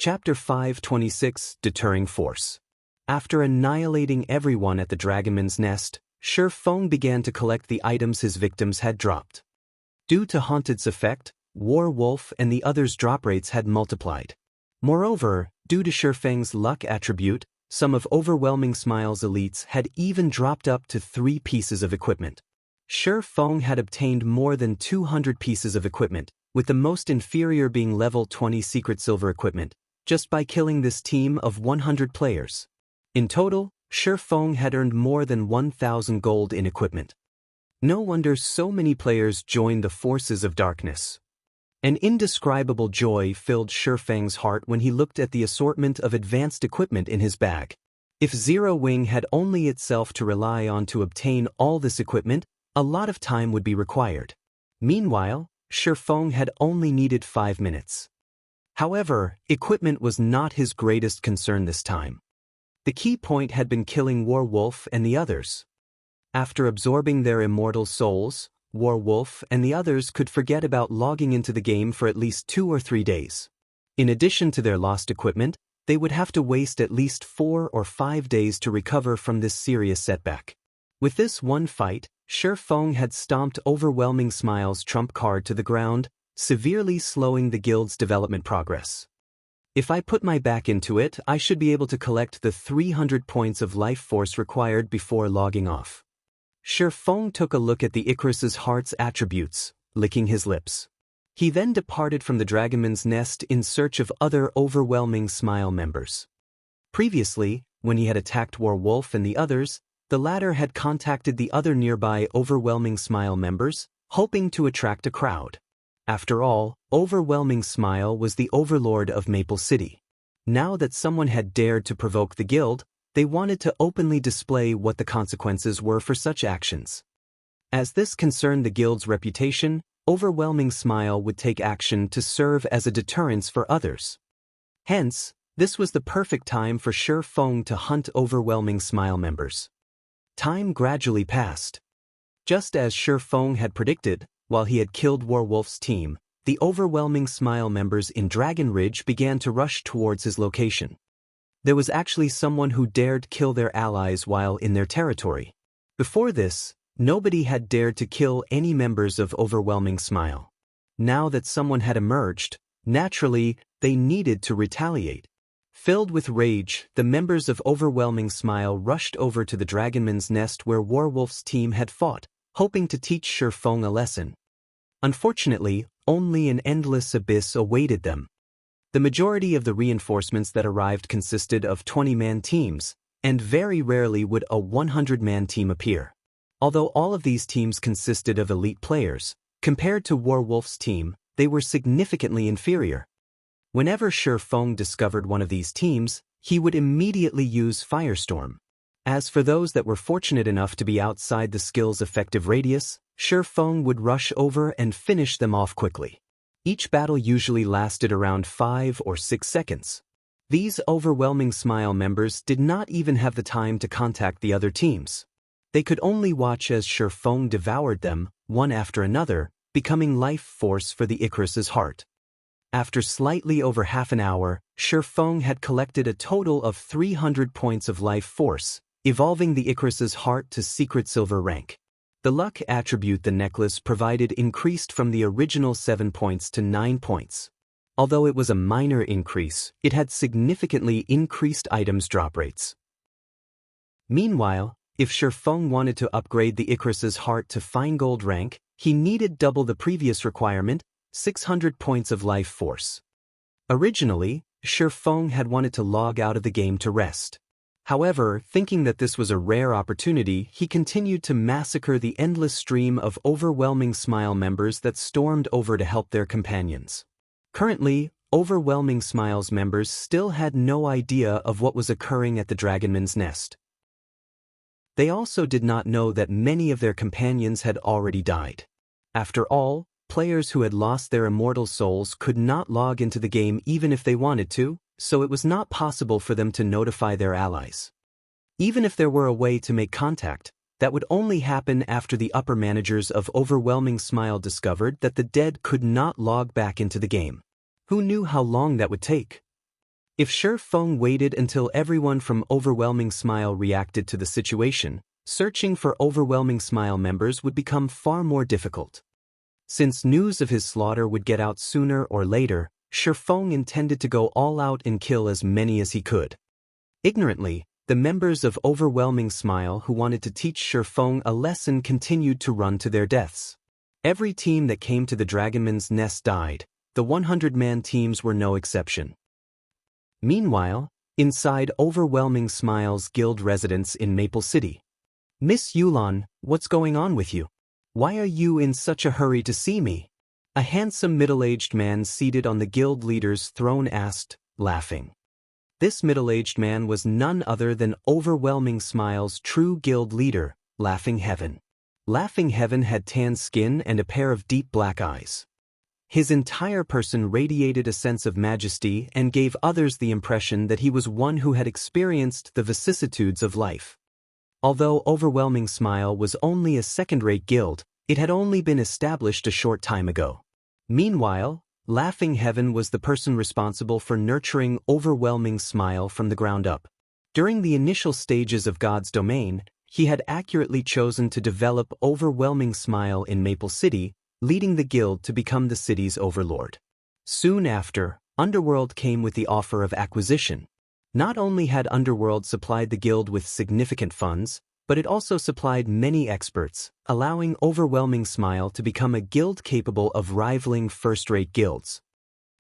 Chapter 526 Deterring Force. After annihilating everyone at the Dragonman's Nest, Feng began to collect the items his victims had dropped. Due to Haunted's effect, Wolf and the others' drop rates had multiplied. Moreover, due to Feng's luck attribute, some of Overwhelming Smile's elites had even dropped up to 3 pieces of equipment. Feng had obtained more than 200 pieces of equipment, with the most inferior being level 20 secret silver equipment, just by killing this team of 100 players. In total, Feng had earned more than 1,000 gold in equipment. No wonder so many players joined the forces of darkness. An indescribable joy filled Feng's heart when he looked at the assortment of advanced equipment in his bag. If Zero Wing had only itself to rely on to obtain all this equipment, a lot of time would be required. Meanwhile, Feng had only needed 5 minutes. However, equipment was not his greatest concern this time. The key point had been killing Wolf and the others. After absorbing their immortal souls, Wolf and the others could forget about logging into the game for at least 2 or 3 days. In addition to their lost equipment, they would have to waste at least 4 or 5 days to recover from this serious setback. With this one fight, Feng had stomped Overwhelming Smile's trump card to the ground, severely slowing the guild's development progress. If I put my back into it, I should be able to collect the 300 points of life force required before logging off. Feng took a look at the Icarus's heart's attributes, licking his lips. He then departed from the Dragonman's Nest in search of other Overwhelming Smile members. Previously, when he had attacked Wolf and the others, the latter had contacted the other nearby Overwhelming Smile members, hoping to attract a crowd. After all, Overwhelming Smile was the overlord of Maple City. Now that someone had dared to provoke the guild, they wanted to openly display what the consequences were for such actions. As this concerned the guild's reputation, Overwhelming Smile would take action to serve as a deterrence for others. Hence, this was the perfect time for Feng to hunt Overwhelming Smile members. Time gradually passed. Just as Feng had predicted, while he had killed Wolf's team, the Overwhelming Smile members in Dragon Ridge began to rush towards his location. There was actually someone who dared kill their allies while in their territory. Before this, nobody had dared to kill any members of Overwhelming Smile. Now that someone had emerged, naturally, they needed to retaliate. Filled with rage, the members of Overwhelming Smile rushed over to the Dragonman's Nest where Wolf's team had fought, hoping to teach Feng a lesson. Unfortunately, only an endless abyss awaited them. The majority of the reinforcements that arrived consisted of 20-man teams, and very rarely would a 100-man team appear. Although all of these teams consisted of elite players, compared to Wolf's team, they were significantly inferior. Whenever Feng discovered one of these teams, he would immediately use Firestorm. As for those that were fortunate enough to be outside the skill's effective radius, Feng would rush over and finish them off quickly. Each battle usually lasted around 5 or 6 seconds. These Overwhelming Smile members did not even have the time to contact the other teams. They could only watch as Feng devoured them, one after another, becoming life force for the Icarus's heart. After slightly over half an hour, Feng had collected a total of 300 points of life force, evolving the Icarus's heart to secret silver rank. The luck attribute the necklace provided increased from the original 7 points to 9 points. Although it was a minor increase, it had significantly increased items drop rates. Meanwhile, if Feng wanted to upgrade the Icarus's heart to fine gold rank, he needed double the previous requirement, 600 points of life force. Originally, Feng had wanted to log out of the game to rest. However, thinking that this was a rare opportunity, he continued to massacre the endless stream of Overwhelming Smile members that stormed over to help their companions. Currently, Overwhelming Smile's members still had no idea of what was occurring at the Dragonman's Nest. They also did not know that many of their companions had already died. After all, players who had lost their immortal souls could not log into the game even if they wanted to, so it was not possible for them to notify their allies. Even if there were a way to make contact, that would only happen after the upper managers of Overwhelming Smile discovered that the dead could not log back into the game. Who knew how long that would take? If Shi Feng waited until everyone from Overwhelming Smile reacted to the situation, searching for Overwhelming Smile members would become far more difficult. Since news of his slaughter would get out sooner or later, Shi Feng intended to go all out and kill as many as he could. Ignorantly, the members of Overwhelming Smile who wanted to teach Shi Feng a lesson continued to run to their deaths. Every team that came to the Dragonman's Nest died. The 100-man teams were no exception. Meanwhile, inside Overwhelming Smile's guild residence in Maple City. Miss Yulan, what's going on with you? Why are you in such a hurry to see me? A handsome middle-aged man seated on the guild leader's throne asked, laughing. This middle-aged man was none other than Overwhelming Smile's true guild leader, Laughing Heaven. Laughing Heaven had tan skin and a pair of deep black eyes. His entire person radiated a sense of majesty and gave others the impression that he was one who had experienced the vicissitudes of life. Although Overwhelming Smile was only a second-rate guild, it had only been established a short time ago. Meanwhile, Laughing Heaven was the person responsible for nurturing Overwhelming Smile from the ground up. During the initial stages of God's domain, he had accurately chosen to develop Overwhelming Smile in Maple City, leading the guild to become the city's overlord. Soon after, Underworld came with the offer of acquisition. Not only had Underworld supplied the guild with significant funds, but it also supplied many experts, allowing Overwhelming Smile to become a guild capable of rivaling first-rate guilds.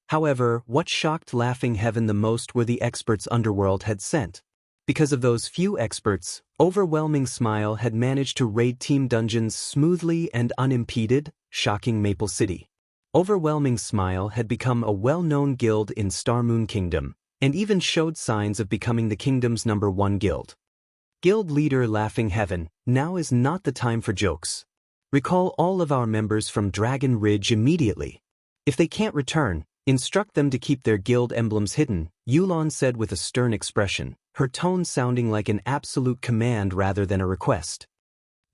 However, what shocked Laughing Heaven the most were the experts Underworld had sent. Because of those few experts, Overwhelming Smile had managed to raid team dungeons smoothly and unimpeded, shocking Maple City. Overwhelming Smile had become a well-known guild in Star Moon Kingdom, and even showed signs of becoming the kingdom's #1 guild. Guild leader Laughing Heaven, now is not the time for jokes. Recall all of our members from Dragon Ridge immediately. If they can't return, instruct them to keep their guild emblems hidden, Yulan said with a stern expression, her tone sounding like an absolute command rather than a request.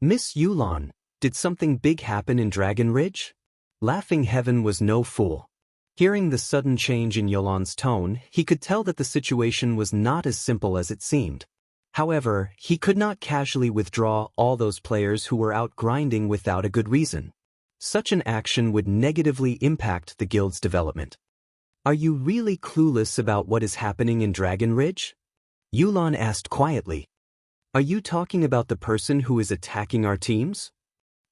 Miss Yulan, did something big happen in Dragon Ridge? Laughing Heaven was no fool. Hearing the sudden change in Yulan's tone, he could tell that the situation was not as simple as it seemed. However, he could not casually withdraw all those players who were out grinding without a good reason. Such an action would negatively impact the guild's development. Are you really clueless about what is happening in Dragon Ridge? Yulan asked quietly. Are you talking about the person who is attacking our teams?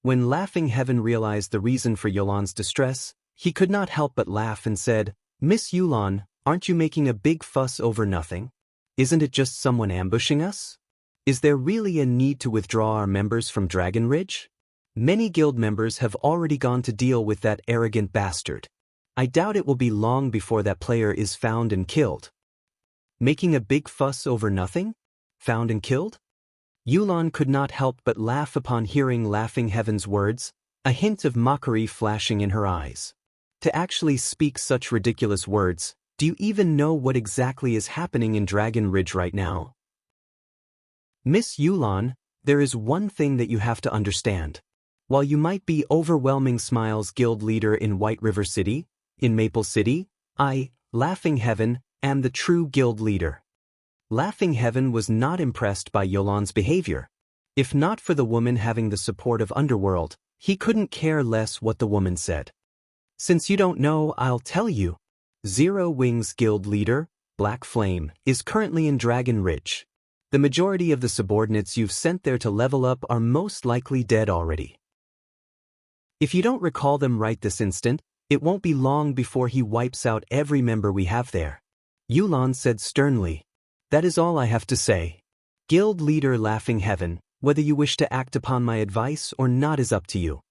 When Laughing Heaven realized the reason for Yulan's distress, he could not help but laugh and said, Miss Yulan, aren't you making a big fuss over nothing? Isn't it just someone ambushing us? Is there really a need to withdraw our members from Dragon Ridge? Many guild members have already gone to deal with that arrogant bastard. I doubt it will be long before that player is found and killed. Making a big fuss over nothing? Found and killed? Yulan could not help but laugh upon hearing Laughing Heaven's words, a hint of mockery flashing in her eyes. To actually speak such ridiculous words, do you even know what exactly is happening in Dragon Ridge right now? Miss Yulan, there is one thing that you have to understand. While you might be Overwhelming Smile's guild leader in White River City, in Maple City, I, Laughing Heaven, am the true guild leader. Laughing Heaven was not impressed by Yulan's behavior. If not for the woman having the support of Underworld, he couldn't care less what the woman said. Since you don't know, I'll tell you. Zero Wings guild leader, Black Flame, is currently in Dragon Ridge. The majority of the subordinates you've sent there to level up are most likely dead already. If you don't recall them right this instant, it won't be long before he wipes out every member we have there. Yulan said sternly. That is all I have to say. Guild leader Laughing Heaven, whether you wish to act upon my advice or not is up to you.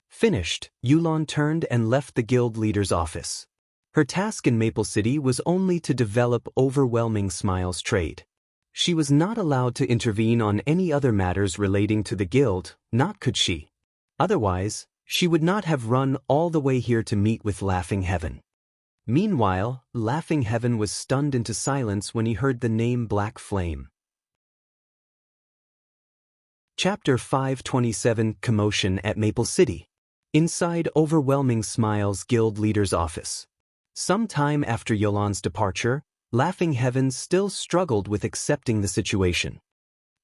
Finished, Yulan turned and left the guild leader's office. Her task in Maple City was only to develop Overwhelming Smile's trade. She was not allowed to intervene on any other matters relating to the guild, not could she. Otherwise, she would not have run all the way here to meet with Laughing Heaven. Meanwhile, Laughing Heaven was stunned into silence when he heard the name Black Flame. Chapter 527 Commotion at Maple City. Inside Overwhelming Smile's guild leader's office. Some time after Yulan's departure, Laughing Heaven still struggled with accepting the situation.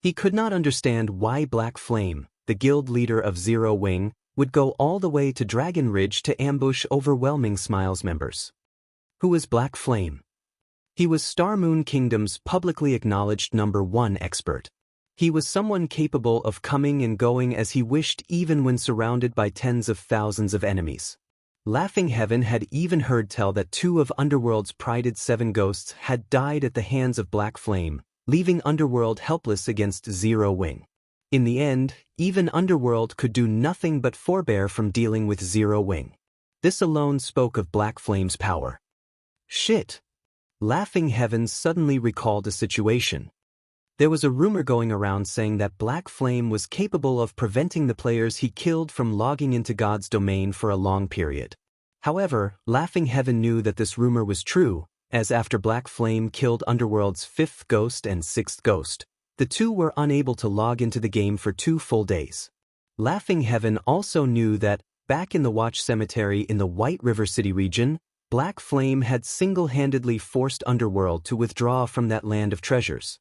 He could not understand why Black Flame, the guild leader of Zero Wing, would go all the way to Dragon Ridge to ambush Overwhelming Smile's members. Who was Black Flame? He was Star Moon Kingdom's publicly acknowledged #1 expert. He was someone capable of coming and going as he wished even when surrounded by tens of thousands of enemies. Laughing Heaven had even heard tell that 2 of Underworld's prided 7 ghosts had died at the hands of Black Flame, leaving Underworld helpless against Zero Wing. In the end, even Underworld could do nothing but forbear from dealing with Zero Wing. This alone spoke of Black Flame's power. Shit! Laughing Heaven suddenly recalled a situation. There was a rumor going around saying that Black Flame was capable of preventing the players he killed from logging into God's domain for a long period. However, Laughing Heaven knew that this rumor was true, as after Black Flame killed Underworld's 5th ghost and 6th ghost, the 2 were unable to log into the game for 2 full days. Laughing Heaven also knew that, back in the Watch Cemetery in the White River City region, Black Flame had single-handedly forced Underworld to withdraw from that land of treasures.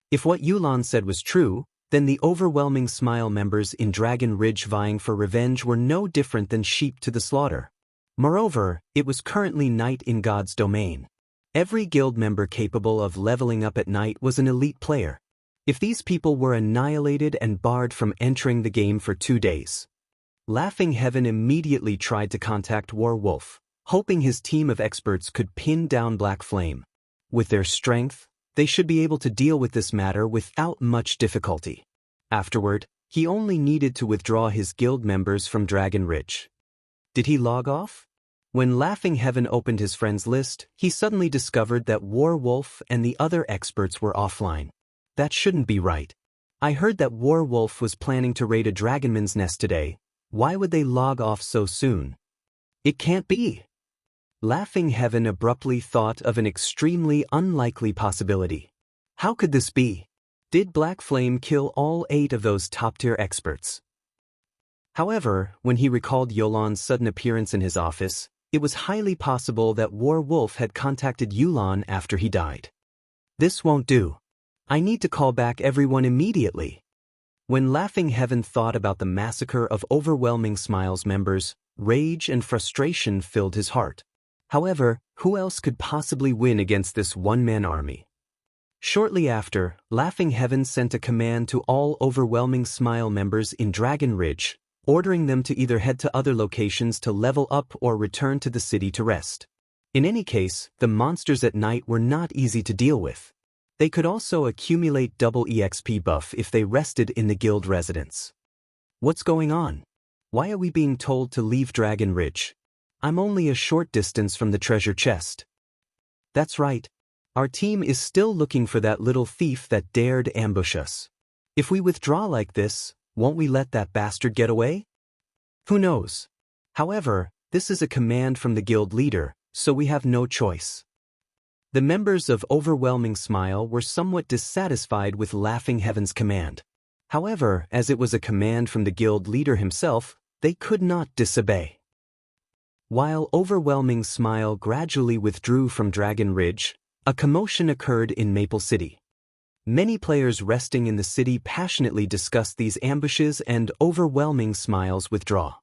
If what Yulan said was true, then the Overwhelming Smile members in Dragon Ridge vying for revenge were no different than sheep to the slaughter. Moreover, it was currently night in God's domain. Every guild member capable of leveling up at night was an elite player. If these people were annihilated and barred from entering the game for 2 days. Laughing Heaven immediately tried to contact Warwolf, hoping his team of experts could pin down Black Flame. With their strength, they should be able to deal with this matter without much difficulty. Afterward, he only needed to withdraw his guild members from Dragon Ridge. Did he log off? When Laughing Heaven opened his friends list, he suddenly discovered that Warwolf and the other experts were offline. That shouldn't be right. I heard that Warwolf was planning to raid a Dragonman's Nest today. Why would they log off so soon? It can't be. Laughing Heaven abruptly thought of an extremely unlikely possibility. How could this be? Did Black Flame kill all 8 of those top-tier experts? However, when he recalled Yulan's sudden appearance in his office, it was highly possible that Warwolf had contacted Yulan after he died. This won't do. I need to call back everyone immediately. When Laughing Heaven thought about the massacre of Overwhelming Smile's members, rage and frustration filled his heart. However, who else could possibly win against this one-man army? Shortly after, Laughing Heaven sent a command to all Overwhelming Smile members in Dragon Ridge, ordering them to either head to other locations to level up or return to the city to rest. In any case, the monsters at night were not easy to deal with. They could also accumulate double EXP buff if they rested in the guild residence. What's going on? Why are we being told to leave Dragon Ridge? I'm only a short distance from the treasure chest. That's right. Our team is still looking for that little thief that dared ambush us. If we withdraw like this, won't we let that bastard get away? Who knows? However, this is a command from the guild leader, so we have no choice. The members of Overwhelming Smile were somewhat dissatisfied with Laughing Heaven's command. However, as it was a command from the guild leader himself, they could not disobey. While Overwhelming Smile gradually withdrew from Dragon Ridge, a commotion occurred in Maple City. Many players resting in the city passionately discussed these ambushes and Overwhelming Smile's withdrawal.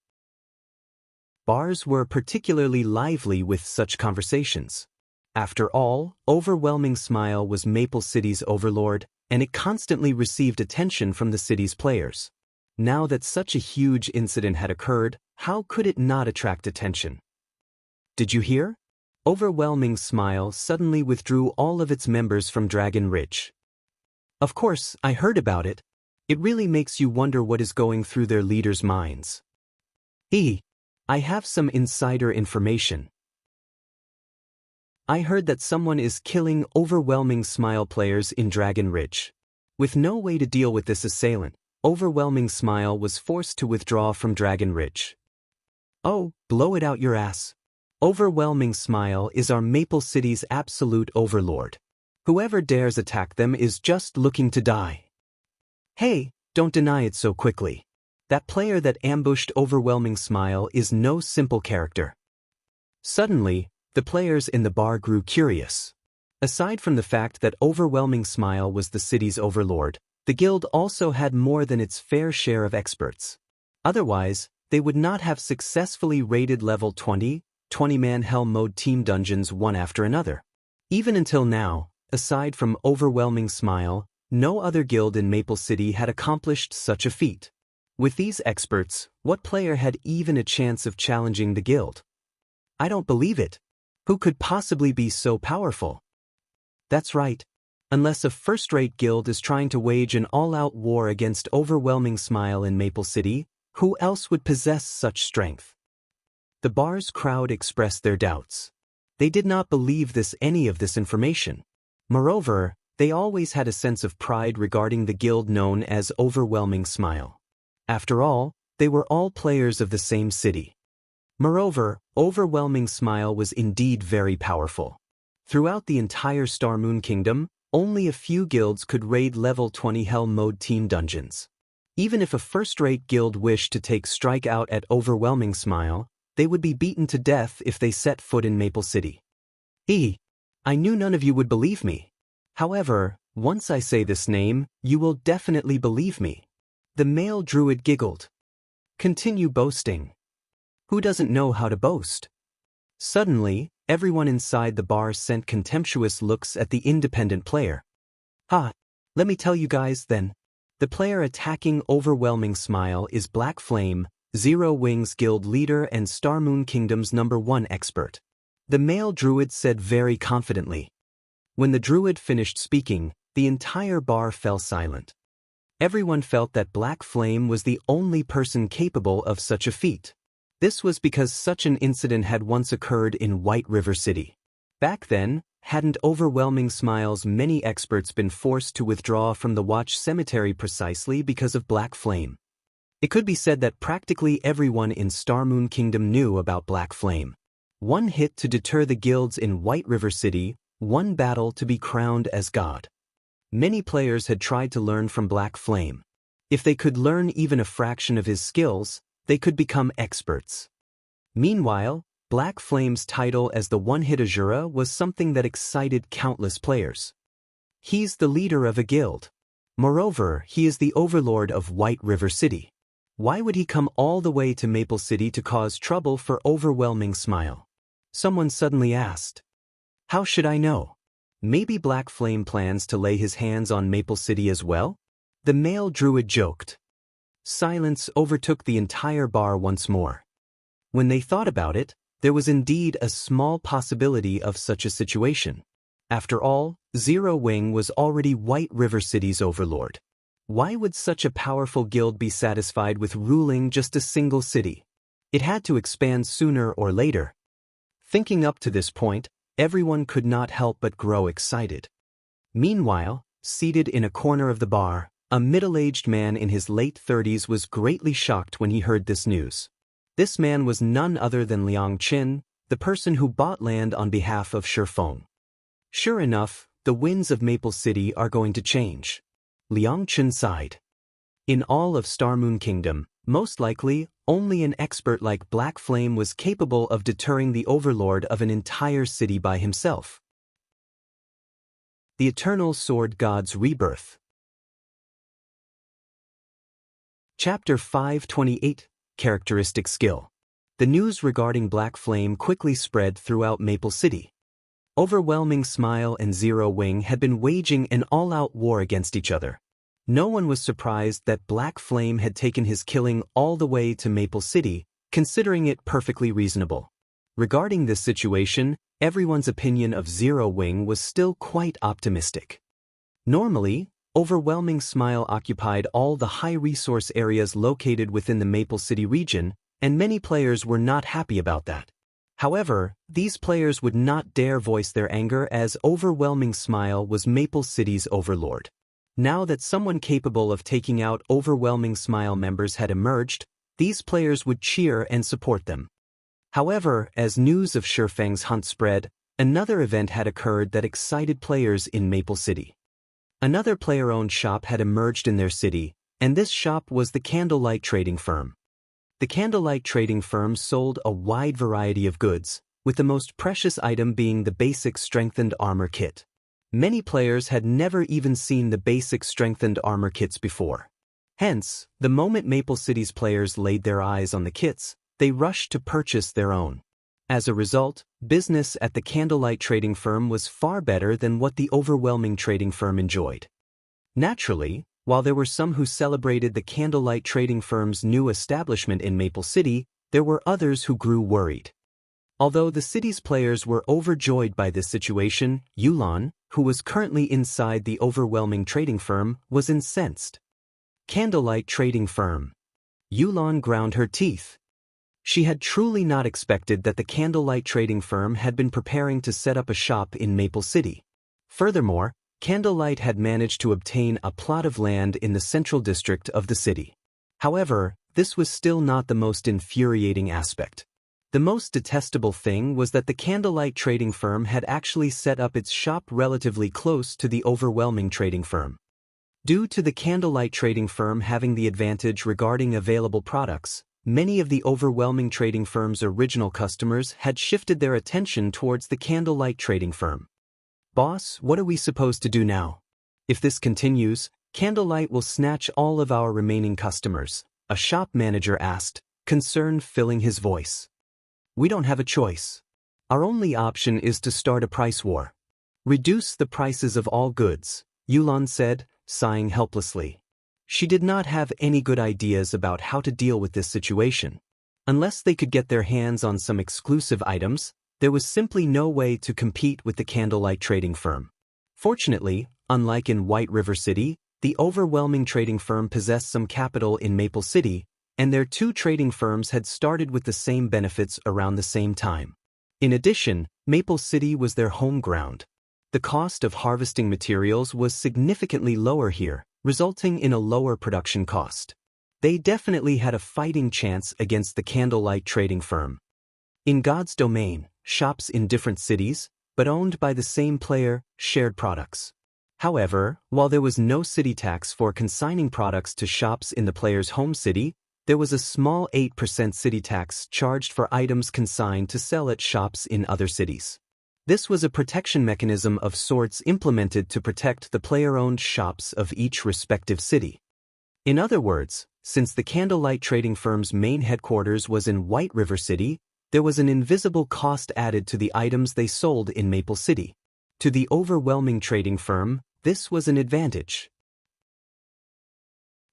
Bars were particularly lively with such conversations. After all, Overwhelming Smile was Maple City's overlord, and it constantly received attention from the city's players. Now that such a huge incident had occurred, how could it not attract attention? Did you hear? Overwhelming Smile suddenly withdrew all of its members from Dragon Ridge. Of course, I heard about it. It really makes you wonder what is going through their leaders' minds. I have some insider information. I heard that someone is killing Overwhelming Smile players in Dragon Ridge. With no way to deal with this assailant, Overwhelming Smile was forced to withdraw from Dragon Ridge. Oh, blow it out your ass. Overwhelming Smile is our Maple City's absolute overlord. Whoever dares attack them is just looking to die. Hey, don't deny it so quickly. That player that ambushed Overwhelming Smile is no simple character. Suddenly, the players in the bar grew curious. Aside from the fact that Overwhelming Smile was the city's overlord, the guild also had more than its fair share of experts. Otherwise, they would not have successfully raided level 20-man Hell Mode team dungeons one after another. Even until now, aside from Overwhelming Smile, no other guild in Maple City had accomplished such a feat. With these experts, what player had even a chance of challenging the guild? I don't believe it. Who could possibly be so powerful? That's right. Unless a first-rate guild is trying to wage an all-out war against Overwhelming Smile in Maple City, who else would possess such strength? The bar's crowd expressed their doubts. They did not believe any of this information. Moreover, they always had a sense of pride regarding the guild known as Overwhelming Smile. After all, they were all players of the same city. Moreover, Overwhelming Smile was indeed very powerful. Throughout the entire Star Moon Kingdom, only a few guilds could raid level 20 Hell Mode team dungeons. Even if a first-rate guild wished to take strike out at Overwhelming Smile, they would be beaten to death if they set foot in Maple City. I knew none of you would believe me. However, once I say this name, you will definitely believe me. The male druid giggled. Continue boasting. Who doesn't know how to boast? Suddenly, everyone inside the bar sent contemptuous looks at the independent player. Let me tell you guys then. The player attacking Overwhelming Smile is Black Flame, Zero Wings Guild leader and Star Moon Kingdom's #1 expert. The male druid said very confidently. When the druid finished speaking, the entire bar fell silent. Everyone felt that Black Flame was the only person capable of such a feat. This was because such an incident had once occurred in White River City. Back then, hadn't Overwhelming Smile's many experts been forced to withdraw from the Watch Cemetery precisely because of Black Flame? It could be said that practically everyone in Star Moon Kingdom knew about Black Flame. One hit to deter the guilds in White River City, one battle to be crowned as God. Many players had tried to learn from Black Flame. If they could learn even a fraction of his skills, they could become experts. Meanwhile, Black Flame's title as the one-hit Azura was something that excited countless players. He's the leader of a guild. Moreover, he is the overlord of White River City. Why would he come all the way to Maple City to cause trouble for Overwhelming Smile? Someone suddenly asked. How should I know? Maybe Black Flame plans to lay his hands on Maple City as well? The male druid joked. Silence overtook the entire bar once more. When they thought about it, there was indeed a small possibility of such a situation. After all, Zero Wing was already White River City's overlord. Why would such a powerful guild be satisfied with ruling just a single city? It had to expand sooner or later. Thinking up to this point, everyone could not help but grow excited. Meanwhile, seated in a corner of the bar, a middle-aged man in his late 30s was greatly shocked when he heard this news. This man was none other than Liang Qin, the person who bought land on behalf of Shifeng. Sure enough, the winds of Maple City are going to change. Liang Qin sighed. In all of Star Moon Kingdom, most likely, only an expert like Black Flame was capable of deterring the overlord of an entire city by himself. The Eternal Sword God's Rebirth. Chapter 528, Characteristic Skill. The news regarding Black Flame quickly spread throughout Maple City. Overwhelming Smile and Zero Wing had been waging an all-out war against each other. No one was surprised that Black Flame had taken his killing all the way to Maple City, considering it perfectly reasonable. Regarding this situation, everyone's opinion of Zero Wing was still quite optimistic. Normally, Overwhelming Smile occupied all the high-resource areas located within the Maple City region, and many players were not happy about that. However, these players would not dare voice their anger as Overwhelming Smile was Maple City's overlord. Now that someone capable of taking out Overwhelming Smile members had emerged, these players would cheer and support them. However, as news of Shifeng's hunt spread, another event had occurred that excited players in Maple City. Another player-owned shop had emerged in their city, and this shop was the Candlelight Trading Firm. The Candlelight Trading Firm sold a wide variety of goods, with the most precious item being the basic strengthened armor kit. Many players had never even seen the basic strengthened armor kits before. Hence, the moment Maple City's players laid their eyes on the kits, they rushed to purchase their own. As a result, business at the Candlelight Trading Firm was far better than what the overwhelming trading firm enjoyed. Naturally, while there were some who celebrated the Candlelight Trading Firm's new establishment in Maple City, there were others who grew worried. Although the city's players were overjoyed by this situation, Yulan, who was currently inside the overwhelming trading firm, was incensed. Candlelight Trading Firm. Yulan ground her teeth. She had truly not expected that the Candlelight Trading Firm had been preparing to set up a shop in Maple City. Furthermore, Candlelight had managed to obtain a plot of land in the central district of the city. However, this was still not the most infuriating aspect. The most detestable thing was that the Candlelight Trading Firm had actually set up its shop relatively close to the overwhelming trading firm. Due to the Candlelight Trading Firm having the advantage regarding available products, many of the overwhelming trading firm's original customers had shifted their attention towards the Candlelight Trading Firm. "Boss, what are we supposed to do now? If this continues, Candlelight will snatch all of our remaining customers," a shop manager asked, concern filling his voice. "We don't have a choice. Our only option is to start a price war. Reduce the prices of all goods," Yulan said, sighing helplessly. She did not have any good ideas about how to deal with this situation. Unless they could get their hands on some exclusive items, there was simply no way to compete with the Candlelight Trading Firm. Fortunately, unlike in White River City, the overwhelming trading firm possessed some capital in Maple City, and their two trading firms had started with the same benefits around the same time. In addition, Maple City was their home ground. The cost of harvesting materials was significantly lower here, resulting in a lower production cost. They definitely had a fighting chance against the Candlelight Trading Firm. In God's domain, shops in different cities, but owned by the same player, shared products. However, while there was no city tax for consigning products to shops in the player's home city, there was a small 8% city tax charged for items consigned to sell at shops in other cities. This was a protection mechanism of sorts implemented to protect the player-owned shops of each respective city. In other words, since the Candlelight Trading Firm's main headquarters was in White River City, there was an invisible cost added to the items they sold in Maple City. To the overwhelming trading firm, this was an advantage.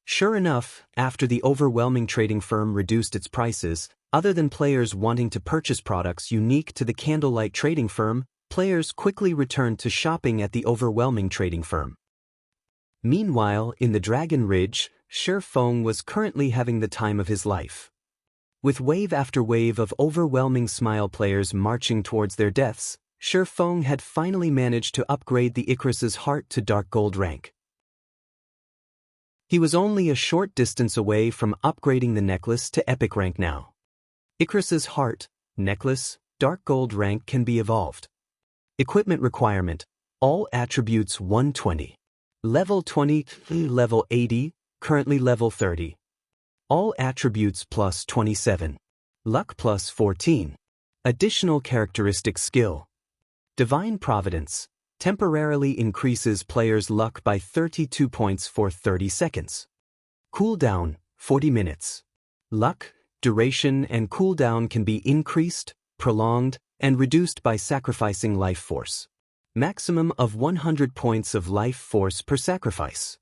Sure enough, after the overwhelming trading firm reduced its prices, other than players wanting to purchase products unique to the Candlelight Trading Firm, players quickly returned to shopping at the overwhelming trading firm. Meanwhile, in the Dragon Ridge, Shi Feng was currently having the time of his life. With wave after wave of overwhelming Smile players marching towards their deaths, Shi Feng had finally managed to upgrade the Icarus's heart to Dark Gold rank. He was only a short distance away from upgrading the necklace to Epic rank now. Icarus's heart, necklace, Dark Gold rank can be evolved. Equipment requirement, all attributes 120. Level 20, level 80, currently level 30. All attributes plus 27. Luck plus 14. Additional characteristic skill. Divine Providence, temporarily increases players' luck by 32 points for 30 seconds. Cooldown, 40 minutes. Luck, duration and cooldown can be increased, prolonged, and reduced by sacrificing life force. Maximum of 100 points of life force per sacrifice.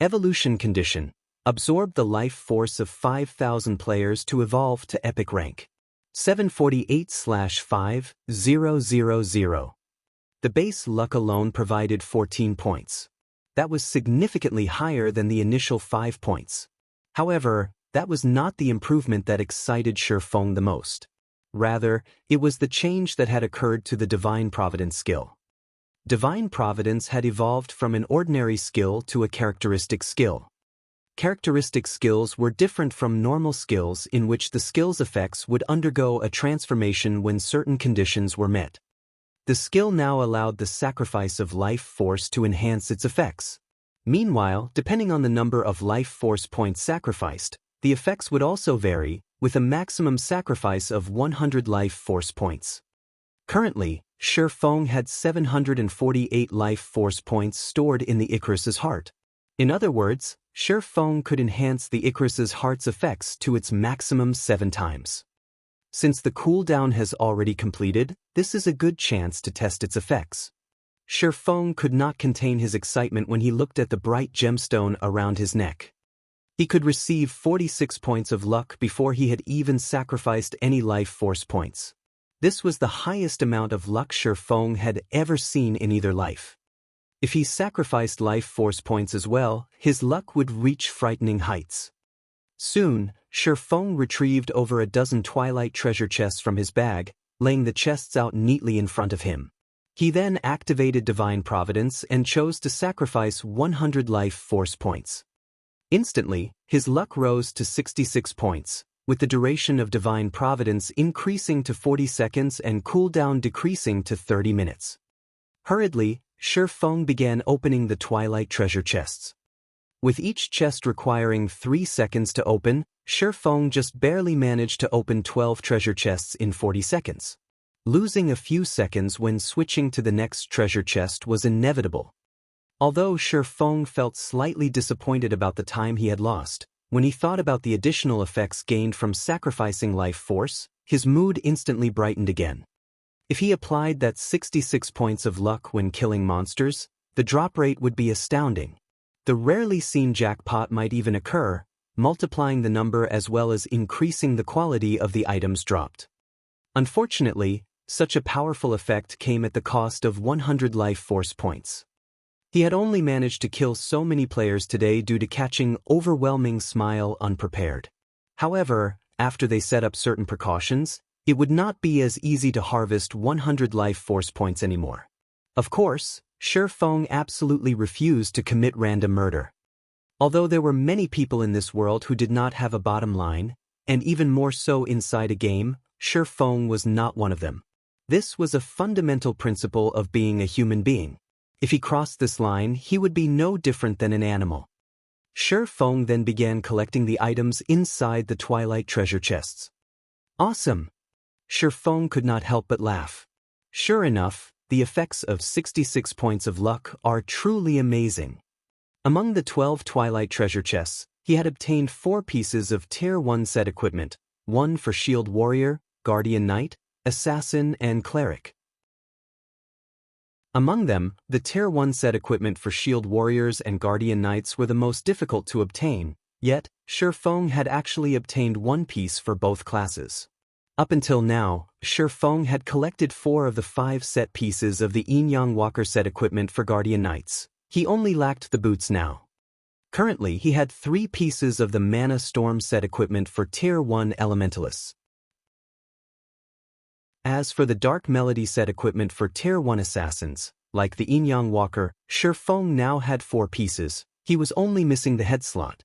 Evolution condition. Absorb the life force of 5,000 players to evolve to Epic rank. 748/5000. The base luck alone provided 14 points. That was significantly higher than the initial 5 points. However, that was not the improvement that excited Shi Feng the most. Rather, it was the change that had occurred to the Divine Providence skill. Divine Providence had evolved from an ordinary skill to a characteristic skill. Characteristic skills were different from normal skills in which the skill's effects would undergo a transformation when certain conditions were met. The skill now allowed the sacrifice of life force to enhance its effects. Meanwhile, depending on the number of life force points sacrificed, the effects would also vary, with a maximum sacrifice of 100 life force points. Currently, Shi Feng had 748 life force points stored in the Icarus's heart. In other words, Shi Feng could enhance the Icarus's heart's effects to its maximum 7 times. Since the cooldown has already completed, this is a good chance to test its effects. Shi Feng could not contain his excitement when he looked at the bright gemstone around his neck. He could receive 46 points of luck before he had even sacrificed any life force points. This was the highest amount of luck Shi Feng had ever seen in either life. If he sacrificed life force points as well, his luck would reach frightening heights. Soon, Shi Feng retrieved over a dozen twilight treasure chests from his bag, laying the chests out neatly in front of him. He then activated Divine Providence and chose to sacrifice 100 life force points. Instantly, his luck rose to 66 points, with the duration of Divine Providence increasing to 40 seconds and cooldown decreasing to 30 minutes. Hurriedly, Shi Feng began opening the twilight treasure chests. With each chest requiring 3 seconds to open, Shi Feng just barely managed to open 12 treasure chests in 40 seconds. Losing a few seconds when switching to the next treasure chest was inevitable. Although Shi Feng felt slightly disappointed about the time he had lost, when he thought about the additional effects gained from sacrificing life force, his mood instantly brightened again. If he applied that 66 points of luck when killing monsters, the drop rate would be astounding. The rarely seen jackpot might even occur, multiplying the number as well as increasing the quality of the items dropped. Unfortunately, such a powerful effect came at the cost of 100 life force points. He had only managed to kill so many players today due to catching Overwhelming Smile unprepared. However, after they set up certain precautions, it would not be as easy to harvest 100 life force points anymore. Of course, Shi Feng absolutely refused to commit random murder. Although there were many people in this world who did not have a bottom line, and even more so inside a game, Shi Feng was not one of them. This was a fundamental principle of being a human being. If he crossed this line, he would be no different than an animal. Shi Feng then began collecting the items inside the twilight treasure chests. Awesome! Shi Feng could not help but laugh. Sure enough, the effects of 66 points of luck are truly amazing. Among the 12 twilight treasure chests, he had obtained 4 pieces of Tier 1 set equipment, 1 for Shield Warrior, Guardian Knight, Assassin, and Cleric. Among them, the Tier 1 set equipment for Shield Warriors and Guardian Knights were the most difficult to obtain, yet, Shi Feng had actually obtained 1 piece for both classes. Up until now, Shi Feng had collected 4 of the 5 set pieces of the Yin-Yang Walker set equipment for Guardian Knights. He only lacked the boots now. Currently, he had 3 pieces of the Mana Storm set equipment for Tier 1 Elementalists. As for the Dark Melody set equipment for Tier 1 Assassins, like the Yin-Yang Walker, Shi Feng now had 4 pieces. He was only missing the head slot.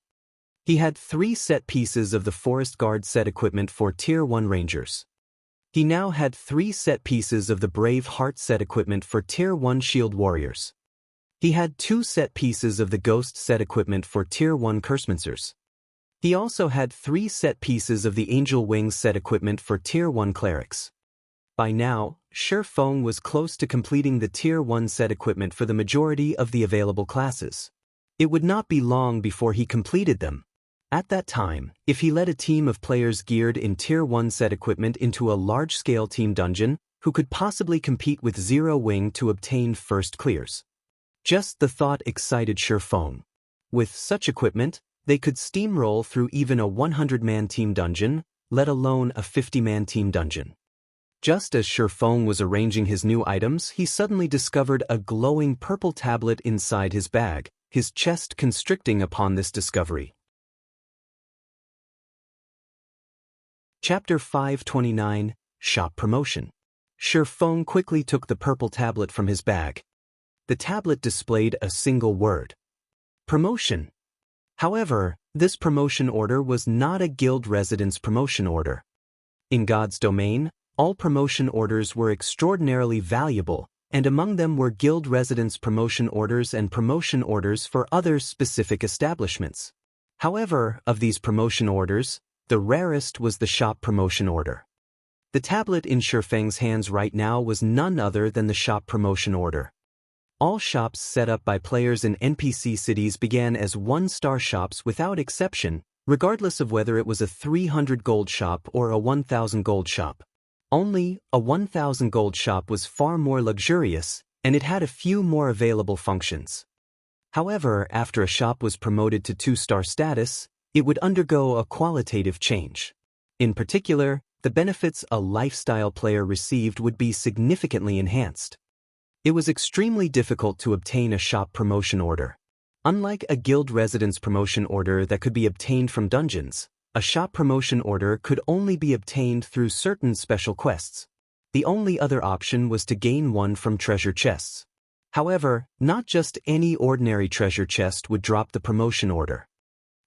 He had 3 set pieces of the Forest Guard set equipment for Tier 1 Rangers. He now had 3 set pieces of the Brave Heart set equipment for Tier 1 Shield Warriors. He had 2 set pieces of the Ghost set equipment for Tier 1 Cursemancers. He also had 3 set pieces of the Angel Wings set equipment for Tier 1 Clerics. By now, Shi Feng was close to completing the Tier 1 set equipment for the majority of the available classes. It would not be long before he completed them. At that time, if he led a team of players geared in Tier 1 set equipment into a large-scale team dungeon, who could possibly compete with Zero Wing to obtain first clears. Just the thought excited Shi Feng. With such equipment, they could steamroll through even a 100-man team dungeon, let alone a 50-man team dungeon. Just as Shi Feng was arranging his new items, he suddenly discovered a glowing purple tablet inside his bag, his chest constricting upon this discovery. Chapter 529, Shop Promotion. Shi Feng quickly took the purple tablet from his bag. The tablet displayed a single word: promotion. However, this promotion order was not a guild residence promotion order. In God's domain, all promotion orders were extraordinarily valuable, and among them were guild residence promotion orders and promotion orders for other specific establishments. However, of these promotion orders, the rarest was the shop promotion order. The tablet in Shifeng's hands right now was none other than the shop promotion order. All shops set up by players in NPC cities began as 1-star shops without exception, regardless of whether it was a 300 gold shop or a 1,000 gold shop. Only, a 1,000 gold shop was far more luxurious, and it had a few more available functions. However, after a shop was promoted to 2-star status, it would undergo a qualitative change. In particular, the benefits a lifestyle player received would be significantly enhanced. It was extremely difficult to obtain a shop promotion order. Unlike a guild residence promotion order that could be obtained from dungeons, a shop promotion order could only be obtained through certain special quests. The only other option was to gain one from treasure chests. However, not just any ordinary treasure chest would drop the promotion order.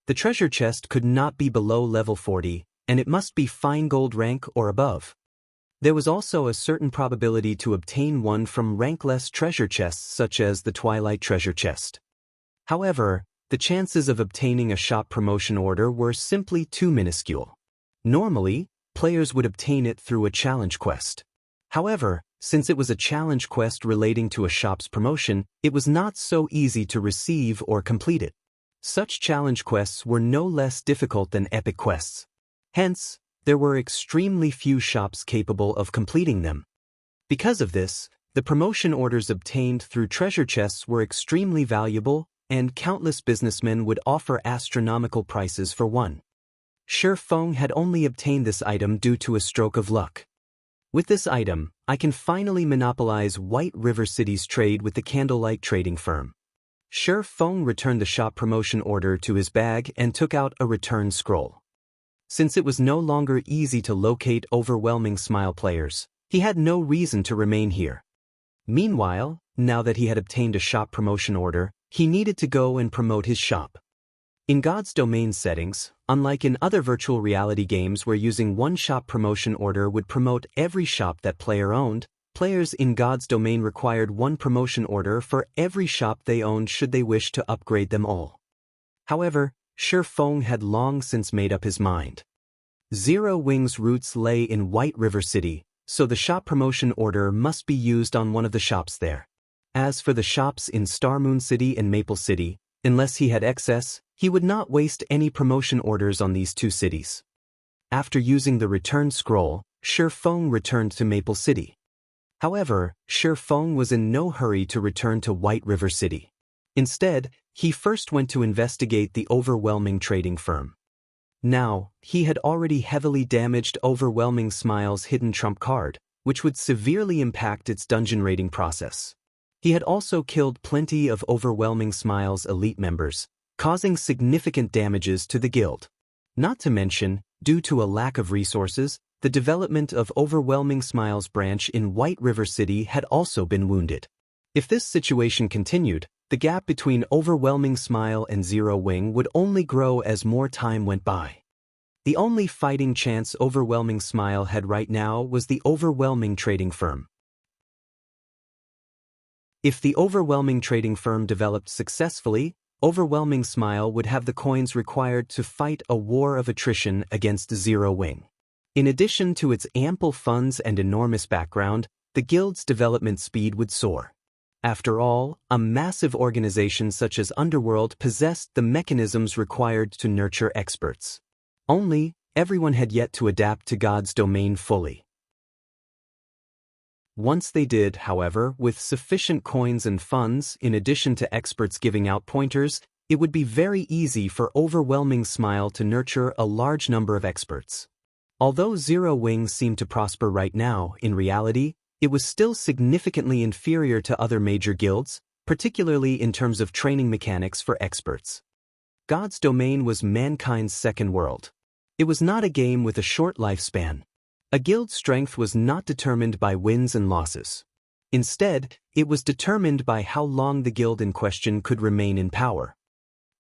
The treasure chest could not be below level 40, and it must be fine gold rank or above. There was also a certain probability to obtain one from rankless treasure chests such as the Twilight treasure chest. However, the chances of obtaining a shop promotion order were simply too minuscule. Normally, players would obtain it through a challenge quest. However, since it was a challenge quest relating to a shop's promotion, it was not so easy to receive or complete it. Such challenge quests were no less difficult than epic quests. Hence, there were extremely few shops capable of completing them. Because of this, the promotion orders obtained through treasure chests were extremely valuable, and countless businessmen would offer astronomical prices for one. Shifeng had only obtained this item due to a stroke of luck. With this item, I can finally monopolize White River City's trade with the Candlelight trading firm. Shifeng returned the shop promotion order to his bag and took out a return scroll. Since it was no longer easy to locate overwhelming smile players, he had no reason to remain here. Meanwhile, now that he had obtained a shop promotion order, he needed to go and promote his shop. In God's Domain settings, unlike in other virtual reality games where using one shop promotion order would promote every shop that player owned, players in God's Domain required one promotion order for every shop they owned should they wish to upgrade them all. However, Shifeng had long since made up his mind. Zero Wing's roots lay in White River City, so the shop promotion order must be used on one of the shops there. As for the shops in Starmoon City and Maple City, unless he had excess, he would not waste any promotion orders on these two cities. After using the return scroll, Shifeng returned to Maple City. However, Shifeng was in no hurry to return to White River City. Instead, he first went to investigate the Overwhelming trading firm. Now, he had already heavily damaged Overwhelming Smile's hidden trump card, which would severely impact its dungeon raiding process. He had also killed plenty of Overwhelming Smile's elite members, causing significant damages to the guild. Not to mention, due to a lack of resources, the development of Overwhelming Smile's branch in White River City had also been wounded. If this situation continued, the gap between Overwhelming Smile and Zero Wing would only grow as more time went by. The only fighting chance Overwhelming Smile had right now was the Overwhelming trading firm. If the Overwhelming trading firm developed successfully, Overwhelming Smile would have the coins required to fight a war of attrition against Zero Wing. In addition to its ample funds and enormous background, the guild's development speed would soar. After all, a massive organization such as Underworld possessed the mechanisms required to nurture experts. Only, everyone had yet to adapt to God's Domain fully. Once they did, however, with sufficient coins and funds, in addition to experts giving out pointers, it would be very easy for Overwhelming Smile to nurture a large number of experts. Although Zero Wing seemed to prosper right now, in reality, it was still significantly inferior to other major guilds, particularly in terms of training mechanics for experts. God's Domain was mankind's second world. It was not a game with a short lifespan. A guild's strength was not determined by wins and losses. Instead, it was determined by how long the guild in question could remain in power.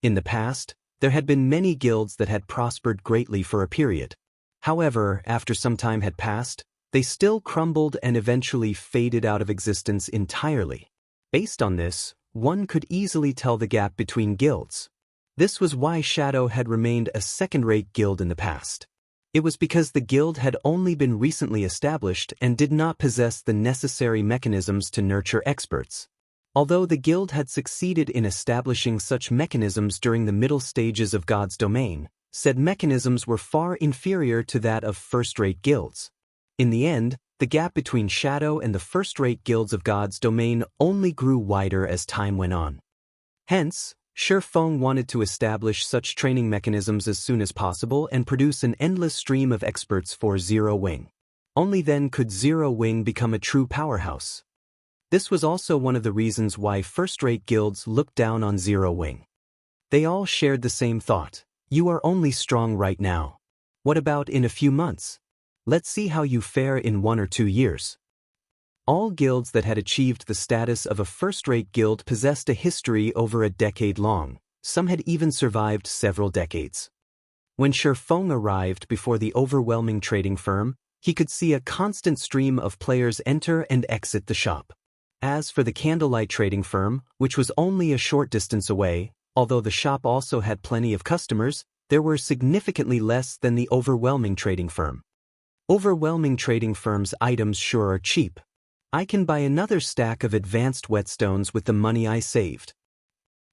In the past, there had been many guilds that had prospered greatly for a period. However, after some time had passed, they still crumbled and eventually faded out of existence entirely. Based on this, one could easily tell the gap between guilds. This was why Shadow had remained a second-rate guild in the past. It was because the guild had only been recently established and did not possess the necessary mechanisms to nurture experts. Although the guild had succeeded in establishing such mechanisms during the middle stages of God's domain, said mechanisms were far inferior to that of first-rate guilds. In the end, the gap between Shadow and the first-rate guilds of God's domain only grew wider as time went on. Hence, Shi Feng wanted to establish such training mechanisms as soon as possible and produce an endless stream of experts for Zero Wing. Only then could Zero Wing become a true powerhouse. This was also one of the reasons why first-rate guilds looked down on Zero Wing. They all shared the same thought. You are only strong right now. What about in a few months? Let's see how you fare in 1 or 2 years. All guilds that had achieved the status of a first-rate guild possessed a history over a decade long. Some had even survived several decades. When Shi Feng arrived before the overwhelming trading firm, he could see a constant stream of players enter and exit the shop. As for the candlelight trading firm, which was only a short distance away, although the shop also had plenty of customers, there were significantly less than the overwhelming trading firm. Overwhelming trading firm's items sure are cheap. I can buy another stack of advanced whetstones with the money I saved.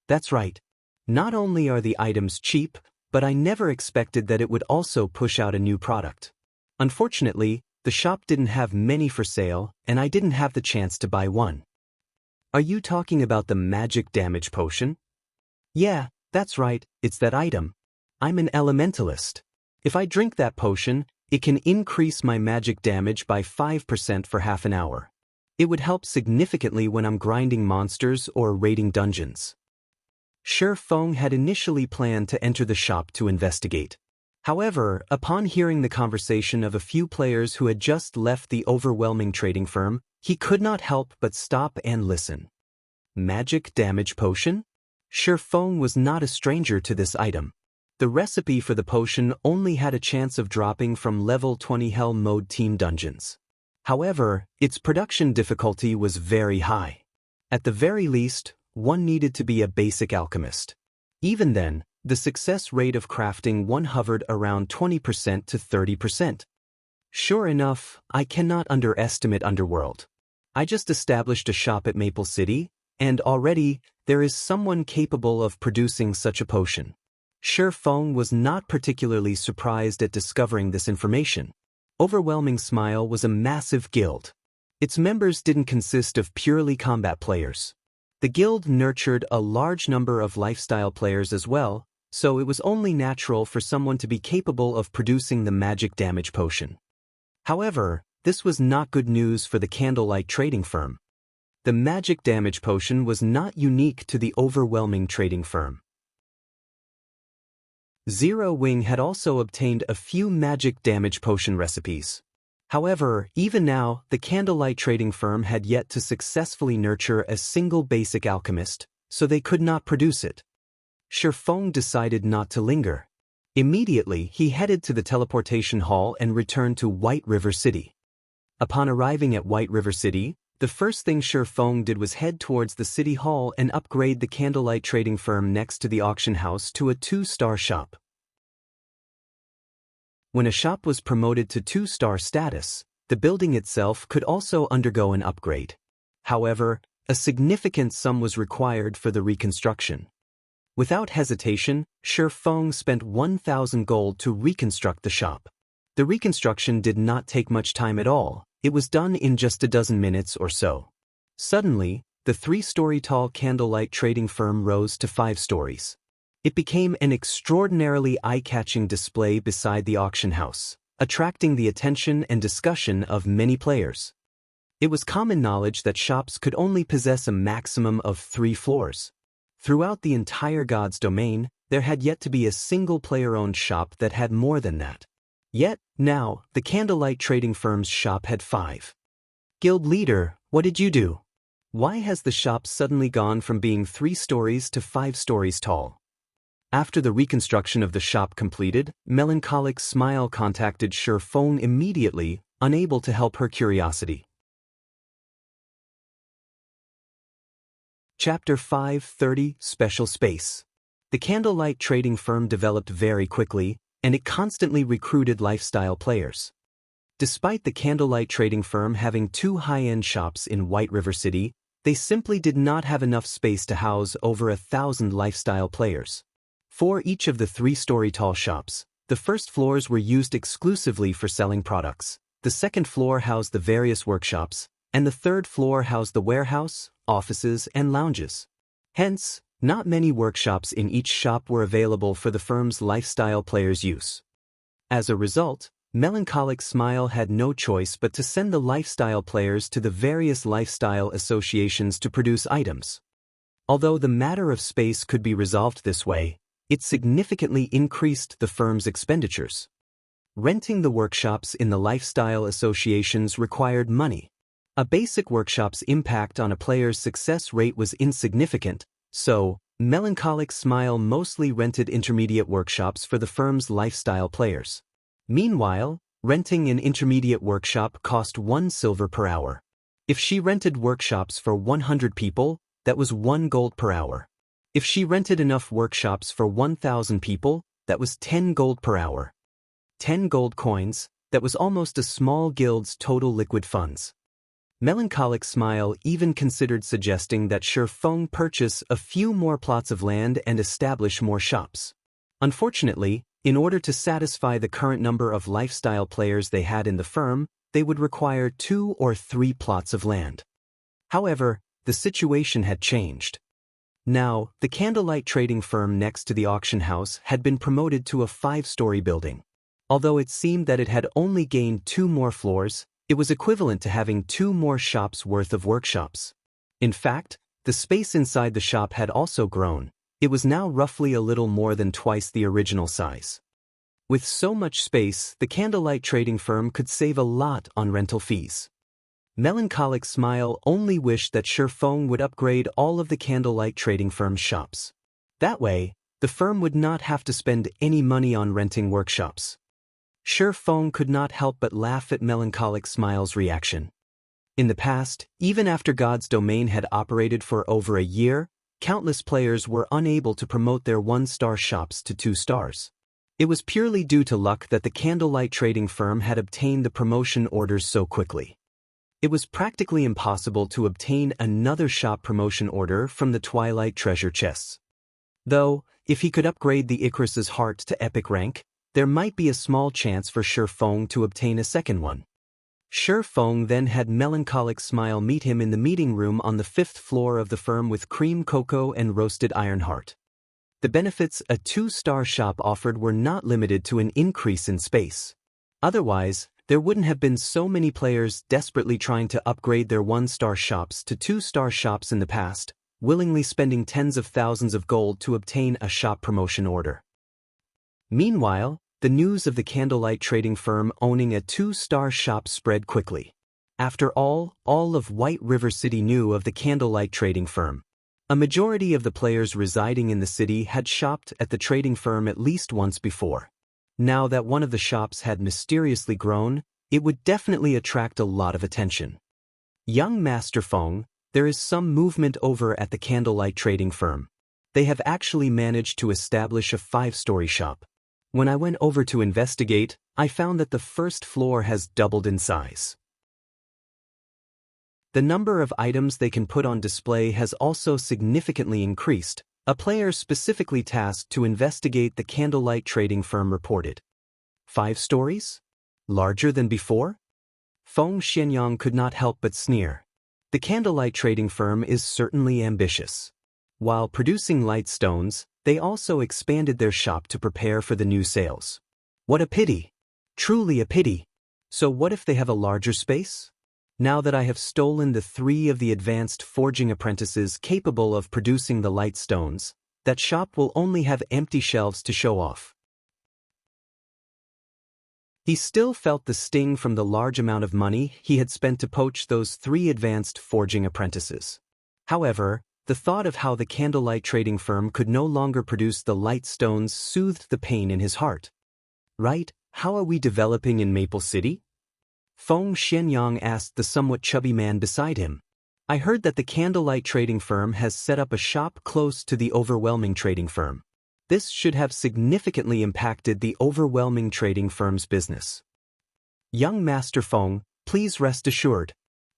That's right. Not only are the items cheap, but I never expected that it would also push out a new product. Unfortunately, the shop didn't have many for sale, and I didn't have the chance to buy one. Are you talking about the magic damage potion? Yeah, that's right, it's that item. I'm an elementalist. If I drink that potion, it can increase my magic damage by 5% for half an hour. It would help significantly when I'm grinding monsters or raiding dungeons. Shi Feng had initially planned to enter the shop to investigate. However, upon hearing the conversation of a few players who had just left the overwhelming trading firm, he could not help but stop and listen. Magic damage potion? Shi Feng was not a stranger to this item. The recipe for the potion only had a chance of dropping from level 20 Hell Mode team dungeons. However, its production difficulty was very high. At the very least, one needed to be a basic alchemist. Even then, the success rate of crafting one hovered around 20% to 30%. Sure enough, I cannot underestimate Underworld. I just established a shop at Maple City, and already, there is someone capable of producing such a potion. Shi Feng was not particularly surprised at discovering this information. Overwhelming Smile was a massive guild. Its members didn't consist of purely combat players. The guild nurtured a large number of lifestyle players as well, so it was only natural for someone to be capable of producing the magic damage potion. However, this was not good news for the candlelight trading firm. The magic damage potion was not unique to the overwhelming trading firm. Zero Wing had also obtained a few magic damage potion recipes. However, even now, the candlelight trading firm had yet to successfully nurture a single basic alchemist, so they could not produce it. Shi Feng decided not to linger. Immediately, he headed to the teleportation hall and returned to White River City. Upon arriving at White River City, the first thing Shi Feng did was head towards the city hall and upgrade the candlelight trading firm next to the auction house to a 2-star shop. When a shop was promoted to 2-star status, the building itself could also undergo an upgrade. However, a significant sum was required for the reconstruction. Without hesitation, Shi Feng spent 1,000 gold to reconstruct the shop. The reconstruction did not take much time at all. It was done in just a dozen minutes or so. Suddenly, the 3-story tall candlelight trading firm rose to 5 stories. It became an extraordinarily eye-catching display beside the auction house, attracting the attention and discussion of many players. It was common knowledge that shops could only possess a maximum of 3 floors. Throughout the entire God's domain, there had yet to be a single player-owned shop that had more than that. Yet, now, the candlelight trading firm's shop had 5. Guild leader, what did you do? Why has the shop suddenly gone from being 3 stories to 5 stories tall? After the reconstruction of the shop completed, Melancholic Smile contacted Shi Feng immediately, unable to help her curiosity. Chapter 530 Special Space. The candlelight trading firm developed very quickly, and it constantly recruited lifestyle players. Despite the candlelight trading firm having 2 high-end shops in White River City, they simply did not have enough space to house over 1,000 lifestyle players. For each of the 3-story tall shops, the first floors were used exclusively for selling products, the second floor housed the various workshops, and the third floor housed the warehouse, offices, and lounges. Hence, not many workshops in each shop were available for the firm's lifestyle players' use. As a result, Melancholic Smile had no choice but to send the lifestyle players to the various lifestyle associations to produce items. Although the matter of space could be resolved this way, it significantly increased the firm's expenditures. Renting the workshops in the lifestyle associations required money. A basic workshop's impact on a player's success rate was insignificant, so Melancholic Smile mostly rented intermediate workshops for the firm's lifestyle players. Meanwhile, renting an intermediate workshop cost 1 silver per hour. If she rented workshops for 100 people, that was 1 gold per hour. If she rented enough workshops for 1,000 people, that was 10 gold per hour. 10 gold coins, that was almost a small guild's total liquid funds. Melancholic Smile even considered suggesting that Feng purchase a few more plots of land and establish more shops. Unfortunately, in order to satisfy the current number of lifestyle players they had in the firm, they would require 2 or 3 plots of land. However, the situation had changed. Now, the candlelight trading firm next to the auction house had been promoted to a 5-story building. Although it seemed that it had only gained 2 more floors, it was equivalent to having 2 more shops worth of workshops. In fact, the space inside the shop had also grown. It was now roughly a little more than twice the original size. With so much space, the candlelight trading firm could save a lot on rental fees. Melancholic Smile only wished that Feng would upgrade all of the candlelight trading firm's shops. That way, the firm would not have to spend any money on renting workshops. Feng could not help but laugh at Melancholic Smile's reaction. In the past, even after God's Domain had operated for over a year, countless players were unable to promote their 1-star shops to 2 stars. It was purely due to luck that the candlelight trading firm had obtained the promotion orders so quickly. It was practically impossible to obtain another shop promotion order from the Twilight treasure chests. Though, if he could upgrade the Icarus's heart to epic rank, there might be a small chance for Feng to obtain a second one. Feng then had Melancholic Smile meet him in the meeting room on the 5th floor of the firm with cream cocoa and roasted ironheart. The benefits a 2-star shop offered were not limited to an increase in space. Otherwise, there wouldn't have been so many players desperately trying to upgrade their 1-star shops to 2-star shops in the past, willingly spending tens of thousands of gold to obtain a shop promotion order. Meanwhile, the news of the candlelight trading firm owning a 2-star shop spread quickly. After all of White River City knew of the candlelight trading firm. A majority of the players residing in the city had shopped at the trading firm at least once before. Now that one of the shops had mysteriously grown, it would definitely attract a lot of attention. Young Master Feng, there is some movement over at the candlelight trading firm. They have actually managed to establish a 5-story shop. When I went over to investigate, I found that the first floor has doubled in size. The number of items they can put on display has also significantly increased, a player specifically tasked to investigate the candlelight trading firm reported. 5 stories? Larger than before? Feng Xianyang could not help but sneer. The candlelight trading firm is certainly ambitious. While producing light stones, they also expanded their shop to prepare for the new sales. What a pity! Truly a pity! So what if they have a larger space? Now that I have stolen the 3 of the advanced forging apprentices capable of producing the light stones, that shop will only have empty shelves to show off. He still felt the sting from the large amount of money he had spent to poach those 3 advanced forging apprentices. However, the thought of how the candlelight trading firm could no longer produce the light stones soothed the pain in his heart. Right, how are we developing in Maple City? Feng Xianyang asked the somewhat chubby man beside him. I heard that the candlelight trading firm has set up a shop close to the overwhelming trading firm. This should have significantly impacted the overwhelming trading firm's business. Young Master Feng, please rest assured.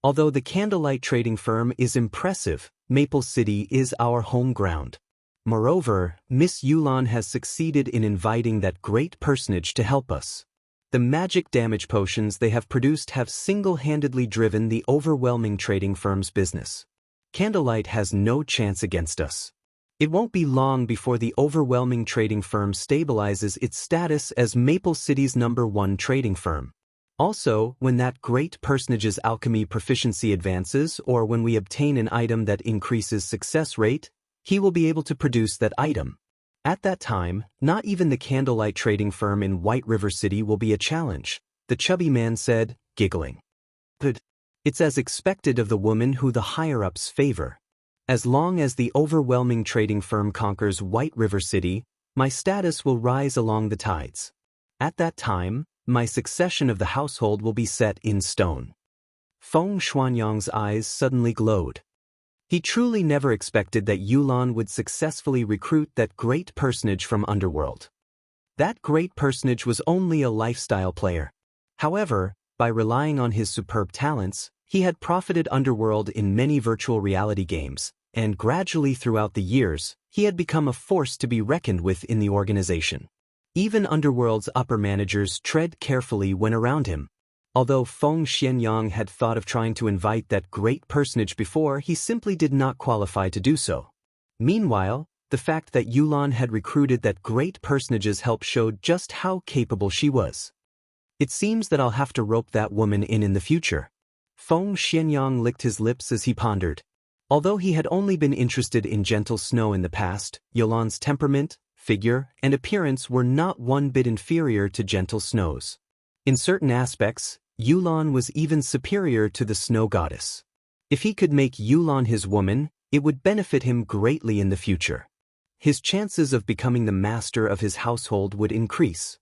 Although the candlelight trading firm is impressive, Maple City is our home ground. Moreover, Miss Yulan has succeeded in inviting that great personage to help us. The magic damage potions they have produced have single-handedly driven the overwhelming trading firm's business. Candlelight has no chance against us. It won't be long before the overwhelming trading firm stabilizes its status as Maple City's #1 trading firm. Also, when that great personage's alchemy proficiency advances or when we obtain an item that increases success rate, he will be able to produce that item. At that time, not even the candlelight trading firm in White River City will be a challenge, the chubby man said, giggling. Good. It's as expected of the woman who the higher-ups favor. As long as the overwhelming trading firm conquers White River City, my status will rise along the tides. At that time, my succession of the household will be set in stone. Feng Xuanyang's eyes suddenly glowed. He truly never expected that Yulan would successfully recruit that great personage from Underworld. That great personage was only a lifestyle player. However, by relying on his superb talents, he had profited Underworld in many virtual reality games, and gradually throughout the years, he had become a force to be reckoned with in the organization. Even Underworld's upper managers tread carefully when around him. Although Feng Xianyang had thought of trying to invite that great personage before, he simply did not qualify to do so. Meanwhile, the fact that Yulan had recruited that great personage's help showed just how capable she was. It seems that I'll have to rope that woman in the future. Feng Xianyang licked his lips as he pondered. Although he had only been interested in gentle snow in the past, Yulan's temperament, figure, and appearance were not one bit inferior to gentle snows. In certain aspects, Yulan was even superior to the snow goddess. If he could make Yulan his woman, it would benefit him greatly in the future. His chances of becoming the master of his household would increase.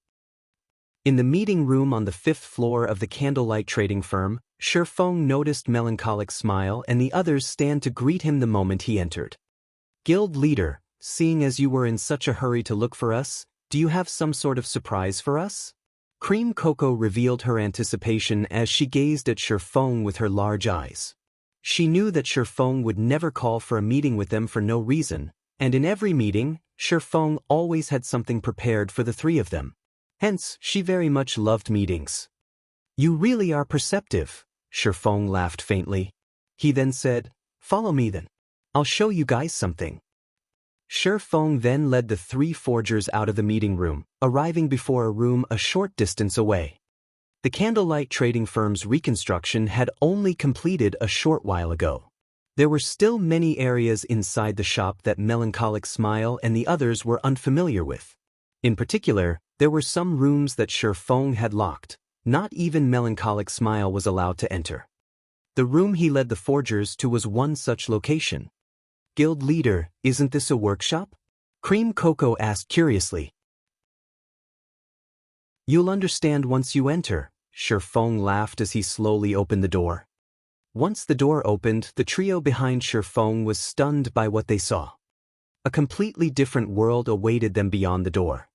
In the meeting room on the 5th floor of the candlelight trading firm, Shi Feng noticed Melancholic smile and the others stand to greet him the moment he entered. Guild leader, seeing as you were in such a hurry to look for us, do you have some sort of surprise for us? Cream Coco revealed her anticipation as she gazed at Shi Feng with her large eyes. She knew that Shi Feng would never call for a meeting with them for no reason, and in every meeting, Shi Feng always had something prepared for the three of them. Hence, she very much loved meetings. You really are perceptive, Shi Feng laughed faintly. He then said, follow me then. I'll show you guys something. Shi Feng then led the three forgers out of the meeting room, arriving before a room a short distance away. The candlelight trading firm's reconstruction had only completed a short while ago. There were still many areas inside the shop that Melancholic Smile and the others were unfamiliar with. In particular, there were some rooms that Shi Feng had locked. Not even Melancholic Smile was allowed to enter. The room he led the forgers to was one such location. Guild leader, isn't this a workshop? Cream Coco asked curiously. You'll understand once you enter, Shi Feng laughed as he slowly opened the door. Once the door opened, the trio behind Shi Feng was stunned by what they saw. A completely different world awaited them beyond the door.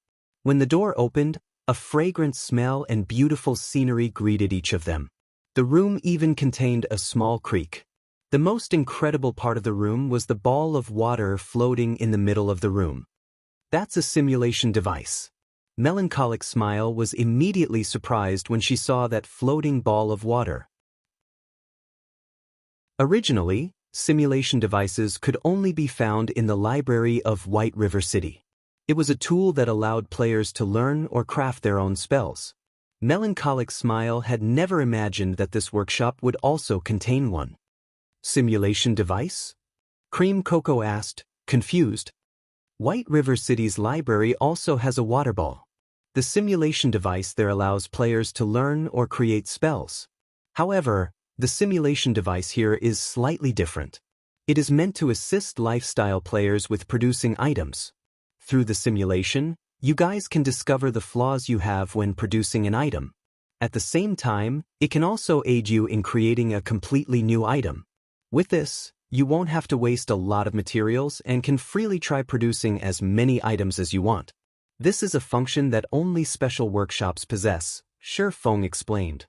When the door opened, a fragrant smell and beautiful scenery greeted each of them. The room even contained a small creek. The most incredible part of the room was the ball of water floating in the middle of the room. That's a simulation device. Melancholic Smile was immediately surprised when she saw that floating ball of water. Originally, simulation devices could only be found in the library of White River City. It was a tool that allowed players to learn or craft their own spells. Melancholic Smile had never imagined that this workshop would also contain one. Simulation device? Cream Coco asked, confused. White River City's library also has a water ball. The simulation device there allows players to learn or create spells. However, the simulation device here is slightly different. It is meant to assist lifestyle players with producing items. Through the simulation, you guys can discover the flaws you have when producing an item. At the same time, it can also aid you in creating a completely new item. With this, You won't have to waste a lot of materials and can freely try producing as many items as you want. This is a function that only special workshops possess, Shi Feng explained.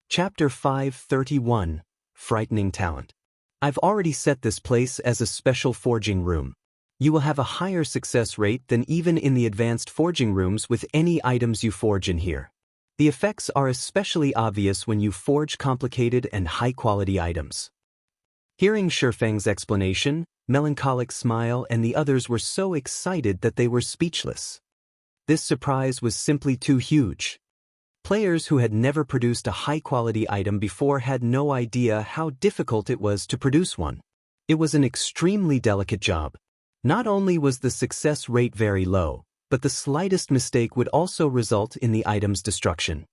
Chapter 531, Frightening Talent. I've already set this place as a special forging room. You will have a higher success rate than even in the advanced forging rooms with any items you forge in here. The effects are especially obvious when you forge complicated and high-quality items. Hearing Shi Feng's explanation, Melancholic Smile and the others were so excited that they were speechless. This surprise was simply too huge. Players who had never produced a high-quality item before had no idea how difficult it was to produce one. It was an extremely delicate job. Not only was the success rate very low, but the slightest mistake would also result in the item's destruction.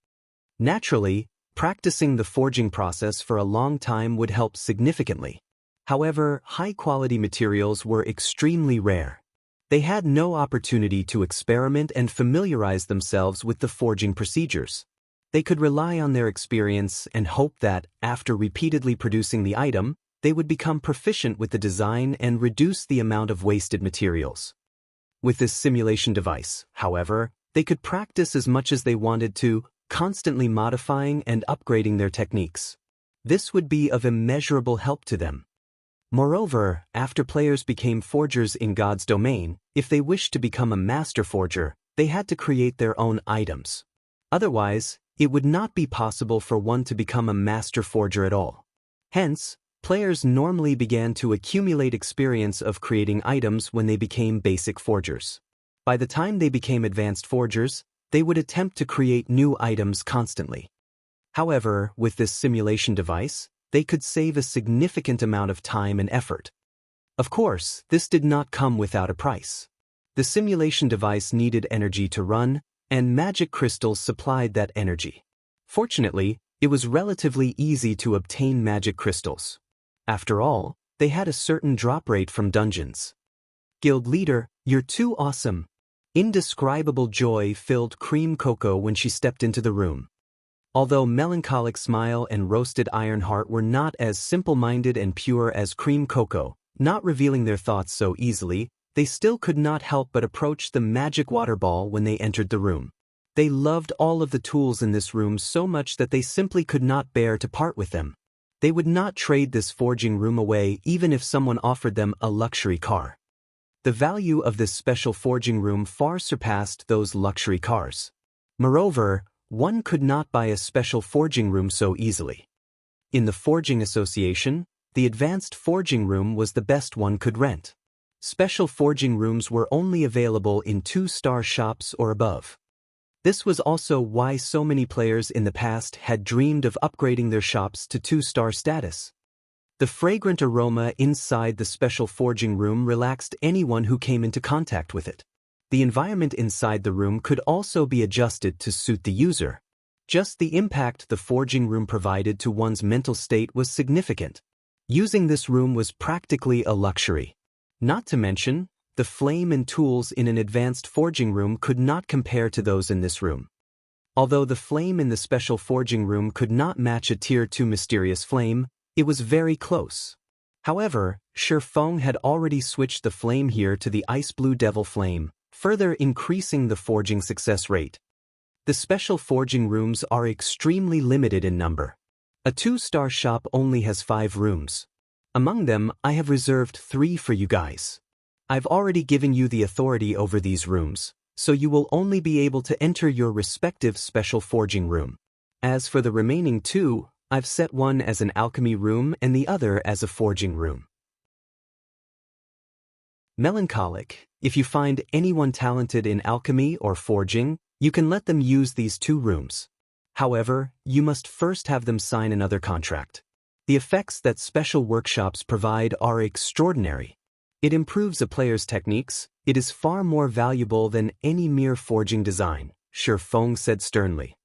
Naturally, practicing the forging process for a long time would help significantly. However, high-quality materials were extremely rare. They had no opportunity to experiment and familiarize themselves with the forging procedures. They could rely on their experience and hope that, after repeatedly producing the item, they would become proficient with the design and reduce the amount of wasted materials. With this simulation device, however, they could practice as much as they wanted to, constantly modifying and upgrading their techniques. This would be of immeasurable help to them. Moreover, after players became forgers in God's domain, if they wished to become a master forger, they had to create their own items. Otherwise, it would not be possible for one to become a master forger at all. Hence, players normally began to accumulate experience of creating items when they became basic forgers. By the time they became advanced forgers, they would attempt to create new items constantly. However, with this simulation device, they could save a significant amount of time and effort. Of course, this did not come without a price. The simulation device needed energy to run, and magic crystals supplied that energy. Fortunately, it was relatively easy to obtain magic crystals. After all, they had a certain drop rate from dungeons. Guild leader, you're too awesome. Indescribable joy filled Cream Cocoa when she stepped into the room. Although Melancholic Smile and Roasted Ironheart were not as simple-minded and pure as Cream Cocoa, not revealing their thoughts so easily, they still could not help but approach the magic water ball when they entered the room. They loved all of the tools in this room so much that they simply could not bear to part with them. They would not trade this forging room away even if someone offered them a luxury car. The value of this special forging room far surpassed those luxury cars. Moreover, one could not buy a special forging room so easily. In the Forging Association, the advanced forging room was the best one could rent. Special forging rooms were only available in 2-star shops or above. This was also why so many players in the past had dreamed of upgrading their shops to 2-star status. The fragrant aroma inside the special forging room relaxed anyone who came into contact with it. The environment inside the room could also be adjusted to suit the user. Just the impact the forging room provided to one's mental state was significant. Using this room was practically a luxury. Not to mention, the flame and tools in an advanced forging room could not compare to those in this room. Although the flame in the special forging room could not match a Tier 2 mysterious flame, it was very close. However, Shi Feng had already switched the flame here to the ice blue devil flame, further increasing the forging success rate. The special forging rooms are extremely limited in number. A 2-star shop only has 5 rooms. Among them, I have reserved 3 for you guys. I've already given you the authority over these rooms, so you will only be able to enter your respective special forging room. As for the remaining 2, I've set one as an alchemy room and the other as a forging room. Melancholic, if you find anyone talented in alchemy or forging, you can let them use these 2 rooms. However, you must first have them sign another contract. The effects that special workshops provide are extraordinary. It improves a player's techniques. It is far more valuable than any mere forging design, Shi Feng said sternly.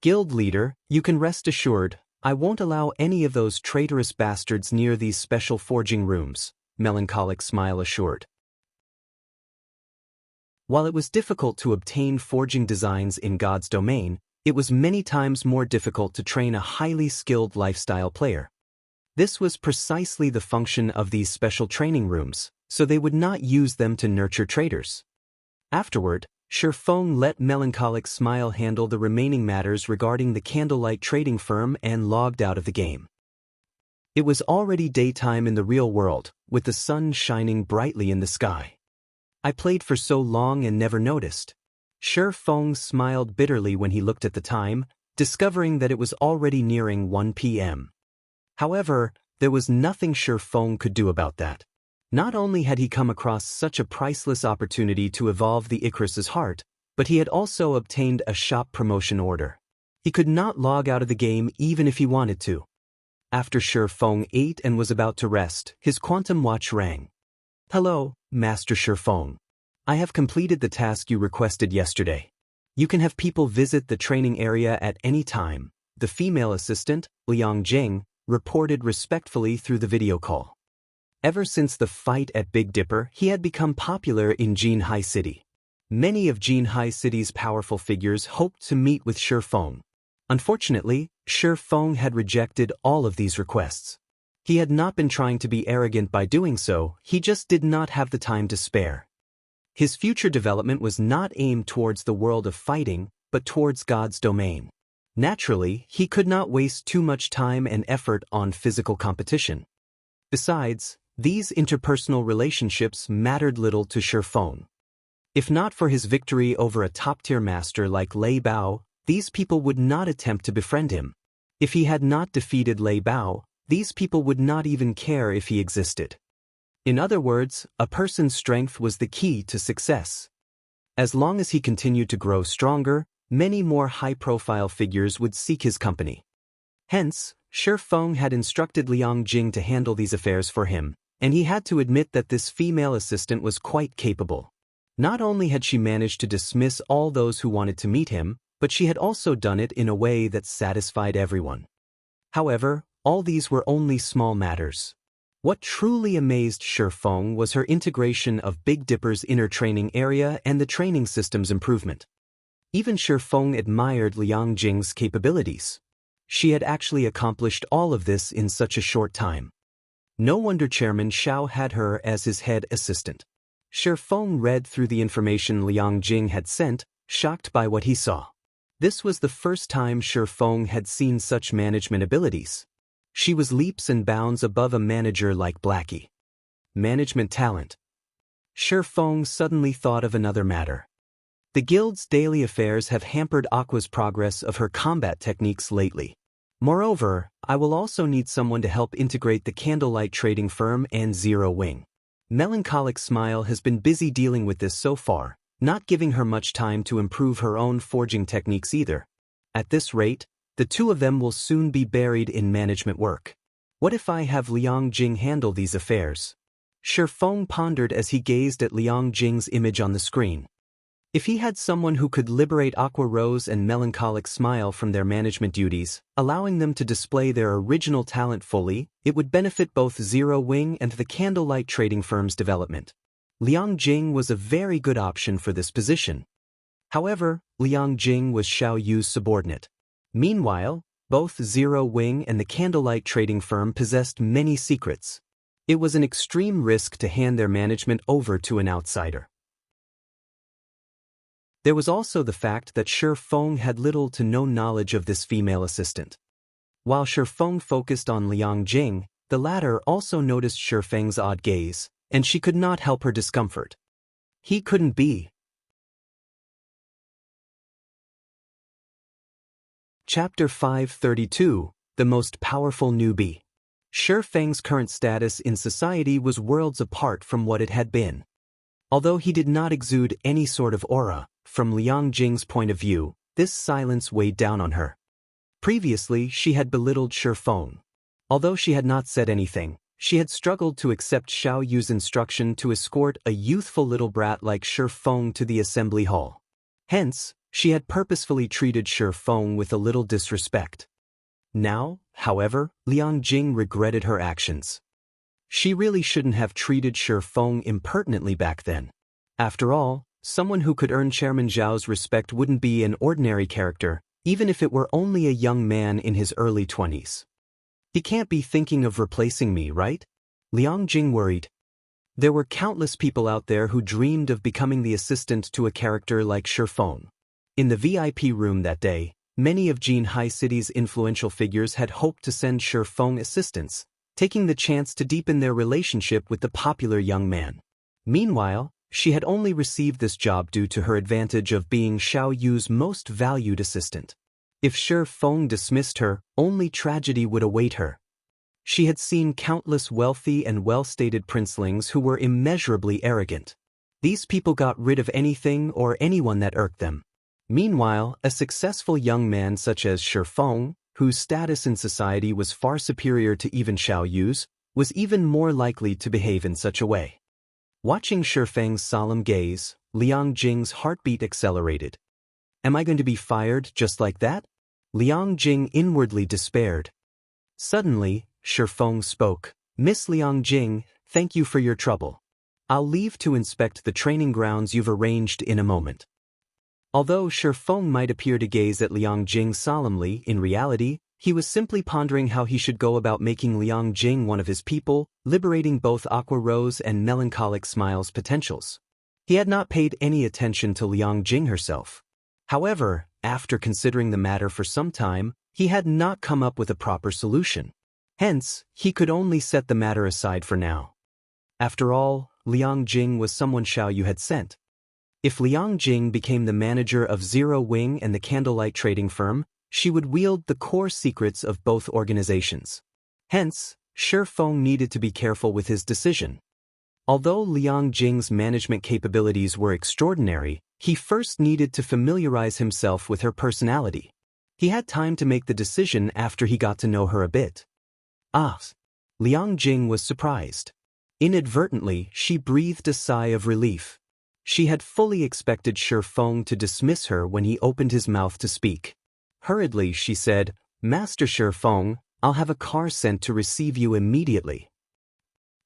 Guild leader, you can rest assured, I won't allow any of those traitorous bastards near these special forging rooms, Melancholic Smile assured. While it was difficult to obtain forging designs in God's domain, it was many times more difficult to train a highly skilled lifestyle player. This was precisely the function of these special training rooms, so they would not use them to nurture traders. Afterward, Shifeng let Melancholic Smile handle the remaining matters regarding the Candlelight Trading Firm and logged out of the game. It was already daytime in the real world, with the sun shining brightly in the sky. I played for so long and never noticed. Shifeng smiled bitterly when he looked at the time, discovering that it was already nearing 1 p.m. However, there was nothing Shifeng could do about that. Not only had he come across such a priceless opportunity to evolve the Icarus's heart, but he had also obtained a shop promotion order. He could not log out of the game even if he wanted to. After Shifeng ate and was about to rest, his quantum watch rang. "Hello, Master Shifeng. I have completed the task you requested yesterday. You can have people visit the training area at any time," the female assistant, Liang Jing, reported respectfully through the video call. Ever since the fight at Big Dipper, he had become popular in Jinhai City. Many of Jinhai City's powerful figures hoped to meet with Shifeng. Unfortunately, Shifeng had rejected all of these requests. He had not been trying to be arrogant by doing so, he just did not have the time to spare. His future development was not aimed towards the world of fighting, but towards God's domain. Naturally, he could not waste too much time and effort on physical competition. Besides, these interpersonal relationships mattered little to Shifeng. If not for his victory over a top-tier master like Lei Bao, these people would not attempt to befriend him. If he had not defeated Lei Bao, these people would not even care if he existed. In other words, a person's strength was the key to success. As long as he continued to grow stronger, many more high-profile figures would seek his company. Hence, Shifeng had instructed Liang Jing to handle these affairs for him, and he had to admit that this female assistant was quite capable. Not only had she managed to dismiss all those who wanted to meet him, but she had also done it in a way that satisfied everyone. However, all these were only small matters. What truly amazed Shifeng was her integration of Big Dipper's inner training area and the training system's improvement. Even Shifeng admired Liang Jing's capabilities. She had actually accomplished all of this in such a short time. No wonder Chairman Xiao had her as his head assistant. Shifeng read through the information Liang Jing had sent, shocked by what he saw. This was the first time Shifeng had seen such management abilities. She was leaps and bounds above a manager like Blackie. Management talent. Shifeng suddenly thought of another matter. The guild's daily affairs have hampered Aqua's progress of her combat techniques lately. Moreover, I will also need someone to help integrate the Candlelight Trading Firm and Zero Wing. Melancholic Smile has been busy dealing with this so far, not giving her much time to improve her own forging techniques either. At this rate, the two of them will soon be buried in management work. What if I have Liang Jing handle these affairs? Shifeng pondered as he gazed at Liang Jing's image on the screen. If he had someone who could liberate Aqua Rose and Melancholic Smile from their management duties, allowing them to display their original talent fully, it would benefit both Zero Wing and the Candlelight Trading Firm's development. Liang Jing was a very good option for this position. However, Liang Jing was Xiao Yu's subordinate. Meanwhile, both Zero Wing and the Candlelight Trading Firm possessed many secrets. It was an extreme risk to hand their management over to an outsider. There was also the fact that Shifeng had little to no knowledge of this female assistant. While Shifeng focused on Liang Jing, the latter also noticed Shifeng's odd gaze, and she could not help her discomfort. He couldn't be. Chapter 532, The Most Powerful Newbie. Shifeng's current status in society was worlds apart from what it had been. Although he did not exude any sort of aura, from Liang Jing's point of view, this silence weighed down on her. Previously, she had belittled Shifeng. Although she had not said anything, she had struggled to accept Xiao Yu's instruction to escort a youthful little brat like Shifeng to the assembly hall. Hence, she had purposefully treated Shifeng with a little disrespect. Now, however, Liang Jing regretted her actions. She really shouldn't have treated Shifeng impertinently back then. After all, someone who could earn Chairman Zhao's respect wouldn't be an ordinary character, even if it were only a young man in his early 20s. He can't be thinking of replacing me, right? Liang Jing worried. There were countless people out there who dreamed of becoming the assistant to a character like Shi Feng. In the VIP room that day, many of Jinhai City's influential figures had hoped to send Shi Feng assistants, taking the chance to deepen their relationship with the popular young man. Meanwhile, she had only received this job due to her advantage of being Xiao Yu's most valued assistant. If Shi Feng dismissed her, only tragedy would await her. She had seen countless wealthy and well-stated princelings who were immeasurably arrogant. These people got rid of anything or anyone that irked them. Meanwhile, a successful young man such as Shi Feng, whose status in society was far superior to even Xiao Yu's, was even more likely to behave in such a way. Watching Shi Feng's solemn gaze, Liang Jing's heartbeat accelerated. Am I going to be fired just like that? Liang Jing inwardly despaired. Suddenly, Shi Feng spoke. Miss Liang Jing, thank you for your trouble. I'll leave to inspect the training grounds you've arranged in a moment. Although Shi Feng might appear to gaze at Liang Jing solemnly, in reality, he was simply pondering how he should go about making Liang Jing one of his people, liberating both Aqua Rose and Melancholic Smile's potentials. He had not paid any attention to Liang Jing herself. However, after considering the matter for some time, he had not come up with a proper solution. Hence, he could only set the matter aside for now. After all, Liang Jing was someone Xiao Yu had sent. If Liang Jing became the manager of Zero Wing and the Candlelight trading firm, she would wield the core secrets of both organizations. Hence, Shi Feng needed to be careful with his decision. Although Liang Jing's management capabilities were extraordinary, he first needed to familiarize himself with her personality. He had time to make the decision after he got to know her a bit. Liang Jing was surprised. Inadvertently, she breathed a sigh of relief. She had fully expected Shi Feng to dismiss her when he opened his mouth to speak. Hurriedly, she said, Master Shi Feng, I'll have a car sent to receive you immediately.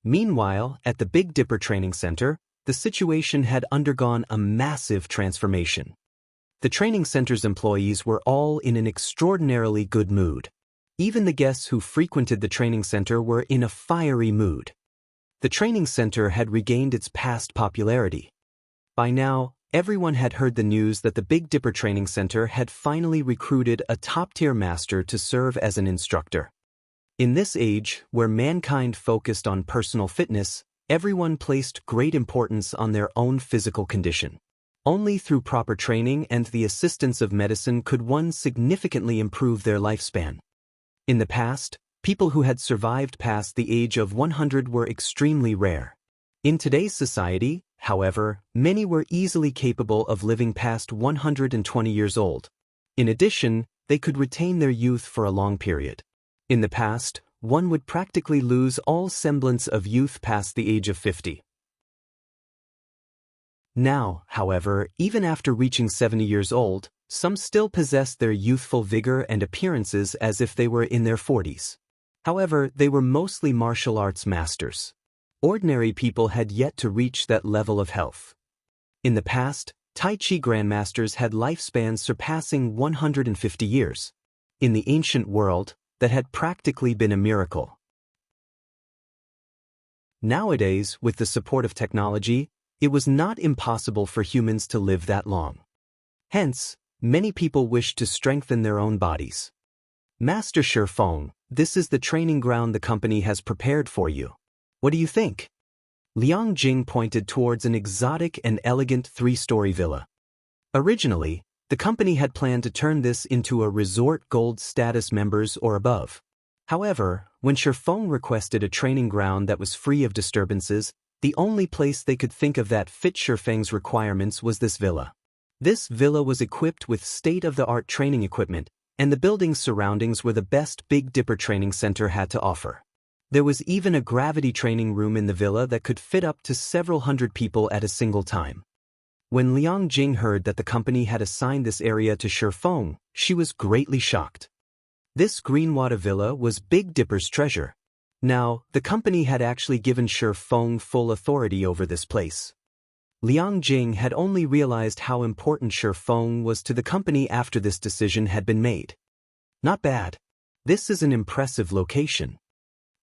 Meanwhile, at the Big Dipper Training Center, the situation had undergone a massive transformation. The training center's employees were all in an extraordinarily good mood. Even the guests who frequented the training center were in a fiery mood. The training center had regained its past popularity. By now, everyone had heard the news that the Big Dipper Training Center had finally recruited a top-tier master to serve as an instructor. In this age, where mankind focused on personal fitness, everyone placed great importance on their own physical condition. Only through proper training and the assistance of medicine could one significantly improve their lifespan. In the past, people who had survived past the age of 100 were extremely rare. In today's society, however, many were easily capable of living past 120 years old. In addition, they could retain their youth for a long period. In the past, one would practically lose all semblance of youth past the age of 50. Now, however, even after reaching 70 years old, some still possessed their youthful vigor and appearances as if they were in their 40s. However, they were mostly martial arts masters. Ordinary people had yet to reach that level of health. In the past, Tai Chi grandmasters had lifespans surpassing 150 years. In the ancient world, that had practically been a miracle. Nowadays, with the support of technology, it was not impossible for humans to live that long. Hence, many people wished to strengthen their own bodies. Master Shi Feng, this is the training ground the company has prepared for you. What do you think? Liang Jing pointed towards an exotic and elegant 3-story villa. Originally, the company had planned to turn this into a resort gold status members or above. However, when Shi Feng requested a training ground that was free of disturbances, the only place they could think of that fit Shi Feng's requirements was this villa. This villa was equipped with state-of-the-art training equipment, and the building's surroundings were the best Big Dipper Training Center had to offer. There was even a gravity training room in the villa that could fit up to several hundred people at a single time. When Liang Jing heard that the company had assigned this area to Shi Feng, she was greatly shocked. This Greenwater villa was Big Dipper's treasure. Now, the company had actually given Shi Feng full authority over this place. Liang Jing had only realized how important Shi Feng was to the company after this decision had been made. Not bad. This is an impressive location.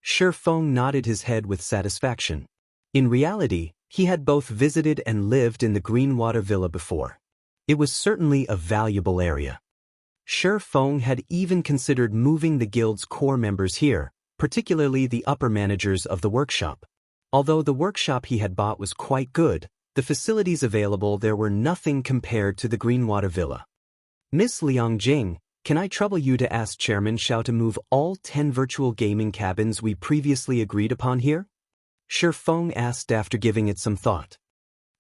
Shi Feng nodded his head with satisfaction. In reality, he had both visited and lived in the Greenwater Villa before. It was certainly a valuable area. Shi Feng had even considered moving the guild's core members here, particularly the upper managers of the workshop. Although the workshop he had bought was quite good, the facilities available there were nothing compared to the Greenwater Villa. Miss Liang Jing, can I trouble you to ask Chairman Xiao to move all 10 virtual gaming cabins we previously agreed upon here? Shi Feng asked after giving it some thought.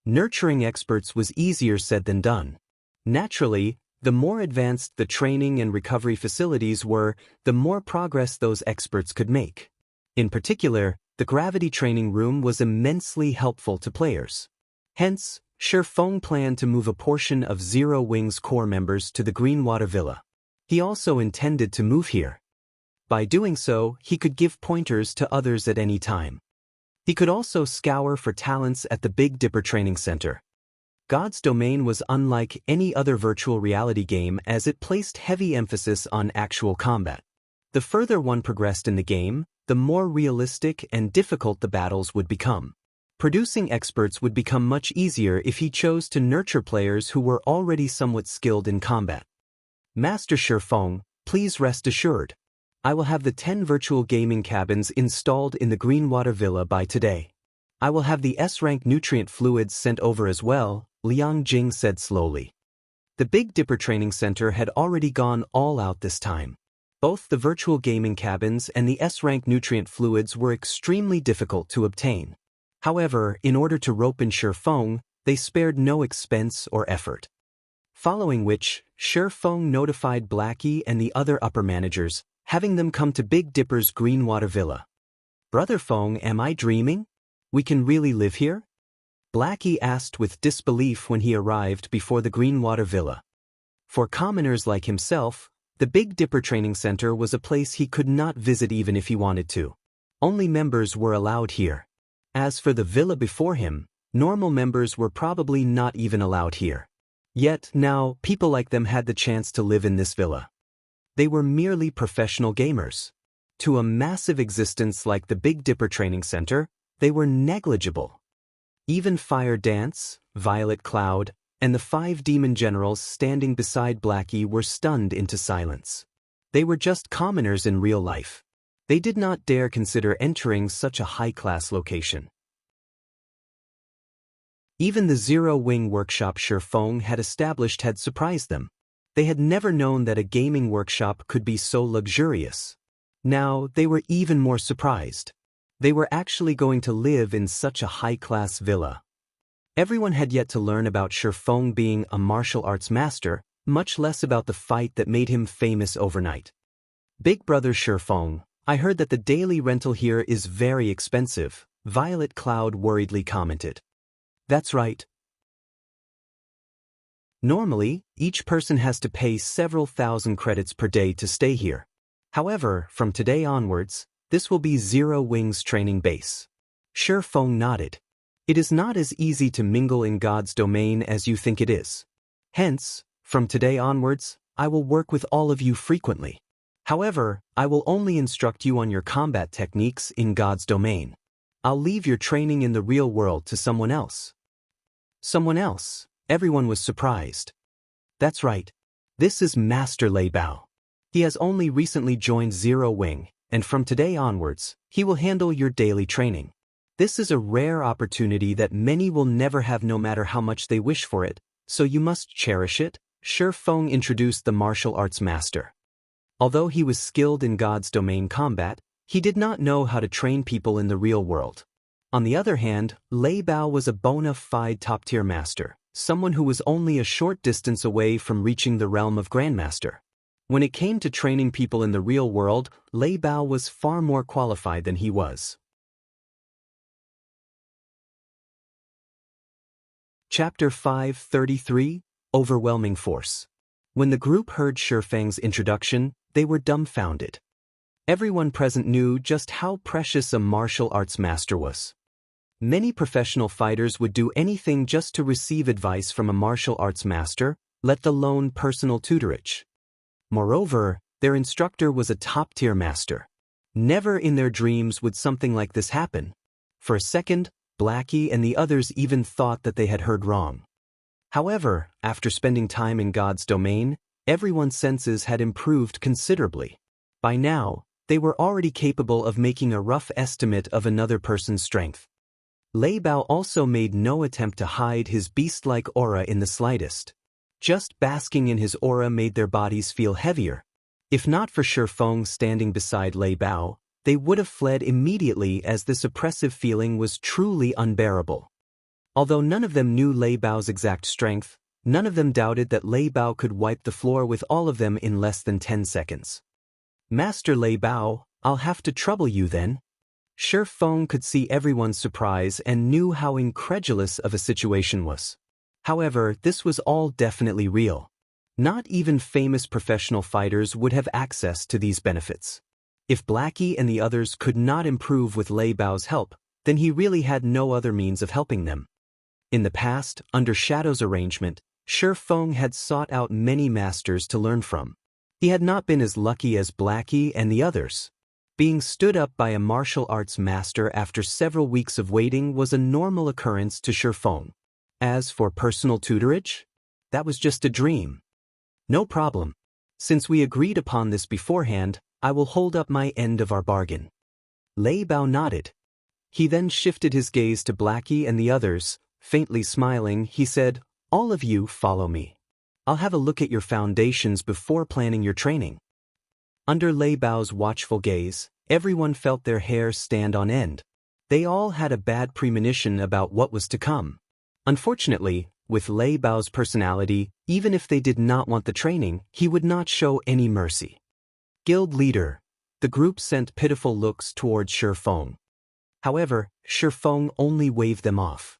Nurturing experts was easier said than done. Naturally, the more advanced the training and recovery facilities were, the more progress those experts could make. In particular, the gravity training room was immensely helpful to players. Hence, Shi Feng planned to move a portion of Zero Wing's core members to the Greenwater Villa. He also intended to move here. By doing so, he could give pointers to others at any time. He could also scour for talents at the Big Dipper Training Center. God's Domain was unlike any other virtual reality game as it placed heavy emphasis on actual combat. The further one progressed in the game, the more realistic and difficult the battles would become. Producing experts would become much easier if he chose to nurture players who were already somewhat skilled in combat. Master Shi Feng, please rest assured. I will have the 10 virtual gaming cabins installed in the Greenwater Villa by today. I will have the S-rank nutrient fluids sent over as well, Liang Jing said slowly. The Big Dipper Training Center had already gone all out this time. Both the virtual gaming cabins and the S-rank nutrient fluids were extremely difficult to obtain. However, in order to rope in Shi Feng, they spared no expense or effort. Following which, Shi Feng notified Blackie and the other upper managers, having them come to Big Dipper's Greenwater Villa. Brother Feng, am I dreaming? We can really live here? Blackie asked with disbelief when he arrived before the Greenwater Villa. For commoners like himself, the Big Dipper Training Center was a place he could not visit even if he wanted to. Only members were allowed here. As for the villa before him, normal members were probably not even allowed here. Yet now, people like them had the chance to live in this villa. They were merely professional gamers. To a massive existence like the Big Dipper Training Center, they were negligible. Even Fire Dance, Violet Cloud, and the 5 demon generals standing beside Blackie were stunned into silence. They were just commoners in real life. They did not dare consider entering such a high-class location. Even the Zero Wing workshop Shi Feng had established had surprised them. They had never known that a gaming workshop could be so luxurious. Now, they were even more surprised. They were actually going to live in such a high-class villa. Everyone had yet to learn about Shi Feng being a martial arts master, much less about the fight that made him famous overnight. Big brother Shi Feng, I heard that the daily rental here is very expensive, Violet Cloud worriedly commented. That's right. Normally, each person has to pay several thousand credits per day to stay here. However, from today onwards, this will be Zero Wing's training base. Shi Feng nodded. It is not as easy to mingle in God's domain as you think it is. Hence, from today onwards, I will work with all of you frequently. However, I will only instruct you on your combat techniques in God's domain. I'll leave your training in the real world to someone else. Someone else? Everyone was surprised. That's right. This is Master Lei Bao. He has only recently joined Zero Wing, and from today onwards, he will handle your daily training. This is a rare opportunity that many will never have no matter how much they wish for it, so you must cherish it, Shi Feng introduced the martial arts master. Although he was skilled in God's domain combat, he did not know how to train people in the real world. On the other hand, Lei Bao was a bona fide top-tier master, someone who was only a short distance away from reaching the realm of Grandmaster. When it came to training people in the real world, Lei Bao was far more qualified than he was. Chapter 533, Overwhelming Force. When the group heard Shi Feng's introduction, they were dumbfounded. Everyone present knew just how precious a martial arts master was. Many professional fighters would do anything just to receive advice from a martial arts master, let alone personal tutorage. Moreover, their instructor was a top-tier master. Never in their dreams would something like this happen. For a second, Blackie and the others even thought that they had heard wrong. However, after spending time in God's domain, everyone's senses had improved considerably. By now, they were already capable of making a rough estimate of another person's strength. Lei Bao also made no attempt to hide his beast-like aura in the slightest. Just basking in his aura made their bodies feel heavier. If not for Shi Feng standing beside Lei Bao, they would have fled immediately as this oppressive feeling was truly unbearable. Although none of them knew Lei Bao's exact strength, none of them doubted that Lei Bao could wipe the floor with all of them in less than 10 seconds. Master Lei Bao, I'll have to trouble you then. Shi Feng could see everyone's surprise and knew how incredulous of a situation was. However, this was all definitely real. Not even famous professional fighters would have access to these benefits. If Blackie and the others could not improve with Lei Bao's help, then he really had no other means of helping them. In the past, under Shadow's arrangement, Shi Feng had sought out many masters to learn from. He had not been as lucky as Blackie and the others. Being stood up by a martial arts master after several weeks of waiting was a normal occurrence to Shi Feng. As for personal tutorage, that was just a dream. No problem. Since we agreed upon this beforehand, I will hold up my end of our bargain. Lei Bao nodded. He then shifted his gaze to Blackie and the others. Faintly smiling, he said, "All of you follow me. I'll have a look at your foundations before planning your training." Under Lei Bao's watchful gaze, everyone felt their hair stand on end. They all had a bad premonition about what was to come. Unfortunately, with Lei Bao's personality, even if they did not want the training, he would not show any mercy. Guild leader. The group sent pitiful looks toward Shi Feng. However, Shi Feng only waved them off.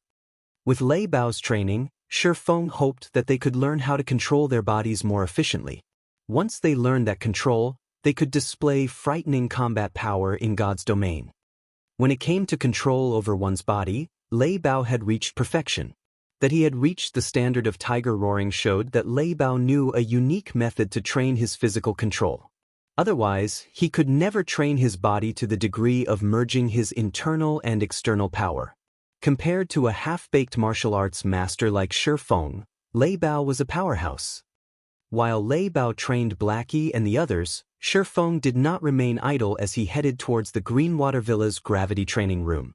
With Lei Bao's training, Shi Feng hoped that they could learn how to control their bodies more efficiently. Once they learned that control, they could display frightening combat power in God's domain. When it came to control over one's body, Lei Bao had reached perfection. That he had reached the standard of tiger roaring showed that Lei Bao knew a unique method to train his physical control. Otherwise, he could never train his body to the degree of merging his internal and external power. Compared to a half-baked martial arts master like Shi Feng, Lei Bao was a powerhouse. While Lei Bao trained Blackie and the others, Shi Feng did not remain idle as he headed towards the Greenwater Villa's gravity training room.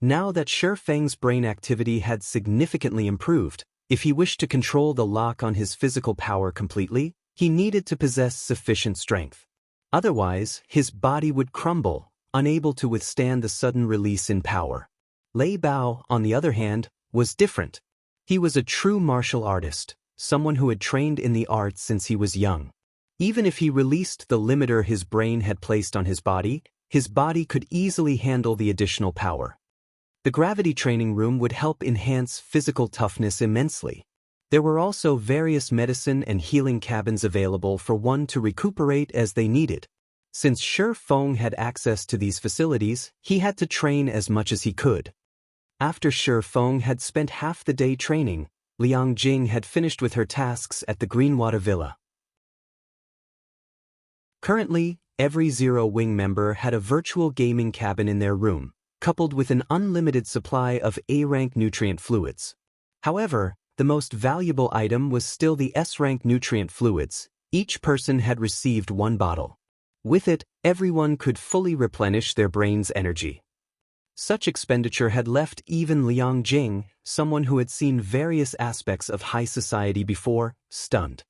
Now that Shi Feng's brain activity had significantly improved, if he wished to control the lock on his physical power completely, he needed to possess sufficient strength. Otherwise, his body would crumble, unable to withstand the sudden release in power. Lei Bao, on the other hand, was different. He was a true martial artist, someone who had trained in the arts since he was young. Even if he released the limiter his brain had placed on his body could easily handle the additional power. The gravity training room would help enhance physical toughness immensely. There were also various medicine and healing cabins available for one to recuperate as they needed. Since Shi Feng had access to these facilities, he had to train as much as he could. After Shi Feng had spent half the day training, Liang Jing had finished with her tasks at the Greenwater Villa. Currently, every Zero Wing member had a virtual gaming cabin in their room, coupled with an unlimited supply of A-rank nutrient fluids. However, the most valuable item was still the S-rank nutrient fluids. Each person had received one bottle. With it, everyone could fully replenish their brain's energy. Such expenditure had left even Liang Jing, someone who had seen various aspects of high society before, stunned.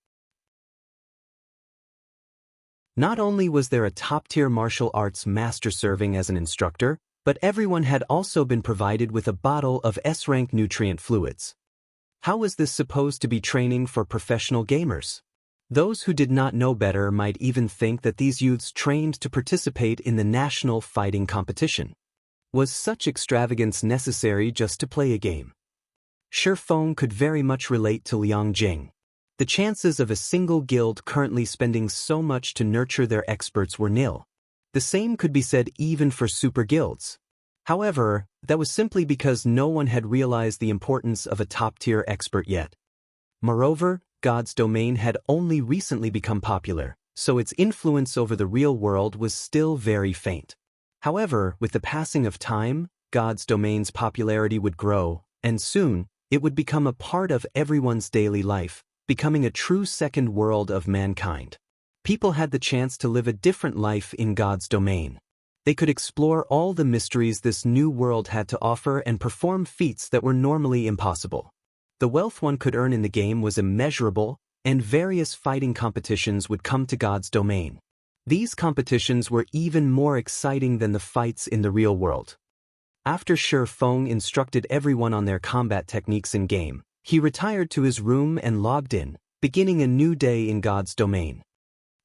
Not only was there a top-tier martial arts master serving as an instructor, but everyone had also been provided with a bottle of S-rank nutrient fluids. How was this supposed to be training for professional gamers? Those who did not know better might even think that these youths trained to participate in the national fighting competition. Was such extravagance necessary just to play a game? Shi Feng could very much relate to Liang Jing. The chances of a single guild currently spending so much to nurture their experts were nil. The same could be said even for super guilds. However, that was simply because no one had realized the importance of a top-tier expert yet. Moreover, God's domain had only recently become popular, so its influence over the real world was still very faint. However, with the passing of time, God's domain's popularity would grow, and soon, it would become a part of everyone's daily life, becoming a true second world of mankind. People had the chance to live a different life in God's domain. They could explore all the mysteries this new world had to offer and perform feats that were normally impossible. The wealth one could earn in the game was immeasurable, and various fighting competitions would come to God's domain. These competitions were even more exciting than the fights in the real world. After Shi Feng instructed everyone on their combat techniques in-game, he retired to his room and logged in, beginning a new day in God's domain.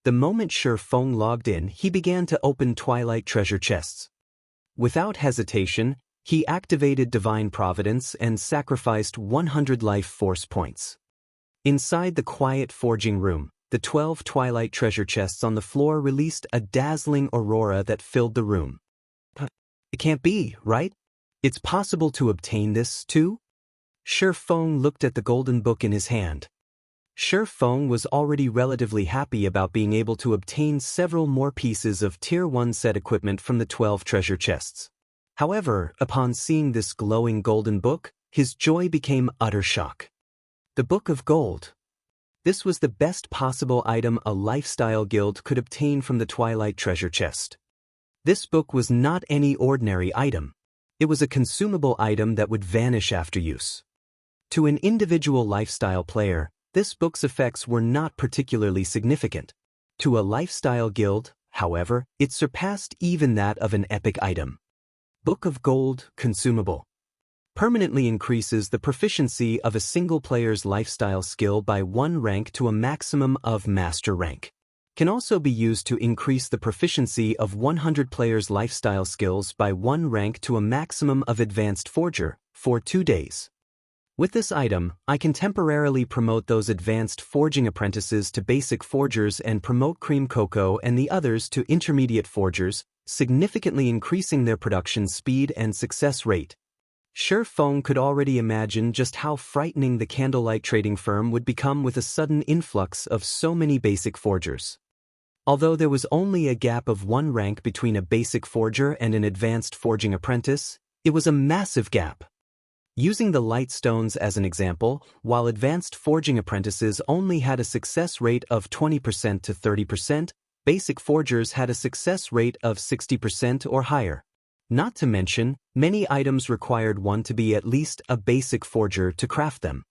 The moment Shi Feng logged in, he began to open Twilight treasure chests. Without hesitation, he activated Divine Providence and sacrificed 100 life force points. Inside the quiet forging room, the 12 Twilight treasure chests on the floor released a dazzling aurora that filled the room. It can't be, right? It's possible to obtain this, too? Shi Feng looked at the golden book in his hand. Shi Feng was already relatively happy about being able to obtain several more pieces of Tier 1 set equipment from the 12 treasure chests. However, upon seeing this glowing golden book, his joy became utter shock. The Book of Gold. This was the best possible item a lifestyle guild could obtain from the Twilight treasure chest. This book was not any ordinary item. It was a consumable item that would vanish after use. To an individual lifestyle player, this book's effects were not particularly significant. To a lifestyle guild, however, it surpassed even that of an epic item. Book of Gold, consumable. Permanently increases the proficiency of a single player's lifestyle skill by 1 rank to a maximum of Master rank. Can also be used to increase the proficiency of 100 players' lifestyle skills by 1 rank to a maximum of Advanced Forger, for 2 days. With this item, I can temporarily promote those advanced forging apprentices to basic forgers and promote Cream Cocoa and the others to intermediate forgers, significantly increasing their production speed and success rate. Shi Feng could already imagine just how frightening the candlelight trading firm would become with a sudden influx of so many basic forgers. Although there was only a gap of 1 rank between a basic forger and an advanced forging apprentice, it was a massive gap. Using the light stones as an example, while advanced forging apprentices only had a success rate of 20% to 30%, basic forgers had a success rate of 60% or higher. Not to mention, many items required one to be at least a basic forger to craft them.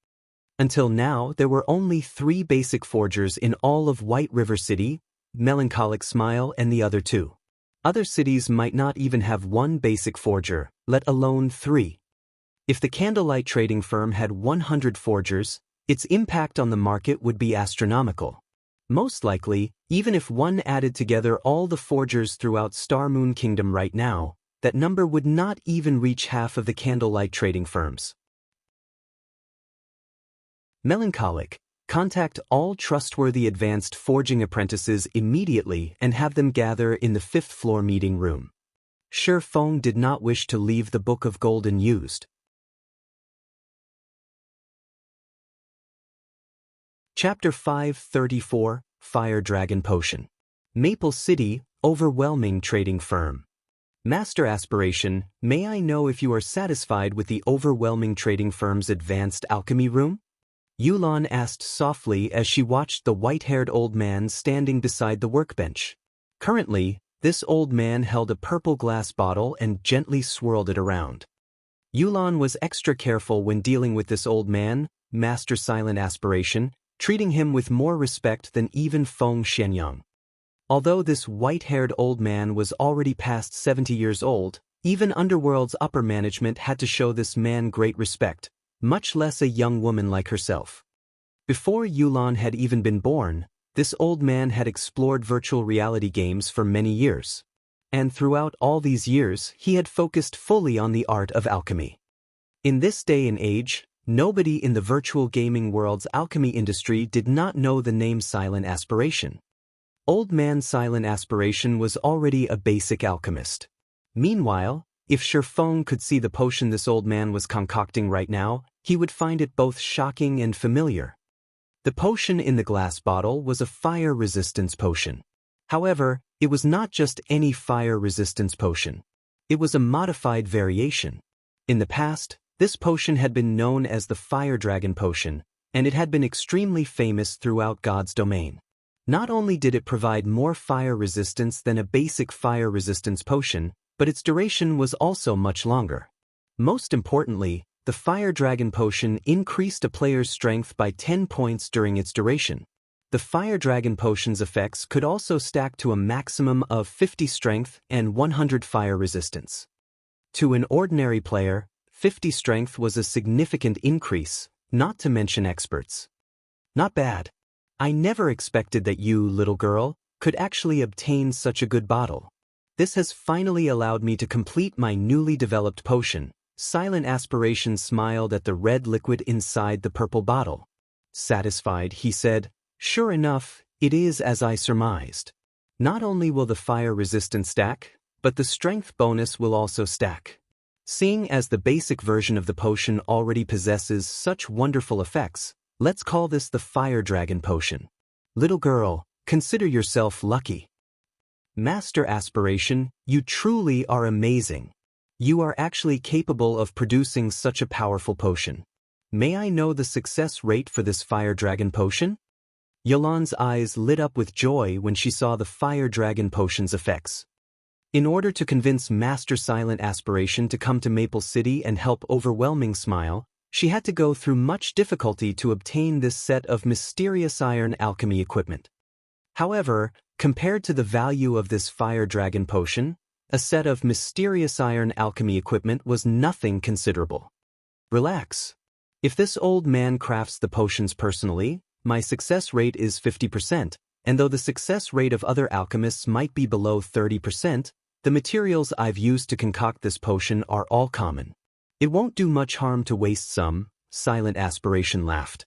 Until now, there were only 3 basic forgers in all of White River City, Melancholic Smile and the other 2. Other cities might not even have 1 basic forger, let alone 3. If the candlelight trading firm had 100 forgers, its impact on the market would be astronomical. Most likely, even if one added together all the forgers throughout Star Moon Kingdom right now, that number would not even reach half of the candlelight trading firms. Melancholic. Contact all trustworthy advanced forging apprentices immediately and have them gather in the 5th floor meeting room. Shi Feng did not wish to leave the Book of Gold unused. Chapter 534, Fire Dragon Potion. Maple City, Overwhelming Trading Firm. Master Aspiration, may I know if you are satisfied with the Overwhelming Trading Firm's advanced alchemy room? Yulan asked softly as she watched the white-haired old man standing beside the workbench. Currently, this old man held a purple glass bottle and gently swirled it around. Yulan was extra careful when dealing with this old man, Master Silent Aspiration, treating him with more respect than even Feng Xianyang. Although this white-haired old man was already past 70 years old, even Underworld's upper management had to show this man great respect, much less a young woman like herself. Before Yulan had even been born, this old man had explored virtual reality games for many years. And throughout all these years, he had focused fully on the art of alchemy. In this day and age, nobody in the virtual gaming world's alchemy industry did not know the name Silent Aspiration. Old man Silent Aspiration was already a basic alchemist. Meanwhile, If Shifeng could see the potion this old man was concocting right now, he would find it both shocking and familiar. The potion in the glass bottle was a fire resistance potion. However, it was not just any fire resistance potion. It was a modified variation. In the past, this potion had been known as the Fire Dragon Potion, and it had been extremely famous throughout God's domain. Not only did it provide more fire resistance than a basic fire resistance potion, but its duration was also much longer. Most importantly, the Fire Dragon Potion increased a player's strength by 10 points during its duration. The Fire Dragon Potion's effects could also stack to a maximum of 50 strength and 100 fire resistance. To an ordinary player, 50 strength was a significant increase, not to mention experts. Not bad. I never expected that you, little girl, could actually obtain such a good bottle. This has finally allowed me to complete my newly developed potion. Silent Aspiration smiled at the red liquid inside the purple bottle. Satisfied, he said, "Sure enough, it is as I surmised. Not only will the fire resistance stack, but the strength bonus will also stack. Seeing as the basic version of the potion already possesses such wonderful effects, let's call this the Fire Dragon Potion. Little girl, consider yourself lucky. Master Aspiration, you truly are amazing. You are actually capable of producing such a powerful potion. May I know the success rate for this Fire Dragon Potion?" Yolan's eyes lit up with joy when she saw the Fire Dragon Potion's effects. In order to convince Master Silent Aspiration to come to Maple City and help Overwhelming Smile, she had to go through much difficulty to obtain this set of mysterious iron alchemy equipment. However, compared to the value of this Fire Dragon Potion, a set of mysterious iron alchemy equipment was nothing considerable. Relax. If this old man crafts the potions personally, my success rate is 50%, and though the success rate of other alchemists might be below 30%, the materials I've used to concoct this potion are all common. It won't do much harm to waste some, Silent Aspiration laughed.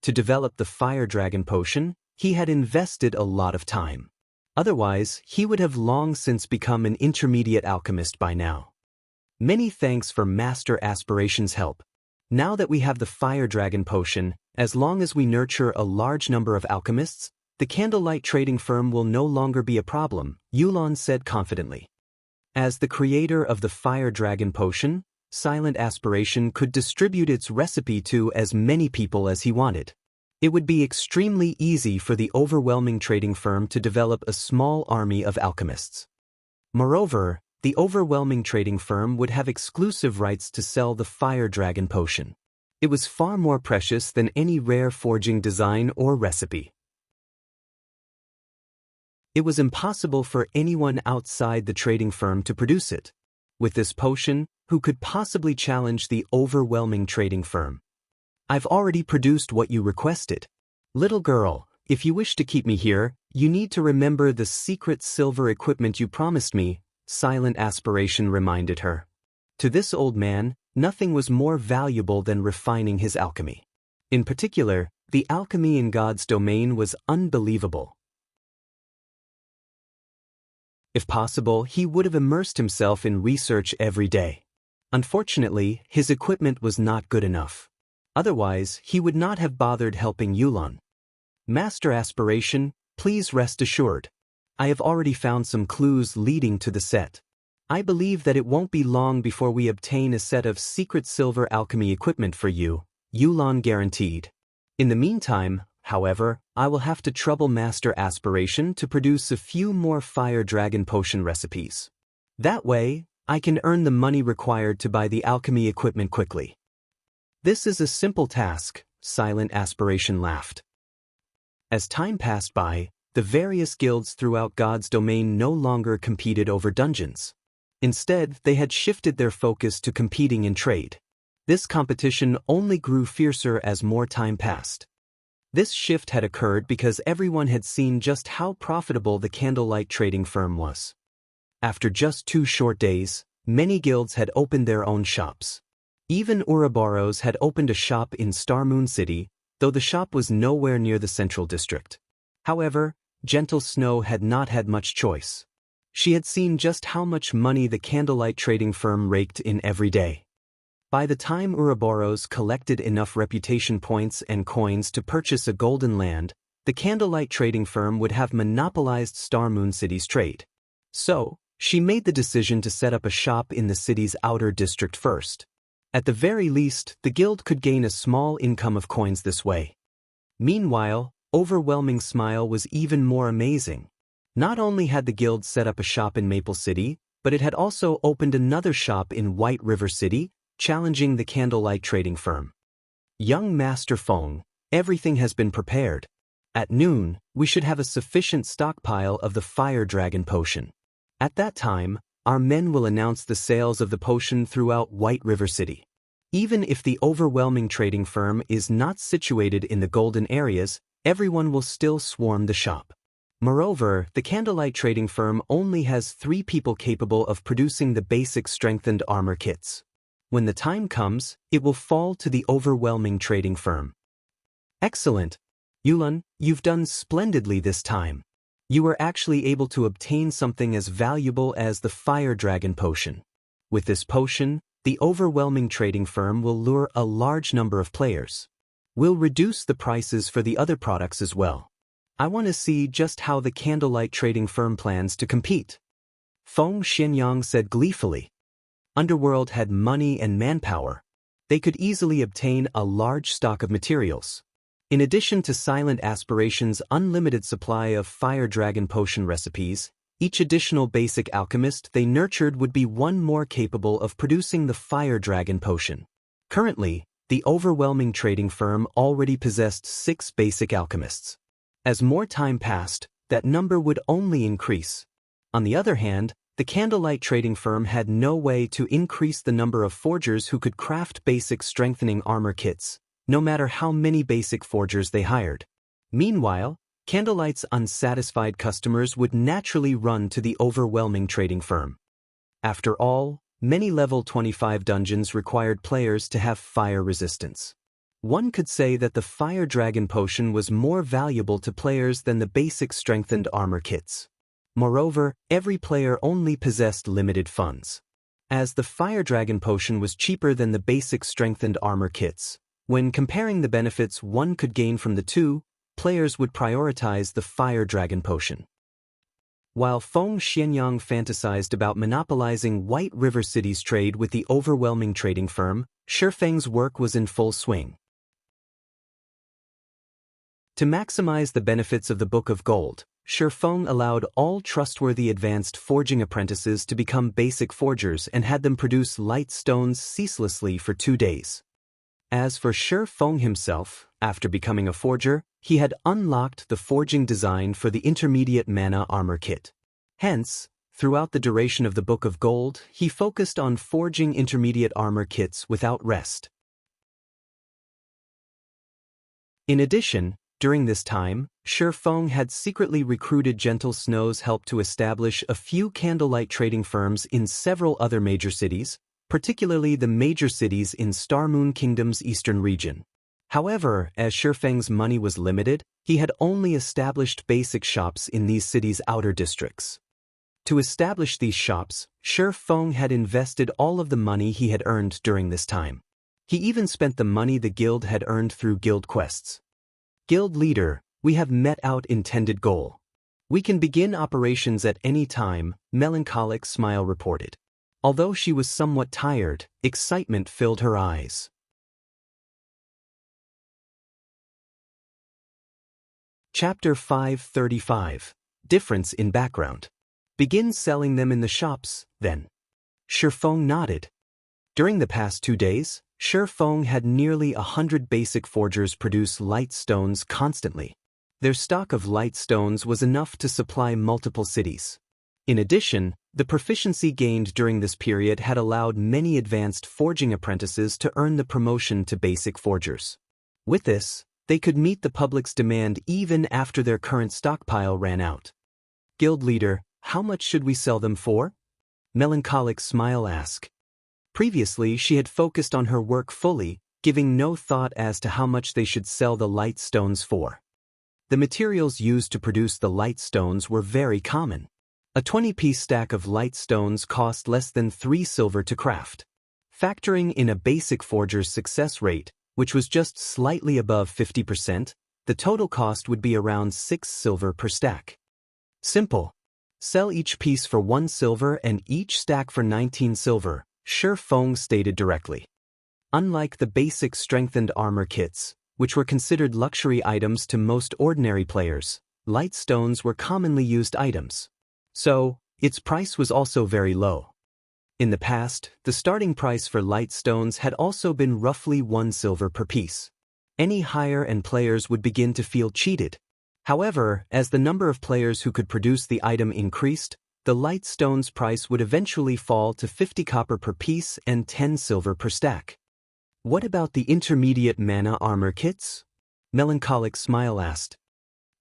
To develop the Fire Dragon Potion, he had invested a lot of time. Otherwise, he would have long since become an intermediate alchemist by now. Many thanks for Master Aspiration's help. Now that we have the Fire Dragon Potion, as long as we nurture a large number of alchemists, the candlelight trading firm will no longer be a problem, Yulan said confidently. As the creator of the Fire Dragon Potion, Silent Aspiration could distribute its recipe to as many people as he wanted. It would be extremely easy for the Overwhelming Trading Firm to develop a small army of alchemists. Moreover, the Overwhelming Trading Firm would have exclusive rights to sell the Fire Dragon Potion. It was far more precious than any rare forging design or recipe. It was impossible for anyone outside the trading firm to produce it. With this potion, who could possibly challenge the Overwhelming Trading Firm? I've already produced what you requested. Little girl, if you wish to keep me here, you need to remember the secret silver equipment you promised me, Silent Aspiration reminded her. To this old man, nothing was more valuable than refining his alchemy. In particular, the alchemy in God's domain was unbelievable. If possible, he would have immersed himself in research every day. Unfortunately, his equipment was not good enough. Otherwise, he would not have bothered helping Yulan. Master Aspiration, please rest assured. I have already found some clues leading to the set. I believe that it won't be long before we obtain a set of secret silver alchemy equipment for you, Yulan guaranteed. In the meantime, however, I will have to trouble Master Aspiration to produce a few more Fire Dragon Potion recipes. That way, I can earn the money required to buy the alchemy equipment quickly. This is a simple task, Silent Aspiration laughed. As time passed by, the various guilds throughout God's domain no longer competed over dungeons. Instead, they had shifted their focus to competing in trade. This competition only grew fiercer as more time passed. This shift had occurred because everyone had seen just how profitable the candlelight trading firm was. After just 2 short days, many guilds had opened their own shops. Even Ouroboros had opened a shop in Star Moon City, though the shop was nowhere near the central district. However, Gentle Snow had not had much choice. She had seen just how much money the candlelight trading firm raked in every day. By the time Ouroboros collected enough reputation points and coins to purchase a golden land, the candlelight trading firm would have monopolized Star Moon City's trade. So, she made the decision to set up a shop in the city's outer district first. At the very least, the guild could gain a small income of coins this way. Meanwhile, Overwhelming Smile was even more amazing. Not only had the guild set up a shop in Maple City, but it had also opened another shop in White River City, challenging the candlelight trading firm. Young Master Feng, everything has been prepared. At noon, we should have a sufficient stockpile of the Fire Dragon Potion. At that time, our men will announce the sales of the potion throughout White River City. Even if the Overwhelming Trading Firm is not situated in the golden areas, everyone will still swarm the shop. Moreover, the candlelight trading firm only has 3 people capable of producing the basic strengthened armor kits. When the time comes, it will fall to the Overwhelming Trading Firm. Excellent. Yulun, you've done splendidly this time. You were actually able to obtain something as valuable as the Fire Dragon Potion. With this potion, the Overwhelming Trading Firm will lure a large number of players. We'll reduce the prices for the other products as well. I want to see just how the candlelight trading firm plans to compete. Feng Xianyang said gleefully. Underworld had money and manpower. They could easily obtain a large stock of materials. In addition to Silent Aspiration's unlimited supply of Fire Dragon Potion recipes, each additional basic alchemist they nurtured would be one more capable of producing the Fire Dragon Potion. Currently, the Overwhelming Trading Firm already possessed 6 basic alchemists. As more time passed, that number would only increase. On the other hand, the candlelight trading firm had no way to increase the number of forgers who could craft basic strengthening armor kits, no matter how many basic forgers they hired. Meanwhile, Candlelight's unsatisfied customers would naturally run to the Overwhelming Trading Firm. After all, many level 25 dungeons required players to have fire resistance. One could say that the Fire Dragon Potion was more valuable to players than the basic strengthened armor kits. Moreover, every player only possessed limited funds. As the Fire Dragon Potion was cheaper than the basic strengthened armor kits, when comparing the benefits one could gain from the two, players would prioritize the Fire Dragon Potion. While Feng Xianyang fantasized about monopolizing White River City's trade with the Overwhelming Trading Firm, Shifeng's work was in full swing. To maximize the benefits of the Book of Gold, Shifeng allowed all trustworthy advanced forging apprentices to become basic forgers and had them produce light stones ceaselessly for 2 days. As for Shifeng himself, after becoming a forger, he had unlocked the forging design for the intermediate mana armor kit. Hence, throughout the duration of the Book of Gold, he focused on forging intermediate armor kits without rest. In addition, during this time, Shifeng had secretly recruited Gentle Snow's help to establish a few candlelight trading firms in several other major cities, particularly the major cities in Star Moon Kingdom's eastern region. However, as Shifeng's money was limited, he had only established basic shops in these cities' outer districts. To establish these shops, Shifeng had invested all of the money he had earned during this time. He even spent the money the guild had earned through guild quests. Guild leader, we have met our intended goal. We can begin operations at any time, Melancholic Smile reported. Although she was somewhat tired, excitement filled her eyes. Chapter 535. Difference in Background. Begin selling them in the shops, then. Shifeng nodded. During the past 2 days, Shifeng had nearly 100 basic forgers produce light stones constantly. Their stock of light stones was enough to supply multiple cities. In addition, the proficiency gained during this period had allowed many advanced forging apprentices to earn the promotion to basic forgers. With this, they could meet the public's demand even after their current stockpile ran out. Guild leader, how much should we sell them for? Melancholic Smile asked. Previously, she had focused on her work fully, giving no thought as to how much they should sell the light stones for. The materials used to produce the light stones were very common. A 20-piece stack of light stones cost less than 3 silver to craft. Factoring in a basic forger's success rate, which was just slightly above 50%, the total cost would be around 6 silver per stack. Simple. Sell each piece for 1 silver and each stack for 19 silver, Shi Feng stated directly. Unlike the basic strengthened armor kits, which were considered luxury items to most ordinary players, light stones were commonly used items. So, its price was also very low. In the past, the starting price for light stones had also been roughly 1 silver per piece. Any higher and players would begin to feel cheated. However, as the number of players who could produce the item increased, the light stone's price would eventually fall to 50 copper per piece and 10 silver per stack. What about the intermediate mana armor kits? Melancholic Smile asked.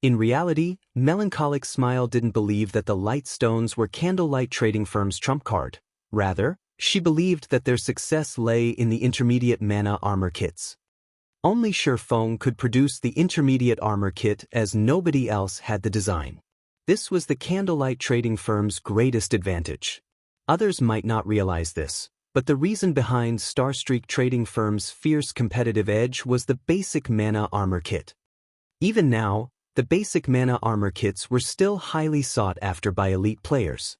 In reality, Melancholic Smile didn't believe that the light stones were Candlelight Trading Firm's trump card. Rather, she believed that their success lay in the intermediate mana armor kits. Only Shi Feng could produce the intermediate armor kit as nobody else had the design. This was the Candlelight Trading Firm's greatest advantage. Others might not realize this, but the reason behind Starstreak Trading Firm's fierce competitive edge was the basic mana armor kit. Even now, the basic mana armor kits were still highly sought after by elite players.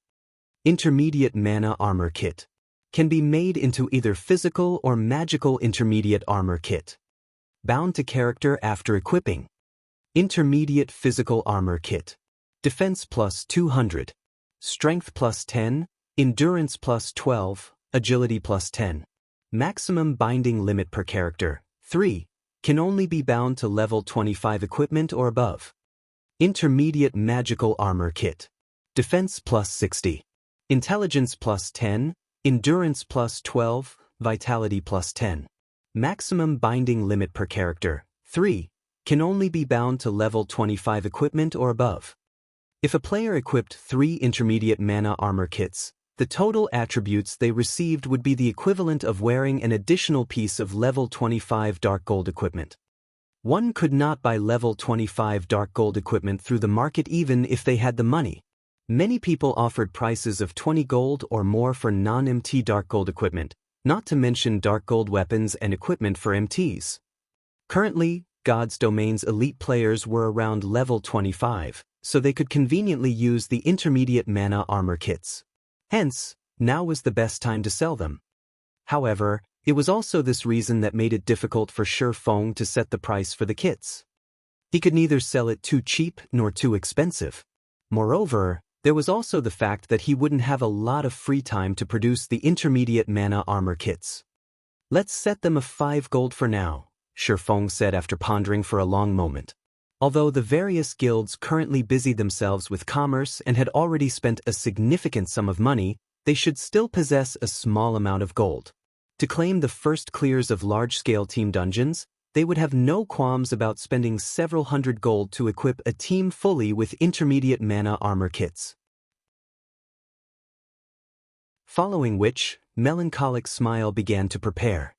Intermediate mana armor kit can be made into either physical or magical intermediate armor kit. Bound to character after equipping. Intermediate physical armor kit. Defense plus 200. Strength plus 10. Endurance plus 12. Agility plus 10. Maximum binding limit per character, 3. Can only be bound to level 25 equipment or above. Intermediate magical armor kit. Defense plus 60. Intelligence plus 10. Endurance plus 12. Vitality plus 10. Maximum binding limit per character, 3. Can only be bound to level 25 equipment or above. If a player equipped 3 intermediate mana armor kits, the total attributes they received would be the equivalent of wearing an additional piece of level 25 dark gold equipment. One could not buy level 25 dark gold equipment through the market even if they had the money. Many people offered prices of 20 gold or more for non-MT dark gold equipment, not to mention dark gold weapons and equipment for MTs. Currently, God's Domain's elite players were around level 25, so they could conveniently use the intermediate mana armor kits. Hence, now was the best time to sell them. However, it was also this reason that made it difficult for Shi Feng to set the price for the kits. He could neither sell it too cheap nor too expensive. Moreover, there was also the fact that he wouldn't have a lot of free time to produce the intermediate mana armor kits. Let's set them a 5 gold for now, Shi Feng said after pondering for a long moment. Although the various guilds currently busied themselves with commerce and had already spent a significant sum of money, they should still possess a small amount of gold. To claim the first clears of large-scale team dungeons, they would have no qualms about spending several hundred gold to equip a team fully with intermediate mana armor kits. Following which, Melancholic Smile began to prepare.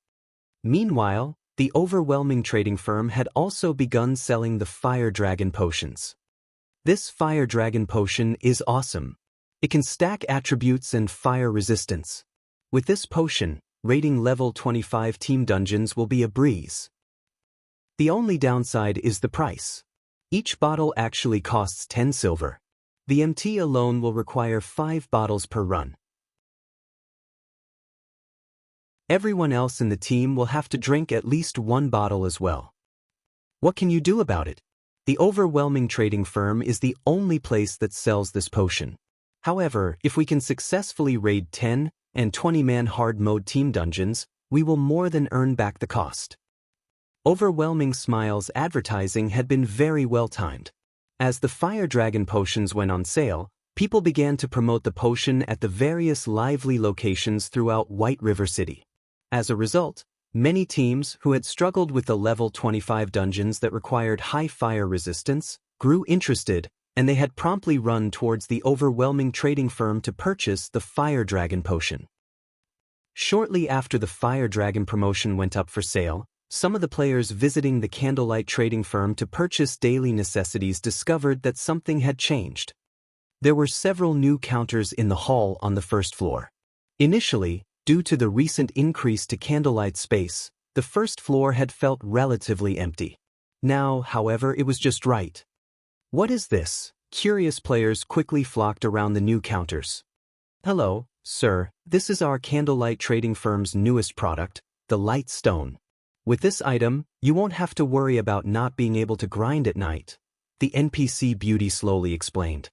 Meanwhile, the overwhelming trading firm had also begun selling the Fire Dragon potions. This Fire Dragon potion is awesome. It can stack attributes and fire resistance. With this potion, raiding level 25 team dungeons will be a breeze. The only downside is the price. Each bottle actually costs 10 silver. The MT alone will require 5 bottles per run. Everyone else in the team will have to drink at least 1 bottle as well. What can you do about it? The overwhelming trading firm is the only place that sells this potion. However, if we can successfully raid 10 and 20-man hard mode team dungeons, we will more than earn back the cost. Overwhelming Smile's advertising had been very well timed. As the Fire Dragon potions went on sale, people began to promote the potion at the various lively locations throughout White River City. As a result, many teams who had struggled with the level 25 dungeons that required high fire resistance grew interested, and they had promptly run towards the overwhelming trading firm to purchase the Fire Dragon potion. Shortly after the Fire Dragon promotion went up for sale, some of the players visiting the Candlelight Trading Firm to purchase daily necessities discovered that something had changed. There were several new counters in the hall on the first floor. Initially, due to the recent increase to candlelight space, the first floor had felt relatively empty. Now, however, it was just right. What is this? Curious players quickly flocked around the new counters. Hello, sir, this is our candlelight trading firm's newest product, the Light Stone. With this item, you won't have to worry about not being able to grind at night, the NPC beauty slowly explained.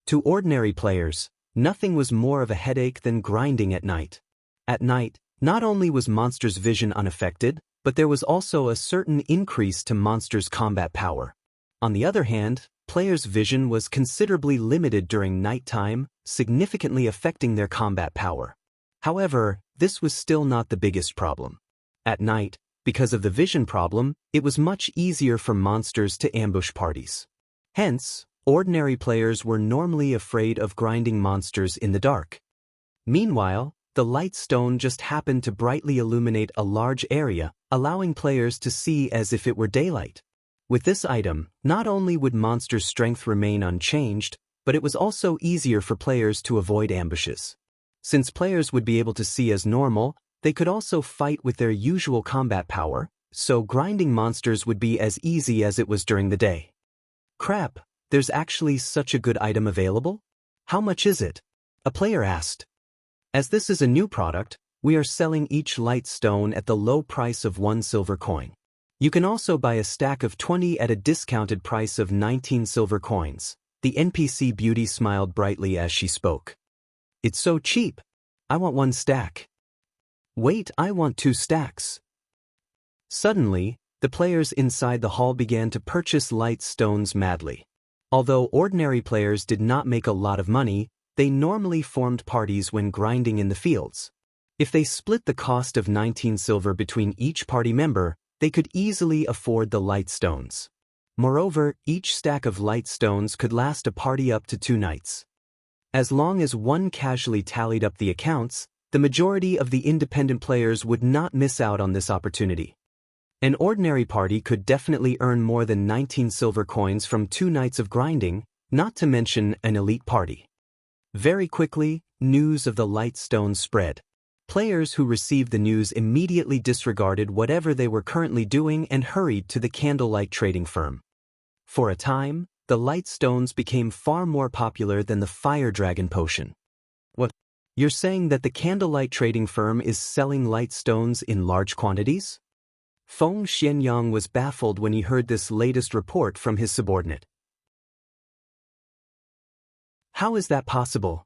To ordinary players, nothing was more of a headache than grinding at night. At night, not only was monsters' vision unaffected, but there was also a certain increase to monsters' combat power. On the other hand, players' vision was considerably limited during nighttime, significantly affecting their combat power. However, this was still not the biggest problem. At night, because of the vision problem, it was much easier for monsters to ambush parties. Hence, ordinary players were normally afraid of grinding monsters in the dark. Meanwhile, the Light Stone just happened to brightly illuminate a large area, allowing players to see as if it were daylight. With this item, not only would monsters' strength remain unchanged, but it was also easier for players to avoid ambushes. Since players would be able to see as normal, they could also fight with their usual combat power, so grinding monsters would be as easy as it was during the day. Crap, there's actually such a good item available? How much is it? A player asked. As this is a new product, we are selling each Light Stone at the low price of 1 silver coin. You can also buy a stack of 20 at a discounted price of 19 silver coins. The NPC beauty smiled brightly as she spoke. It's so cheap. I want 1 stack. Wait, I want 2 stacks. Suddenly, the players inside the hall began to purchase Light Stones madly. Although ordinary players did not make a lot of money, they normally formed parties when grinding in the fields. If they split the cost of 19 silver between each party member, they could easily afford the Light Stones. Moreover, each stack of Light Stones could last a party up to 2 nights. As long as one casually tallied up the accounts, the majority of the independent players would not miss out on this opportunity. An ordinary party could definitely earn more than 19 silver coins from 2 nights of grinding, not to mention an elite party. Very quickly, news of the Light Stone spread. Players who received the news immediately disregarded whatever they were currently doing and hurried to the candlelight trading firm. For a time, the Light Stones became far more popular than the Fire Dragon potion. What? You're saying that the candlelight trading firm is selling Light Stones in large quantities? Feng Xianyang was baffled when he heard this latest report from his subordinate. How is that possible?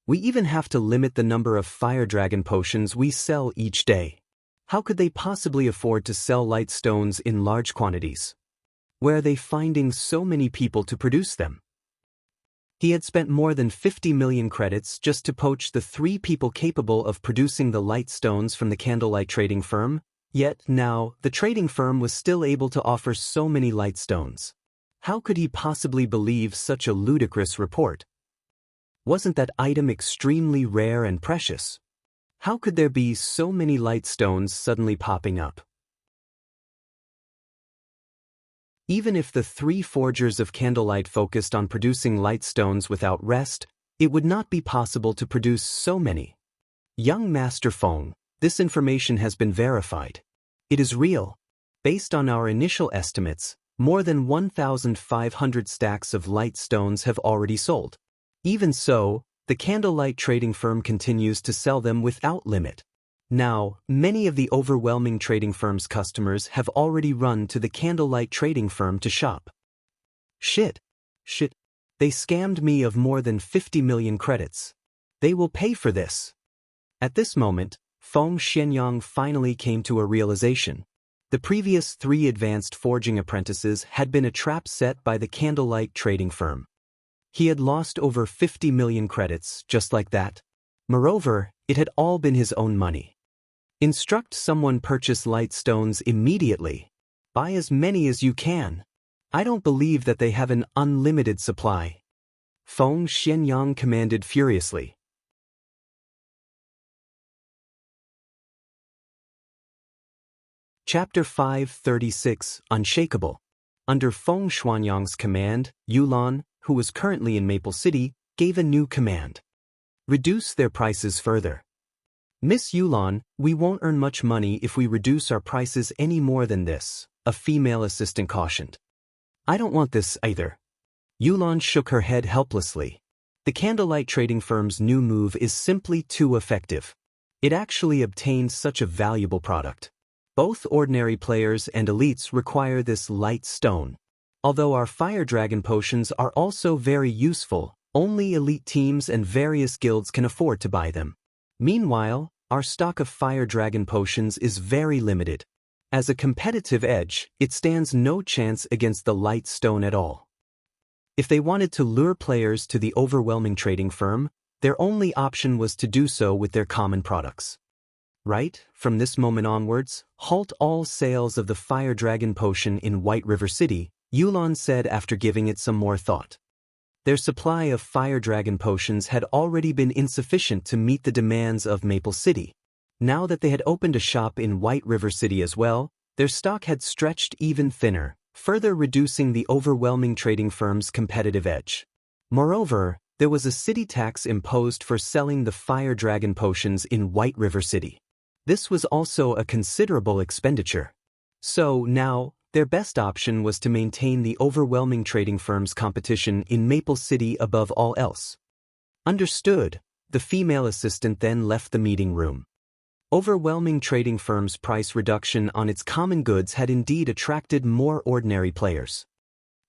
We even have to limit the number of Fire Dragon potions we sell each day. How could they possibly afford to sell Light Stones in large quantities? Where are they finding so many people to produce them? He had spent more than 50 million credits just to poach the 3 people capable of producing the Light Stones from the candlelight trading firm, yet now the trading firm was still able to offer so many Light Stones. How could he possibly believe such a ludicrous report? Wasn't that item extremely rare and precious? How could there be so many Light Stones suddenly popping up? Even if the 3 forgers of candlelight focused on producing Light Stones without rest, it would not be possible to produce so many. Young Master Feng, this information has been verified. It is real. Based on our initial estimates, more than 1,500 stacks of Light Stones have already sold. Even so, the candlelight trading firm continues to sell them without limit. Now, many of the overwhelming trading firm's customers have already run to the candlelight trading firm to shop. Shit. They scammed me of more than 50 million credits. They will pay for this. At this moment, Feng Xianyang finally came to a realization. The previous 3 advanced forging apprentices had been a trap set by the candlelight trading firm. He had lost over 50 million credits just like that. Moreover, it had all been his own money. Instruct someone purchase Light Stones immediately. Buy as many as you can. I don't believe that they have an unlimited supply. Feng Xianyang commanded furiously. Chapter 536, Unshakable. Under Feng Xianyang's command, Yulan, who was currently in Maple City, gave a new command. Reduce their prices further. Miss Yulan, we won't earn much money if we reduce our prices any more than this, a female assistant cautioned. I don't want this either. Yulan shook her head helplessly. The candlelight trading firm's new move is simply too effective. It actually obtained such a valuable product. Both ordinary players and elites require this light stone. Although our fire dragon potions are also very useful, only elite teams and various guilds can afford to buy them. Meanwhile, our stock of fire dragon potions is very limited. As a competitive edge, it stands no chance against the light stone at all. If they wanted to lure players to the overwhelming trading firm, their only option was to do so with their common products. Right, from this moment onwards, halt all sales of the fire dragon potion in White River City, Yulan said after giving it some more thought. Their supply of fire dragon potions had already been insufficient to meet the demands of Maple City. Now that they had opened a shop in White River City as well, their stock had stretched even thinner, further reducing the overwhelming trading firm's competitive edge. Moreover, there was a city tax imposed for selling the fire dragon potions in White River City. This was also a considerable expenditure. So now, their best option was to maintain the overwhelming trading firm's competition in Maple City above all else. Understood, the female assistant then left the meeting room. Overwhelming trading firm's price reduction on its common goods had indeed attracted more ordinary players.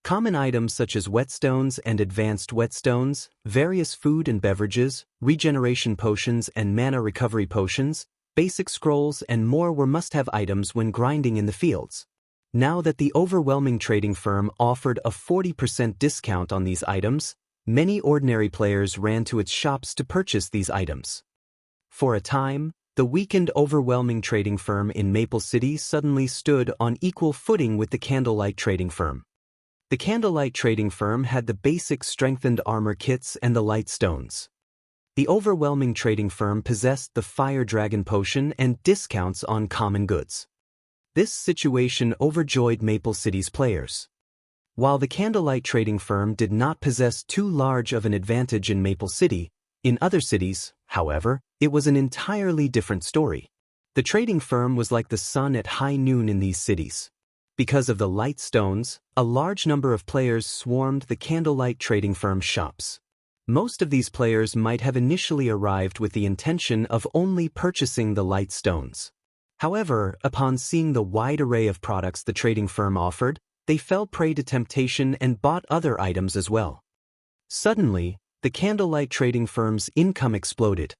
Common items such as whetstones and advanced whetstones, various food and beverages, regeneration potions and mana recovery potions, basic scrolls and more were must-have items when grinding in the fields. Now that the overwhelming trading firm offered a 40% discount on these items, many ordinary players ran to its shops to purchase these items. For a time, the weakened overwhelming trading firm in Maple City suddenly stood on equal footing with the candlelight trading firm. The candlelight trading firm had the basic strengthened armor kits and the light stones. The overwhelming trading firm possessed the fire dragon potion and discounts on common goods. This situation overjoyed Maple City's players. While the candlelight trading firm did not possess too large of an advantage in Maple City, in other cities, however, it was an entirely different story. The trading firm was like the sun at high noon in these cities. Because of the light stones, a large number of players swarmed the candlelight trading firm's shops. Most of these players might have initially arrived with the intention of only purchasing the light stones. However, upon seeing the wide array of products the trading firm offered, they fell prey to temptation and bought other items as well. Suddenly, the candlelight trading firm's income exploded.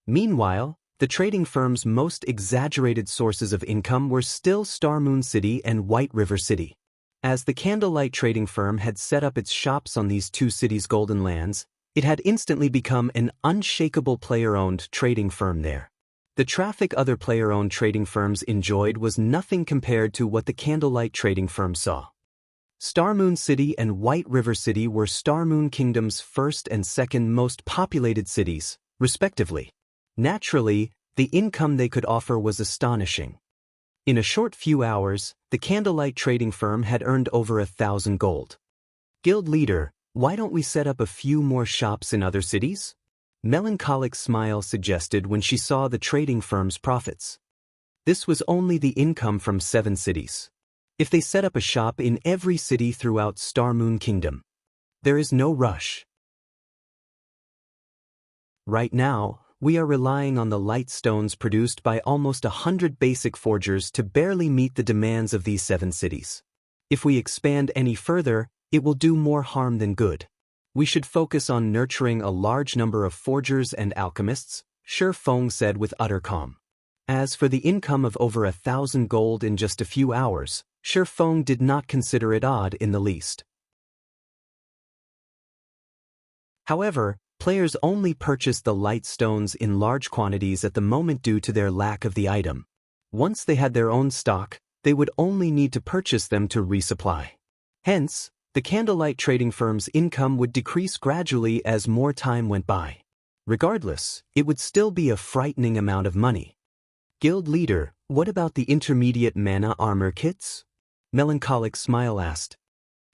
Meanwhile, the trading firm's most exaggerated sources of income were still Star Moon City and White River City. As the candlelight trading firm had set up its shops on these two cities' golden lands, it had instantly become an unshakable player-owned trading firm there. The traffic other player-owned trading firms enjoyed was nothing compared to what the candlelight trading firm saw. Star Moon City and White River City were Star Moon Kingdom's first and second most populated cities, respectively. Naturally, the income they could offer was astonishing. In a short few hours, the candlelight trading firm had earned over 1,000 gold. Guild leader, why don't we set up a few more shops in other cities? Melancholic smile suggested when she saw the trading firm's profits. This was only the income from 7 cities. If they set up a shop in every city throughout Star Moon Kingdom, there is no rush. Right now, we are relying on the light stones produced by almost 100 basic forgers to barely meet the demands of these 7 cities. If we expand any further, it will do more harm than good. We should focus on nurturing a large number of forgers and alchemists, Shi Feng said with utter calm. As for the income of over 1,000 gold in just a few hours, Shi Feng did not consider it odd in the least. However, players only purchased the light stones in large quantities at the moment due to their lack of the item. Once they had their own stock, they would only need to purchase them to resupply. Hence, the candlelight trading firm's income would decrease gradually as more time went by. Regardless, it would still be a frightening amount of money. Guild leader, what about the intermediate mana armor kits? Melancholic smile asked.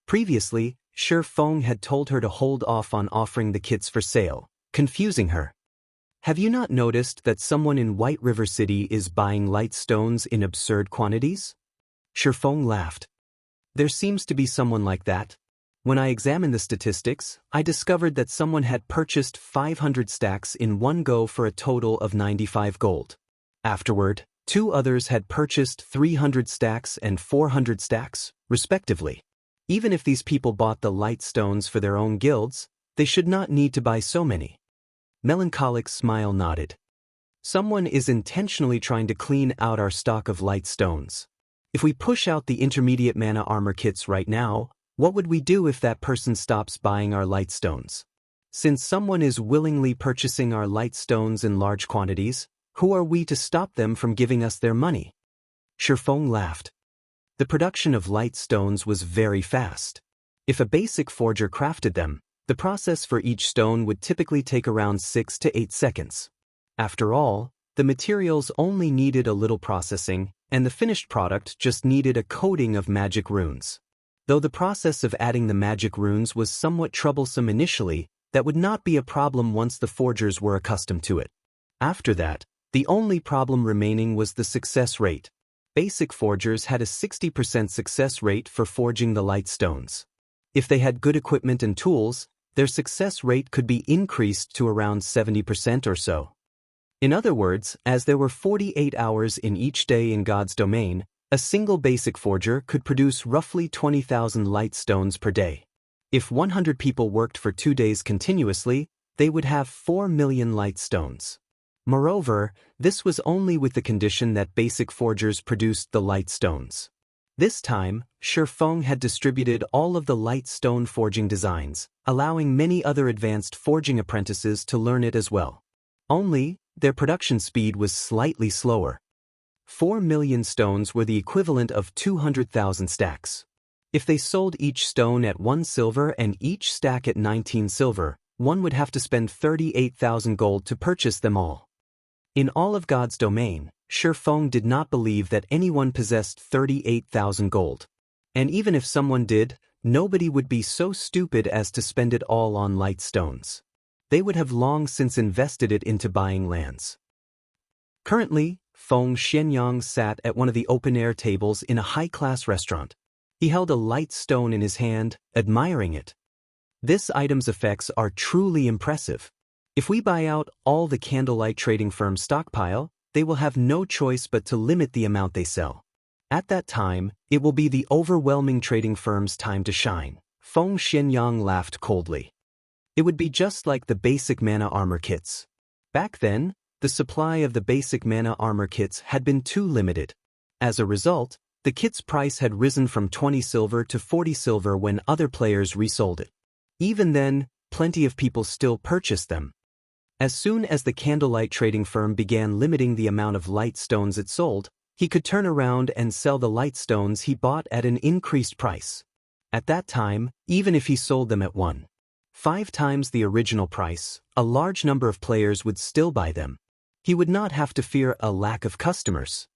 Previously, Shi Feng had told her to hold off on offering the kits for sale, confusing her. Have you not noticed that someone in White River City is buying light stones in absurd quantities? Shi Feng laughed. There seems to be someone like that. When I examined the statistics, I discovered that someone had purchased 500 stacks in one go for a total of 95 gold. Afterward, 2 others had purchased 300 stacks and 400 stacks, respectively. Even if these people bought the light stones for their own guilds, they should not need to buy so many. Melancholic smile nodded. Someone is intentionally trying to clean out our stock of light stones. If we push out the intermediate mana armor kits right now, what would we do if that person stops buying our light stones? Since someone is willingly purchasing our light stones in large quantities, who are we to stop them from giving us their money? Shi Feng laughed. The production of light stones was very fast. If a basic forger crafted them, the process for each stone would typically take around 6 to 8 seconds. After all, the materials only needed a little processing, and the finished product just needed a coating of magic runes. Though the process of adding the magic runes was somewhat troublesome initially, that would not be a problem once the forgers were accustomed to it. After that, the only problem remaining was the success rate. Basic forgers had a 60% success rate for forging the light stones. If they had good equipment and tools, their success rate could be increased to around 70% or so. In other words, as there were 48 hours in each day in God's domain, a single basic forger could produce roughly 20,000 light stones per day. If 100 people worked for 2 days continuously, they would have 4 million light stones. Moreover, this was only with the condition that basic forgers produced the light stones. This time, Shi Feng had distributed all of the light stone forging designs, allowing many other advanced forging apprentices to learn it as well. Only, their production speed was slightly slower. 4 million stones were the equivalent of 200,000 stacks. If they sold each stone at 1 silver and each stack at 19 silver, one would have to spend 38,000 gold to purchase them all. In all of God's domain, Shi Feng did not believe that anyone possessed 38,000 gold. And even if someone did, nobody would be so stupid as to spend it all on light stones. They would have long since invested it into buying lands. Currently, Feng Xianyang sat at one of the open-air tables in a high-class restaurant. He held a light stone in his hand, admiring it. This item's effects are truly impressive. If we buy out all the candlelight trading firm's stockpile, they will have no choice but to limit the amount they sell. At that time, it will be the overwhelming trading firm's time to shine. Feng Xianyang laughed coldly. It would be just like the basic mana armor kits. Back then, the supply of the basic mana armor kits had been too limited. As a result, the kit's price had risen from 20 silver to 40 silver when other players resold it. Even then, plenty of people still purchased them. As soon as the candlelight trading firm began limiting the amount of light stones it sold, he could turn around and sell the light stones he bought at an increased price. At that time, even if he sold them at 1.5 times the original price, a large number of players would still buy them. He would not have to fear a lack of customers.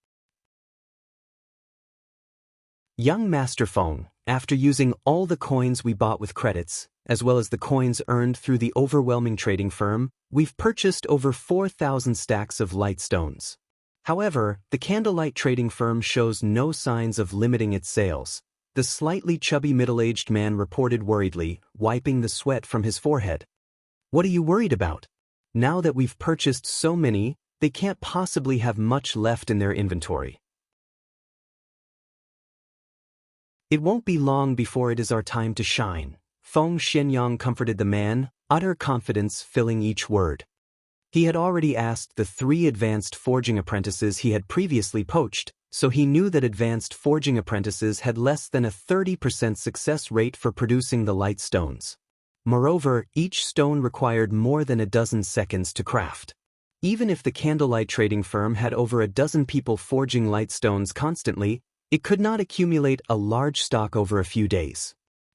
Young Master Feng, after using all the coins we bought with credits, as well as the coins earned through the overwhelming trading firm, we've purchased over 4,000 stacks of light stones. However, the candlelight trading firm shows no signs of limiting its sales. The slightly chubby middle-aged man reported worriedly, wiping the sweat from his forehead. What are you worried about? Now that we've purchased so many, they can't possibly have much left in their inventory. It won't be long before it is our time to shine. Feng Xianyang comforted the man, utter confidence filling each word. He had already asked the 3 advanced forging apprentices he had previously poached, so he knew that advanced forging apprentices had less than a 30% success rate for producing the light stones. Moreover, each stone required more than a dozen seconds to craft. Even if the candlelight trading firm had over a dozen people forging light stones constantly, it could not accumulate a large stock over a few days.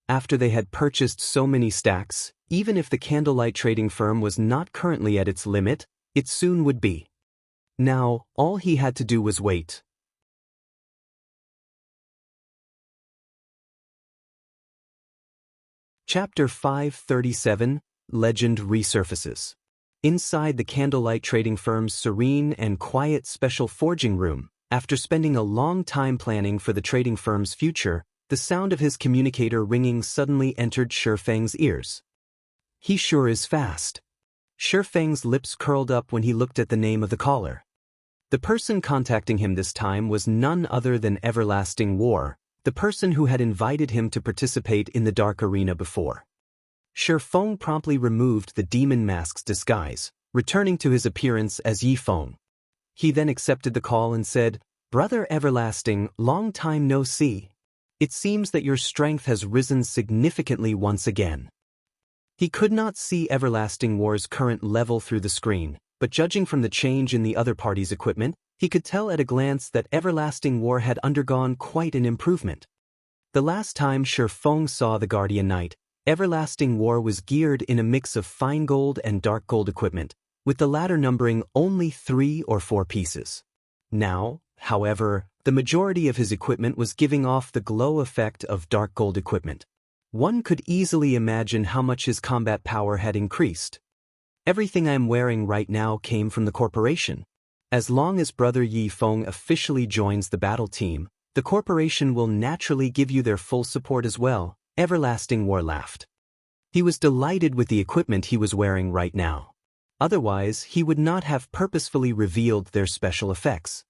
After they had purchased so many stacks, even if the candlelight trading firm was not currently at its limit, it soon would be. Now, all he had to do was wait. Chapter 537, Legend Resurfaces. Inside the candlelight trading firm's serene and quiet special forging room, after spending a long time planning for the trading firm's future, the sound of his communicator ringing suddenly entered Shifeng's ears. He sure is fast. Shifeng's lips curled up when he looked at the name of the caller. The person contacting him this time was none other than Everlasting War, the person who had invited him to participate in the Dark Arena before. Shifeng promptly removed the demon mask's disguise, returning to his appearance as Yifeng. He then accepted the call and said, "Brother Everlasting, long time no see. It seems that your strength has risen significantly once again." He could not see Everlasting War's current level through the screen, but judging from the change in the other party's equipment, he could tell at a glance that Everlasting War had undergone quite an improvement. The last time Shifeng saw the Guardian Knight, Everlasting War was geared in a mix of fine gold and dark gold equipment, with the latter numbering only 3 or 4 pieces. Now, however, the majority of his equipment was giving off the glow effect of dark gold equipment. One could easily imagine how much his combat power had increased. "Everything I'm wearing right now came from the corporation. As long as Brother Yifeng officially joins the battle team, the corporation will naturally give you their full support as well," Everlasting War laughed. He was delighted with the equipment he was wearing right now. Otherwise, he would not have purposefully revealed their special effects.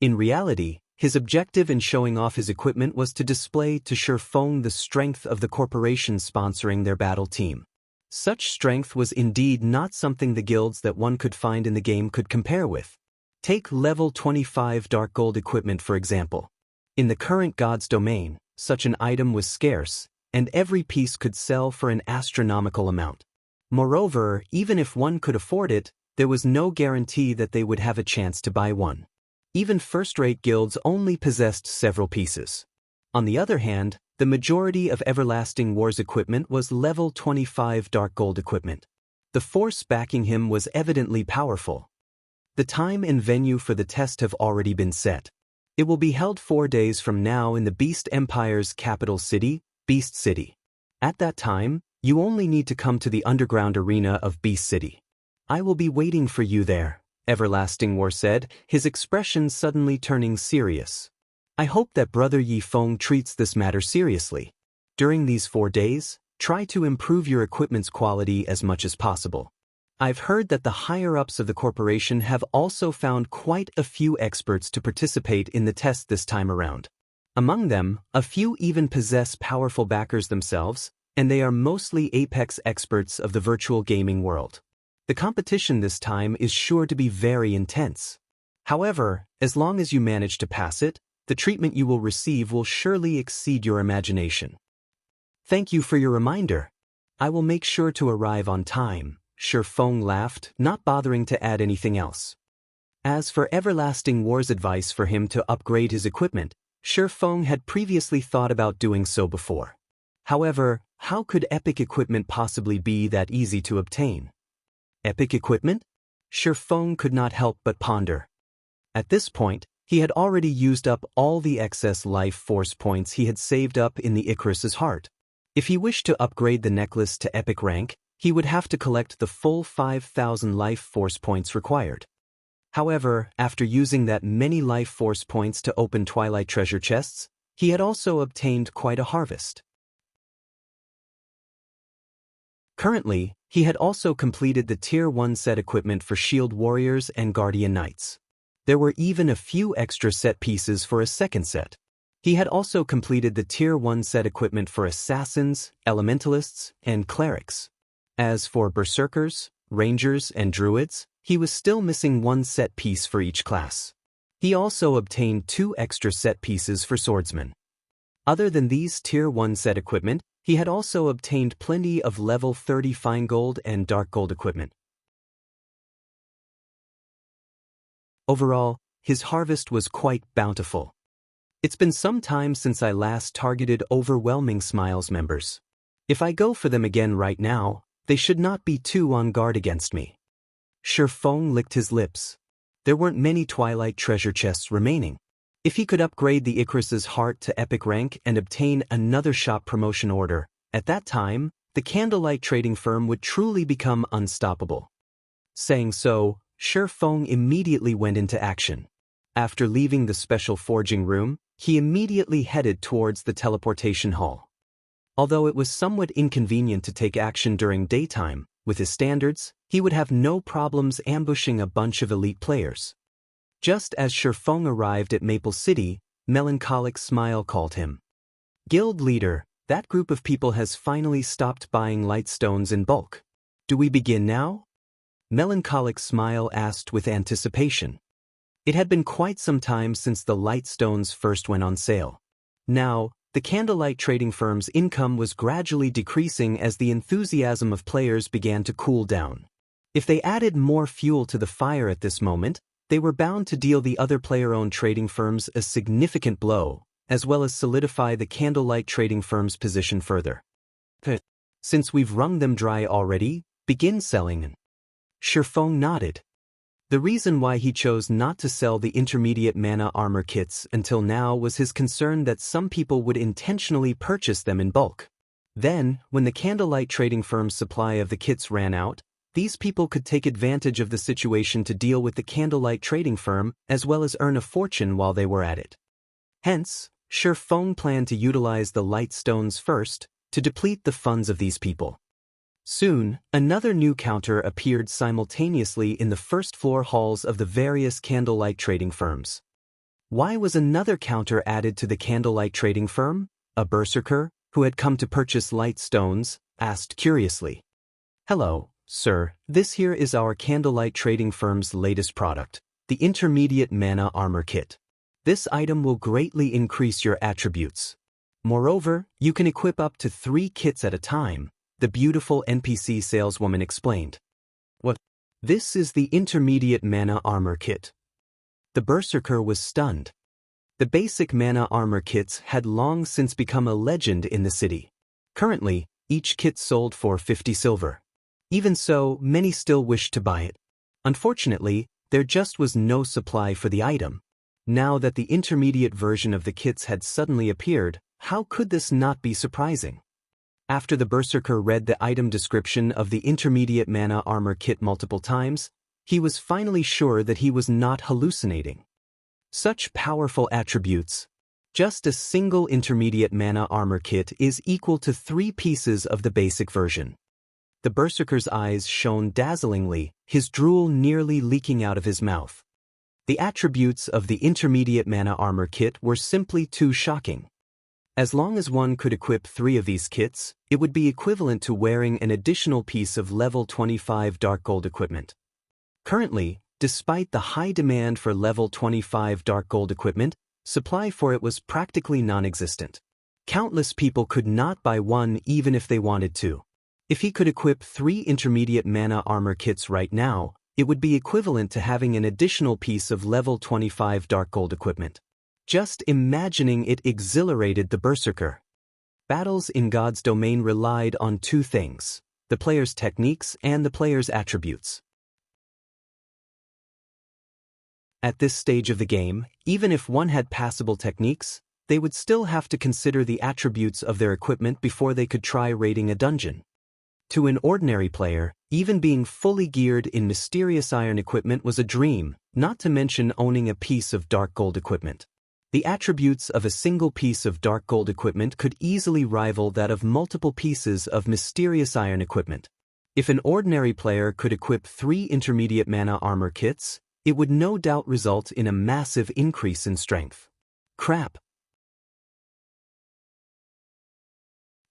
In reality, his objective in showing off his equipment was to display to Shifeng the strength of the corporation sponsoring their battle team. Such strength was indeed not something the guilds that one could find in the game could compare with. Take level 25 dark gold equipment for example. In the current God's domain, such an item was scarce, and every piece could sell for an astronomical amount. Moreover, even if one could afford it, there was no guarantee that they would have a chance to buy one. Even first-rate guilds only possessed several pieces. On the other hand, the majority of Everlasting War's equipment was level 25 dark gold equipment. The force backing him was evidently powerful. The time and venue for the test have already been set. It will be held 4 days from now in the Beast Empire's capital city, Beast City. At that time, you only need to come to the underground arena of Beast City. I will be waiting for you there, Everlasting War said, his expression suddenly turning serious. I hope that Brother Yifeng treats this matter seriously. During these 4 days, try to improve your equipment's quality as much as possible. I've heard that the higher-ups of the corporation have also found quite a few experts to participate in the test this time around. Among them, a few even possess powerful backers themselves, and they are mostly apex experts of the virtual gaming world. The competition this time is sure to be very intense. However, as long as you manage to pass it, the treatment you will receive will surely exceed your imagination. Thank you for your reminder. I will make sure to arrive on time. Shifeng laughed, not bothering to add anything else. As for Everlasting War's advice for him to upgrade his equipment, Shifeng had previously thought about doing so before. However, how could epic equipment possibly be that easy to obtain? Epic equipment? Shifeng could not help but ponder. At this point, he had already used up all the excess life force points he had saved up in the Icarus's heart. If he wished to upgrade the necklace to epic rank, he would have to collect the full 5,000 life force points required. However, after using that many life force points to open Twilight treasure chests, he had also obtained quite a harvest. Currently, he had also completed the Tier 1 set equipment for Shield Warriors and Guardian Knights. There were even a few extra set pieces for a second set. He had also completed the Tier 1 set equipment for Assassins, Elementalists, and Clerics. As for Berserkers, Rangers, and Druids, he was still missing 1 set piece for each class. He also obtained 2 extra set pieces for Swordsmen. Other than these Tier 1 set equipment, he had also obtained plenty of level 30 fine gold and dark gold equipment. Overall, his harvest was quite bountiful. It's been some time since I last targeted Overwhelming Smiles members. If I go for them again right now, they should not be too on guard against me. Shifeng licked his lips. There weren't many Twilight treasure chests remaining. If he could upgrade the Icarus's heart to epic rank and obtain another shop promotion order, At that time, the candlelight trading firm would truly become unstoppable. Saying so, Shi Feng immediately went into action. After leaving the special forging room, he immediately headed towards the teleportation hall. Although it was somewhat inconvenient to take action during daytime, with his standards, he would have no problems ambushing a bunch of elite players. Just as Shi Feng arrived at Maple City, Melancholic Smile called him. Guild leader, that group of people has finally stopped buying light stones in bulk. Do we begin now? Melancholic Smile asked with anticipation. It had been quite some time since the light stones first went on sale. Now, the candlelight trading firm's income was gradually decreasing as the enthusiasm of players began to cool down. If they added more fuel to the fire at this moment, they were bound to deal the other player-owned trading firms a significant blow, as well as solidify the candlelight trading firm's position further. Since we've wrung them dry already, begin selling. Shi Feng nodded. The reason why he chose not to sell the intermediate mana armor kits until now was his concern that some people would intentionally purchase them in bulk. Then, when the candlelight trading firm's supply of the kits ran out, these people could take advantage of the situation to deal with the candlelight trading firm as well as earn a fortune while they were at it. Hence, Shi Feng planned to utilize the light stones first to deplete the funds of these people. Soon, another new counter appeared simultaneously in the first-floor halls of the various candlelight trading firms. Why was another counter added to the candlelight trading firm? A berserker, who had come to purchase light stones, asked curiously. Hello, sir, this here is our candlelight trading firm's latest product, the intermediate mana armor kit. This item will greatly increase your attributes. Moreover, you can equip up to 3 kits at a time, the beautiful NPC saleswoman explained. What? This is the intermediate mana armor kit. The berserker was stunned. The basic mana armor kits had long since become a legend in the city. Currently, each kit sold for 50 silver. Even so, many still wished to buy it. Unfortunately, there just was no supply for the item. Now that the intermediate version of the kits had suddenly appeared, how could this not be surprising? After the berserker read the item description of the intermediate mana armor kit multiple times, he was finally sure that he was not hallucinating. Such powerful attributes. Just a single intermediate mana armor kit is equal to 3 pieces of the basic version. The berserker's eyes shone dazzlingly, his drool nearly leaking out of his mouth. The attributes of the intermediate mana armor kit were simply too shocking. As long as one could equip 3 of these kits, it would be equivalent to wearing an additional piece of level 25 dark gold equipment. Currently, despite the high demand for level 25 dark gold equipment, supply for it was practically non-existent. Countless people could not buy one even if they wanted to. If he could equip 3 intermediate mana armor kits right now, it would be equivalent to having an additional piece of level 25 dark gold equipment. Just imagining it exhilarated the berserker. Battles in God's domain relied on 2 things: the player's techniques and the player's attributes. At this stage of the game, even if one had passable techniques, they would still have to consider the attributes of their equipment before they could try raiding a dungeon. To an ordinary player, even being fully geared in mysterious iron equipment was a dream, not to mention owning a piece of dark gold equipment. The attributes of a single piece of dark gold equipment could easily rival that of multiple pieces of mysterious iron equipment. If an ordinary player could equip 3 intermediate mana armor kits, it would no doubt result in a massive increase in strength. Crap.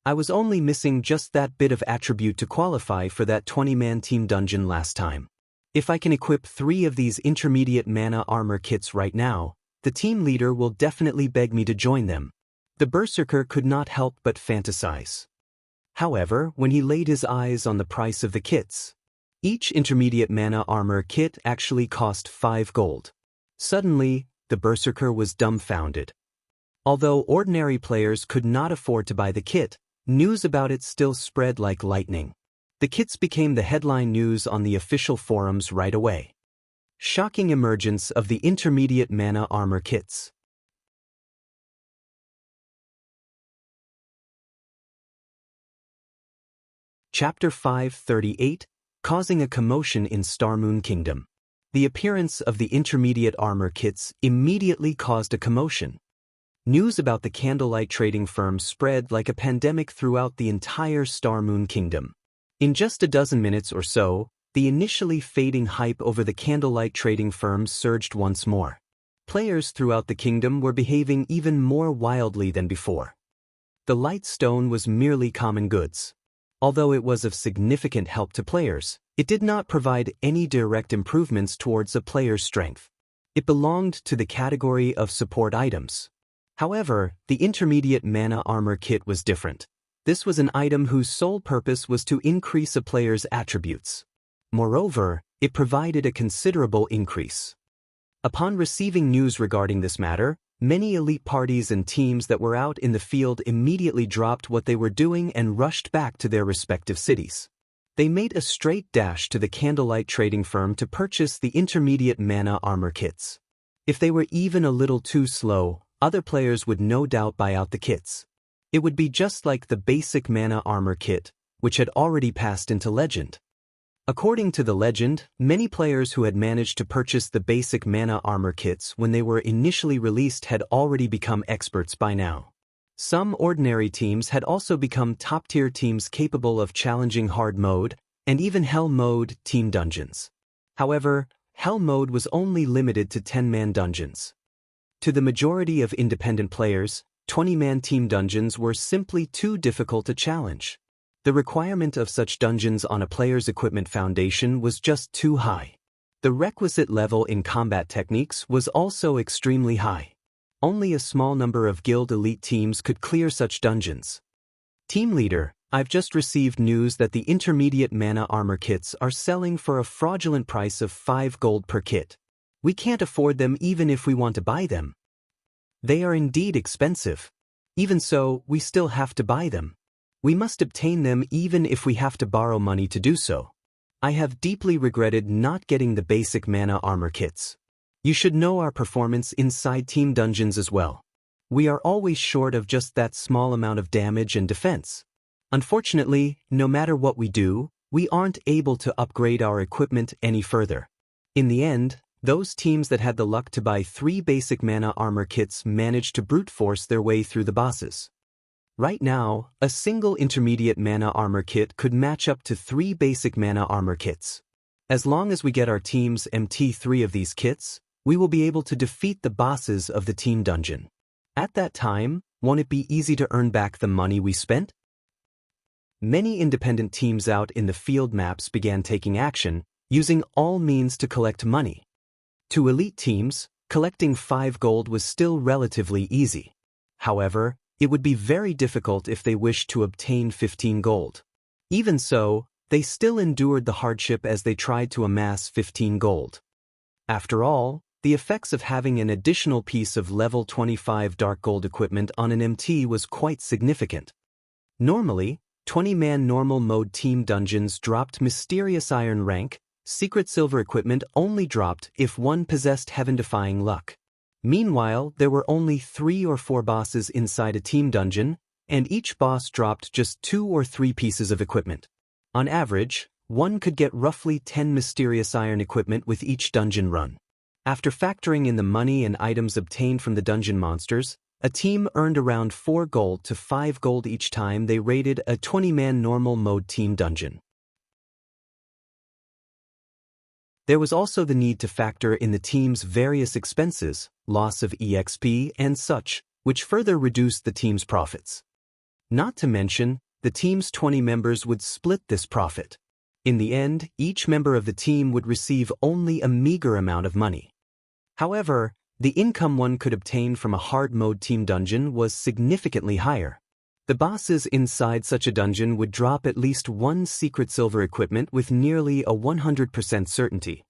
I was only missing just that bit of attribute to qualify for that 20-man team dungeon last time. If I can equip 3 of these intermediate mana armor kits right now, the team leader will definitely beg me to join them. The berserker could not help but fantasize. However, when he laid his eyes on the price of the kits, each intermediate mana armor kit actually cost 5 gold. Suddenly, the berserker was dumbfounded. Although ordinary players could not afford to buy the kit, news about it still spread like lightning. The kits became the headline news on the official forums right away. Shocking emergence of the intermediate mana armor kits. Chapter 538, Causing a Commotion in Starmoon Kingdom. The appearance of the intermediate armor kits immediately caused a commotion. News about the candlelight trading firm spread like a pandemic throughout the entire Starmoon Kingdom. In just a dozen minutes or so, the initially fading hype over the candlelight trading firm surged once more. Players throughout the kingdom were behaving even more wildly than before. The light stone was merely common goods. Although it was of significant help to players, it did not provide any direct improvements towards a player's strength. It belonged to the category of support items. However, the intermediate mana armor kit was different. This was an item whose sole purpose was to increase a player's attributes. Moreover, it provided a considerable increase. Upon receiving news regarding this matter, many elite parties and teams that were out in the field immediately dropped what they were doing and rushed back to their respective cities. They made a straight dash to the candlelight trading firm to purchase the intermediate mana armor kits. If they were even a little too slow, other players would no doubt buy out the kits. It would be just like the basic mana armor kit, which had already passed into legend. According to the legend, many players who had managed to purchase the basic mana armor kits when they were initially released had already become experts by now. Some ordinary teams had also become top-tier teams capable of challenging hard mode, and even hell mode team dungeons. However, hell mode was only limited to 10-man dungeons. To the majority of independent players, 20-man team dungeons were simply too difficult to challenge. The requirement of such dungeons on a player's equipment foundation was just too high. The requisite level in combat techniques was also extremely high. Only a small number of guild elite teams could clear such dungeons. Team leader, I've just received news that the intermediate mana armor kits are selling for a fraudulent price of 5 gold per kit. We can't afford them even if we want to buy them. They are indeed expensive. Even so, we still have to buy them. We must obtain them even if we have to borrow money to do so. I have deeply regretted not getting the basic mana armor kits. You should know our performance inside team dungeons as well. We are always short of just that small amount of damage and defense. Unfortunately, no matter what we do, we aren't able to upgrade our equipment any further. In the end, those teams that had the luck to buy 3 basic mana armor kits managed to brute force their way through the bosses. Right now, a single intermediate mana armor kit could match up to 3 basic mana armor kits. As long as we get our teams MT3 of these kits, we will be able to defeat the bosses of the team dungeon. At that time, won't it be easy to earn back the money we spent? Many independent teams out in the field maps began taking action, using all means to collect money. To elite teams, collecting 5 gold was still relatively easy. However, it would be very difficult if they wished to obtain 15 gold. Even so, they still endured the hardship as they tried to amass 15 gold. After all, the effects of having an additional piece of level 25 dark gold equipment on an MT was quite significant. Normally, 20-man normal mode team dungeons dropped mysterious iron rank. Secret silver equipment only dropped if one possessed heaven-defying luck. Meanwhile, there were only 3 or 4 bosses inside a team dungeon, and each boss dropped just 2 or 3 pieces of equipment. On average, one could get roughly 10 mysterious iron equipment with each dungeon run. After factoring in the money and items obtained from the dungeon monsters, a team earned around 4 gold to 5 gold each time they raided a 20-man normal mode team dungeon. There was also the need to factor in the team's various expenses, loss of EXP and such, which further reduced the team's profits. Not to mention, the team's 20 members would split this profit. In the end, each member of the team would receive only a meager amount of money. However, the income one could obtain from a hard mode team dungeon was significantly higher. The bosses inside such a dungeon would drop at least 1 secret silver equipment with nearly a 100% certainty.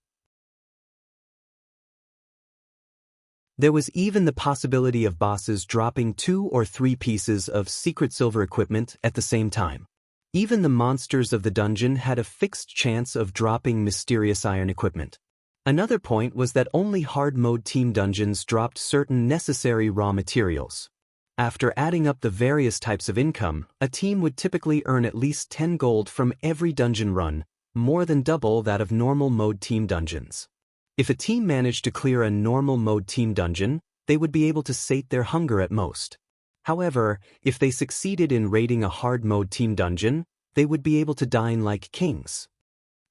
There was even the possibility of bosses dropping 2 or 3 pieces of secret silver equipment at the same time. Even the monsters of the dungeon had a fixed chance of dropping mysterious iron equipment. Another point was that only hard mode team dungeons dropped certain necessary raw materials. After adding up the various types of income, a team would typically earn at least 10 gold from every dungeon run, more than double that of normal mode team dungeons. If a team managed to clear a normal mode team dungeon, they would be able to sate their hunger at most. However, if they succeeded in raiding a hard mode team dungeon, they would be able to dine like kings.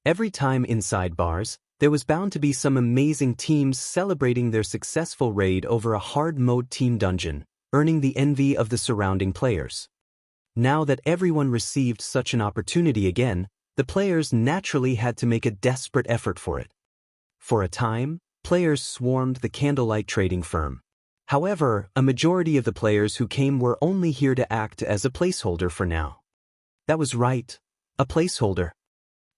Every time inside bars, there was bound to be some amazing teams celebrating their successful raid over a hard mode team dungeon, earning the envy of the surrounding players. Now that everyone received such an opportunity again, the players naturally had to make a desperate effort for it. For a time, players swarmed the candlelight trading firm. However, a majority of the players who came were only here to act as a placeholder for now. That was right, a placeholder.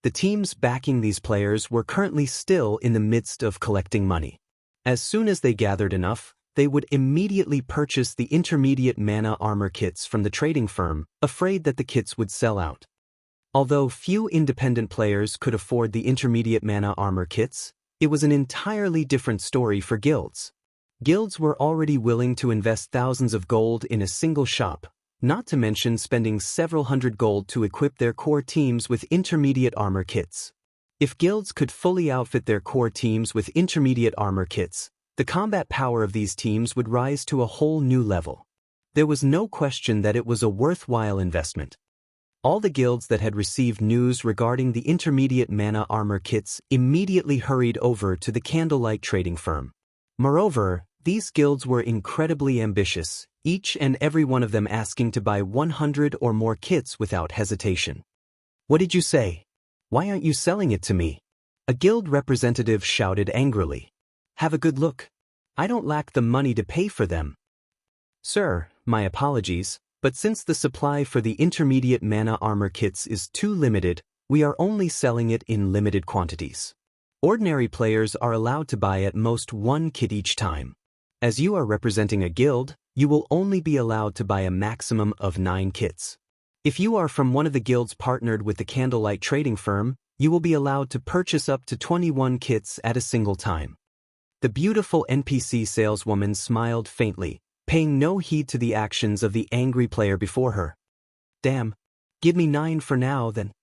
The teams backing these players were currently still in the midst of collecting money. As soon as they gathered enough, they would immediately purchase the intermediate mana armor kits from the trading firm, afraid that the kits would sell out. Although few independent players could afford the intermediate mana armor kits, it was an entirely different story for guilds. Guilds were already willing to invest thousands of gold in a single shop, not to mention spending several hundred gold to equip their core teams with intermediate armor kits. If guilds could fully outfit their core teams with intermediate armor kits, the combat power of these teams would rise to a whole new level. There was no question that it was a worthwhile investment. All the guilds that had received news regarding the intermediate mana armor kits immediately hurried over to the candlelight trading firm. Moreover, these guilds were incredibly ambitious, each and every one of them asking to buy 100 or more kits without hesitation. "What did you say? Why aren't you selling it to me?" A guild representative shouted angrily. "Have a good look. I don't lack the money to pay for them." "Sir, my apologies, but since the supply for the intermediate mana armor kits is too limited, we are only selling it in limited quantities. Ordinary players are allowed to buy at most one kit each time. As you are representing a guild, you will only be allowed to buy a maximum of 9 kits. If you are from one of the guilds partnered with the candlelight trading firm, you will be allowed to purchase up to 21 kits at a single time." The beautiful NPC saleswoman smiled faintly, paying no heed to the actions of the angry player before her. "Damn. Give me 9 for now, then."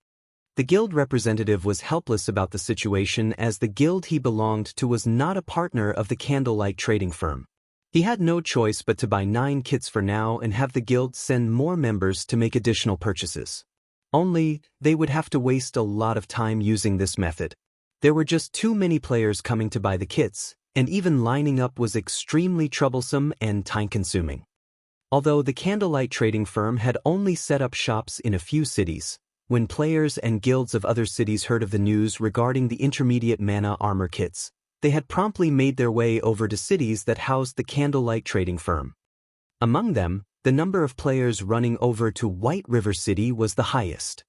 The guild representative was helpless about the situation as the guild he belonged to was not a partner of the candlelight trading firm. He had no choice but to buy 9 kits for now and have the guild send more members to make additional purchases. Only, they would have to waste a lot of time using this method. There were just too many players coming to buy the kits, and even lining up was extremely troublesome and time-consuming. Although the candlelight trading firm had only set up shops in a few cities, when players and guilds of other cities heard of the news regarding the intermediate mana armor kits, they had promptly made their way over to cities that housed the candlelight trading firm. Among them, the number of players running over to White River City was the highest.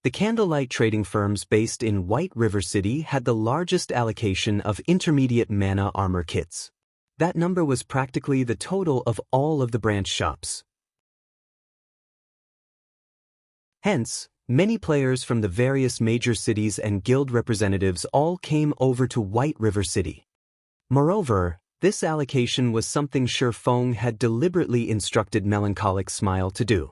The candlelight trading firms based in White River City had the largest allocation of intermediate mana armor kits. That number was practically the total of all of the branch shops. Hence, many players from the various major cities and guild representatives all came over to White River City. Moreover, this allocation was something Feng had deliberately instructed Melancholic Smile to do.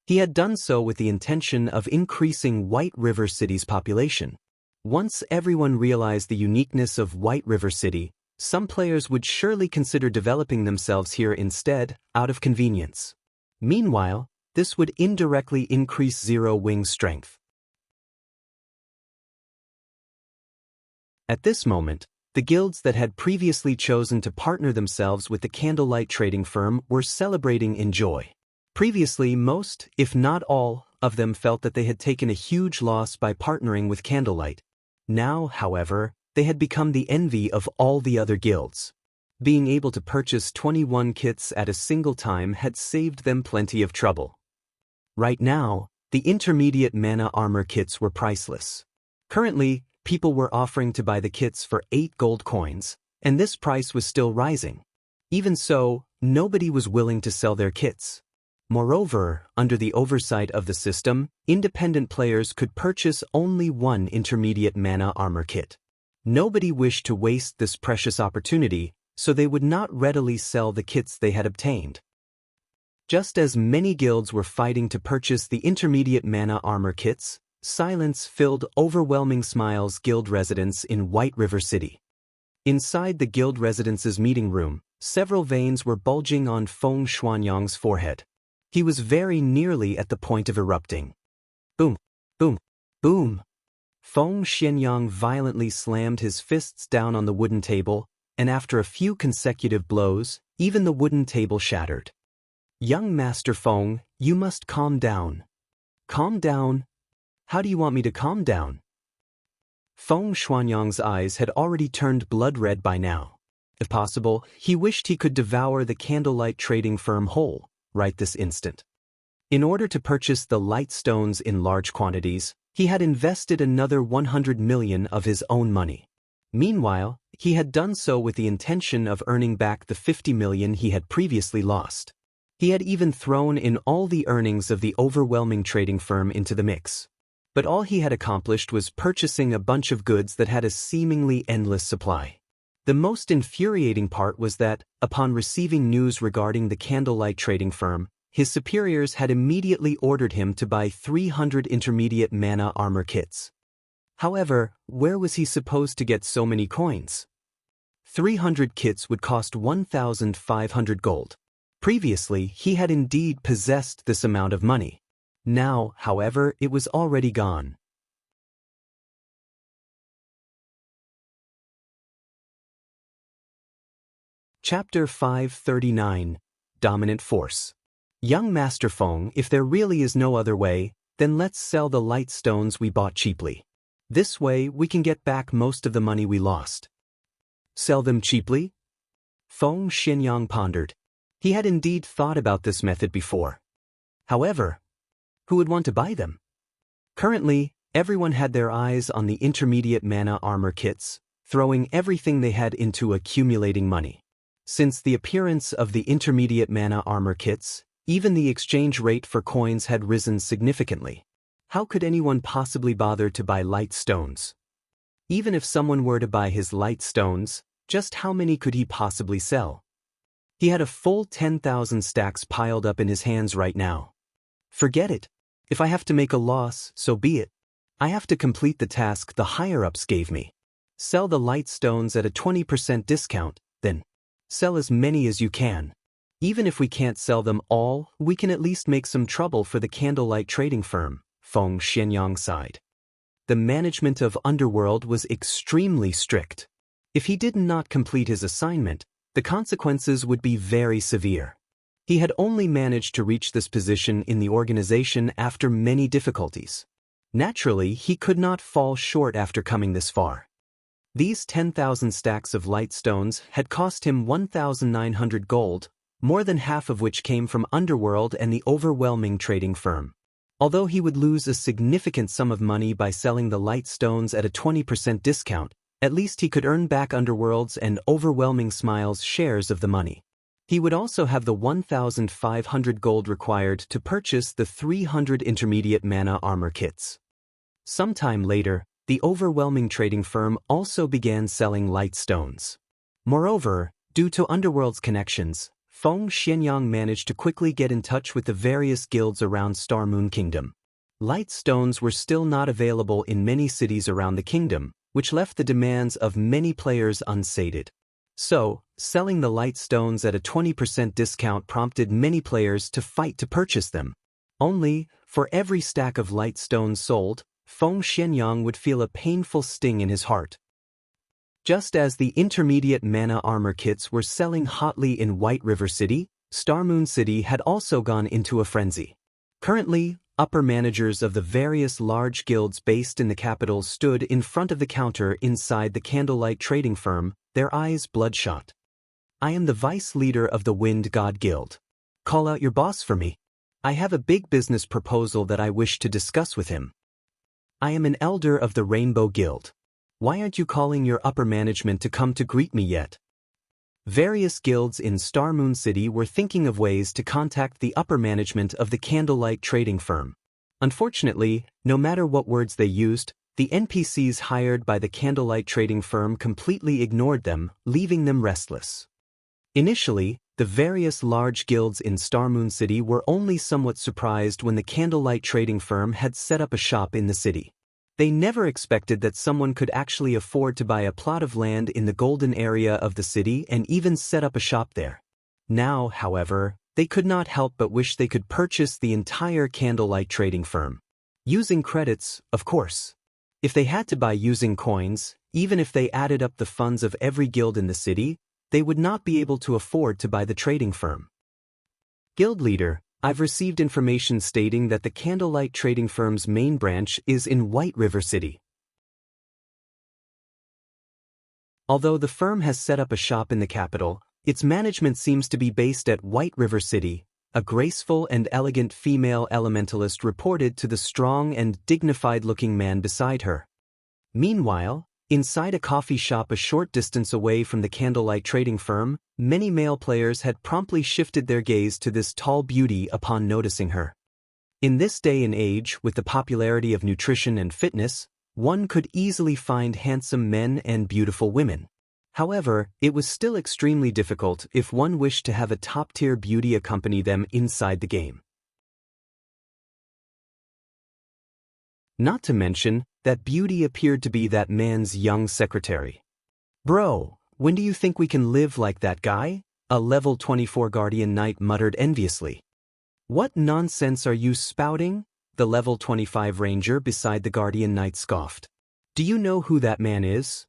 He had done so with the intention of increasing White River City's population. Once everyone realized the uniqueness of White River City, some players would surely consider developing themselves here instead, out of convenience. Meanwhile, this would indirectly increase Zero Wing's strength. At this moment, the guilds that had previously chosen to partner themselves with the candlelight trading firm were celebrating in joy. Previously, most, if not all, of them felt that they had taken a huge loss by partnering with Candlelight. Now, however, they had become the envy of all the other guilds. Being able to purchase 21 kits at a single time had saved them plenty of trouble. Right now, the intermediate mana armor kits were priceless. Currently, people were offering to buy the kits for 8 gold coins, and this price was still rising. Even so, nobody was willing to sell their kits. Moreover, under the oversight of the system, independent players could purchase only 1 intermediate mana armor kit. Nobody wished to waste this precious opportunity, so they would not readily sell the kits they had obtained. Just as many guilds were fighting to purchase the intermediate mana armor kits, silence filled Overwhelming Smiles guild residence in White River City. Inside the guild residence's meeting room, several veins were bulging on Feng Xuanyang's forehead. He was very nearly at the point of erupting. Boom, boom, boom. Feng Xuanyang violently slammed his fists down on the wooden table, and after a few consecutive blows, even the wooden table shattered. Young Master Feng, you must calm down. Calm down? How do you want me to calm down? Feng Xuanyang's eyes had already turned blood red by now. If possible, he wished he could devour the candlelight trading firm whole, right this instant. In order to purchase the light stones in large quantities, he had invested another 100 million of his own money. Meanwhile, he had done so with the intention of earning back the 50 million he had previously lost. He had even thrown in all the earnings of the overwhelming trading firm into the mix. But all he had accomplished was purchasing a bunch of goods that had a seemingly endless supply. The most infuriating part was that, upon receiving news regarding the candlelight trading firm, his superiors had immediately ordered him to buy 300 intermediate mana armor kits. However, where was he supposed to get so many coins? 300 kits would cost 1,500 gold. Previously, he had indeed possessed this amount of money. Now, however, it was already gone. Chapter 539, Dominant Force. Young Master Feng, if there really is no other way, then let's sell the light stones we bought cheaply. This way, we can get back most of the money we lost. Sell them cheaply? Feng Xuanyang pondered. He had indeed thought about this method before. However, who would want to buy them? Currently, everyone had their eyes on the intermediate mana armor kits, throwing everything they had into accumulating money. Since the appearance of the intermediate mana armor kits, even the exchange rate for coins had risen significantly. How could anyone possibly bother to buy light stones? Even if someone were to buy his light stones, just how many could he possibly sell? He had a full 10,000 stacks piled up in his hands right now. Forget it. If I have to make a loss, so be it. I have to complete the task the higher-ups gave me. Sell the light stones at a 20% discount, then sell as many as you can. Even if we can't sell them all, we can at least make some trouble for the candlelight trading firm, Feng Xuanyang sighed. The management of Underworld was extremely strict. If he did not complete his assignment, the consequences would be very severe. He had only managed to reach this position in the organization after many difficulties. Naturally, he could not fall short after coming this far. These 10,000 stacks of light stones had cost him 1,900 gold, more than half of which came from Underworld and the overwhelming trading firm. Although he would lose a significant sum of money by selling the light stones at a 20% discount, at least he could earn back Underworld's and Overwhelming Smiles' shares of the money. He would also have the 1,500 gold required to purchase the 300 intermediate mana armor kits. Sometime later, the overwhelming trading firm also began selling light stones. Moreover, due to Underworld's connections, Feng Xuanyang managed to quickly get in touch with the various guilds around Star Moon Kingdom. Light stones were still not available in many cities around the kingdom, which left the demands of many players unsated. So, selling the light stones at a 20% discount prompted many players to fight to purchase them. Only, for every stack of light stones sold, Feng Xuanyang would feel a painful sting in his heart. Just as the intermediate mana armor kits were selling hotly in White River City, Star Moon City had also gone into a frenzy. Currently, upper managers of the various large guilds based in the capital stood in front of the counter inside the candlelight trading firm, their eyes bloodshot. I am the vice leader of the Wind God Guild. Call out your boss for me. I have a big business proposal that I wish to discuss with him. I am an elder of the Rainbow Guild. Why aren't you calling your upper management to come to greet me yet? Various guilds in Star Moon City were thinking of ways to contact the upper management of the candlelight trading firm. Unfortunately, no matter what words they used, the NPCs hired by the candlelight trading firm completely ignored them, leaving them restless. Initially, The various large guilds in Star Moon City were only somewhat surprised when the candlelight trading firm had set up a shop in the city. They never expected that someone could actually afford to buy a plot of land in the golden area of the city and even set up a shop there. Now, however, they could not help but wish they could purchase the entire candlelight trading firm. Using credits, of course. If they had to buy using coins, even if they added up the funds of every guild in the city, they would not be able to afford to buy the trading firm. Guild leader, I've received information stating that the candlelight trading firm's main branch is in White River City. Although the firm has set up a shop in the capital, its management seems to be based at White River City, a graceful and elegant female elementalist reported to the strong and dignified-looking man beside her. Meanwhile, inside a coffee shop a short distance away from the candlelight trading firm, many male players had promptly shifted their gaze to this tall beauty upon noticing her. In this day and age, with the popularity of nutrition and fitness, one could easily find handsome men and beautiful women. However, it was still extremely difficult if one wished to have a top-tier beauty accompany them inside the game. Not to mention, that beauty appeared to be that man's young secretary. Bro, when do you think we can live like that guy? A level 24 Guardian Knight muttered enviously. What nonsense are you spouting? The level 25 Ranger beside the Guardian Knight scoffed. Do you know who that man is?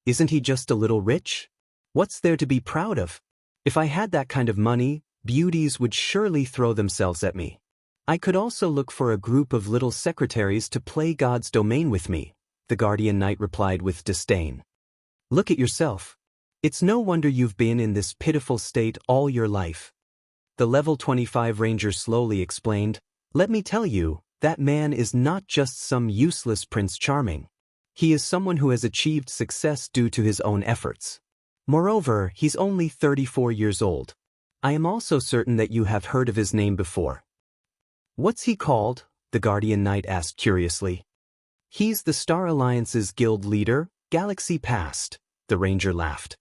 Isn't he just a little rich? What's there to be proud of? If I had that kind of money, beauties would surely throw themselves at me. I could also look for a group of little secretaries to play God's domain with me, the Guardian Knight replied with disdain. Look at yourself. It's no wonder you've been in this pitiful state all your life. The level 25 Ranger slowly explained, let me tell you, that man is not just some useless Prince Charming. He is someone who has achieved success due to his own efforts. Moreover, he's only 34 years old. I am also certain that you have heard of his name before. What's he called? The Guardian Knight asked curiously. He's the Star Alliance's guild leader, Galaxy Past, the Ranger laughed.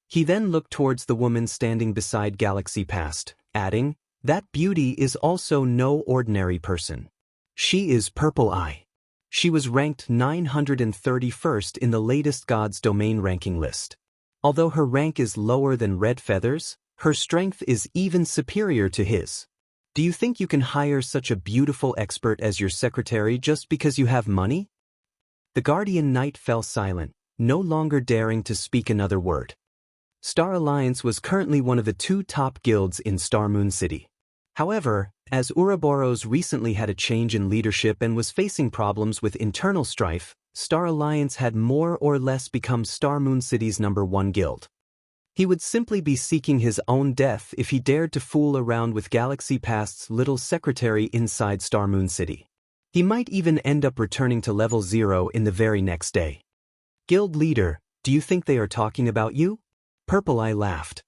He then looked towards the woman standing beside Galaxy Past, adding, that beauty is also no ordinary person. She is Purple Eye. She was ranked 931st in the latest God's Domain ranking list. Although her rank is lower than Red Feather's, her strength is even superior to his. Do you think you can hire such a beautiful expert as your secretary just because you have money? The Guardian Knight fell silent, no longer daring to speak another word. Star Alliance was currently one of the two top guilds in Star Moon City. However, as Ouroboros recently had a change in leadership and was facing problems with internal strife, Star Alliance had more or less become Star Moon City's #1 guild. He would simply be seeking his own death if he dared to fool around with Galaxy Past's little secretary inside Star Moon City. He might even end up returning to level 0 in the very next day. Guild leader, do you think they are talking about you? Purple Eye laughed.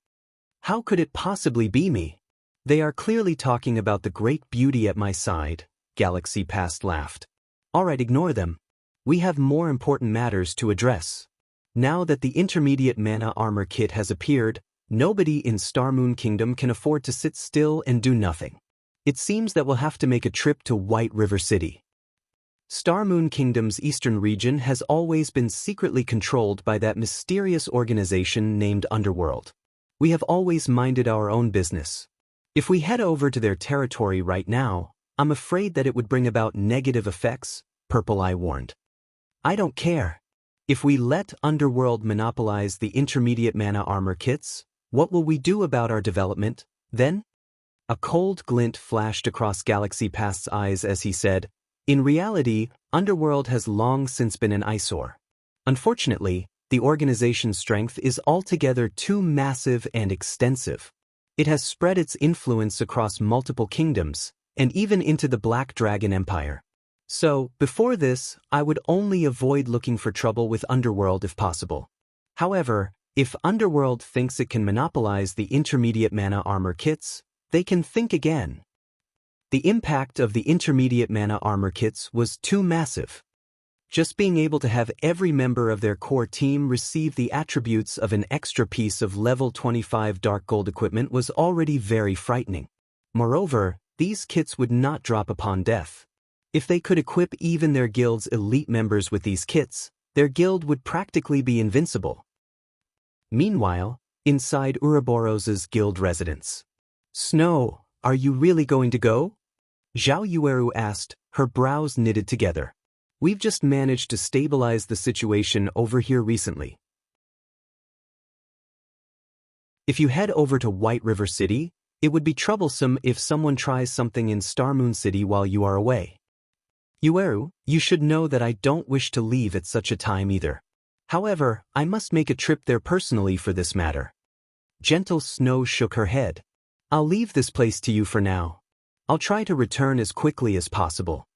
How could it possibly be me? They are clearly talking about the great beauty at my side, Galaxy Past laughed. Alright, ignore them. We have more important matters to address. Now that the intermediate mana armor kit has appeared, nobody in Star Moon Kingdom can afford to sit still and do nothing. It seems that we'll have to make a trip to White River City. Star Moon Kingdom's eastern region has always been secretly controlled by that mysterious organization named Underworld. We have always minded our own business. If we head over to their territory right now, I'm afraid that it would bring about negative effects, Purple Eye warned. I don't care. If we let Underworld monopolize the intermediate mana armor kits, what will we do about our development, then? A cold glint flashed across Galaxy Past's eyes as he said, in reality, Underworld has long since been an eyesore. Unfortunately, the organization's strength is altogether too massive and extensive. It has spread its influence across multiple kingdoms, and even into the Black Dragon Empire. So, before this, I would only avoid looking for trouble with Underworld if possible. However, if Underworld thinks it can monopolize the intermediate mana armor kits, they can think again. The impact of the intermediate mana armor kits was too massive. Just being able to have every member of their core team receive the attributes of an extra piece of level 25 dark gold equipment was already very frightening. Moreover, these kits would not drop upon death. If they could equip even their guild's elite members with these kits, their guild would practically be invincible. Meanwhile, inside Ouroboros's guild residence. "Snow, are you really going to go?" Zhao Yueru asked, her brows knitted together. "We've just managed to stabilize the situation over here recently. If you head over to White River City, it would be troublesome if someone tries something in Star Moon City while you are away. Yueru, you should know that I don't wish to leave at such a time either. However, I must make a trip there personally for this matter." Gentle Snow shook her head. "I'll leave this place to you for now. I'll try to return as quickly as possible."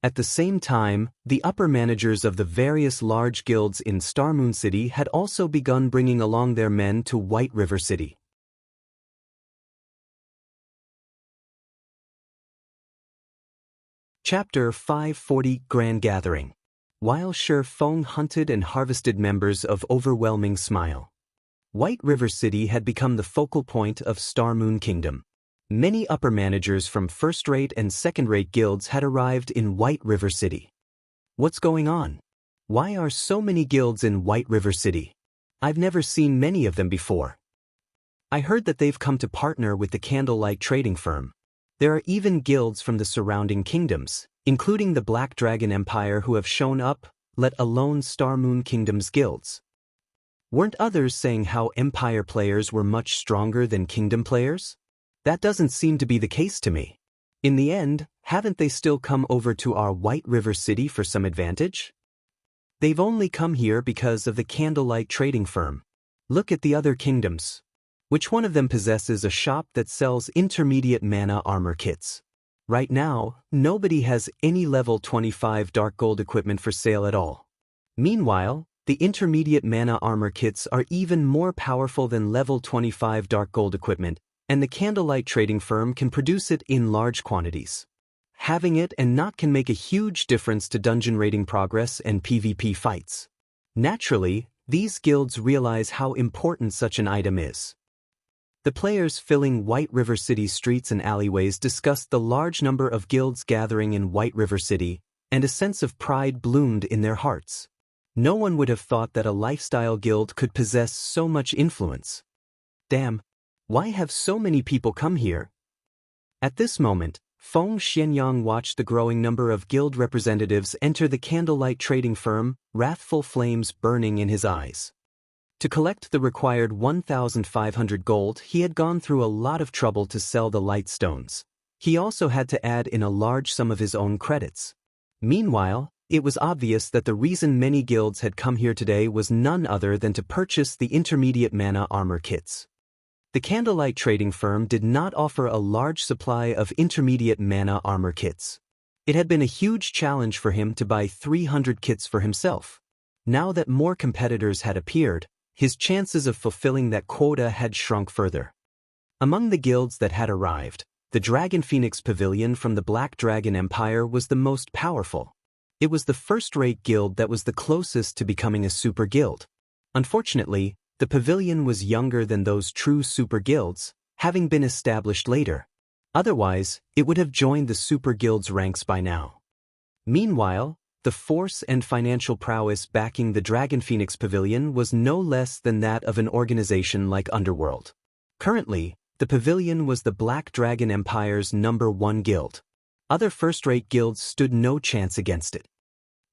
At the same time, the upper managers of the various large guilds in Star Moon City had also begun bringing along their men to White River City. Chapter 540 Grand Gathering. While Shi Feng hunted and harvested members of Overwhelming Smile, White River City had become the focal point of Star Moon Kingdom. Many upper managers from first-rate and second-rate guilds had arrived in White River City. What's going on? Why are so many guilds in White River City? I've never seen many of them before. I heard that they've come to partner with the Candlelight trading firm. There are even guilds from the surrounding kingdoms, including the Black Dragon Empire, who have shown up, let alone Star Moon Kingdom's guilds. Weren't others saying how Empire players were much stronger than Kingdom players? That doesn't seem to be the case to me. In the end, haven't they still come over to our White River City for some advantage? They've only come here because of the Candlelight trading firm. Look at the other kingdoms. Which one of them possesses a shop that sells intermediate mana armor kits? Right now, nobody has any level 25 dark gold equipment for sale at all. Meanwhile, the intermediate mana armor kits are even more powerful than level 25 dark gold equipment, and the Candlelight trading firm can produce it in large quantities. Having it and not can make a huge difference to dungeon raiding progress and PvP fights. Naturally, these guilds realize how important such an item is. The players filling White River City's streets and alleyways discussed the large number of guilds gathering in White River City, and a sense of pride bloomed in their hearts. No one would have thought that a lifestyle guild could possess so much influence. Damn. Why have so many people come here? At this moment, Feng Xianyang watched the growing number of guild representatives enter the Candlelight trading firm, wrathful flames burning in his eyes. To collect the required 1,500 gold, he had gone through a lot of trouble to sell the light stones. He also had to add in a large sum of his own credits. Meanwhile, it was obvious that the reason many guilds had come here today was none other than to purchase the intermediate mana armor kits. The Candlelight trading firm did not offer a large supply of intermediate mana armor kits. It had been a huge challenge for him to buy 300 kits for himself. Now that more competitors had appeared, his chances of fulfilling that quota had shrunk further. Among the guilds that had arrived, the Dragon Phoenix Pavilion from the Black Dragon Empire was the most powerful. It was the first-rate guild that was the closest to becoming a super guild. Unfortunately, the pavilion was younger than those true super guilds, having been established later. Otherwise, it would have joined the super guild's ranks by now. Meanwhile, the force and financial prowess backing the Dragon Phoenix Pavilion was no less than that of an organization like Underworld. Currently, the pavilion was the Black Dragon Empire's #1 guild. Other first-rate guilds stood no chance against it.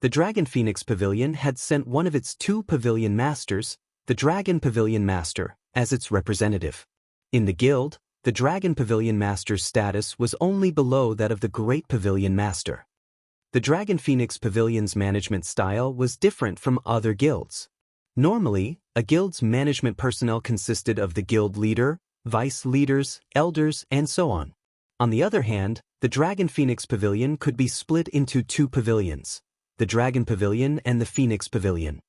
The Dragon Phoenix Pavilion had sent one of its 2 pavilion masters, the Dragon Pavilion Master, as its representative. In the guild, the Dragon Pavilion Master's status was only below that of the Great Pavilion Master. The Dragon Phoenix Pavilion's management style was different from other guilds. Normally, a guild's management personnel consisted of the guild leader, vice leaders, elders, and so on. On the other hand, the Dragon Phoenix Pavilion could be split into 2 pavilions, the Dragon Pavilion and the Phoenix Pavilion.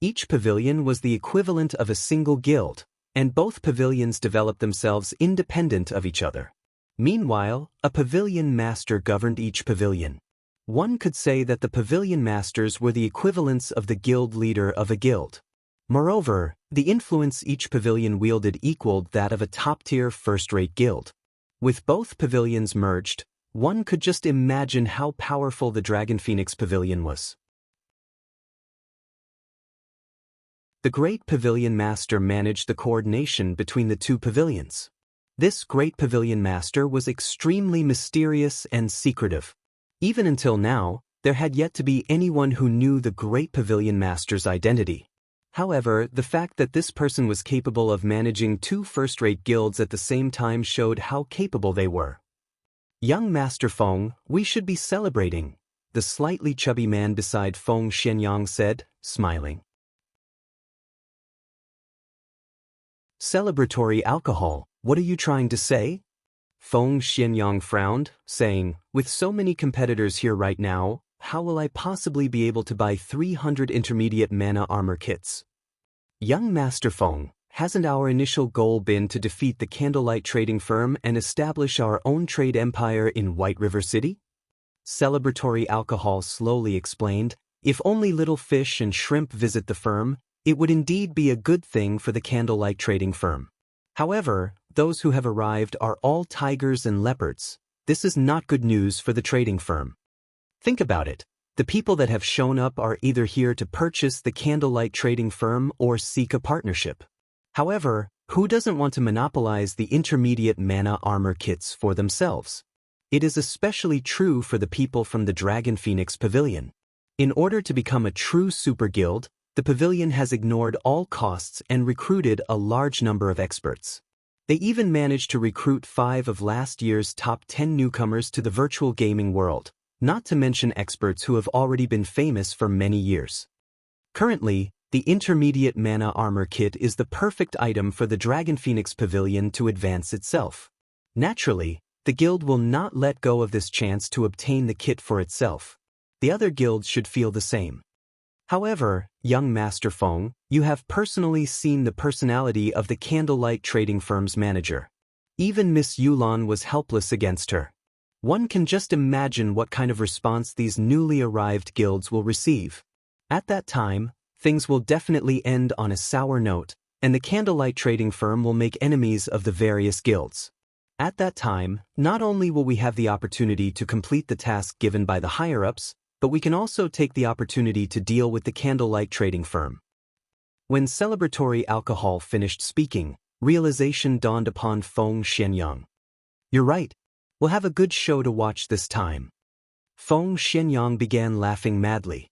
Each pavilion was the equivalent of a single guild, and both pavilions developed themselves independent of each other. Meanwhile, a pavilion master governed each pavilion. One could say that the pavilion masters were the equivalents of the guild leader of a guild. Moreover, the influence each pavilion wielded equaled that of a top-tier first-rate guild. With both pavilions merged, one could just imagine how powerful the Dragon Phoenix Pavilion was. The Great Pavilion Master managed the coordination between the two pavilions. This Great Pavilion Master was extremely mysterious and secretive. Even until now, there had yet to be anyone who knew the Great Pavilion Master's identity. However, the fact that this person was capable of managing two first-rate guilds at the same time showed how capable they were. Young Master Feng, we should be celebrating, the slightly chubby man beside Feng Xianyang said, smiling. Celebratory alcohol, what are you trying to say? Feng Xianyang frowned, saying, with so many competitors here right now, how will I possibly be able to buy 300 intermediate mana armor kits? Young Master Feng, hasn't our initial goal been to defeat the Candlelight Trading Firm and establish our own trade empire in White River City? Celebratory alcohol slowly explained, if only little fish and shrimp visit the firm, it would indeed be a good thing for the Candlelight Trading Firm. However, those who have arrived are all tigers and leopards. This is not good news for the trading firm. Think about it. The people that have shown up are either here to purchase the Candlelight Trading Firm or seek a partnership. However, who doesn't want to monopolize the intermediate mana armor kits for themselves? It is especially true for the people from the Dragon Phoenix Pavilion. In order to become a true super guild, the pavilion has ignored all costs and recruited a large number of experts. They even managed to recruit 5 of last year's top 10 newcomers to the virtual gaming world, not to mention experts who have already been famous for many years. Currently, the intermediate mana armor kit is the perfect item for the Dragon Phoenix Pavilion to advance itself. Naturally, the guild will not let go of this chance to obtain the kit for itself. The other guilds should feel the same. However, young Master Feng, you have personally seen the personality of the Candlelight Trading Firm's manager. Even Miss Yulan was helpless against her. One can just imagine what kind of response these newly arrived guilds will receive. At that time, things will definitely end on a sour note, and the Candlelight Trading Firm will make enemies of the various guilds. At that time, not only will we have the opportunity to complete the task given by the higher-ups, but we can also take the opportunity to deal with the Candlelight Trading Firm. When celebratory alcohol finished speaking, realization dawned upon Feng Xianyang. You're right. We'll have a good show to watch this time. Feng Xianyang began laughing madly.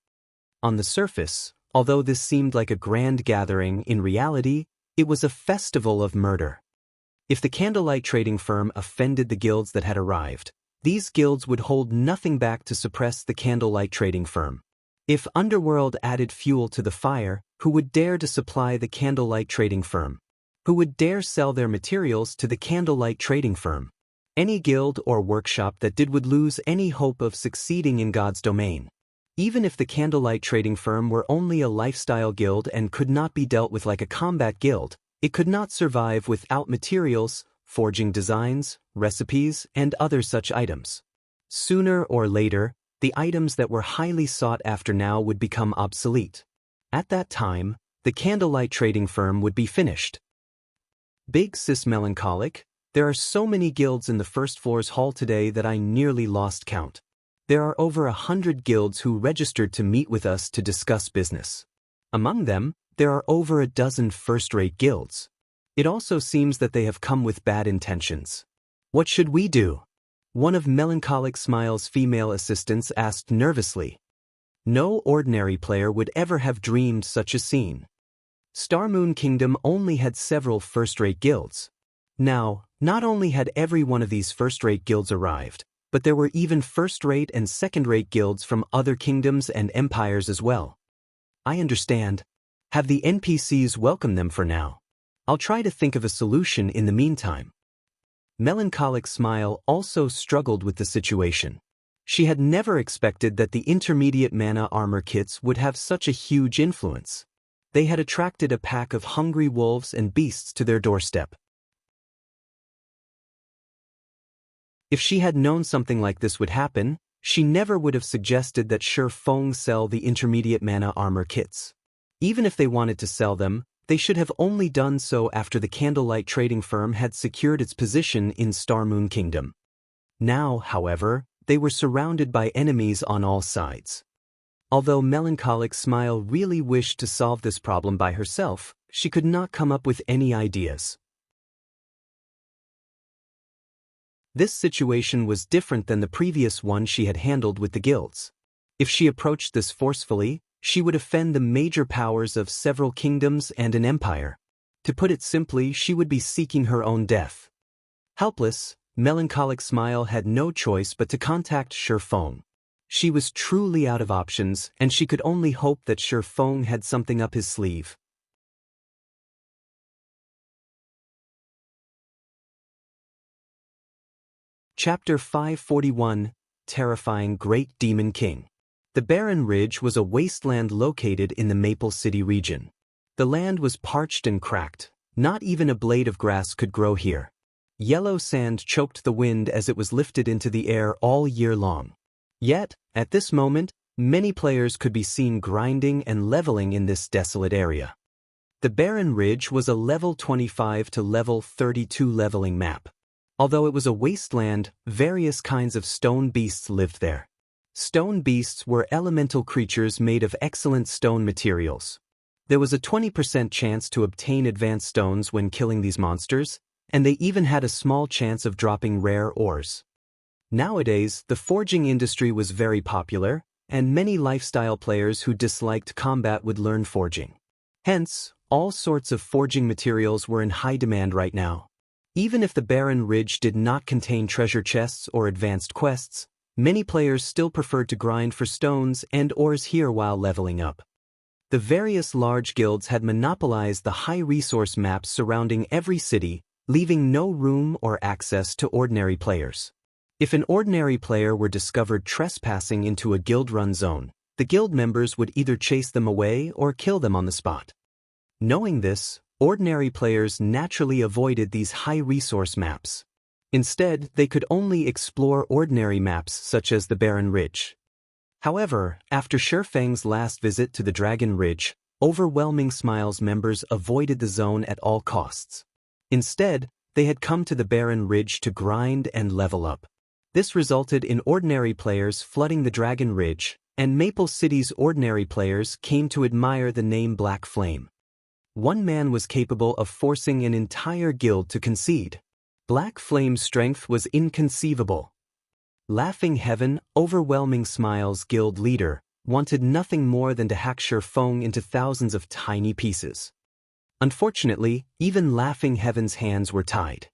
On the surface, although this seemed like a grand gathering, in reality, it was a festival of murder. If the Candlelight Trading Firm offended the guilds that had arrived, these guilds would hold nothing back to suppress the Candlelight Trading Firm. If Underworld added fuel to the fire, who would dare to supply the Candlelight Trading Firm? Who would dare sell their materials to the Candlelight Trading Firm? Any guild or workshop that did would lose any hope of succeeding in God's domain. Even if the Candlelight Trading Firm were only a lifestyle guild and could not be dealt with like a combat guild, it could not survive without materials, forging designs, recipes, and other such items. Sooner or later, the items that were highly sought after now would become obsolete. At that time, the Candlelight Trading Firm would be finished. Big Sis Melancholic, there are so many guilds in the first floor's hall today that I nearly lost count. There are over 100 guilds who registered to meet with us to discuss business. Among them, there are over a dozen first-rate guilds. It also seems that they have come with bad intentions. What should we do? One of Melancholic Smile's female assistants asked nervously. No ordinary player would ever have dreamed such a scene. Star Moon Kingdom only had several first-rate guilds. Now, not only had every one of these first-rate guilds arrived, but there were even first-rate and second-rate guilds from other kingdoms and empires as well. I understand. Have the NPCs welcome them for now. I'll try to think of a solution in the meantime. Melancholic Smile also struggled with the situation. She had never expected that the intermediate mana armor kits would have such a huge influence. They had attracted a pack of hungry wolves and beasts to their doorstep. If she had known something like this would happen, She never would have suggested that Shi Feng sell the intermediate mana armor kits. Even if they wanted to sell them, they should have only done so after the Candlelight trading firm had secured its position in Star Moon Kingdom. Now, however, they were surrounded by enemies on all sides. Although Melancholic Smile really wished to solve this problem by herself, she could not come up with any ideas. This situation was different than the previous one she had handled with the guilds. If she approached this forcefully, she would offend the major powers of several kingdoms and an empire. To put it simply, she would be seeking her own death. Helpless, Melancholic Smile had no choice but to contact Shi Feng. She was truly out of options, and she could only hope that Shi Feng had something up his sleeve. Chapter 541, Terrifying Great Demon King. The Barren Ridge was a wasteland located in the Maple City region. The land was parched and cracked. Not even a blade of grass could grow here. Yellow sand choked the wind as it was lifted into the air all year long. Yet, at this moment, many players could be seen grinding and leveling in this desolate area. The Barren Ridge was a level 25 to level 32 leveling map. Although it was a wasteland, various kinds of stone beasts lived there. Stone beasts were elemental creatures made of excellent stone materials. There was a 20% chance to obtain advanced stones when killing these monsters, and they even had a small chance of dropping rare ores. Nowadays, the forging industry was very popular, and many lifestyle players who disliked combat would learn forging. Hence, all sorts of forging materials were in high demand right now. Even if the Barren Ridge did not contain treasure chests or advanced quests, many players still preferred to grind for stones and ores here while leveling up. The various large guilds had monopolized the high-resource maps surrounding every city, leaving no room or access to ordinary players. If an ordinary player were discovered trespassing into a guild-run zone, the guild members would either chase them away or kill them on the spot. Knowing this, ordinary players naturally avoided these high-resource maps. Instead, they could only explore ordinary maps such as the Barren Ridge. However, after Shi Feng's last visit to the Dragon Ridge, Overwhelming Smile's members avoided the zone at all costs. Instead, they had come to the Barren Ridge to grind and level up. This resulted in ordinary players flooding the Dragon Ridge, and Maple City's ordinary players came to admire the name Black Flame. One man was capable of forcing an entire guild to concede. Black Flame's strength was inconceivable. Laughing Heaven, Overwhelming Smile's guild leader, wanted nothing more than to hack Shi Feng into thousands of tiny pieces. Unfortunately, even Laughing Heaven's hands were tied.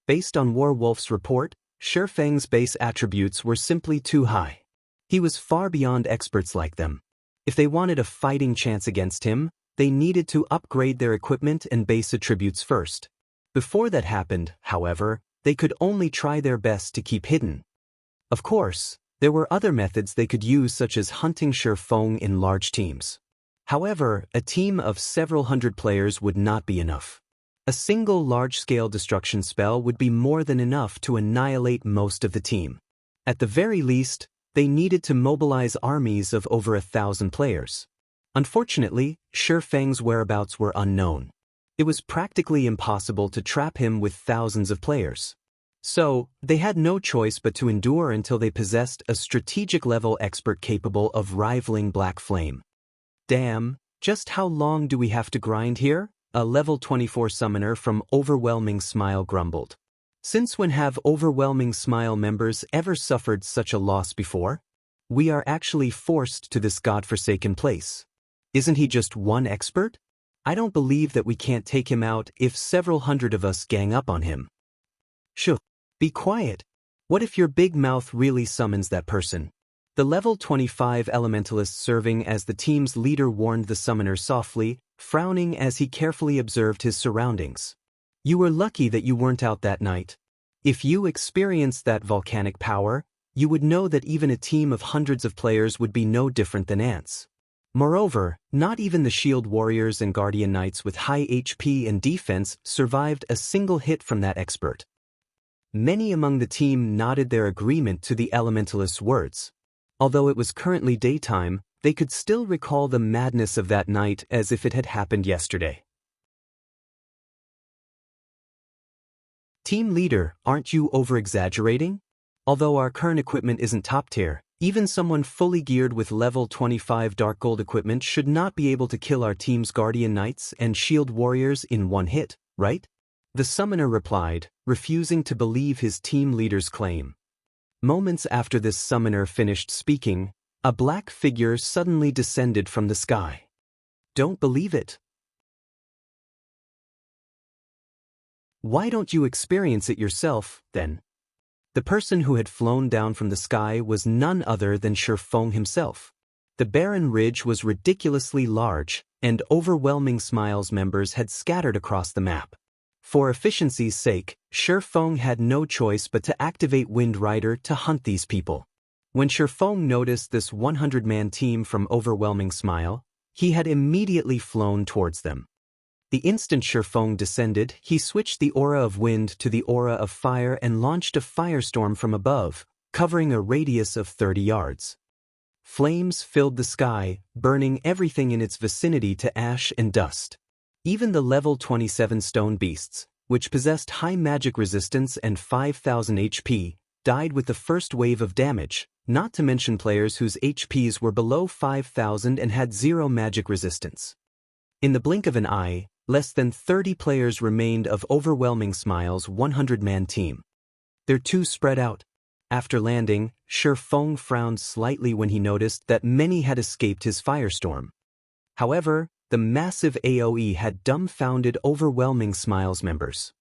Based on Warwolf's report, Shi Feng's base attributes were simply too high. He was far beyond experts like them. If they wanted a fighting chance against him, they needed to upgrade their equipment and base attributes first. Before that happened, however, they could only try their best to keep hidden. Of course, there were other methods they could use, such as hunting Shi Feng in large teams. However, a team of several hundred players would not be enough. A single large-scale destruction spell would be more than enough to annihilate most of the team. At the very least, they needed to mobilize armies of over 1,000 players. Unfortunately, Shi Feng's whereabouts were unknown. It was practically impossible to trap him with thousands of players. So, they had no choice but to endure until they possessed a strategic-level expert capable of rivaling Black Flame. Damn, just how long do we have to grind here? A level 24 summoner from Overwhelming Smile grumbled. Since when have Overwhelming Smile members ever suffered such a loss before? We are actually forced to this godforsaken place. Isn't he just one expert? I don't believe that we can't take him out if several hundred of us gang up on him. Shh. Be quiet. What if your big mouth really summons that person? The level 25 elementalist serving as the team's leader warned the summoner softly, frowning as he carefully observed his surroundings. You were lucky that you weren't out that night. If you experienced that volcanic power, you would know that even a team of hundreds of players would be no different than ants. Moreover, not even the shield warriors and guardian knights with high HP and defense survived a single hit from that expert. Many among the team nodded their agreement to the elementalist's words. Although it was currently daytime, they could still recall the madness of that night as if it had happened yesterday. Team leader, aren't you over-exaggerating? Although our current equipment isn't top tier, even someone fully geared with level 25 Dark Gold equipment should not be able to kill our team's Guardian Knights and Shield Warriors in one hit, right? The summoner replied, refusing to believe his team leader's claim. Moments after this summoner finished speaking, a black figure suddenly descended from the sky. Don't believe it. Why don't you experience it yourself, then? The person who had flown down from the sky was none other than Shifeng himself. The barren ridge was ridiculously large, and Overwhelming Smiles members had scattered across the map. For efficiency's sake, Shifeng had no choice but to activate Wind Rider to hunt these people. When Shifeng noticed this 100-man team from Overwhelming Smile, he had immediately flown towards them. The instant Shifeng descended, he switched the aura of wind to the aura of fire and launched a firestorm from above, covering a radius of 30 yards. Flames filled the sky, burning everything in its vicinity to ash and dust. Even the level 27 stone beasts, which possessed high magic resistance and 5,000 HP, died with the first wave of damage, not to mention players whose HPs were below 5,000 and had zero magic resistance. In the blink of an eye, less than 30 players remained of Overwhelming Smile's 100-man team. They're too spread out. After landing, Shifeng frowned slightly when he noticed that many had escaped his firestorm. However, the massive AoE had dumbfounded Overwhelming Smiles members.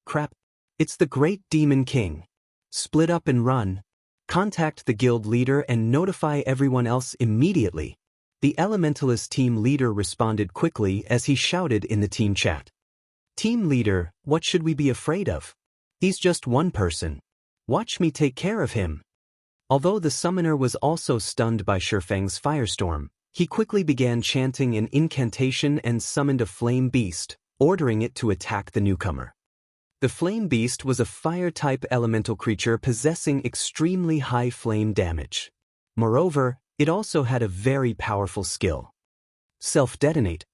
Crap, it's the Great Demon King. Split up and run. Contact the guild leader and notify everyone else immediately. The Elementalist team leader responded quickly as he shouted in the team chat. Team leader, what should we be afraid of? He's just one person. Watch me take care of him. Although the summoner was also stunned by Shifeng's firestorm, he quickly began chanting an incantation and summoned a flame beast, ordering it to attack the newcomer. The flame beast was a fire-type elemental creature possessing extremely high flame damage. Moreover, it also had a very powerful skill. Self-detonate.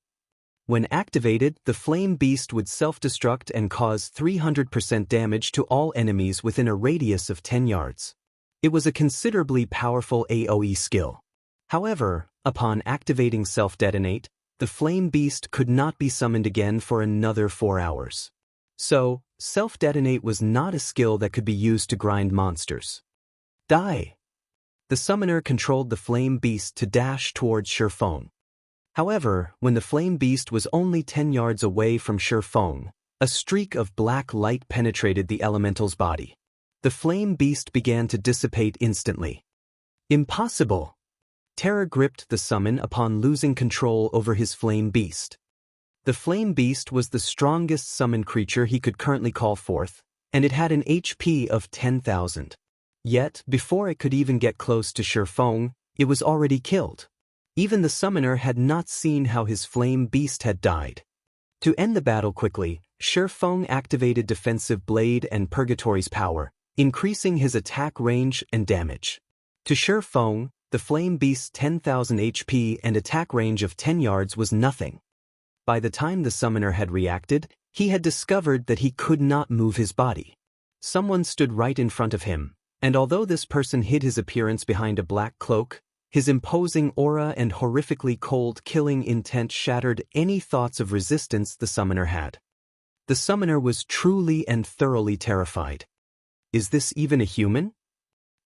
When activated, the flame beast would self-destruct and cause 300% damage to all enemies within a radius of 10 yards. It was a considerably powerful AoE skill. However, upon activating self-detonate, the flame beast could not be summoned again for another 4 hours. So, self-detonate was not a skill that could be used to grind monsters. Die! The summoner controlled the flame beast to dash towards Shifeng. However, when the flame beast was only 10 yards away from Shifeng, a streak of black light penetrated the elemental's body. The flame beast began to dissipate instantly. Impossible! Terror gripped the summon upon losing control over his flame beast. The flame beast was the strongest summoned creature he could currently call forth, and it had an HP of 10,000. Yet, before it could even get close to Shifeng, it was already killed. Even the summoner had not seen how his flame beast had died. To end the battle quickly, Shifeng activated Defensive Blade and Purgatory's power, increasing his attack range and damage. To Shifeng, the flame beast's 10,000 HP and attack range of 10 yards was nothing. By the time the summoner had reacted, he had discovered that he could not move his body. Someone stood right in front of him, and although this person hid his appearance behind a black cloak, his imposing aura and horrifically cold killing intent shattered any thoughts of resistance the summoner had. The summoner was truly and thoroughly terrified. Is this even a human?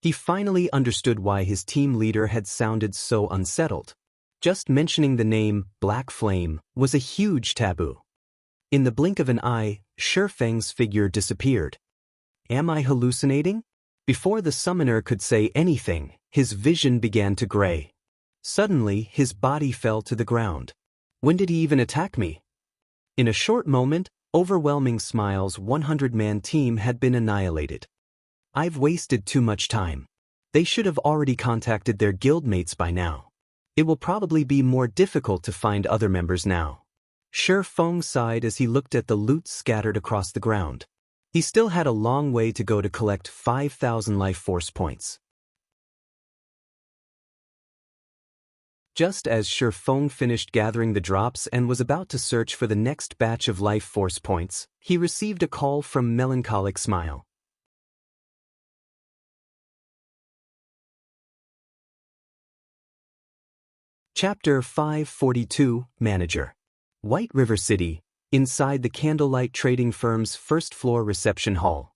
He finally understood why his team leader had sounded so unsettled. Just mentioning the name Black Flame was a huge taboo. In the blink of an eye, Shifeng's figure disappeared. Am I hallucinating? Before the summoner could say anything, his vision began to gray. Suddenly, his body fell to the ground. When did he even attack me? In a short moment, Overwhelming Smiles' 100-man team had been annihilated. I've wasted too much time. They should have already contacted their guildmates by now. It will probably be more difficult to find other members now. Shifeng sighed as he looked at the loot scattered across the ground. He still had a long way to go to collect 5,000 life force points. Just as Shi Feng finished gathering the drops and was about to search for the next batch of life force points, he received a call from Melancholic Smile. Chapter 542, Manager. White River City, inside the candlelight trading firm's first-floor reception hall.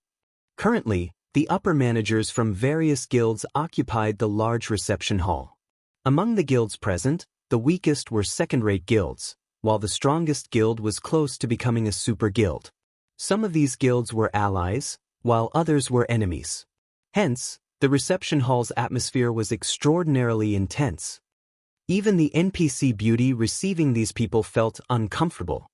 Currently, the upper managers from various guilds occupied the large reception hall. Among the guilds present, the weakest were second-rate guilds, while the strongest guild was close to becoming a super guild. Some of these guilds were allies, while others were enemies. Hence, the reception hall's atmosphere was extraordinarily intense. Even the NPC beauty receiving these people felt uncomfortable.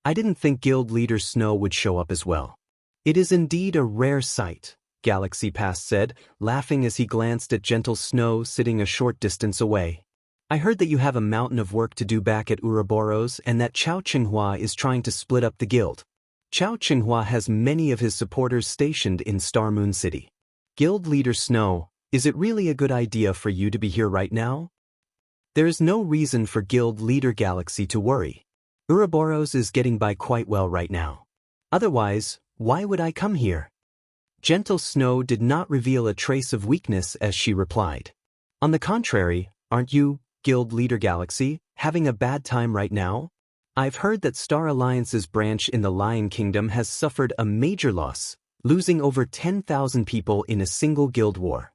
I didn't think Guild Leader Snow would show up as well. It is indeed a rare sight, Galaxy Pass said, laughing as he glanced at Gentle Snow sitting a short distance away. I heard that you have a mountain of work to do back at Ouroboros and that Chao Qinghua is trying to split up the guild. Chao Qinghua has many of his supporters stationed in Star Moon City. Guild Leader Snow, is it really a good idea for you to be here right now? There is no reason for Guild Leader Galaxy to worry. Ouroboros is getting by quite well right now. Otherwise, why would I come here? Gentle Snow did not reveal a trace of weakness as she replied. On the contrary, aren't you, Guild Leader Galaxy, having a bad time right now? I've heard that Star Alliance's branch in the Lion Kingdom has suffered a major loss, losing over 10,000 people in a single guild war.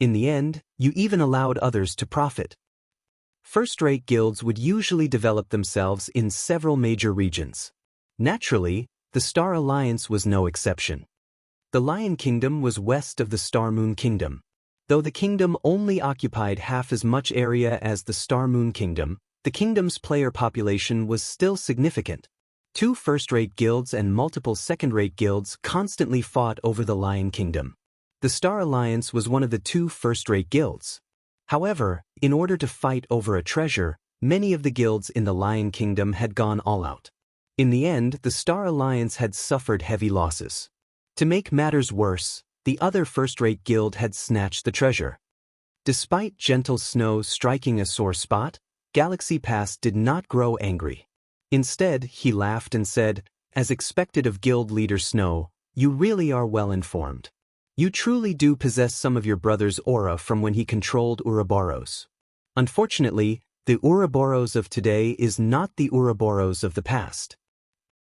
In the end, you even allowed others to profit. First-rate guilds would usually develop themselves in several major regions. Naturally, the Star Alliance was no exception. The Lion Kingdom was west of the Star Moon Kingdom. Though the kingdom only occupied half as much area as the Star Moon Kingdom, the kingdom's player population was still significant. 2 first-rate guilds and multiple second-rate guilds constantly fought over the Lion Kingdom. The Star Alliance was one of the 2 first-rate guilds. However, in order to fight over a treasure, many of the guilds in the Lion Kingdom had gone all out. In the end, the Star Alliance had suffered heavy losses. To make matters worse, the other first-rate guild had snatched the treasure. Despite Gentle Snow striking a sore spot, Galaxy Pass did not grow angry. Instead, he laughed and said, as expected of Guild Leader Snow, you really are well informed. You truly do possess some of your brother's aura from when he controlled Ouroboros. Unfortunately, the Ouroboros of today is not the Ouroboros of the past.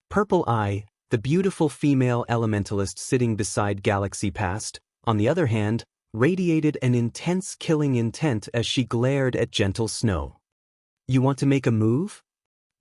Purple Eye, the beautiful female elementalist sitting beside Galaxy Pass, on the other hand, radiated an intense killing intent as she glared at Gentle Snow. You want to make a move?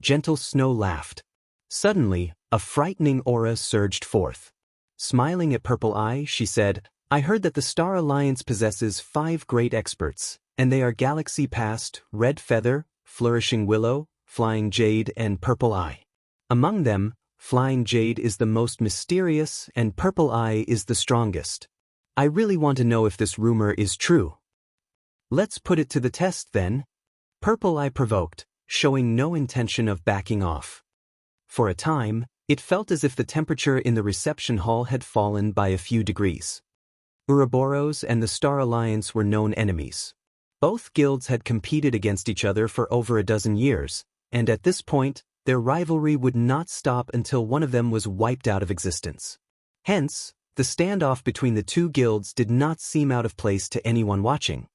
Gentle Snow laughed. Suddenly, a frightening aura surged forth. Smiling at Purple Eye, she said, I heard that the Star Alliance possesses 5 great experts, and they are Galaxy Pass, Red Feather, Flourishing Willow, Flying Jade, and Purple Eye. Among them, Flying Jade is the most mysterious and Purple Eye is the strongest. I really want to know if this rumor is true. Let's put it to the test then. Purple Eye provoked, showing no intention of backing off. For a time, it felt as if the temperature in the reception hall had fallen by a few degrees. Ouroboros and the Star Alliance were known enemies. Both guilds had competed against each other for over a dozen years, and at this point, their rivalry would not stop until one of them was wiped out of existence. Hence, the standoff between the 2 guilds did not seem out of place to anyone watching.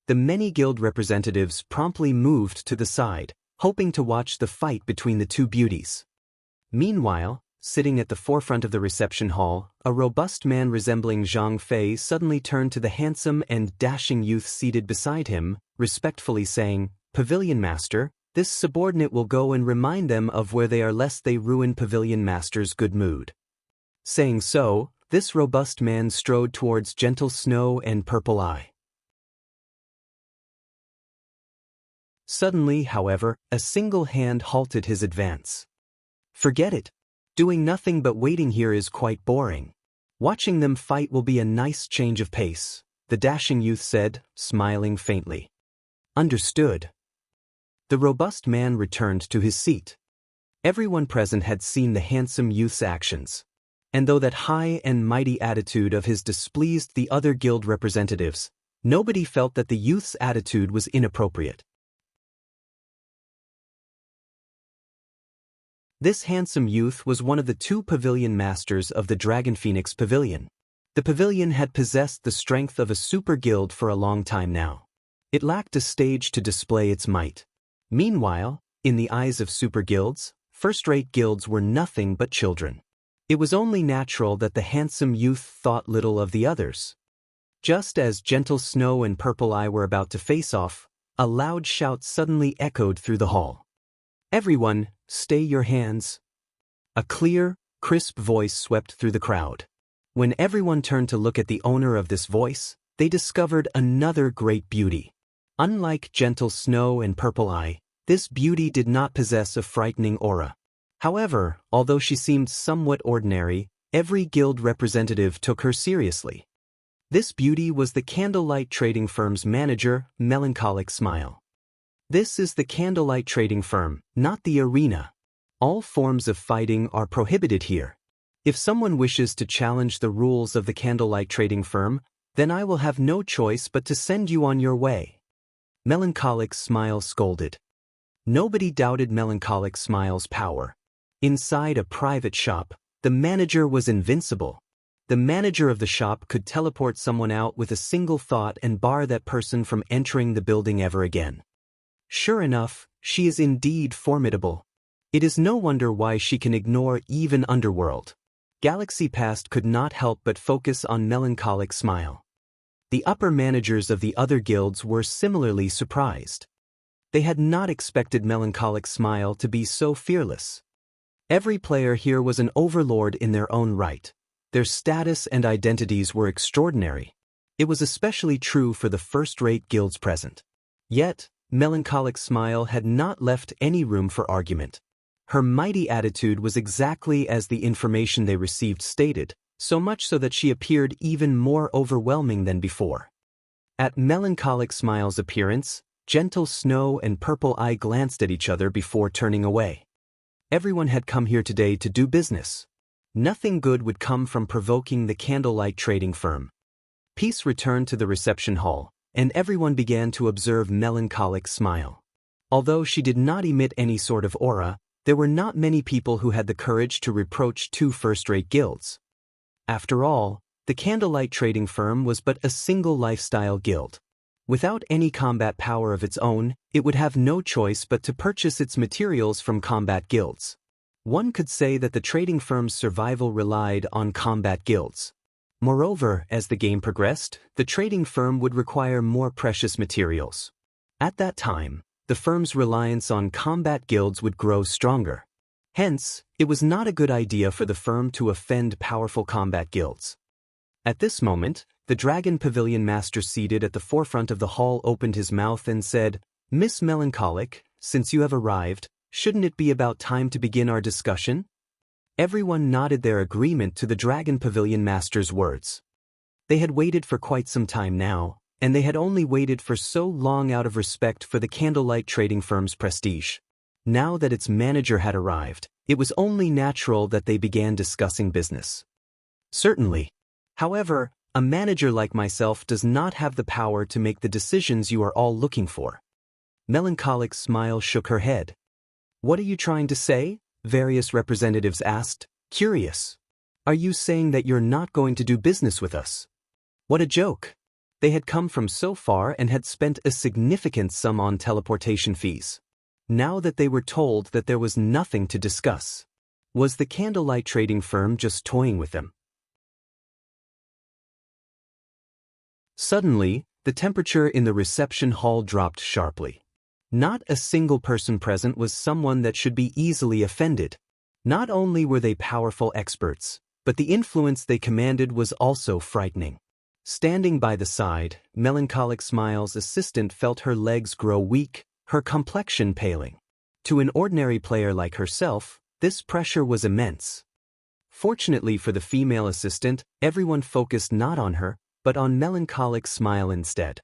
The many guild representatives promptly moved to the side, hoping to watch the fight between the 2 beauties. Meanwhile, sitting at the forefront of the reception hall, a robust man resembling Zhang Fei suddenly turned to the handsome and dashing youth seated beside him, respectfully saying, Pavilion Master, this subordinate will go and remind them of where they are lest they ruin Pavilion Master's good mood. Saying so, this robust man strode towards Gentle Snow and Purple Eye. Suddenly, however, a single hand halted his advance. Forget it. Doing nothing but waiting here is quite boring. Watching them fight will be a nice change of pace, the dashing youth said, smiling faintly. Understood. The robust man returned to his seat. Everyone present had seen the handsome youth's actions. And though that high and mighty attitude of his displeased the other guild representatives, nobody felt that the youth's attitude was inappropriate. This handsome youth was one of the 2 pavilion masters of the Dragon Phoenix Pavilion. The pavilion had possessed the strength of a super guild for a long time now. It lacked a stage to display its might. Meanwhile, in the eyes of super guilds, first-rate guilds were nothing but children. It was only natural that the handsome youth thought little of the others. Just as Gentle Snow and Purple Eye were about to face off, a loud shout suddenly echoed through the hall. "Everyone, stay your hands." A clear, crisp voice swept through the crowd. When everyone turned to look at the owner of this voice, they discovered another great beauty. Unlike Gentle Snow and Purple Eye, this beauty did not possess a frightening aura. However, although she seemed somewhat ordinary, every guild representative took her seriously. This beauty was the candlelight trading firm's manager, Melancholic Smile. This is the candlelight trading firm, not the arena. All forms of fighting are prohibited here. If someone wishes to challenge the rules of the candlelight trading firm, then I will have no choice but to send you on your way. Melancholic Smile scolded. Nobody doubted Melancholic Smile's power. Inside a private shop, the manager was invincible. The manager of the shop could teleport someone out with a single thought and bar that person from entering the building ever again. Sure enough, she is indeed formidable. It is no wonder why she can ignore even Underworld. Galaxy Past could not help but focus on Melancholic Smile. The upper managers of the other guilds were similarly surprised. They had not expected Melancholic Smile to be so fearless. Every player here was an overlord in their own right. Their status and identities were extraordinary. It was especially true for the first-rate guilds present. Yet, Melancholic Smile had not left any room for argument. Her mighty attitude was exactly as the information they received stated, so much so that she appeared even more overwhelming than before. At Melancholic Smile's appearance, Gentle Snow and Purple Eye glanced at each other before turning away. Everyone had come here today to do business. Nothing good would come from provoking the candlelight trading firm. Peace returned to the reception hall, and everyone began to observe Melancholic Smile. Although she did not emit any sort of aura, there were not many people who had the courage to reproach 2 first-rate guilds. After all, the candlelight trading firm was but a single lifestyle guild. Without any combat power of its own, it would have no choice but to purchase its materials from combat guilds. One could say that the trading firm's survival relied on combat guilds. Moreover, as the game progressed, the trading firm would require more precious materials. At that time, the firm's reliance on combat guilds would grow stronger. Hence, it was not a good idea for the firm to offend powerful combat guilds. At this moment, the Dragon Pavilion Master seated at the forefront of the hall opened his mouth and said, "Miss Melancholic, since you have arrived, shouldn't it be about time to begin our discussion?" Everyone nodded their agreement to the Dragon Pavilion Master's words. They had waited for quite some time now, and they had only waited for so long out of respect for the candlelight trading firm's prestige. Now that its manager had arrived, it was only natural that they began discussing business. Certainly. However, a manager like myself does not have the power to make the decisions you are all looking for. Melancholic Smile shook her head. "What are you trying to say?" various representatives asked, curious. "Are you saying that you're not going to do business with us?" What a joke! They had come from so far and had spent a significant sum on teleportation fees. Now that they were told that there was nothing to discuss. Was the candlelight trading firm just toying with them? Suddenly, the temperature in the reception hall dropped sharply. Not a single person present was someone that should be easily offended. Not only were they powerful experts, but the influence they commanded was also frightening. Standing by the side, Melancholic Smile's assistant felt her legs grow weak, her complexion paling. To an ordinary player like herself, this pressure was immense. Fortunately for the female assistant, everyone focused not on her, but on Melancholic Smile instead.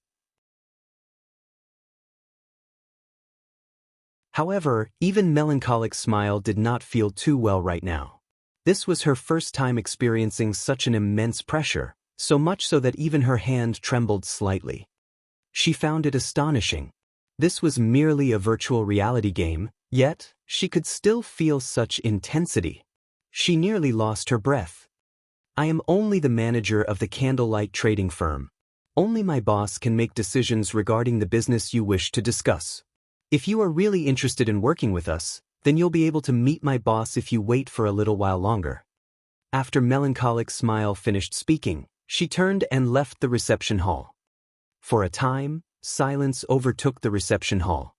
However, even Melancholic Smile did not feel too well right now. This was her first time experiencing such an immense pressure, so much so that even her hand trembled slightly. She found it astonishing. This was merely a virtual reality game, yet she could still feel such intensity. She nearly lost her breath. I am only the manager of the candlelight trading firm. Only my boss can make decisions regarding the business you wish to discuss. If you are really interested in working with us, then you'll be able to meet my boss if you wait for a little while longer. After Melancholic Smile finished speaking, she turned and left the reception hall. For a time, silence overtook the reception hall.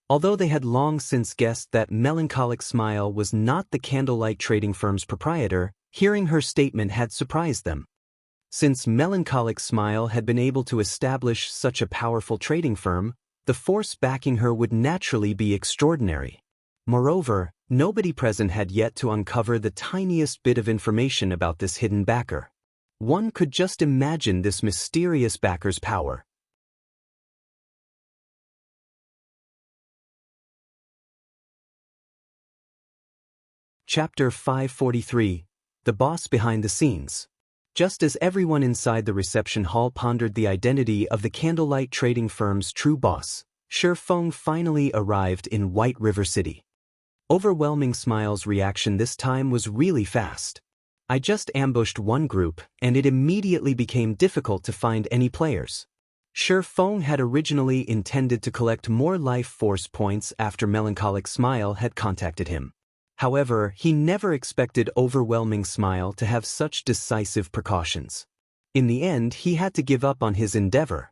Although they had long since guessed that Melancholic Smile was not the candlelight trading firm's proprietor, hearing her statement had surprised them. Since Melancholic Smile had been able to establish such a powerful trading firm, the force backing her would naturally be extraordinary. Moreover, nobody present had yet to uncover the tiniest bit of information about this hidden backer. One could just imagine this mysterious backer's power. Chapter 543. The Boss Behind the Scenes. Just as everyone inside the reception hall pondered the identity of the candlelight trading firm's true boss, Shifeng finally arrived in White River City. Overwhelming Smile's reaction this time was really fast. I just ambushed one group, and it immediately became difficult to find any players. Shifeng had originally intended to collect more life force points after Melancholic Smile had contacted him. However, he never expected Overwhelming Smile to have such decisive precautions. In the end, he had to give up on his endeavor.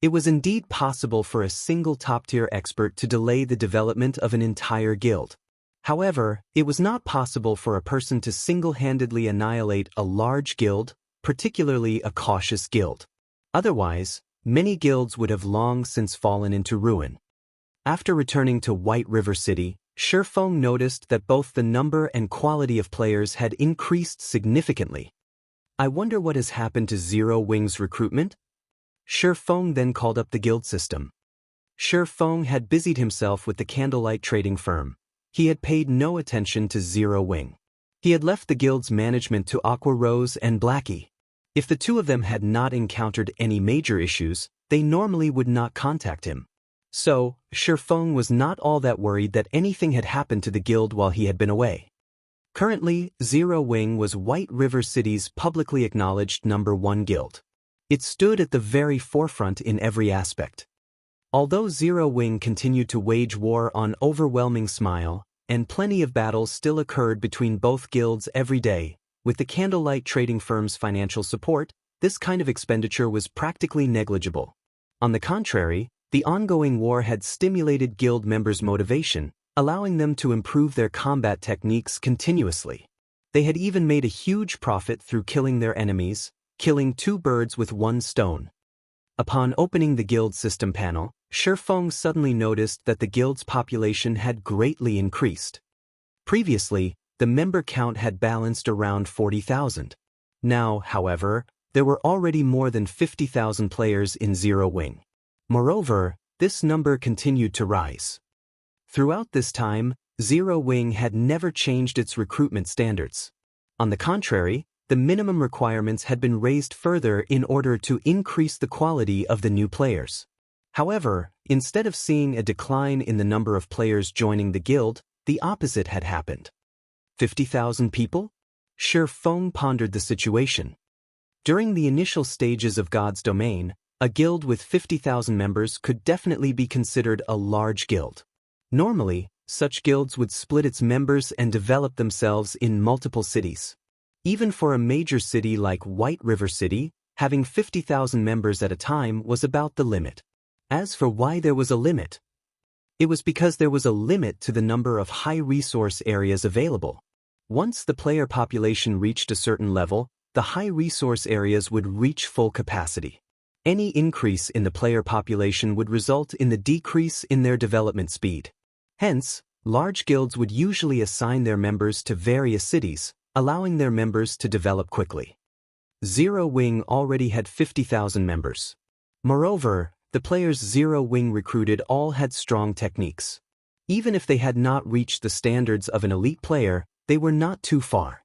It was indeed possible for a single top-tier expert to delay the development of an entire guild. However, it was not possible for a person to single-handedly annihilate a large guild, particularly a cautious guild. Otherwise, many guilds would have long since fallen into ruin. After returning to White River City, Shifeng noticed that both the number and quality of players had increased significantly. I wonder what has happened to Zero Wing's recruitment? Shifeng then called up the guild system. Shifeng had busied himself with the candlelight trading firm. He had paid no attention to Zero Wing. He had left the guild's management to Aqua Rose and Blackie. If the two of them had not encountered any major issues, they normally would not contact him. So, Shifeng was not all that worried that anything had happened to the guild while he had been away. Currently, Zero Wing was White River City's publicly acknowledged #1 guild. It stood at the very forefront in every aspect. Although Zero Wing continued to wage war on Overwhelming Smile, and plenty of battles still occurred between both guilds every day, with the candlelight trading firm's financial support, this kind of expenditure was practically negligible. On the contrary, the ongoing war had stimulated guild members' motivation, allowing them to improve their combat techniques continuously. They had even made a huge profit through killing their enemies, killing two birds with one stone. Upon opening the guild system panel, Shifeng suddenly noticed that the guild's population had greatly increased. Previously, the member count had balanced around 40,000. Now, however, there were already more than 50,000 players in Zero Wing. Moreover, this number continued to rise. Throughout this time, Zero Wing had never changed its recruitment standards. On the contrary, the minimum requirements had been raised further in order to increase the quality of the new players. However, instead of seeing a decline in the number of players joining the guild, the opposite had happened. 50,000 people? Shifeng pondered the situation. During the initial stages of God's Domain, a guild with 50,000 members could definitely be considered a large guild. Normally, such guilds would split its members and develop themselves in multiple cities. Even for a major city like White River City, having 50,000 members at a time was about the limit. As for why there was a limit, it was because there was a limit to the number of high-resource areas available. Once the player population reached a certain level, the high-resource areas would reach full capacity. Any increase in the player population would result in the decrease in their development speed. Hence, large guilds would usually assign their members to various cities, allowing their members to develop quickly. Zero Wing already had 50,000 members. Moreover, the players Zero Wing recruited all had strong techniques. Even if they had not reached the standards of an elite player, they were not too far.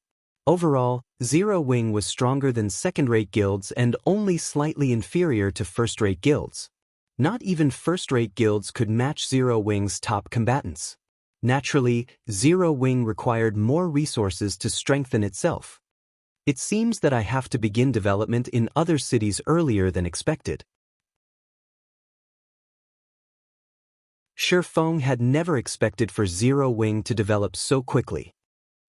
Overall, Zero Wing was stronger than second-rate guilds and only slightly inferior to first-rate guilds. Not even first-rate guilds could match Zero Wing's top combatants. Naturally, Zero Wing required more resources to strengthen itself. It seems that I have to begin development in other cities earlier than expected. Feng had never expected for Zero Wing to develop so quickly.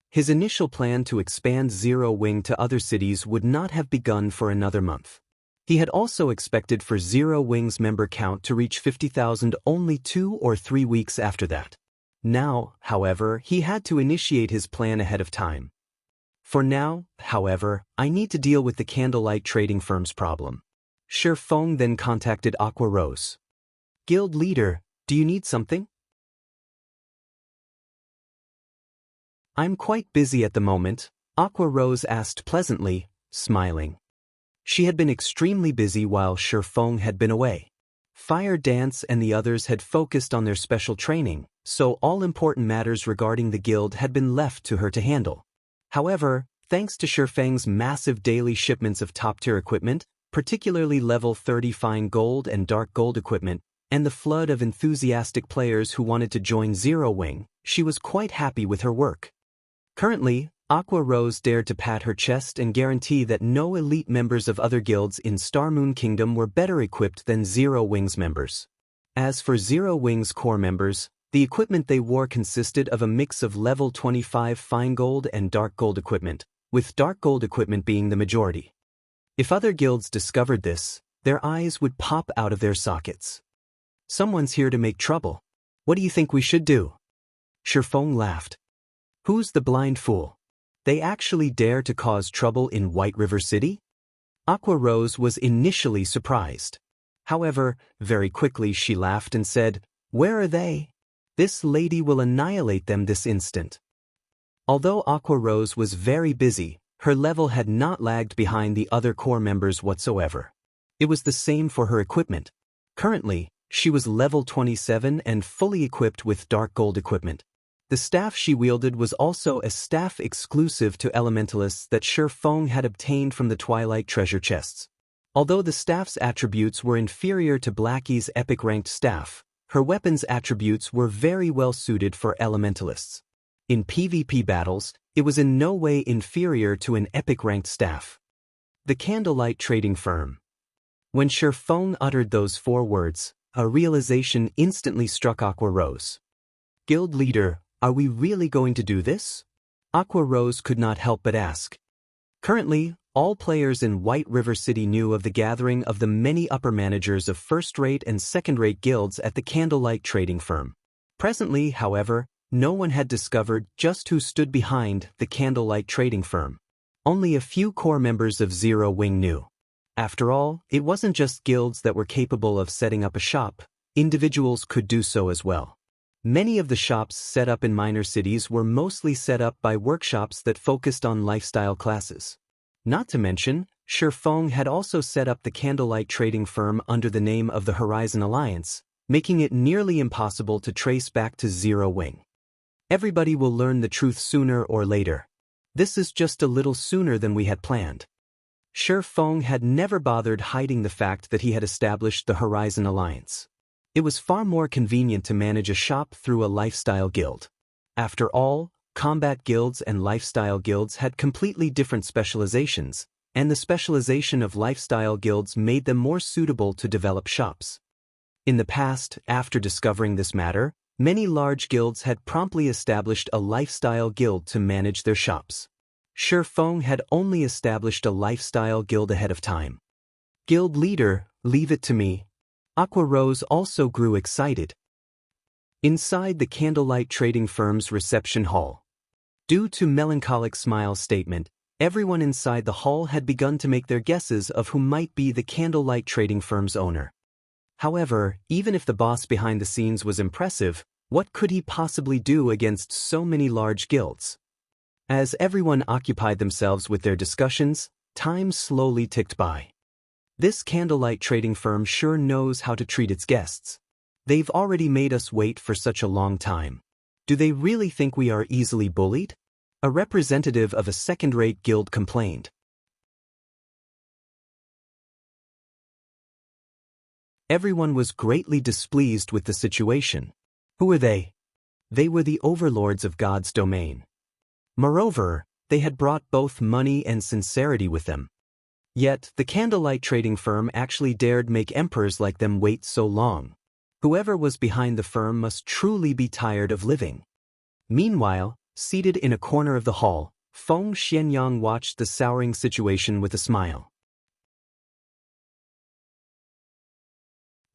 His initial plan to expand Zero Wing to other cities would not have begun for another month. He had also expected for Zero Wing's member count to reach 50,000 only 2 or 3 weeks after that. Now, however, he had to initiate his plan ahead of time. For now, however, I need to deal with the candlelight trading firm's problem. Feng then contacted Aqua Rose. Guild leader, do you need something? I'm quite busy at the moment, Aqua Rose asked pleasantly, smiling. She had been extremely busy while Feng had been away. Fire Dance and the others had focused on their special training, so all important matters regarding the guild had been left to her to handle. However, thanks to Feng's massive daily shipments of top-tier equipment, particularly level 30 fine gold and dark gold equipment, and the flood of enthusiastic players who wanted to join Zero Wing, she was quite happy with her work. Currently, Aqua Rose dared to pat her chest and guarantee that no elite members of other guilds in Star Moon Kingdom were better equipped than Zero Wing's members. As for Zero Wing's core members, the equipment they wore consisted of a mix of level 25 fine gold and dark gold equipment, with dark gold equipment being the majority. If other guilds discovered this, their eyes would pop out of their sockets. Someone's here to make trouble. What do you think we should do? Feng laughed. Who's the blind fool? They actually dare to cause trouble in White River City? Aqua Rose was initially surprised. However, very quickly she laughed and said, "Where are they? This lady will annihilate them this instant." Although Aqua Rose was very busy, her level had not lagged behind the other core members whatsoever. It was the same for her equipment. Currently, she was level 27 and fully equipped with dark gold equipment. The staff she wielded was also a staff exclusive to elementalists that Feng had obtained from the Twilight treasure chests. Although the staff's attributes were inferior to Blackie's epic-ranked staff, her weapons attributes were very well suited for elementalists. In PvP battles, it was in no way inferior to an epic-ranked staff. The Candlelight Trading Firm. When Feng uttered those 4 words, a realization instantly struck Aqua Rose. Guild leader, are we really going to do this? Aqua Rose could not help but ask. Currently, all players in White River City knew of the gathering of the many upper managers of first-rate and second-rate guilds at the Candlelight Trading Firm. Presently, however, no one had discovered just who stood behind the Candlelight Trading Firm. Only a few core members of Zero Wing knew. After all, it wasn't just guilds that were capable of setting up a shop, individuals could do so as well. Many of the shops set up in minor cities were mostly set up by workshops that focused on lifestyle classes. Not to mention, Feng had also set up the Candlelight Trading Firm under the name of the Horizon Alliance, making it nearly impossible to trace back to Zero Wing. Everybody will learn the truth sooner or later. This is just a little sooner than we had planned. Feng had never bothered hiding the fact that he had established the Horizon Alliance. It was far more convenient to manage a shop through a lifestyle guild. After all, combat guilds and lifestyle guilds had completely different specializations, and the specialization of lifestyle guilds made them more suitable to develop shops. In the past, after discovering this matter, many large guilds had promptly established a lifestyle guild to manage their shops. Feng had only established a lifestyle guild ahead of time. Guild leader, leave it to me. Aqua Rose also grew excited. Inside the Candlelight Trading Firm's reception hall. Due to Melancholic Smile's statement, everyone inside the hall had begun to make their guesses of who might be the Candlelight Trading Firm's owner. However, even if the boss behind the scenes was impressive, what could he possibly do against so many large guilds? As everyone occupied themselves with their discussions, time slowly ticked by. This Candlelight Trading Firm sure knows how to treat its guests. They've already made us wait for such a long time. Do they really think we are easily bullied? A representative of a second-rate guild complained. Everyone was greatly displeased with the situation. Who were they? They were the overlords of God's domain. Moreover, they had brought both money and sincerity with them. Yet, the candlelight trading firm actually dared make emperors like them wait so long. Whoever was behind the firm must truly be tired of living. Meanwhile, seated in a corner of the hall, Feng Xianyang watched the souring situation with a smile.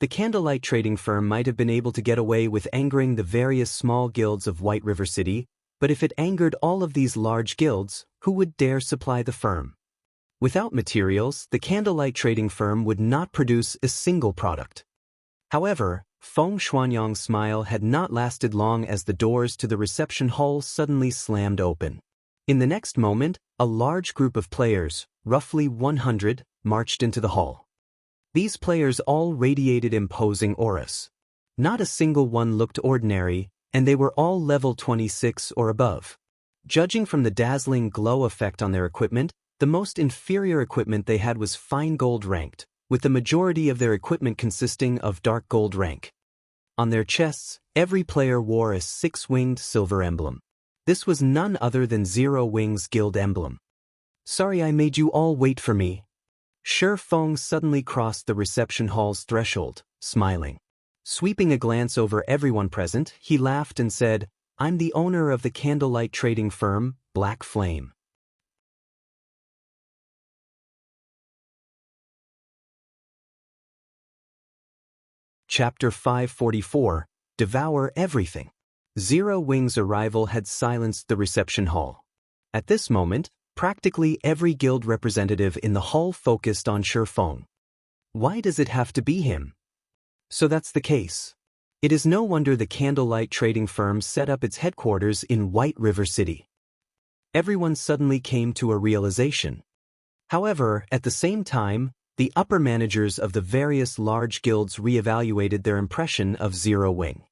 The candlelight trading firm might have been able to get away with angering the various small guilds of White River City, but if it angered all of these large guilds, who would dare supply the firm? Without materials, the candlelight trading firm would not produce a single product. However, Feng Xuanyang's smile had not lasted long as the doors to the reception hall suddenly slammed open. In the next moment, a large group of players, roughly 100, marched into the hall. These players all radiated imposing auras. Not a single one looked ordinary, and they were all level 26 or above. Judging from the dazzling glow effect on their equipment, the most inferior equipment they had was fine gold ranked, with the majority of their equipment consisting of dark gold rank. On their chests, every player wore a six-winged silver emblem. This was none other than Zero Wings Guild emblem. Sorry I made you all wait for me. Shi Feng suddenly crossed the reception hall's threshold, smiling. Sweeping a glance over everyone present, he laughed and said, "I'm the owner of the candlelight trading firm, Black Flame." Chapter 544, Devour Everything. Zero Wing's arrival had silenced the reception hall. At this moment, practically every guild representative in the hall focused on Shi Feng. Why does it have to be him? So that's the case. It is no wonder the candlelight trading firm set up its headquarters in White River City. Everyone suddenly came to a realization. However, at the same time, the upper managers of the various large guilds reevaluated their impression of Zero Wing.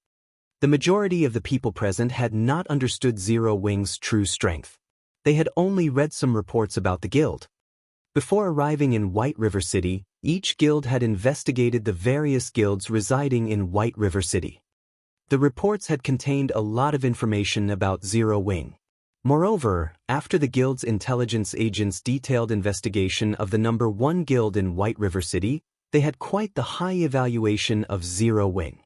The majority of the people present had not understood Zero Wing's true strength. They had only read some reports about the guild. Before arriving in White River City, each guild had investigated the various guilds residing in White River City. The reports had contained a lot of information about Zero Wing. Moreover, after the guild's intelligence agents' detailed investigation of the number 1 guild in White River City, they had quite the high evaluation of Zero Wing.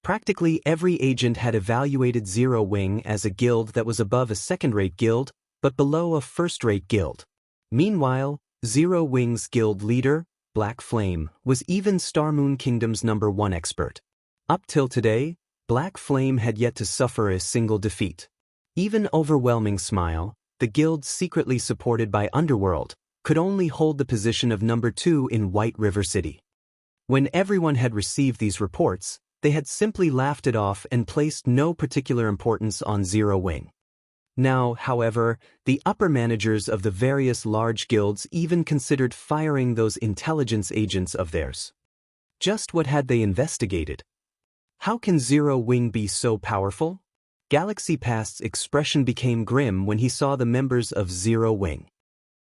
Practically every agent had evaluated Zero Wing as a guild that was above a second-rate guild, but below a first-rate guild. Meanwhile, Zero Wing's guild leader, Black Flame, was even Star Moon Kingdom's number 1 expert. Up till today, Black Flame had yet to suffer a single defeat. Even Overwhelming Smile, the guild secretly supported by Underworld, could only hold the position of number 2 in White River City. When everyone had received these reports, they had simply laughed it off and placed no particular importance on Zero Wing. Now, however, the upper managers of the various large guilds even considered firing those intelligence agents of theirs. Just what had they investigated? How can Zero Wing be so powerful? Galaxy Past's expression became grim when he saw the members of Zero Wing.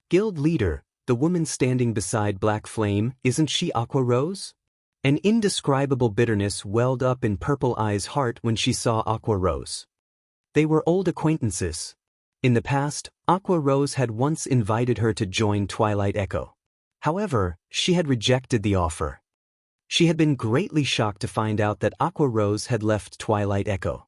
Guild leader, the woman standing beside Black Flame, isn't she Aqua Rose? An indescribable bitterness welled up in Purple Eye's heart when she saw Aqua Rose. They were old acquaintances. In the past, Aqua Rose had once invited her to join Twilight Echo. However, she had rejected the offer. She had been greatly shocked to find out that Aqua Rose had left Twilight Echo.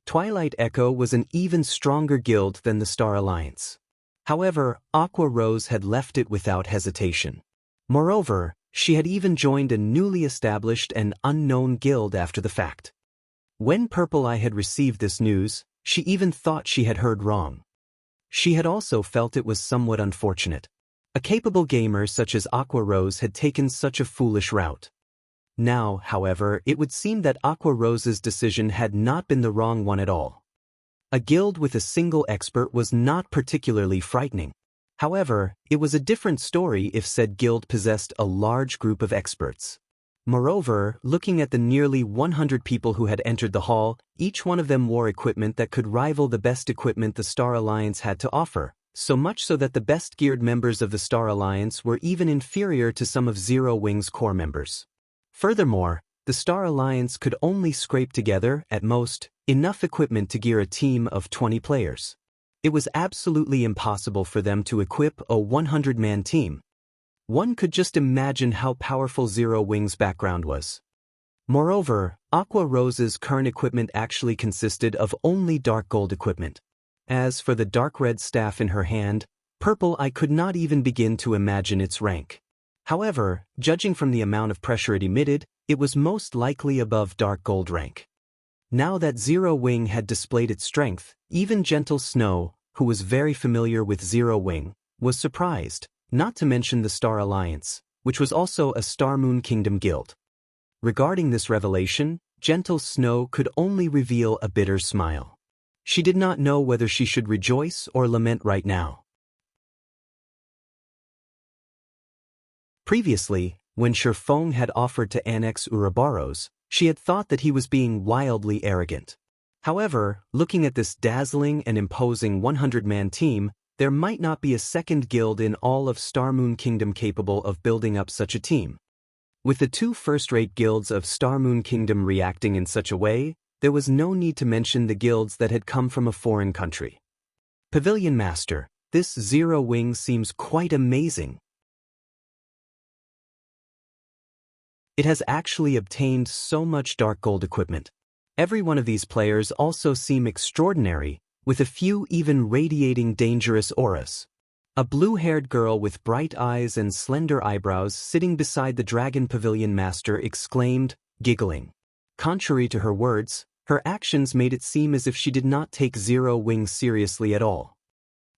Twilight Echo was an even stronger guild than the Star Alliance. However, Aqua Rose had left it without hesitation. Moreover, she had even joined a newly established and unknown guild after the fact. When Purple Eye had received this news, she even thought she had heard wrong. She had also felt it was somewhat unfortunate. A capable gamer such as Aqua Rose had taken such a foolish route. Now, however, it would seem that Aqua Rose's decision had not been the wrong one at all. A guild with a single expert was not particularly frightening. However, it was a different story if said guild possessed a large group of experts. Moreover, looking at the nearly 100 people who had entered the hall, each one of them wore equipment that could rival the best equipment the Star Alliance had to offer, so much so that the best-geared members of the Star Alliance were even inferior to some of Zero Wing's core members. Furthermore, the Star Alliance could only scrape together, at most, enough equipment to gear a team of 20 players. It was absolutely impossible for them to equip a 100-man team. One could just imagine how powerful Zero Wing's background was. Moreover, Aqua Rose's current equipment actually consisted of only dark gold equipment. As for the dark red staff in her hand, purple, I could not even begin to imagine its rank. However, judging from the amount of pressure it emitted, it was most likely above dark gold rank. Now that Zero Wing had displayed its strength, even Gentle Snow, who was very familiar with Zero Wing, was surprised, not to mention the Star Alliance, which was also a Star Moon Kingdom guild. Regarding this revelation, Gentle Snow could only reveal a bitter smile. She did not know whether she should rejoice or lament right now. Previously, when Shifeng had offered to annex Ouroboros, she had thought that he was being wildly arrogant. However, looking at this dazzling and imposing 100-man team, there might not be a second guild in all of Star Moon Kingdom capable of building up such a team. With the two first-rate guilds of Star Moon Kingdom reacting in such a way, there was no need to mention the guilds that had come from a foreign country. Pavilion Master, this Zero Wing seems quite amazing. It has actually obtained so much dark gold equipment. Every one of these players also seem extraordinary, with a few even radiating dangerous auras. A blue-haired girl with bright eyes and slender eyebrows sitting beside the Dragon Pavilion Master exclaimed, giggling. Contrary to her words, her actions made it seem as if she did not take Zero Wing seriously at all.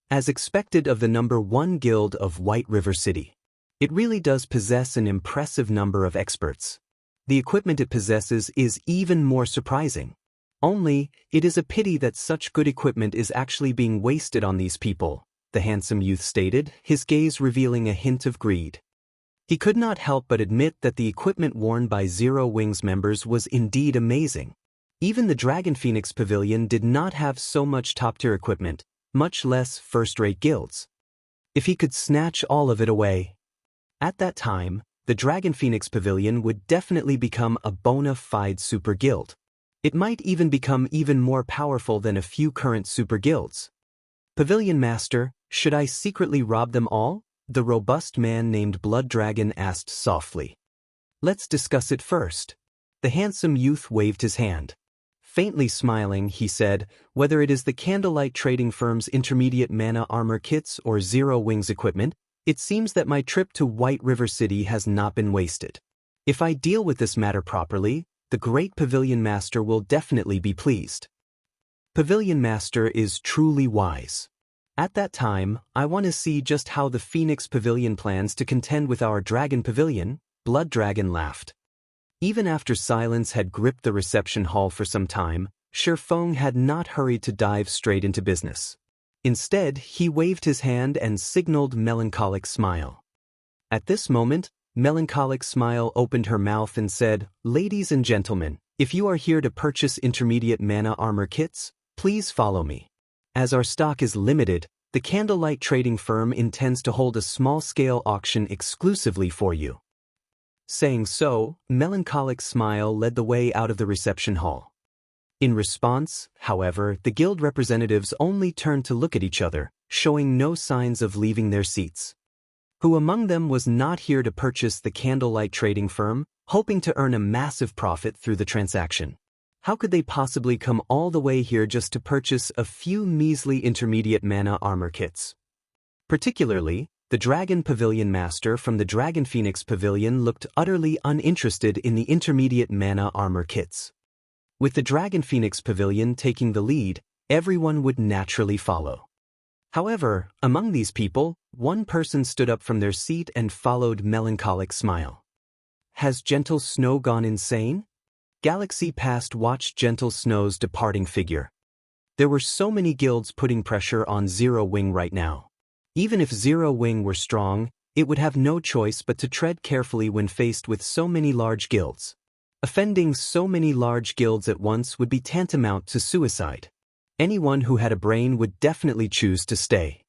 As expected of the number 1 guild of White River City, it really does possess an impressive number of experts. The equipment it possesses is even more surprising. Only, it is a pity that such good equipment is actually being wasted on these people, the handsome youth stated, his gaze revealing a hint of greed. He could not help but admit that the equipment worn by Zero Wing's members was indeed amazing. Even the Dragon Phoenix Pavilion did not have so much top-tier equipment, much less first-rate guilds. If he could snatch all of it away. At that time, the Dragon Phoenix Pavilion would definitely become a bona fide super guild. It might even become even more powerful than a few current super guilds. Pavilion Master, should I secretly rob them all? The robust man named Blood Dragon asked softly. Let's discuss it first. The handsome youth waved his hand. Faintly smiling, he said, whether it is the Candlelight Trading Firm's intermediate mana armor kits or Zero Wing's equipment, it seems that my trip to White River City has not been wasted. If I deal with this matter properly, the great Pavilion Master will definitely be pleased. Pavilion Master is truly wise. At that time, I want to see just how the Phoenix Pavilion plans to contend with our Dragon Pavilion. Blood Dragon laughed. Even after silence had gripped the reception hall for some time, Shifeng had not hurried to dive straight into business. Instead, he waved his hand and signaled Melancholic Smile. At this moment, Melancholic Smile opened her mouth and said, "Ladies and gentlemen, if you are here to purchase intermediate mana armor kits, please follow me. As our stock is limited, the Candlelight Trading Firm intends to hold a small-scale auction exclusively for you." Saying so, Melancholic Smile led the way out of the reception hall. In response, however, the guild representatives only turned to look at each other, showing no signs of leaving their seats. Who among them was not here to purchase the Candlelight Trading Firm, hoping to earn a massive profit through the transaction? How could they possibly come all the way here just to purchase a few measly intermediate mana armor kits? Particularly, the Dragon Pavilion Master from the Dragon Phoenix Pavilion looked utterly uninterested in the intermediate mana armor kits. With the Dragon Phoenix Pavilion taking the lead, everyone would naturally follow. However, among these people, one person stood up from their seat and followed Melancholic Smile. Has Gentle Snow gone insane? Galaxy Past watched Gentle Snow's departing figure. There were so many guilds putting pressure on Zero Wing right now. Even if Zero Wing were strong, it would have no choice but to tread carefully when faced with so many large guilds. Offending so many large guilds at once would be tantamount to suicide. Anyone who had a brain would definitely choose to stay.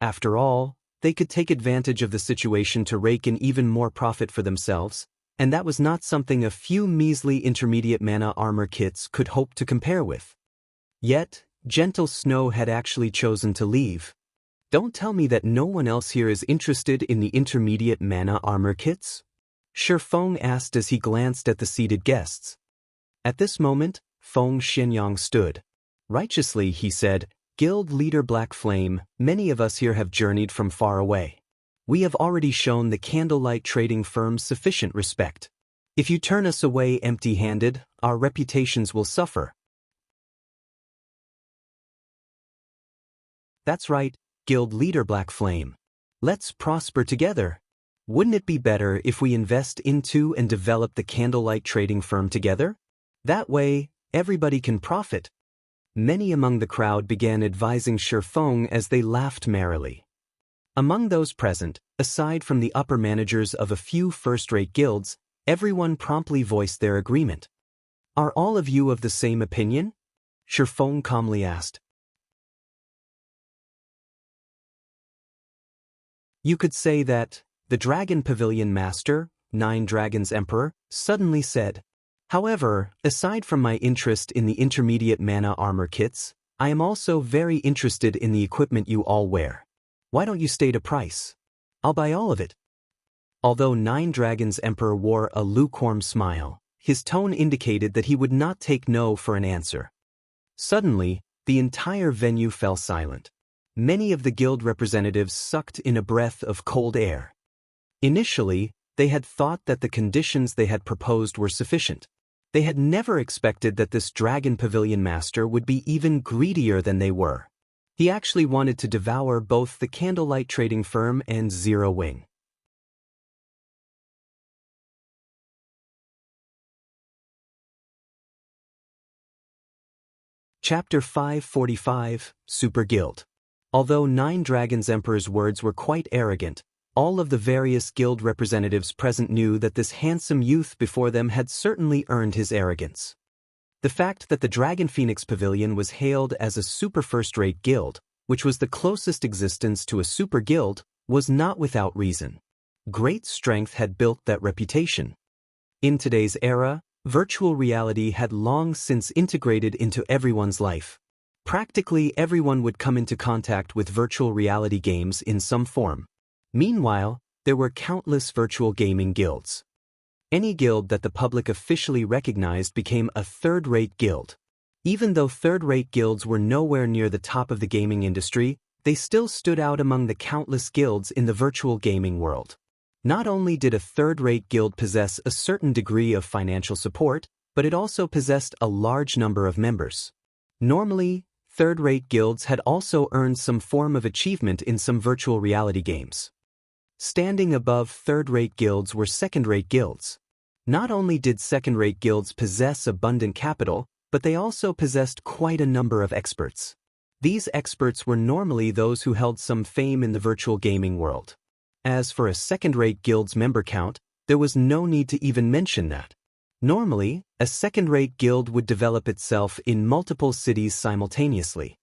After all, they could take advantage of the situation to rake in even more profit for themselves, and that was not something a few measly intermediate mana armor kits could hope to compare with. Yet, Gentle Snow had actually chosen to leave. Don't tell me that no one else here is interested in the intermediate mana armor kits? Feng asked as he glanced at the seated guests. At this moment, Feng Xianyang stood. Righteously, he said, Guild leader Black Flame, many of us here have journeyed from far away. We have already shown the candlelight trading firm sufficient respect. If you turn us away empty-handed, our reputations will suffer. That's right, Guild leader Black Flame. Let's prosper together. Wouldn't it be better if we invest into and develop the candlelight trading firm together? That way, everybody can profit. Many among the crowd began advising Feng as they laughed merrily. Among those present, aside from the upper managers of a few first-rate guilds, everyone promptly voiced their agreement. Are all of you of the same opinion? Feng calmly asked. You could say that the Dragon Pavilion Master, Nine Dragons Emperor, suddenly said, However, aside from my interest in the intermediate mana armor kits, I am also very interested in the equipment you all wear. Why don't you state a price? I'll buy all of it. Although Nine Dragons Emperor wore a lukewarm smile, his tone indicated that he would not take no for an answer. Suddenly, the entire venue fell silent. Many of the guild representatives sucked in a breath of cold air. Initially, they had thought that the conditions they had proposed were sufficient. They had never expected that this Dragon Pavilion Master would be even greedier than they were. He actually wanted to devour both the candlelight trading firm and Zero Wing. Chapter 545, Super Guild. Although Nine Dragons Emperor's words were quite arrogant, all of the various guild representatives present knew that this handsome youth before them had certainly earned his arrogance. The fact that the Dragon Phoenix Pavilion was hailed as a super first-rate guild, which was the closest existence to a super guild, was not without reason. Great strength had built that reputation. In today's era, virtual reality had long since integrated into everyone's life. Practically everyone would come into contact with virtual reality games in some form. Meanwhile, there were countless virtual gaming guilds. Any guild that the public officially recognized became a third-rate guild. Even though third-rate guilds were nowhere near the top of the gaming industry, they still stood out among the countless guilds in the virtual gaming world. Not only did a third-rate guild possess a certain degree of financial support, but it also possessed a large number of members. Normally, third-rate guilds had also earned some form of achievement in some virtual reality games. Standing above third-rate guilds were second-rate guilds. Not only did second-rate guilds possess abundant capital, but they also possessed quite a number of experts. These experts were normally those who held some fame in the virtual gaming world. As for a second-rate guild's member count, there was no need to even mention that. Normally, a second-rate guild would develop itself in multiple cities simultaneously.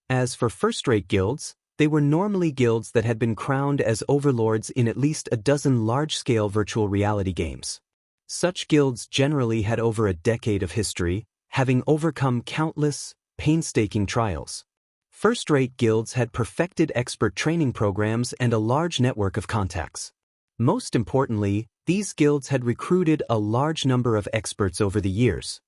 As for first-rate guilds, they were normally guilds that had been crowned as overlords in at least a dozen large-scale virtual reality games. Such guilds generally had over a decade of history, having overcome countless, painstaking trials. First-rate guilds had perfected expert training programs and a large network of contacts. Most importantly, these guilds had recruited a large number of experts over the years.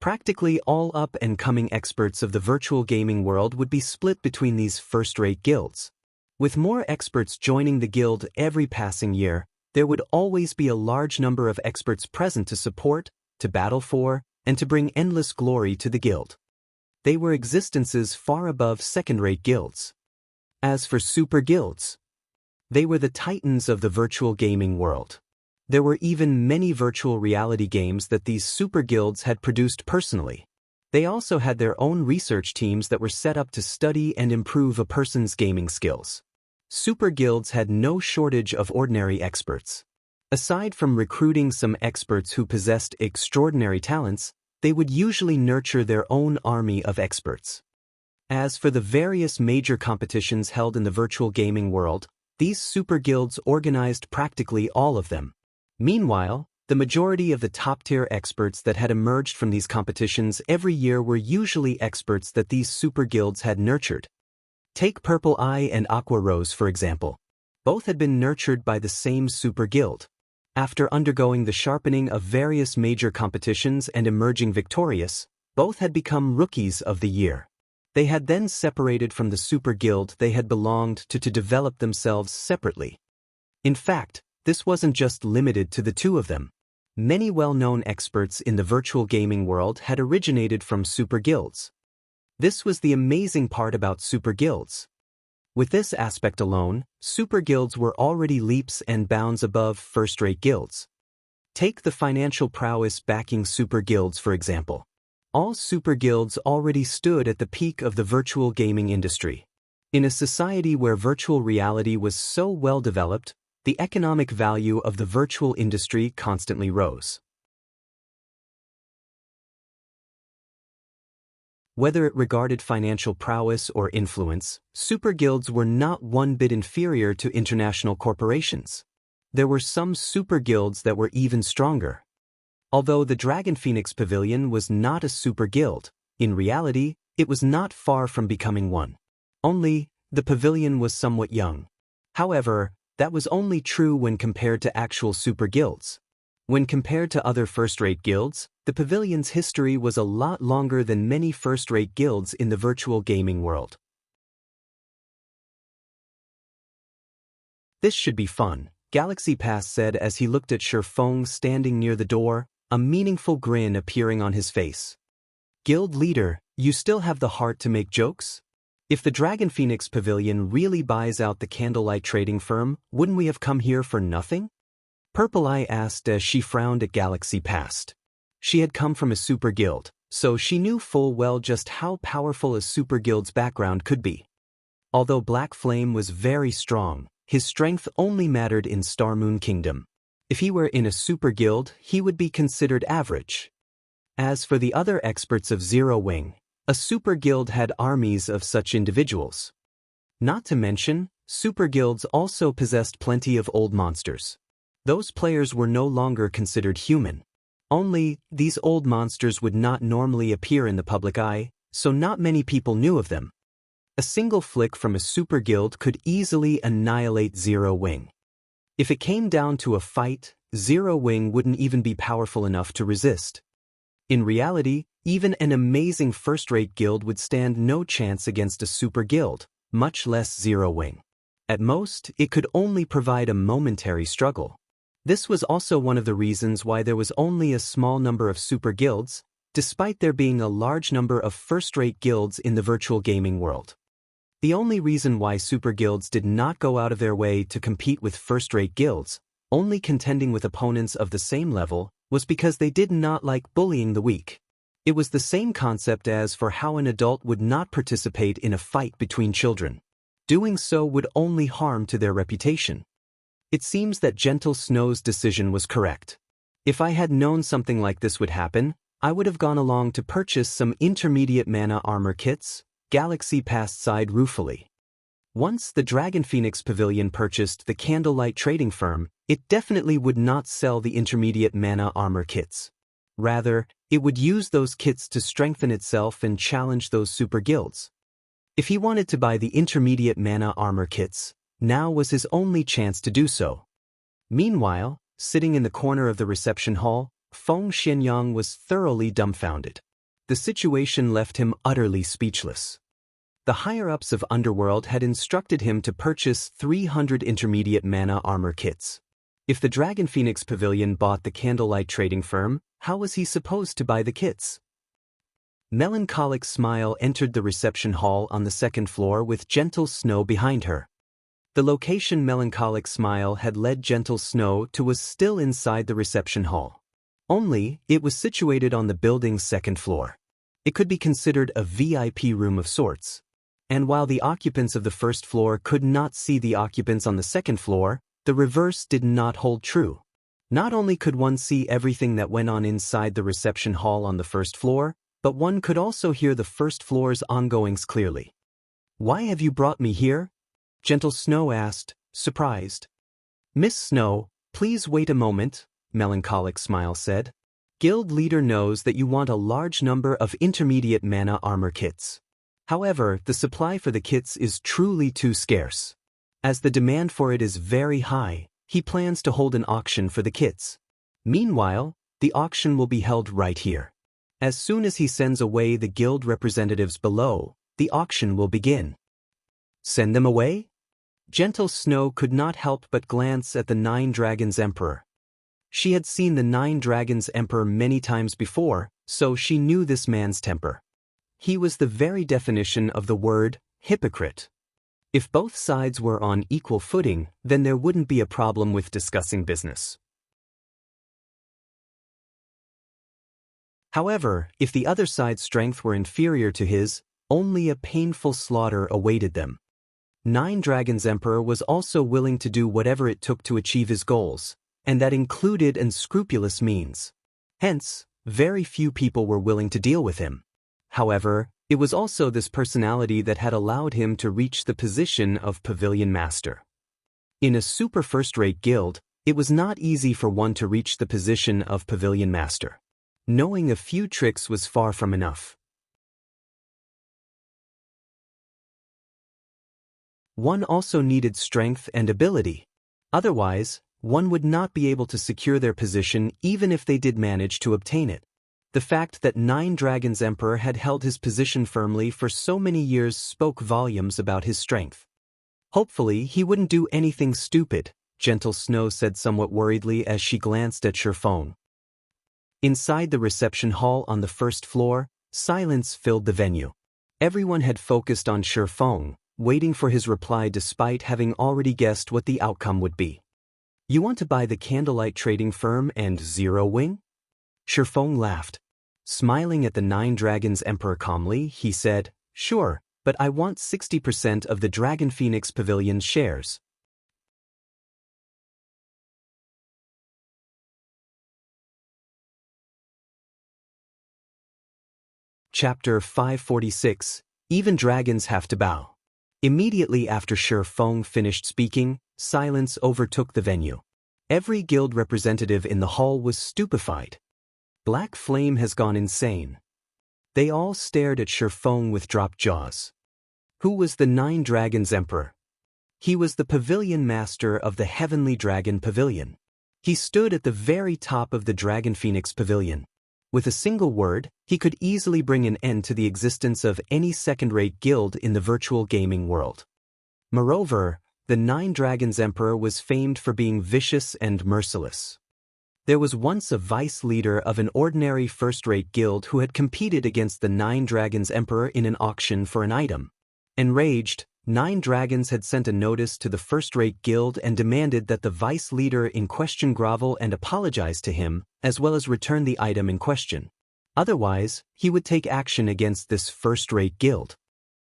Practically all up-and-coming experts of the virtual gaming world would be split between these first-rate guilds. With more experts joining the guild every passing year, there would always be a large number of experts present to support, to battle for, and to bring endless glory to the guild. They were existences far above second-rate guilds. As for super guilds, they were the titans of the virtual gaming world. There were even many virtual reality games that these super guilds had produced personally. They also had their own research teams that were set up to study and improve a person's gaming skills. super guilds had no shortage of ordinary experts. Aside from recruiting some experts who possessed extraordinary talents, they would usually nurture their own army of experts. As for the various major competitions held in the virtual gaming world, these super guilds organized practically all of them. Meanwhile, the majority of the top-tier experts that had emerged from these competitions every year were usually experts that these super guilds had nurtured. Take Purple Eye and Aqua Rose for example. Both had been nurtured by the same super guild. After undergoing the sharpening of various major competitions and emerging victorious, both had become Rookies of the Year. They had then separated from the super guild they had belonged to develop themselves separately. In fact, this wasn't just limited to the two of them. Many well-known experts in the virtual gaming world had originated from super guilds. This was the amazing part about super guilds. With this aspect alone, super guilds were already leaps and bounds above first-rate guilds. Take the financial prowess backing super guilds for example. All super guilds already stood at the peak of the virtual gaming industry. In a society where virtual reality was so well developed, the economic value of the virtual industry constantly rose. Whether it regarded financial prowess or influence, super guilds were not one bit inferior to international corporations. There were some super guilds that were even stronger. Although the Dragon Phoenix Pavilion was not a super guild, in reality, it was not far from becoming one. Only, the pavilion was somewhat young. However, that was only true when compared to actual super guilds. When compared to other first-rate guilds, the pavilion's history was a lot longer than many first-rate guilds in the virtual gaming world. This should be fun, Galaxy Pass said as he looked at Shifeng standing near the door, a meaningful grin appearing on his face. Guild leader, you still have the heart to make jokes? If the Dragon Phoenix Pavilion really buys out the candlelight trading firm, wouldn't we have come here for nothing? Purple Eye asked as she frowned at Galaxy Pass. She had come from a super guild, so she knew full well just how powerful a super guild's background could be. Although Black Flame was very strong, his strength only mattered in Star Moon Kingdom. If he were in a super guild, he would be considered average. As for the other experts of Zero Wing, a super guild had armies of such individuals. Not to mention, super guilds also possessed plenty of old monsters. Those players were no longer considered human. Only, these old monsters would not normally appear in the public eye, so not many people knew of them. A single flick from a super guild could easily annihilate Zero Wing. If it came down to a fight, Zero Wing wouldn't even be powerful enough to resist. In reality, even an amazing first-rate guild would stand no chance against a super guild, much less Zero Wing. At most, it could only provide a momentary struggle. This was also one of the reasons why there was only a small number of super guilds, despite there being a large number of first-rate guilds in the virtual gaming world. The only reason why super guilds did not go out of their way to compete with first-rate guilds, only contending with opponents of the same level, was because they did not like bullying the weak. It was the same concept as for how an adult would not participate in a fight between children. Doing so would only harm to their reputation. It seems that Gentle Snow's decision was correct. If I had known something like this would happen, I would have gone along to purchase some intermediate mana armor kits, Galaxy Pass sighed ruefully. Once the Dragon Phoenix Pavilion purchased the Candlelight Trading Firm, it definitely would not sell the intermediate mana armor kits. Rather, it would use those kits to strengthen itself and challenge those super guilds. If he wanted to buy the intermediate mana armor kits, now was his only chance to do so. Meanwhile, sitting in the corner of the reception hall, Feng Xianyang was thoroughly dumbfounded. The situation left him utterly speechless. The higher-ups of Underworld had instructed him to purchase 300 intermediate mana armor kits. If the Dragon Phoenix Pavilion bought the Candlelight Trading Firm, how was he supposed to buy the kits? Melancholic Smile entered the reception hall on the second floor with Gentle Snow behind her. The location Melancholic Smile had led Gentle Snow to was still inside the reception hall. Only, it was situated on the building's second floor. It could be considered a VIP room of sorts. And while the occupants of the first floor could not see the occupants on the second floor, the reverse did not hold true. Not only could one see everything that went on inside the reception hall on the first floor, but one could also hear the first floor's ongoings clearly. "Why have you brought me here?" Gentle Snow asked, surprised. "Miss Snow, please wait a moment," Melancholic Smile said. "Guild leader knows that you want a large number of intermediate mana armor kits. However, the supply for the kits is truly too scarce. As the demand for it is very high, he plans to hold an auction for the kits. Meanwhile, the auction will be held right here. As soon as he sends away the guild representatives below, the auction will begin." "Send them away?" Gentle Snow could not help but glance at the Nine Dragons Emperor. She had seen the Nine Dragons Emperor many times before, so she knew this man's temper. He was the very definition of the word hypocrite. If both sides were on equal footing, then there wouldn't be a problem with discussing business. However, if the other side's strength were inferior to his, only a painful slaughter awaited them. Nine Dragons Emperor was also willing to do whatever it took to achieve his goals, and that included unscrupulous means. Hence, very few people were willing to deal with him. However, it was also this personality that had allowed him to reach the position of Pavilion Master. In a super first-rate guild, it was not easy for one to reach the position of Pavilion Master. Knowing a few tricks was far from enough. One also needed strength and ability. Otherwise, one would not be able to secure their position even if they did manage to obtain it. The fact that Nine Dragons Emperor had held his position firmly for so many years spoke volumes about his strength. Hopefully, he wouldn't do anything stupid, Gentle Snow said somewhat worriedly as she glanced at Shifeng. Inside the reception hall on the first floor, silence filled the venue. Everyone had focused on Shifeng, waiting for his reply despite having already guessed what the outcome would be. "You want to buy the Candlelight Trading Firm and Zero Wing?" Shifeng laughed. Smiling at the Nine Dragons Emperor calmly, he said, "Sure, but I want 60% of the Dragon Phoenix Pavilion shares." Chapter 546, Even Dragons Have to Bow. Immediately after Shifeng finished speaking, silence overtook the venue. Every guild representative in the hall was stupefied. Black Flame has gone insane. They all stared at Shifeng with dropped jaws. Who was the Nine Dragons Emperor? He was the Pavilion Master of the Heavenly Dragon Pavilion. He stood at the very top of the Dragon Phoenix Pavilion. With a single word, he could easily bring an end to the existence of any second-rate guild in the virtual gaming world. Moreover, the Nine Dragons Emperor was famed for being vicious and merciless. There was once a vice leader of an ordinary first-rate guild who had competed against the Nine Dragons Emperor in an auction for an item. Enraged, Nine Dragons had sent a notice to the first-rate guild and demanded that the vice leader in question grovel and apologize to him, as well as return the item in question. Otherwise, he would take action against this first-rate guild.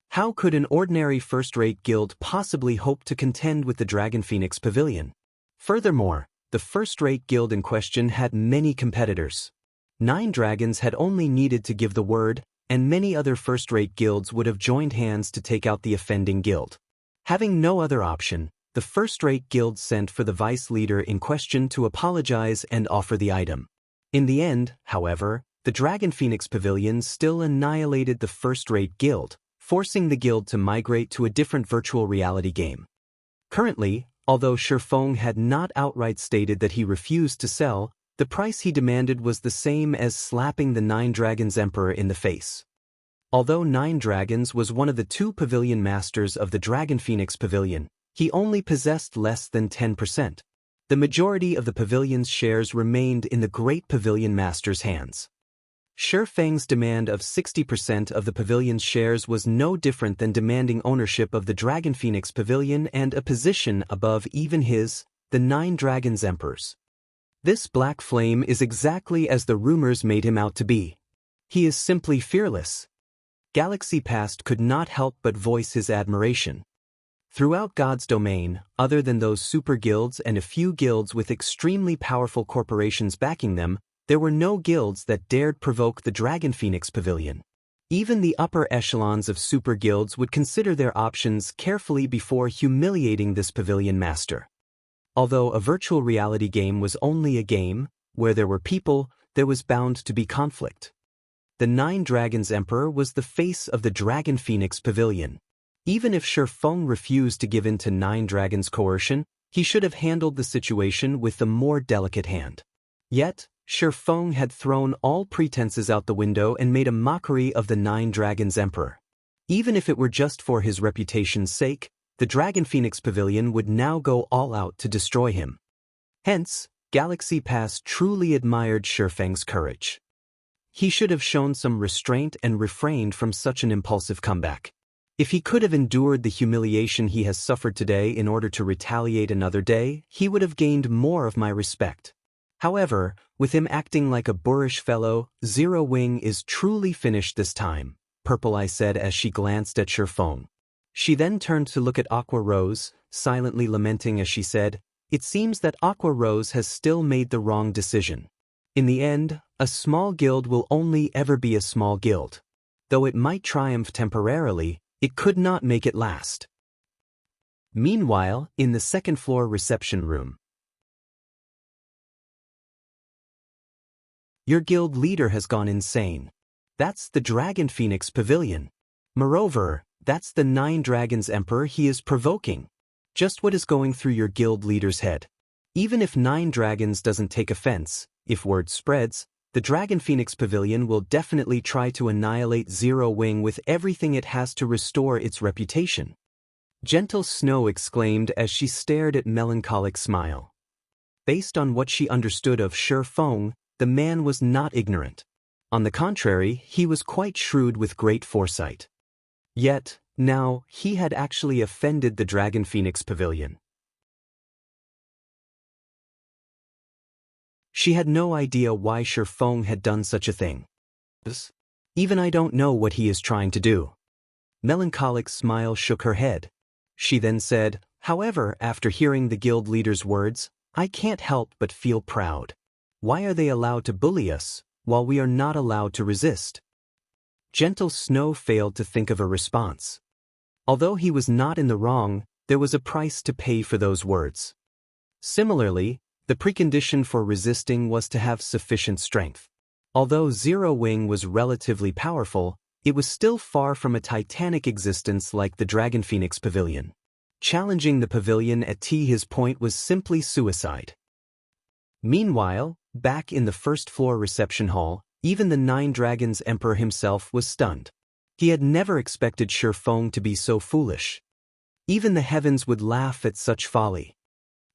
How could an ordinary first-rate guild possibly hope to contend with the Dragon Phoenix Pavilion? Furthermore, the first-rate guild in question had many competitors. Nine Dragons had only needed to give the word, and many other first-rate guilds would have joined hands to take out the offending guild. Having no other option, the first-rate guild sent for the vice leader in question to apologize and offer the item. In the end, however, the Dragon Phoenix Pavilion still annihilated the first-rate guild, forcing the guild to migrate to a different virtual reality game. Currently, although Shifeng had not outright stated that he refused to sell, the price he demanded was the same as slapping the Nine Dragons Emperor in the face. Although Nine Dragons was one of the two pavilion masters of the Dragon Phoenix Pavilion, he only possessed less than 10%. The majority of the pavilion's shares remained in the Great Pavilion Master's hands. Shifeng's demand of 60% of the pavilion's shares was no different than demanding ownership of the Dragon Phoenix Pavilion and a position above even his, the Nine Dragons Emperor's. This Black Flame is exactly as the rumors made him out to be. He is simply fearless. Galaxy Past could not help but voice his admiration. Throughout God's domain, other than those super guilds and a few guilds with extremely powerful corporations backing them, there were no guilds that dared provoke the Dragon Phoenix Pavilion. Even the upper echelons of super guilds would consider their options carefully before humiliating this pavilion master. Although a virtual reality game was only a game, where there were people, there was bound to be conflict. The Nine Dragons Emperor was the face of the Dragon Phoenix Pavilion. Even if Shi Feng refused to give in to Nine Dragons' coercion, he should have handled the situation with the more delicate hand. Yet, Shi Feng had thrown all pretenses out the window and made a mockery of the Nine Dragons Emperor. Even if it were just for his reputation's sake, the Dragon Phoenix Pavilion would now go all out to destroy him. Hence, Galaxy Pass truly admired Shi Feng's courage. He should have shown some restraint and refrained from such an impulsive comeback. If he could have endured the humiliation he has suffered today in order to retaliate another day, he would have gained more of my respect. However, with him acting like a boorish fellow, Zero Wing is truly finished this time, Purple Eye said as she glanced at Shi Feng. She then turned to look at Aqua Rose, silently lamenting as she said, "It seems that Aqua Rose has still made the wrong decision. In the end, a small guild will only ever be a small guild. Though it might triumph temporarily, it could not make it last." Meanwhile, in the second-floor reception room. "Your guild leader has gone insane. That's the Dragon Phoenix Pavilion. Moreover, that's the Nine Dragons Emperor he is provoking. Just what is going through your guild leader's head? Even if Nine Dragons doesn't take offense, if word spreads, the Dragon Phoenix Pavilion will definitely try to annihilate Zero Wing with everything it has to restore its reputation." Gentle Snow exclaimed as she stared at Melancholic Smile. Based on what she understood of Shi Feng, the man was not ignorant. On the contrary, he was quite shrewd with great foresight. Yet, now, he had actually offended the Dragon Phoenix Pavilion. She had no idea why Shi Feng had done such a thing. "Even I don't know what he is trying to do." Melancholic Smile shook her head. She then said, "However, after hearing the guild leader's words, I can't help but feel proud. Why are they allowed to bully us, while we are not allowed to resist?" Gentle Snow failed to think of a response. Although he was not in the wrong, there was a price to pay for those words. Similarly, the precondition for resisting was to have sufficient strength. Although Zero Wing was relatively powerful, it was still far from a titanic existence like the Dragon Phoenix Pavilion. Challenging the pavilion at his point was simply suicide. Meanwhile, back in the first-floor reception hall, even the Nine Dragons Emperor himself was stunned. He had never expected Shi Feng to be so foolish. Even the heavens would laugh at such folly.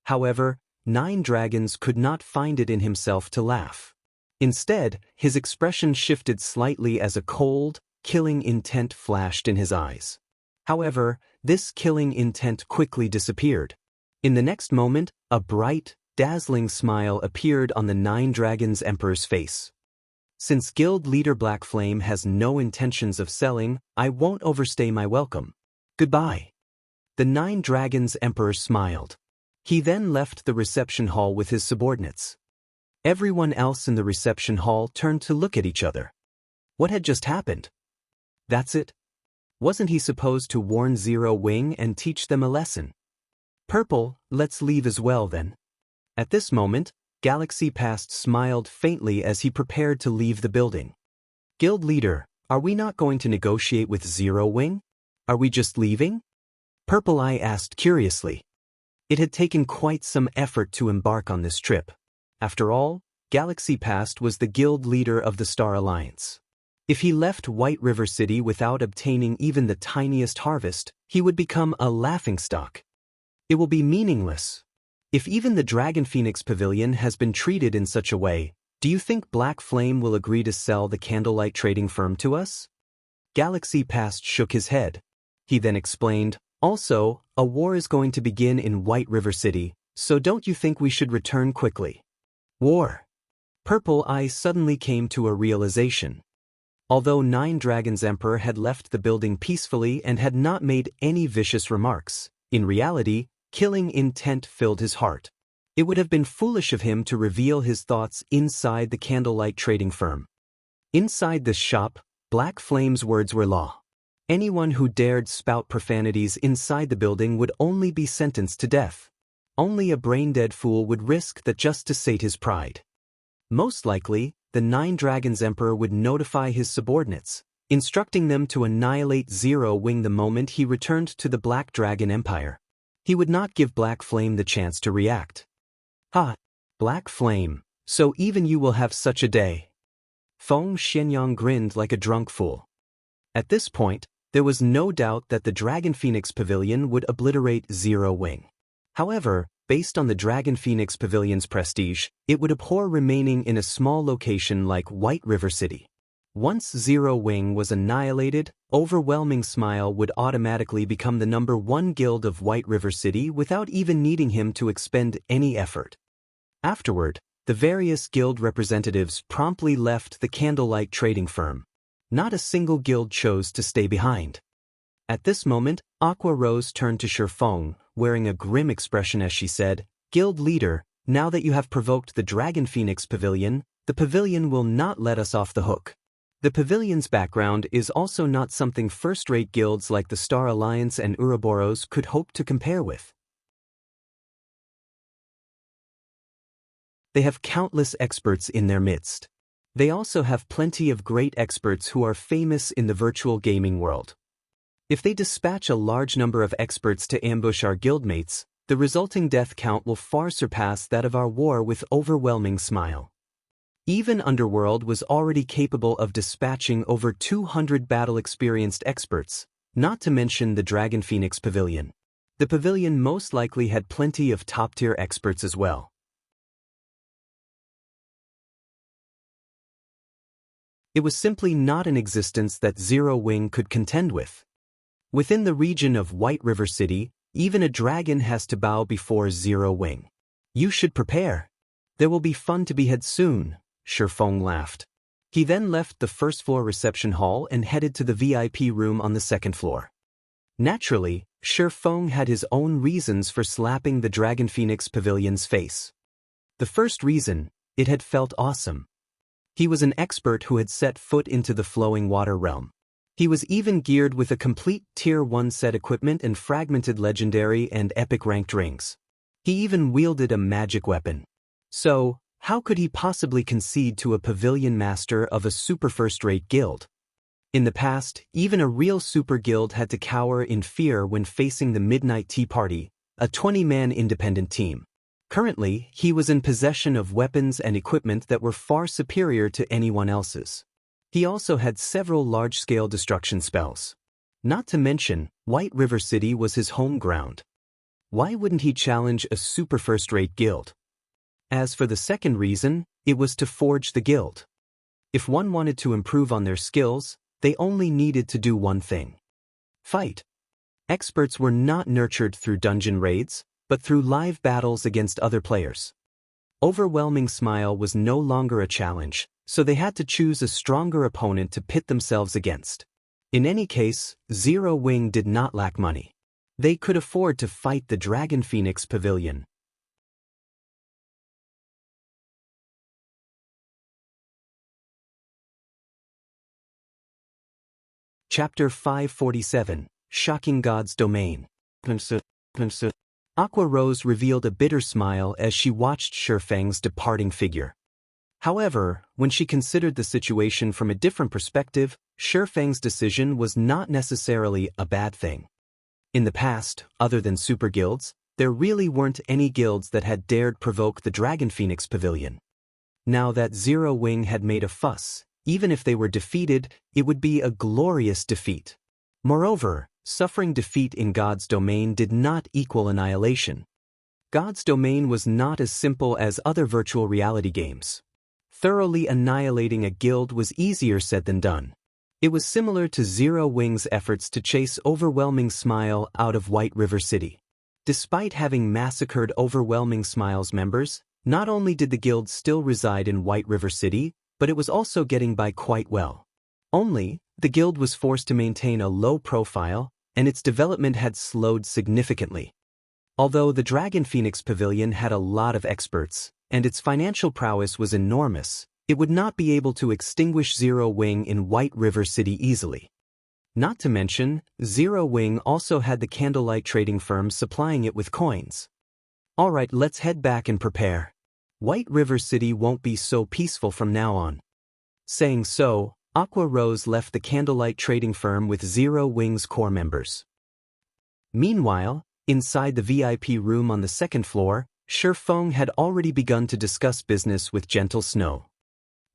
However, Nine Dragons could not find it in himself to laugh. Instead, his expression shifted slightly as a cold, killing intent flashed in his eyes. However, this killing intent quickly disappeared. In the next moment, a bright, dazzling smile appeared on the Nine Dragons Emperor's face. "Since Guild Leader Black Flame has no intentions of selling, I won't overstay my welcome. Goodbye." The Nine Dragons Emperor smiled. He then left the reception hall with his subordinates. Everyone else in the reception hall turned to look at each other. What had just happened? That's it? Wasn't he supposed to warn Zero Wing and teach them a lesson? Purple, let's leave as well then. At this moment, Galaxy Past smiled faintly as he prepared to leave the building. "Guild leader, are we not going to negotiate with Zero Wing? Are we just leaving?" Purple Eye asked curiously. It had taken quite some effort to embark on this trip. After all, Galaxy Past was the guild leader of the Star Alliance. If he left White River City without obtaining even the tiniest harvest, he would become a laughingstock. It will be meaningless. If even the Dragon Phoenix Pavilion has been treated in such a way, do you think Black Flame will agree to sell the Candlelight Trading Firm to us? Galaxy Past shook his head. He then explained, "Also, a war is going to begin in White River City, so don't you think we should return quickly?" War. Purple Eye suddenly came to a realization. Although Nine Dragons Emperor had left the building peacefully and had not made any vicious remarks, in reality, killing intent filled his heart. It would have been foolish of him to reveal his thoughts inside the candlelight trading firm. Inside this shop, Black Flame's words were law. Anyone who dared spout profanities inside the building would only be sentenced to death. Only a brain-dead fool would risk that just to sate his pride. Most likely, the Nine Dragons Emperor would notify his subordinates, instructing them to annihilate Zero Wing the moment he returned to the Black Dragon Empire. He would not give Black Flame the chance to react. Ha! Black Flame, so even you will have such a day. Feng Xianyang grinned like a drunk fool. At this point, there was no doubt that the Dragon Phoenix Pavilion would obliterate Zero Wing. However, based on the Dragon Phoenix Pavilion's prestige, it would abhor remaining in a small location like White River City. Once Zero Wing was annihilated, Overwhelming Smile would automatically become the #1 guild of White River City without even needing him to expend any effort. Afterward, the various guild representatives promptly left the candlelight trading firm. Not a single guild chose to stay behind. At this moment, Aqua Rose turned to Shifeng, wearing a grim expression as she said, "Guild leader, now that you have provoked the Dragon Phoenix Pavilion, the pavilion will not let us off the hook." The pavilion's background is also not something first-rate guilds like the Star Alliance and Ouroboros could hope to compare with. They have countless experts in their midst. They also have plenty of great experts who are famous in the virtual gaming world. If they dispatch a large number of experts to ambush our guildmates, the resulting death count will far surpass that of our war with Overwhelming Smile. Even Underworld was already capable of dispatching over 200 battle-experienced experts, not to mention the Dragon Phoenix Pavilion. The pavilion most likely had plenty of top-tier experts as well. It was simply not an existence that Zero Wing could contend with. Within the region of White River City, even a dragon has to bow before Zero Wing. You should prepare. There will be fun to be had soon, Shifeng laughed. He then left the first-floor reception hall and headed to the VIP room on the second floor. Naturally, Shifeng had his own reasons for slapping the Dragon Phoenix Pavilion's face. The first reason, it had felt awesome. He was an expert who had set foot into the flowing water realm. He was even geared with a complete Tier 1 set equipment and fragmented legendary and epic ranked rings. He even wielded a magic weapon. So, how could he possibly concede to a pavilion master of a super first-rate guild? In the past, even a real super guild had to cower in fear when facing the Midnight Tea Party, a 20-man independent team. Currently, he was in possession of weapons and equipment that were far superior to anyone else's. He also had several large-scale destruction spells. Not to mention, White River City was his home ground. Why wouldn't he challenge a super first-rate guild? As for the second reason, it was to forge the guild. If one wanted to improve on their skills, they only needed to do one thing. Fight. Experts were not nurtured through dungeon raids, but through live battles against other players. Overwhelming Smile was no longer a challenge, so they had to choose a stronger opponent to pit themselves against. In any case, Zero Wing did not lack money. They could afford to fight the Dragon Phoenix Pavilion. Chapter 547, Shocking God's Domain. Aqua Rose revealed a bitter smile as she watched Shifeng's departing figure. However, when she considered the situation from a different perspective, Shifeng's decision was not necessarily a bad thing. In the past, other than super guilds, there really weren't any guilds that had dared provoke the Dragon Phoenix Pavilion. Now that Zero Wing had made a fuss, even if they were defeated, it would be a glorious defeat. Moreover, suffering defeat in God's domain did not equal annihilation. God's domain was not as simple as other virtual reality games. Thoroughly annihilating a guild was easier said than done. It was similar to Zero Wing's efforts to chase Overwhelming Smile out of White River City. Despite having massacred Overwhelming Smile's members, not only did the guild still reside in White River City, but it was also getting by quite well. Only, the guild was forced to maintain a low profile, and its development had slowed significantly. Although the Dragon Phoenix Pavilion had a lot of experts, and its financial prowess was enormous, it would not be able to extinguish Zero Wing in White River City easily. Not to mention, Zero Wing also had the candlelight trading firm supplying it with coins. Alright, let's head back and prepare. White River City won't be so peaceful from now on. Saying so, Aqua Rose left the candlelight trading firm with Zero Wing's core members. Meanwhile, inside the VIP room on the second floor, Shifeng had already begun to discuss business with Gentle Snow.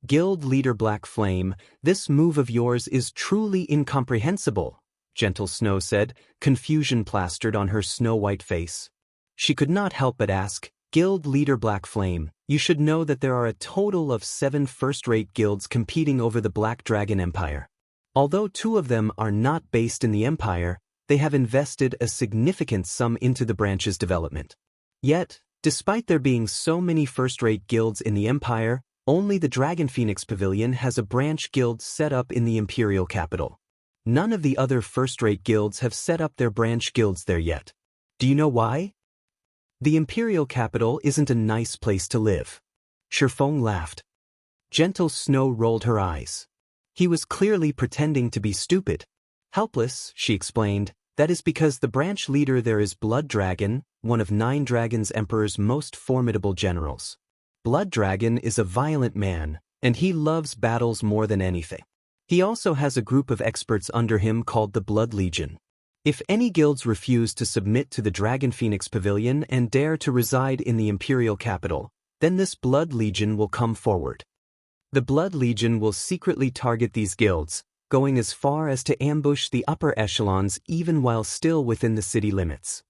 Guild leader Black Flame, this move of yours is truly incomprehensible, Gentle Snow said, confusion plastered on her snow-white face. She could not help but ask, Guild leader Black Flame, you should know that there are a total of 7 first-rate guilds competing over the Black Dragon Empire. Although 2 of them are not based in the Empire, they have invested a significant sum into the branch's development. Yet, despite there being so many first-rate guilds in the Empire, only the Dragon Phoenix Pavilion has a branch guild set up in the Imperial capital. None of the other first-rate guilds have set up their branch guilds there yet. Do you know why? The Imperial capital isn't a nice place to live. Shifeng laughed. Gentle Snow rolled her eyes. He was clearly pretending to be stupid. Helpless, she explained, that is because the branch leader there is Blood Dragon, one of 9 Dragons Emperor's most formidable generals. Blood Dragon is a violent man, and he loves battles more than anything. He also has a group of experts under him called the Blood Legion. If any guilds refuse to submit to the Dragon Phoenix Pavilion and dare to reside in the Imperial capital, then this Blood Legion will come forward. The Blood Legion will secretly target these guilds, going as far as to ambush the upper echelons even while still within the city limits.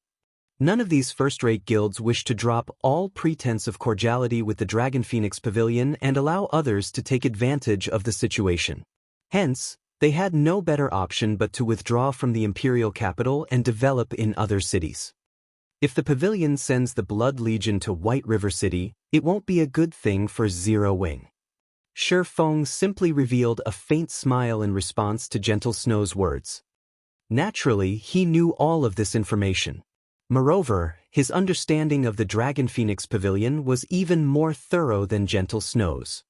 None of these first-rate guilds wish to drop all pretense of cordiality with the Dragon Phoenix Pavilion and allow others to take advantage of the situation. Hence, they had no better option but to withdraw from the Imperial capital and develop in other cities. If the pavilion sends the Blood Legion to White River City, it won't be a good thing for Zero Wing. Shifeng simply revealed a faint smile in response to Gentle Snow's words. Naturally, he knew all of this information. Moreover, his understanding of the Dragon Phoenix Pavilion was even more thorough than Gentle Snow's.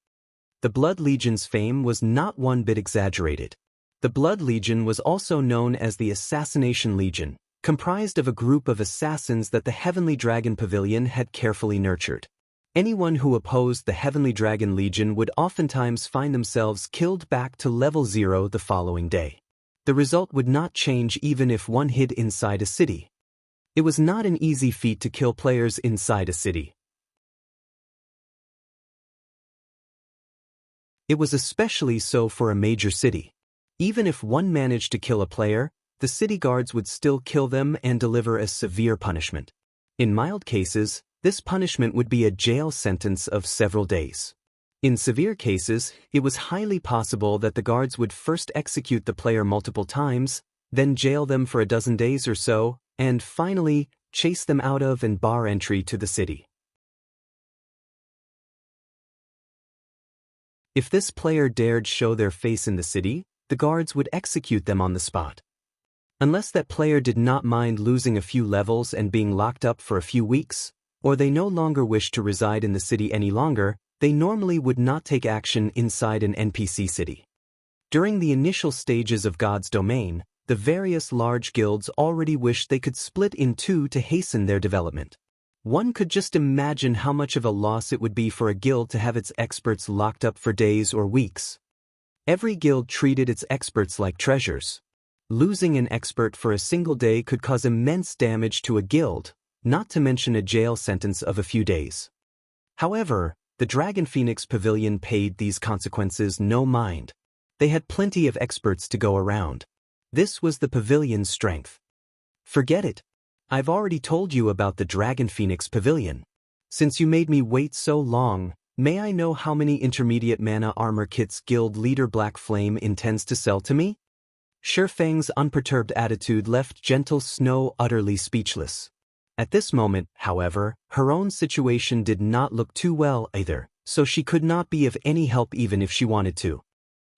The Blood Legion's fame was not one bit exaggerated. The Blood Legion was also known as the Assassination Legion, comprised of a group of assassins that the Heavenly Dragon Pavilion had carefully nurtured. Anyone who opposed the Heavenly Dragon Legion would oftentimes find themselves killed back to level 0 the following day. The result would not change even if one hid inside a city. It was not an easy feat to kill players inside a city. It was especially so for a major city. Even if one managed to kill a player, the city guards would still kill them and deliver a severe punishment. In mild cases, this punishment would be a jail sentence of several days. In severe cases, it was highly possible that the guards would first execute the player multiple times, then jail them for a dozen days or so, and finally, chase them out of and bar entry to the city. If this player dared show their face in the city, the guards would execute them on the spot. Unless that player did not mind losing a few levels and being locked up for a few weeks, or they no longer wished to reside in the city any longer, they normally would not take action inside an NPC city. During the initial stages of God's domain, the various large guilds already wished they could split in 2 to hasten their development. One could just imagine how much of a loss it would be for a guild to have its experts locked up for days or weeks. Every guild treated its experts like treasures. Losing an expert for a single day could cause immense damage to a guild, not to mention a jail sentence of a few days. However, the Dragon Phoenix Pavilion paid these consequences no mind. They had plenty of experts to go around. This was the pavilion's strength. Forget it. I've already told you about the Dragon Phoenix Pavilion. Since you made me wait so long, may I know how many intermediate mana armor kits guild leader Black Flame intends to sell to me? Shifeng's unperturbed attitude left Gentle Snow utterly speechless. At this moment, however, her own situation did not look too well either, so she could not be of any help even if she wanted to.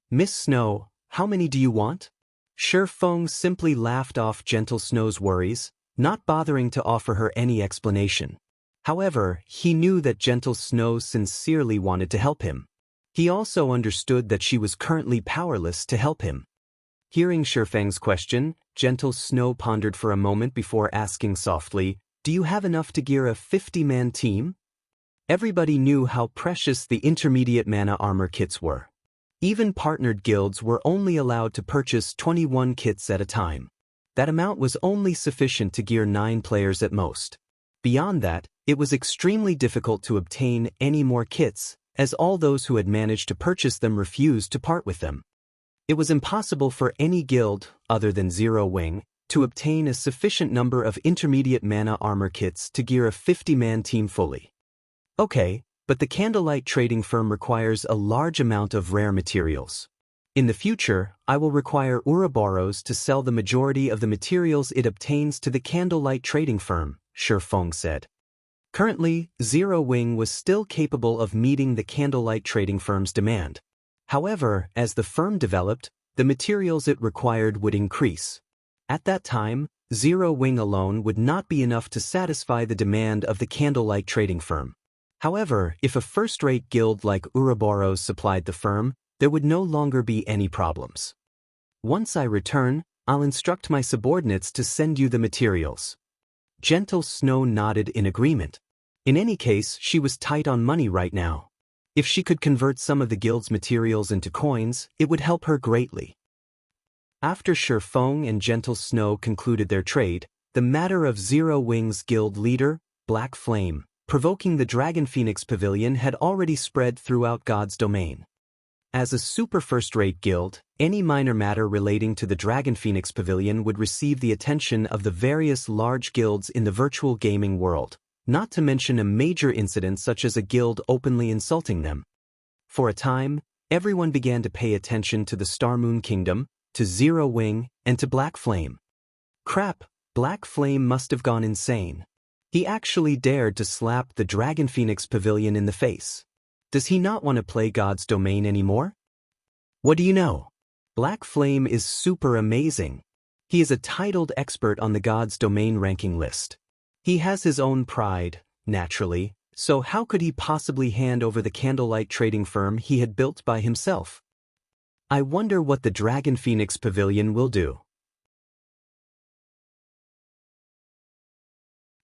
Miss Snow, How many do you want? Shi Feng simply laughed off Gentle Snow's worries, not bothering to offer her any explanation. However, he knew that Gentle Snow sincerely wanted to help him. He also understood that she was currently powerless to help him. Hearing Shi Feng's question, Gentle Snow pondered for a moment before asking softly, "Do you have enough to gear a 50-man team?" Everybody knew how precious the intermediate mana armor kits were. Even partnered guilds were only allowed to purchase 21 kits at a time. That amount was only sufficient to gear 9 players at most. Beyond that, it was extremely difficult to obtain any more kits, as all those who had managed to purchase them refused to part with them. It was impossible for any guild, other than Zero Wing, to obtain a sufficient number of intermediate mana armor kits to gear a 50-man team fully. Okay, but the Candlelight Trading Firm requires a large amount of rare materials. In the future, I will require Ouroboros to sell the majority of the materials it obtains to the Candlelight Trading Firm, Shi Feng said. Currently, Zero Wing was still capable of meeting the Candlelight Trading Firm's demand. However, as the firm developed, the materials it required would increase. At that time, Zero Wing alone would not be enough to satisfy the demand of the Candlelight Trading Firm. However, if a first-rate guild like Ouroboros supplied the firm, there would no longer be any problems. Once I return, I'll instruct my subordinates to send you the materials. Gentle Snow nodded in agreement. In any case, she was tight on money right now. If she could convert some of the guild's materials into coins, it would help her greatly. After Shi Feng and Gentle Snow concluded their trade, the matter of Zero Wing's guild leader, Black Flame, provoking the Dragon Phoenix Pavilion had already spread throughout God's domain. As a super first-rate guild, any minor matter relating to the Dragon Phoenix Pavilion would receive the attention of the various large guilds in the virtual gaming world, not to mention a major incident such as a guild openly insulting them. For a time, everyone began to pay attention to the Star Moon Kingdom, to Zero Wing, and to Black Flame. Crap, Black Flame must have gone insane. He actually dared to slap the Dragon Phoenix Pavilion in the face. Does he not want to play God's domain anymore? What do you know? Black Flame is super amazing. He is a titled expert on the God's domain ranking list. He has his own pride, naturally, so how could he possibly hand over the Candlelight Trading Firm he had built by himself? I wonder what the Dragon Phoenix Pavilion will do.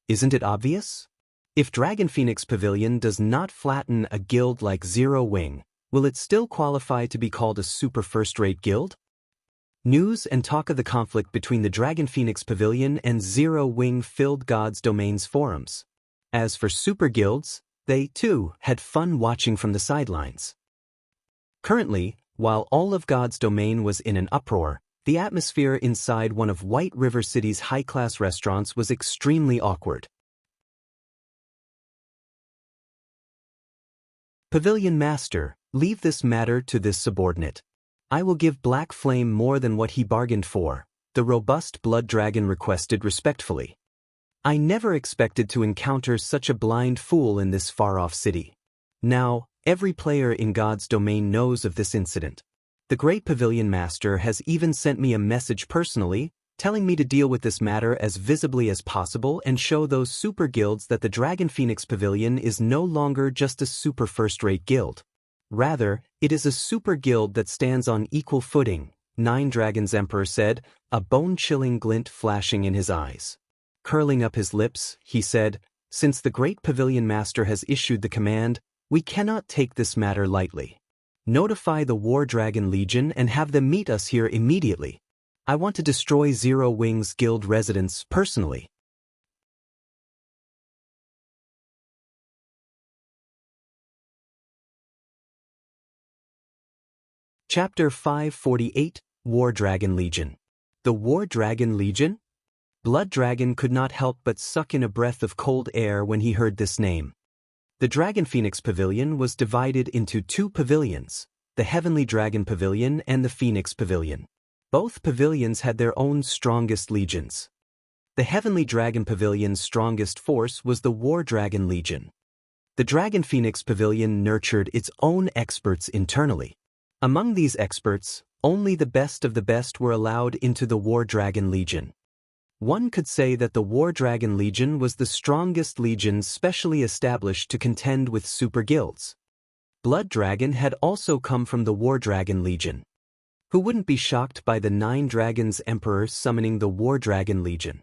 Isn't it obvious? If Dragon Phoenix Pavilion does not flatten a guild like Zero Wing, will it still qualify to be called a super first-rate guild? News and talk of the conflict between the Dragon Phoenix Pavilion and Zero Wing filled God's Domain's forums. As for super guilds, they, too, had fun watching from the sidelines. Currently, while all of God's Domain was in an uproar, the atmosphere inside one of White River City's high-class restaurants was extremely awkward. Pavilion Master, leave this matter to this subordinate. I will give Black Flame more than what he bargained for, the robust blood dragon requested respectfully. I never expected to encounter such a blind fool in this far-off city. Now, every player in God's domain knows of this incident. The Great Pavilion Master has even sent me a message personally, telling me to deal with this matter as visibly as possible and show those super guilds that the Dragon Phoenix Pavilion is no longer just a super first-rate guild. Rather, it is a super guild that stands on equal footing, Nine Dragons Emperor said, a bone-chilling glint flashing in his eyes. Curling up his lips, he said, since the Great Pavilion Master has issued the command, we cannot take this matter lightly. Notify the War Dragon Legion and have them meet us here immediately. I want to destroy Zero Wing's guild residence personally. Chapter 548, War Dragon Legion. The War Dragon Legion? Blood Dragon could not help but suck in a breath of cold air when he heard this name. The Dragon Phoenix Pavilion was divided into 2 pavilions, the Heavenly Dragon Pavilion and the Phoenix Pavilion. Both pavilions had their own strongest legions. The Heavenly Dragon Pavilion's strongest force was the War Dragon Legion. The Dragon Phoenix Pavilion nurtured its own experts internally. Among these experts, Only the best of the best were allowed into the War Dragon Legion. One could say that the War Dragon Legion was the strongest legion specially established to contend with super guilds. Blood Dragon had also come from the War Dragon Legion. Who wouldn't be shocked by the 9 Dragons Emperor summoning the War Dragon Legion?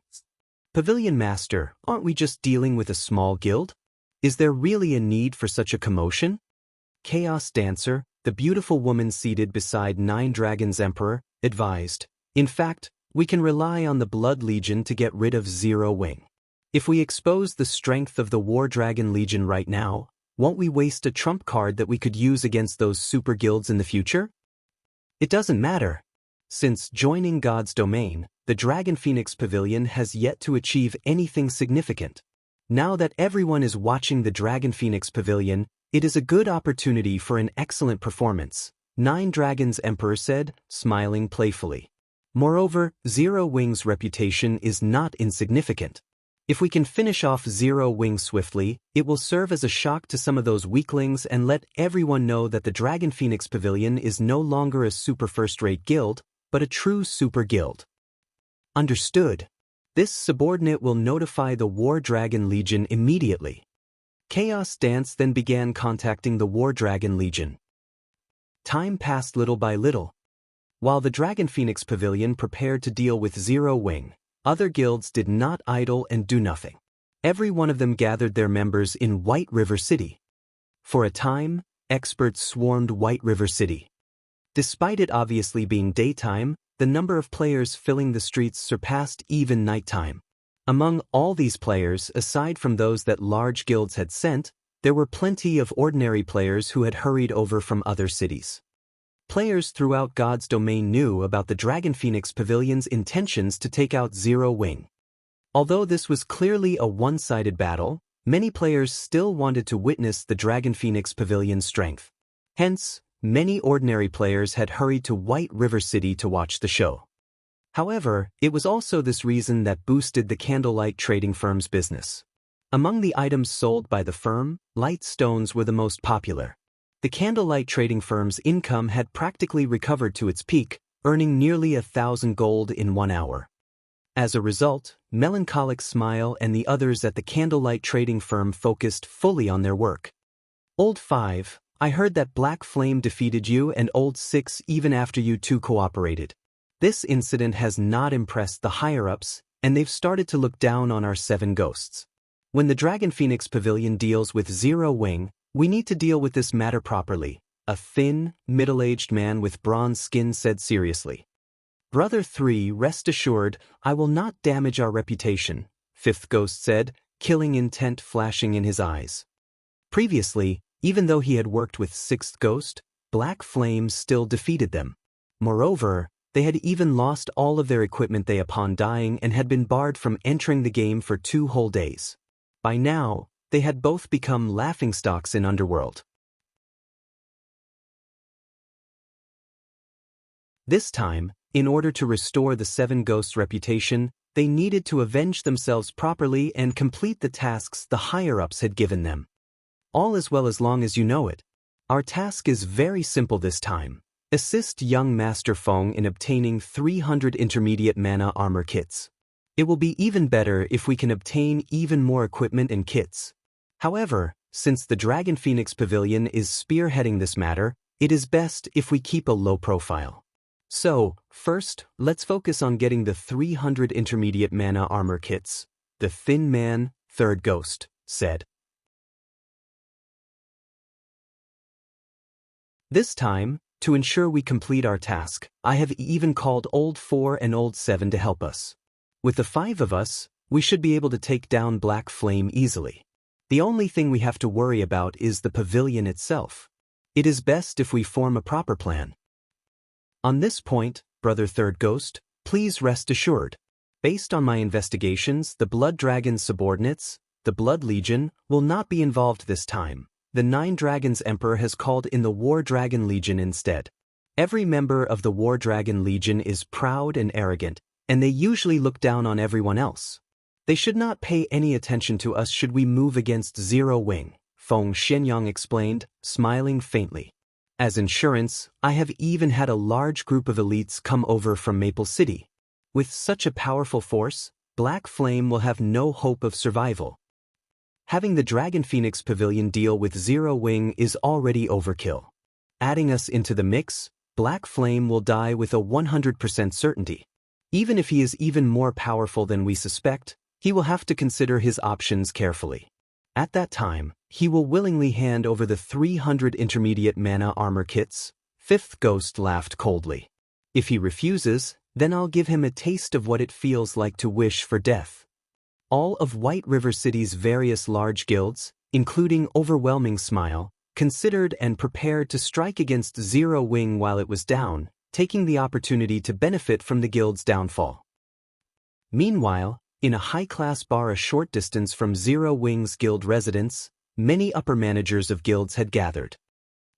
Pavilion Master, aren't we just dealing with a small guild? Is there really a need for such a commotion? Chaos Dancer, the beautiful woman seated beside 9 Dragons Emperor, advised, in fact, we can rely on the Blood Legion to get rid of Zero Wing. If we expose the strength of the War Dragon Legion right now, won't we waste a trump card that we could use against those super guilds in the future? It doesn't matter. Since joining God's domain, the Dragon Phoenix Pavilion has yet to achieve anything significant. Now that everyone is watching the Dragon Phoenix Pavilion, it is a good opportunity for an excellent performance, 9 Dragons Emperor said, smiling playfully. Moreover, Zero Wing's reputation is not insignificant. If we can finish off Zero Wing swiftly, it will serve as a shock to some of those weaklings and let everyone know that the Dragon Phoenix Pavilion is no longer a super first-rate guild, but a true super guild. Understood. This subordinate will notify the War Dragon Legion immediately. Chaos Dance then began contacting the War Dragon Legion. Time passed little by little. While the Dragon Phoenix Pavilion prepared to deal with Zero Wing, other guilds did not idle and do nothing. Every one of them gathered their members in White River City. For a time, experts swarmed White River City. Despite it obviously being daytime, the number of players filling the streets surpassed even nighttime. Among all these players, aside from those that large guilds had sent, there were plenty of ordinary players who had hurried over from other cities. Players throughout God's domain knew about the Dragon Phoenix Pavilion's intentions to take out Zero Wing. Although this was clearly a one-sided battle, many players still wanted to witness the Dragon Phoenix Pavilion's strength. Hence, many ordinary players had hurried to White River City to watch the show. However, it was also this reason that boosted the candlelight trading firm's business. Among the items sold by the firm, light stones were the most popular. The candlelight trading firm's income had practically recovered to its peak, earning nearly 1,000 gold in 1 hour. As a result, Melancholic Smile and the others at the candlelight trading firm focused fully on their work. Old 5, I heard that Black Flame defeated you and Old 6 even after you two cooperated. This incident has not impressed the higher-ups, and they've started to look down on our 7 ghosts. When the Dragon Phoenix Pavilion deals with Zero Wing, we need to deal with this matter properly, a thin, middle-aged man with bronze skin said seriously. Brother 3, rest assured, I will not damage our reputation, 5th ghost said, killing intent flashing in his eyes. Previously, even though he had worked with 6th ghost, Black Flame still defeated them. Moreover, they had even lost all of their equipment they upon dying and had been barred from entering the game for 2 whole days. By now, they had both become laughingstocks in Underworld. This time, in order to restore the 7 ghosts' reputation, they needed to avenge themselves properly and complete the tasks the higher-ups had given them. All is well as long as you know it. Our task is very simple this time. Assist young Master Feng in obtaining 300 intermediate mana armor kits. It will be even better if we can obtain even more equipment and kits. However, since the Dragon Phoenix Pavilion is spearheading this matter, it is best if we keep a low profile. So, first, let's focus on getting the 300 intermediate mana armor kits, the Thin Man, 3rd Ghost, said. This time, to ensure we complete our task, I have even called Old 4 and Old 7 to help us. With the 5 of us, we should be able to take down Black Flame easily. The only thing we have to worry about is the pavilion itself. It is best if we form a proper plan. On this point, Brother 3rd Ghost, please rest assured. Based on my investigations, the Blood Dragon's subordinates, the Blood Legion, will not be involved this time. The 9 Dragons Emperor has called in the War Dragon Legion instead. Every member of the War Dragon Legion is proud and arrogant, and they usually look down on everyone else. They should not pay any attention to us should we move against Zero Wing, Feng Xianyang explained, smiling faintly. As insurance, I have even had a large group of elites come over from Maple City. With such a powerful force, Black Flame will have no hope of survival. Having the Dragon Phoenix Pavilion deal with Zero Wing is already overkill. Adding us into the mix, Black Flame will die with a 100% certainty. Even if he is even more powerful than we suspect, he will have to consider his options carefully. At that time, he will willingly hand over the 300 intermediate mana armor kits. Fifth Ghost laughed coldly. If he refuses, then I'll give him a taste of what it feels like to wish for death. All of White River City's various large guilds, including Overwhelming Smile, considered and prepared to strike against Zero Wing while it was down, taking the opportunity to benefit from the guild's downfall. Meanwhile, in a high-class bar a short distance from Zero Wing's guild residence, many upper managers of guilds had gathered.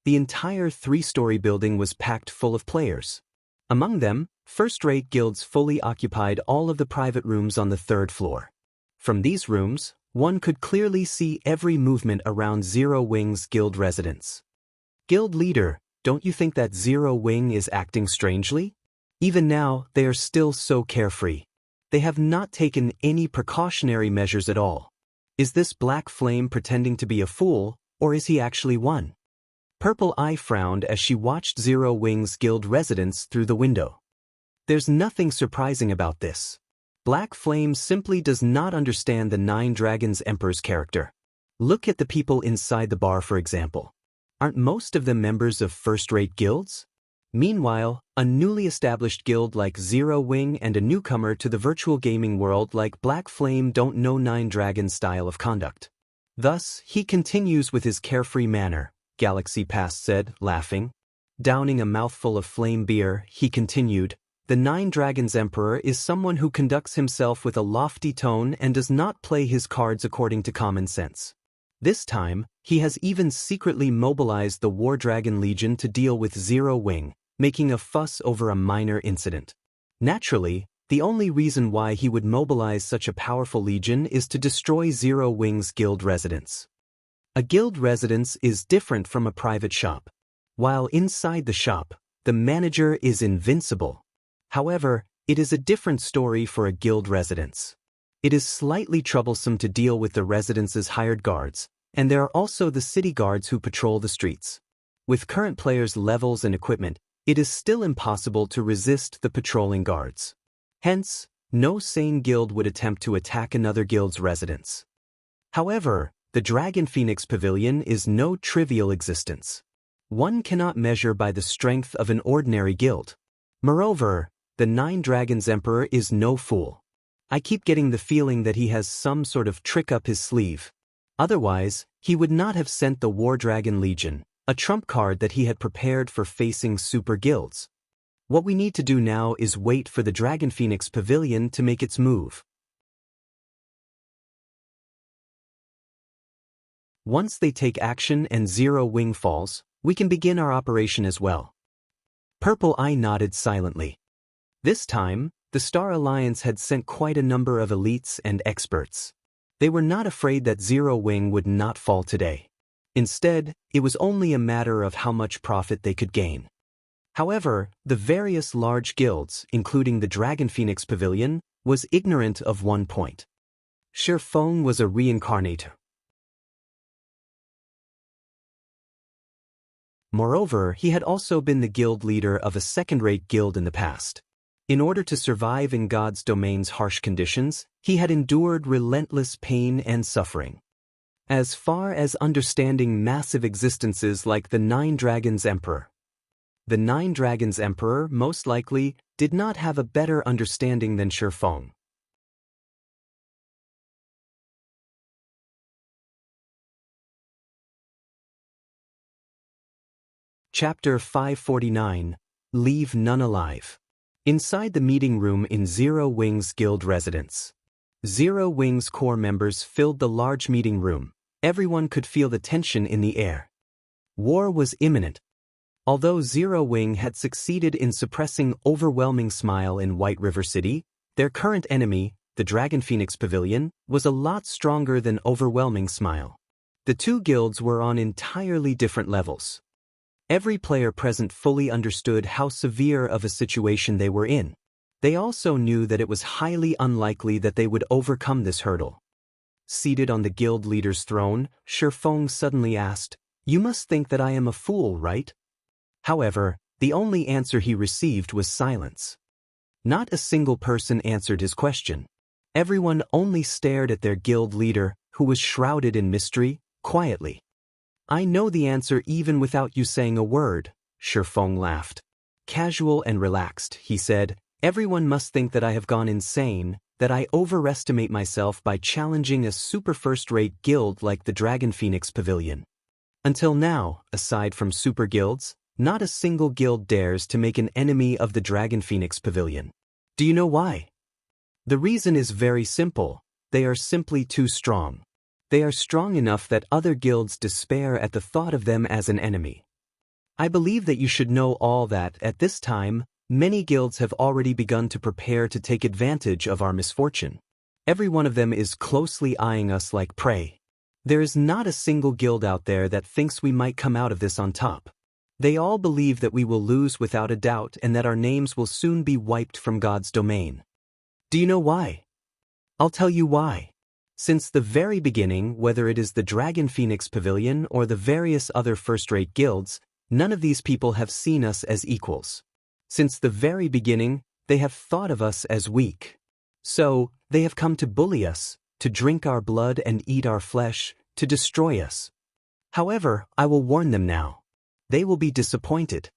The entire three-story building was packed full of players. Among them, first-rate guilds fully occupied all of the private rooms on the third floor. From these rooms, one could clearly see every movement around Zero Wing's guild residence. Guild leader, don't you think that Zero Wing is acting strangely? Even now, they are still so carefree. They have not taken any precautionary measures at all. Is this Black Flame pretending to be a fool, or is he actually one? Purple Eye frowned as she watched Zero Wing's guild residence through the window. There's nothing surprising about this. Black Flame simply does not understand the Nine Dragons Emperor's character. Look at the people inside the bar, for example. Aren't most of them members of first-rate guilds? Meanwhile, a newly established guild like Zero Wing and a newcomer to the virtual gaming world like Black Flame don't know Nine Dragons' style of conduct. Thus, he continues with his carefree manner, Galaxy Past said, laughing. Downing a mouthful of flame beer, he continued, the Nine Dragons Emperor is someone who conducts himself with a lofty tone and does not play his cards according to common sense. This time, he has even secretly mobilized the War Dragon Legion to deal with Zero Wing, making a fuss over a minor incident. Naturally, the only reason why he would mobilize such a powerful legion is to destroy Zero Wing's guild residence. A guild residence is different from a private shop. While inside the shop, the manager is invincible. However, it is a different story for a guild residence. It is slightly troublesome to deal with the residence's hired guards, and there are also the city guards who patrol the streets. With current players' levels and equipment, it is still impossible to resist the patrolling guards. Hence, no sane guild would attempt to attack another guild's residence. However, the Dragon Phoenix Pavilion is no trivial existence. One cannot measure by the strength of an ordinary guild. Moreover, the Nine Dragons Emperor is no fool. I keep getting the feeling that he has some sort of trick up his sleeve. Otherwise, he would not have sent the War Dragon Legion, a trump card that he had prepared for facing super guilds. What we need to do now is wait for the Dragon Phoenix Pavilion to make its move. Once they take action and Zero Wing falls, we can begin our operation as well. Purple Eye nodded silently. This time, the Star Alliance had sent quite a number of elites and experts. They were not afraid that Zero Wing would not fall today. Instead, it was only a matter of how much profit they could gain. However, the various large guilds, including the Dragon Phoenix Pavilion, was ignorant of one point. Shifeng was a reincarnator. Moreover, he had also been the guild leader of a second-rate guild in the past. In order to survive in God's domain's harsh conditions, he had endured relentless pain and suffering. As far as understanding massive existences like the Nine Dragons Emperor, the Nine Dragons Emperor most likely did not have a better understanding than Shifeng. Chapter 549, Leave None Alive. Inside the meeting room in Zero Wing's guild residence. Zero Wing's core members filled the large meeting room. Everyone could feel the tension in the air. War was imminent. Although Zero Wing had succeeded in suppressing Overwhelming Smile in White River City, their current enemy, the Dragon Phoenix Pavilion, was a lot stronger than Overwhelming Smile. The two guilds were on entirely different levels. Every player present fully understood how severe of a situation they were in. They also knew that it was highly unlikely that they would overcome this hurdle. Seated on the guild leader's throne, Shifeng suddenly asked, "You must think that I am a fool, right?" However, the only answer he received was silence. Not a single person answered his question. Everyone only stared at their guild leader, who was shrouded in mystery, quietly. "I know the answer even without you saying a word," Shifeng laughed. Casual and relaxed, he said, "Everyone must think that I have gone insane, that I overestimate myself by challenging a super first-rate guild like the Dragon Phoenix Pavilion. Until now, aside from super guilds, not a single guild dares to make an enemy of the Dragon Phoenix Pavilion. Do you know why? The reason is very simple. They are simply too strong. They are strong enough that other guilds despair at the thought of them as an enemy. I believe that you should know all that at this time, many guilds have already begun to prepare to take advantage of our misfortune. Every one of them is closely eyeing us like prey. There is not a single guild out there that thinks we might come out of this on top. They all believe that we will lose without a doubt and that our names will soon be wiped from God's domain. Do you know why? I'll tell you why. Since the very beginning, whether it is the Dragon Phoenix Pavilion or the various other first-rate guilds, none of these people have seen us as equals. Since the very beginning, they have thought of us as weak. So, they have come to bully us, to drink our blood and eat our flesh, to destroy us. However, I will warn them now. They will be disappointed.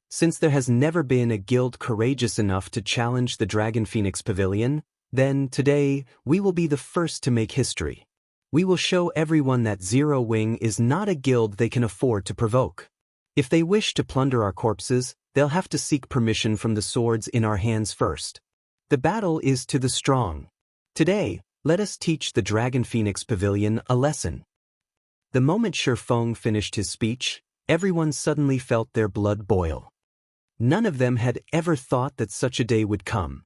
Since there has never been a guild courageous enough to challenge the Dragon Phoenix Pavilion, then today we will be the first to make history. We will show everyone that Zero Wing is not a guild they can afford to provoke. If they wish to plunder our corpses, they'll have to seek permission from the swords in our hands first. The battle is to the strong. Today, let us teach the Dragon Phoenix Pavilion a lesson. The moment Shifeng finished his speech, everyone suddenly felt their blood boil. None of them had ever thought that such a day would come.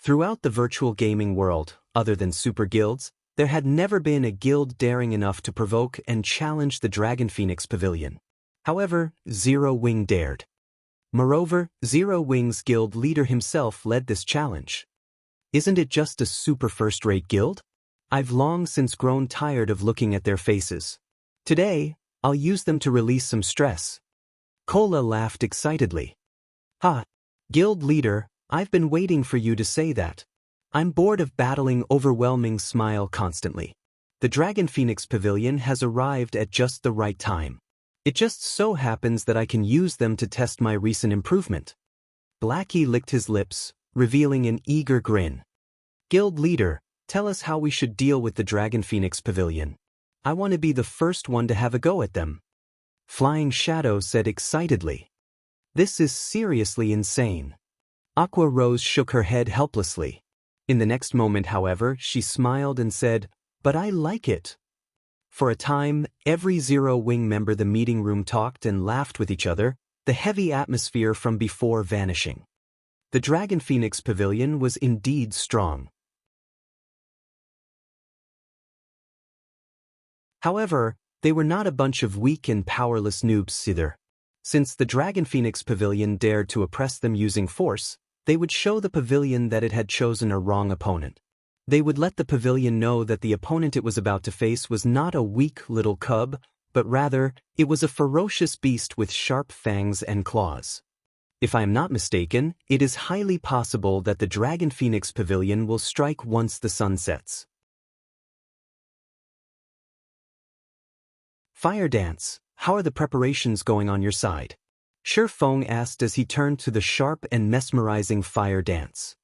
Throughout the virtual gaming world, other than super guilds, there had never been a guild daring enough to provoke and challenge the Dragon Phoenix Pavilion. However, Zero Wing dared. Moreover, Zero Wing's guild leader himself led this challenge. Isn't it just a super first-rate guild? I've long since grown tired of looking at their faces. Today, I'll use them to release some stress. Cola laughed excitedly. Ha! Guild leader, I've been waiting for you to say that. I'm bored of battling overwhelming smile constantly. The Dragon Phoenix Pavilion has arrived at just the right time. It just so happens that I can use them to test my recent improvement. Blackie licked his lips, revealing an eager grin. Guild leader, tell us how we should deal with the Dragon Phoenix Pavilion. I want to be the first one to have a go at them. Flying Shadow said excitedly. This is seriously insane. Aqua Rose shook her head helplessly. In the next moment, however, she smiled and said, "But I like it." For a time, every Zero Wing member of the meeting room talked and laughed with each other, the heavy atmosphere from before vanishing. The Dragon Phoenix Pavilion was indeed strong. However, they were not a bunch of weak and powerless noobs either. Since the Dragon Phoenix Pavilion dared to oppress them using force, they would show the pavilion that it had chosen a wrong opponent. They would let the pavilion know that the opponent it was about to face was not a weak little cub, but rather, it was a ferocious beast with sharp fangs and claws. If I am not mistaken, it is highly possible that the Dragon Phoenix Pavilion will strike once the sun sets. Fire Dance, how are the preparations going on your side? Shifeng asked as he turned to the sharp and mesmerizing Fire Dance.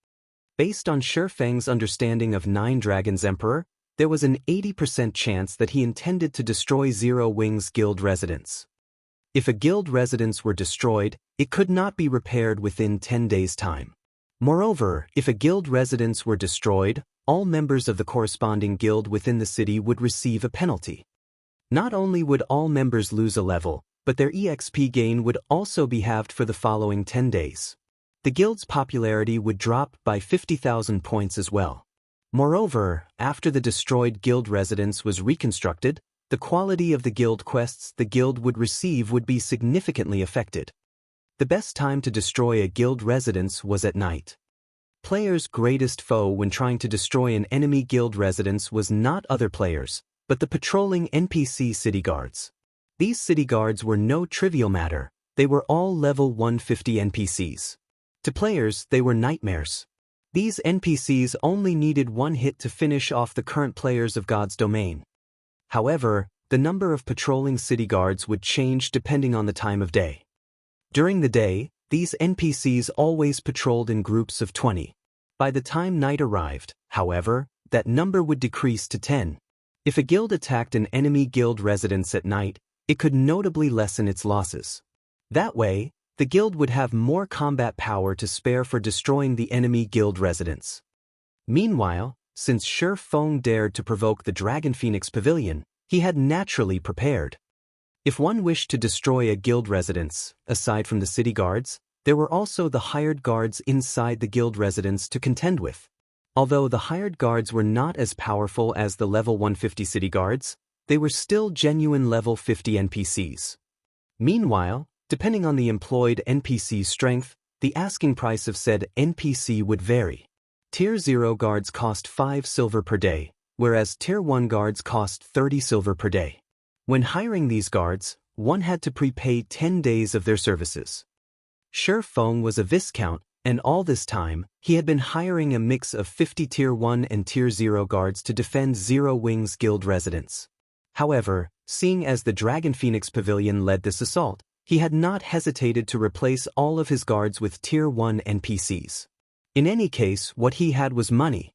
Based on Shifeng's understanding of Nine Dragons Emperor, there was an 80% chance that he intended to destroy Zero Wing's guild residence. If a guild residence were destroyed, it could not be repaired within 10 days' time. Moreover, if a guild residence were destroyed, all members of the corresponding guild within the city would receive a penalty. Not only would all members lose a level, but their EXP gain would also be halved for the following 10 days. The guild's popularity would drop by 50,000 points as well. Moreover, after the destroyed guild residence was reconstructed, the quality of the guild quests the guild would receive would be significantly affected. The best time to destroy a guild residence was at night. Players' greatest foe when trying to destroy an enemy guild residence was not other players, but the patrolling NPC city guards. These city guards were no trivial matter, they were all level 150 NPCs. To players, they were nightmares. These NPCs only needed one hit to finish off the current players of God's domain. However, the number of patrolling city guards would change depending on the time of day. During the day, these NPCs always patrolled in groups of 20. By the time night arrived, however, that number would decrease to 10. If a guild attacked an enemy guild residence at night, it could notably lessen its losses. That way, the guild would have more combat power to spare for destroying the enemy guild residence. Meanwhile, since Shi Feng dared to provoke the Dragon Phoenix Pavilion, he had naturally prepared. If one wished to destroy a guild residence, aside from the city guards, there were also the hired guards inside the guild residence to contend with. Although the hired guards were not as powerful as the level 150 city guards, they were still genuine level 50 NPCs. Meanwhile, depending on the employed NPC's strength, the asking price of said NPC would vary. Tier 0 guards cost 5 silver per day, whereas Tier 1 guards cost 30 silver per day. When hiring these guards, one had to prepay 10 days of their services. Shi Feng was a Viscount, and all this time, he had been hiring a mix of 50 Tier 1 and Tier 0 guards to defend Zero Wings Guild residents. However, seeing as the Dragon Phoenix Pavilion led this assault, he had not hesitated to replace all of his guards with Tier 1 NPCs. In any case, what he had was money.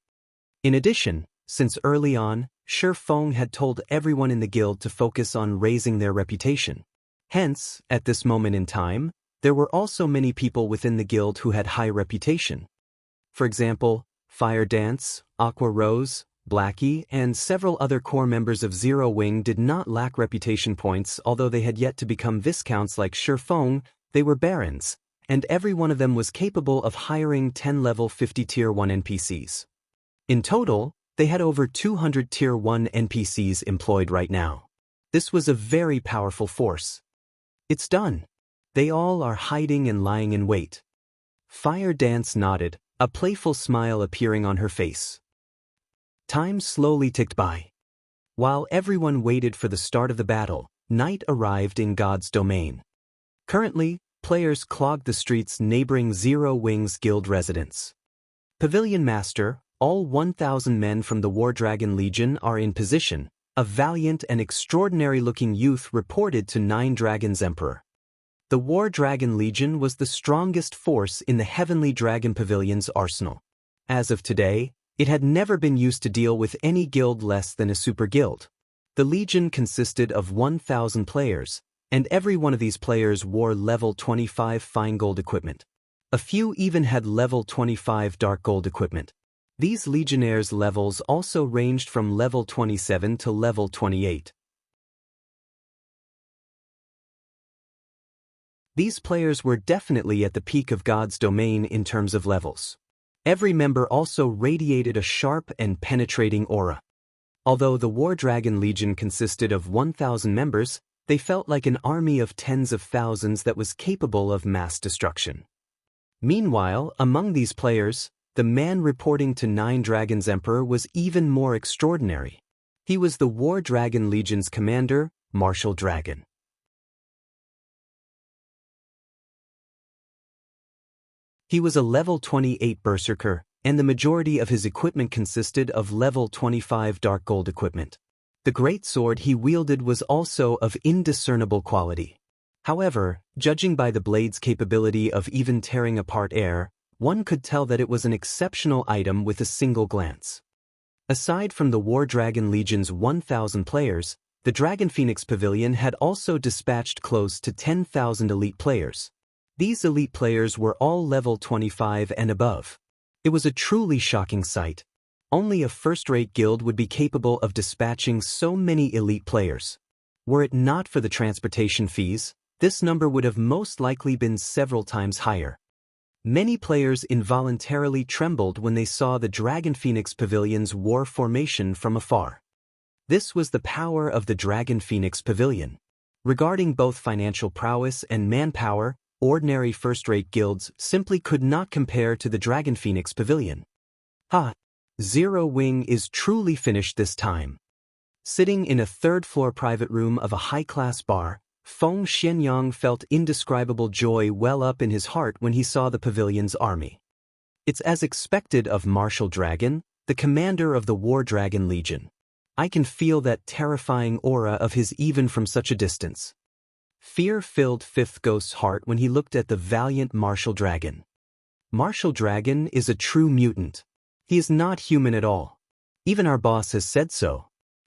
In addition, since early on, Shi Feng had told everyone in the guild to focus on raising their reputation. Hence, at this moment in time, there were also many people within the guild who had high reputation. For example, Fire Dance, Aqua Rose, Blackie, and several other core members of Zero Wing did not lack reputation points. Although they had yet to become Viscounts like Shi Feng, they were Barons, and every one of them was capable of hiring 10 level 50 Tier 1 NPCs. In total, they had over 200 Tier 1 NPCs employed right now. This was a very powerful force. It's done. They all are hiding and lying in wait. Fire Dance nodded, a playful smile appearing on her face. Time slowly ticked by. While everyone waited for the start of the battle, night arrived in God's domain. Currently, players clogged the streets neighboring Zero Wings Guild residents. Pavilion Master, all 1,000 men from the War Dragon Legion are in position. A valiant and extraordinary-looking youth reported to Nine Dragons Emperor. The War Dragon Legion was the strongest force in the Heavenly Dragon Pavilion's arsenal. As of today, it had never been used to deal with any guild less than a super guild. The Legion consisted of 1,000 players, and every one of these players wore level 25 fine gold equipment. A few even had level 25 dark gold equipment. These Legionnaires' levels also ranged from level 27 to level 28. These players were definitely at the peak of God's domain in terms of levels. Every member also radiated a sharp and penetrating aura. Although the War Dragon Legion consisted of 1,000 members, they felt like an army of tens of thousands that was capable of mass destruction. Meanwhile, among these players, the man reporting to Nine Dragons Emperor was even more extraordinary. He was the War Dragon Legion's commander, Martial Dragon. He was a level 28 Berserker, and the majority of his equipment consisted of level 25 dark gold equipment. The great sword he wielded was also of indiscernible quality. However, judging by the blade's capability of even tearing apart air, one could tell that it was an exceptional item with a single glance. Aside from the War Dragon Legion's 1,000 players, the Dragon Phoenix Pavilion had also dispatched close to 10,000 elite players. These elite players were all level 25 and above. It was a truly shocking sight. Only a first-rate guild would be capable of dispatching so many elite players. Were it not for the transportation fees, this number would have most likely been several times higher. Many players involuntarily trembled when they saw the Dragon Phoenix Pavilion's war formation from afar. This was the power of the Dragon Phoenix Pavilion. Regarding both financial prowess and manpower, ordinary first-rate guilds simply could not compare to the Dragon Phoenix Pavilion. Zero Wing is truly finished this time. Sitting in a third-floor private room of a high-class bar, Feng Xianyang felt indescribable joy well up in his heart when he saw the pavilion's army. It's as expected of Martial Dragon, the commander of the War Dragon Legion. I can feel that terrifying aura of his even from such a distance. Fear filled Fifth Ghost's heart when he looked at the valiant Martial Dragon. Martial Dragon is a true mutant. He is not human at all. Even our boss has said so.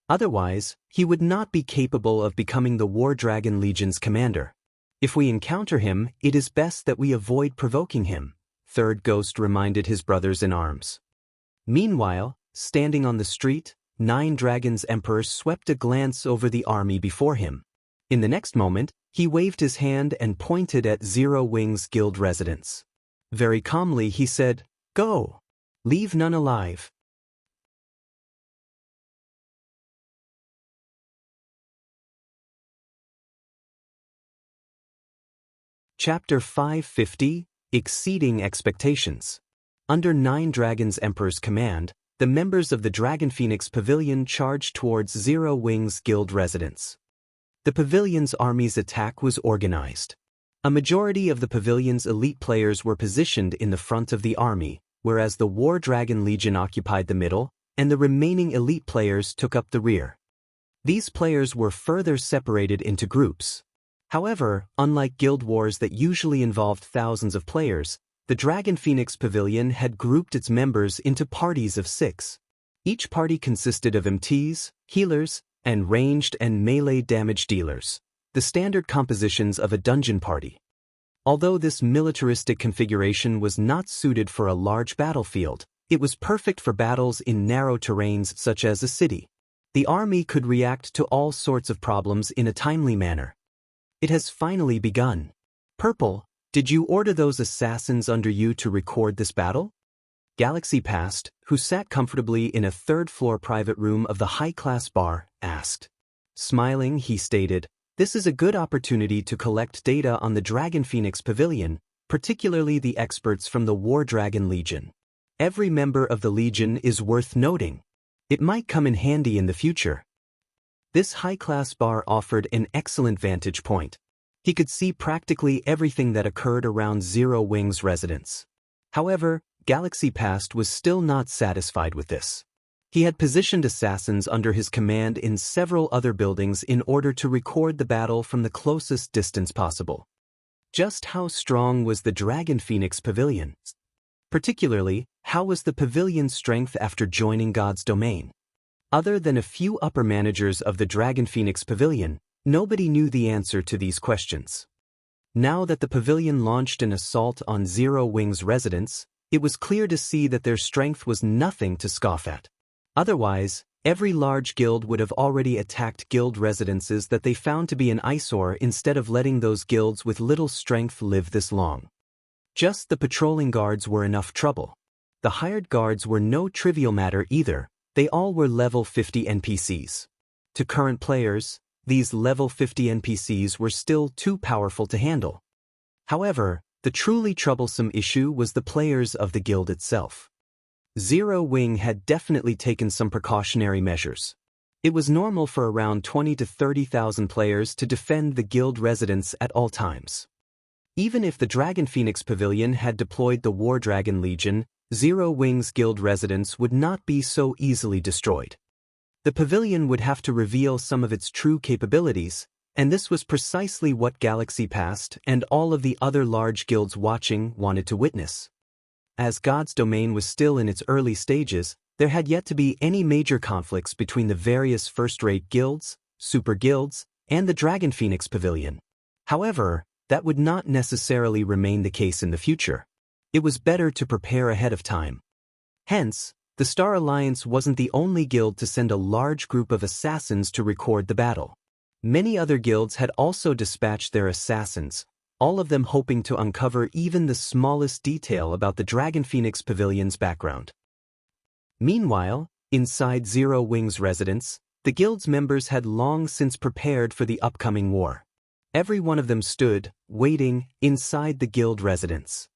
Otherwise, he would not be capable of becoming the War Dragon Legion's commander. If we encounter him, it is best that we avoid provoking him, Third Ghost reminded his brothers in arms. Meanwhile, standing on the street, Nine Dragons Emperor swept a glance over the army before him. In the next moment, he waved his hand and pointed at Zero Wing's guild residence. Very calmly he said, "Go! Leave none alive." Chapter 550, Exceeding Expectations. Under Nine Dragons Emperor's command, the members of the Dragon Phoenix Pavilion charged towards Zero Wing's guild residence. The pavilion's army's attack was organized. A majority of the pavilion's elite players were positioned in the front of the army, whereas the War Dragon Legion occupied the middle, and the remaining elite players took up the rear. These players were further separated into groups. However, unlike guild wars that usually involved thousands of players, the Dragon Phoenix Pavilion had grouped its members into parties of 6. Each party consisted of MTs, healers, and ranged and melee damage dealers, the standard compositions of a dungeon party. Although this militaristic configuration was not suited for a large battlefield, it was perfect for battles in narrow terrains such as a city. The army could react to all sorts of problems in a timely manner. It has finally begun. Purple, did you order those assassins under you to record this battle? Galaxy Past, who sat comfortably in a third-floor private room of the high-class bar, asked. Smiling, he stated, "This is a good opportunity to collect data on the Dragon Phoenix Pavilion, particularly the experts from the War Dragon Legion. Every member of the Legion is worth noting. It might come in handy in the future." This high-class bar offered an excellent vantage point. He could see practically everything that occurred around Zero Wing's residence. However, Galaxy Past was still not satisfied with this. He had positioned assassins under his command in several other buildings in order to record the battle from the closest distance possible. Just how strong was the Dragon Phoenix Pavilion? Particularly, how was the pavilion's strength after joining God's domain? Other than a few upper managers of the Dragon Phoenix Pavilion, nobody knew the answer to these questions. Now that the pavilion launched an assault on Zero Wing's residence, it was clear to see that their strength was nothing to scoff at. Otherwise, every large guild would have already attacked guild residences that they found to be an eyesore instead of letting those guilds with little strength live this long. Just the patrolling guards were enough trouble. The hired guards were no trivial matter either. They all were level 50 NPCs. To current players, these level 50 NPCs were still too powerful to handle. However, the truly troublesome issue was the players of the guild itself. Zero Wing had definitely taken some precautionary measures. It was normal for around 20 to 30,000 players to defend the guild residence at all times. Even if the Dragon Phoenix Pavilion had deployed the War Dragon Legion, Zero Wing's guild residence would not be so easily destroyed. The pavilion would have to reveal some of its true capabilities, and this was precisely what Galaxy Past and all of the other large guilds watching wanted to witness. As God's domain was still in its early stages, there had yet to be any major conflicts between the various first-rate guilds, super guilds, and the Dragon Phoenix Pavilion. However, that would not necessarily remain the case in the future. It was better to prepare ahead of time. Hence, the Star Alliance wasn't the only guild to send a large group of assassins to record the battle. Many other guilds had also dispatched their assassins, all of them hoping to uncover even the smallest detail about the Dragon Phoenix Pavilion's background. Meanwhile, inside Zero Wing's residence, The guild's members had long since prepared for the upcoming war. Every one of them stood, waiting, inside the guild residence.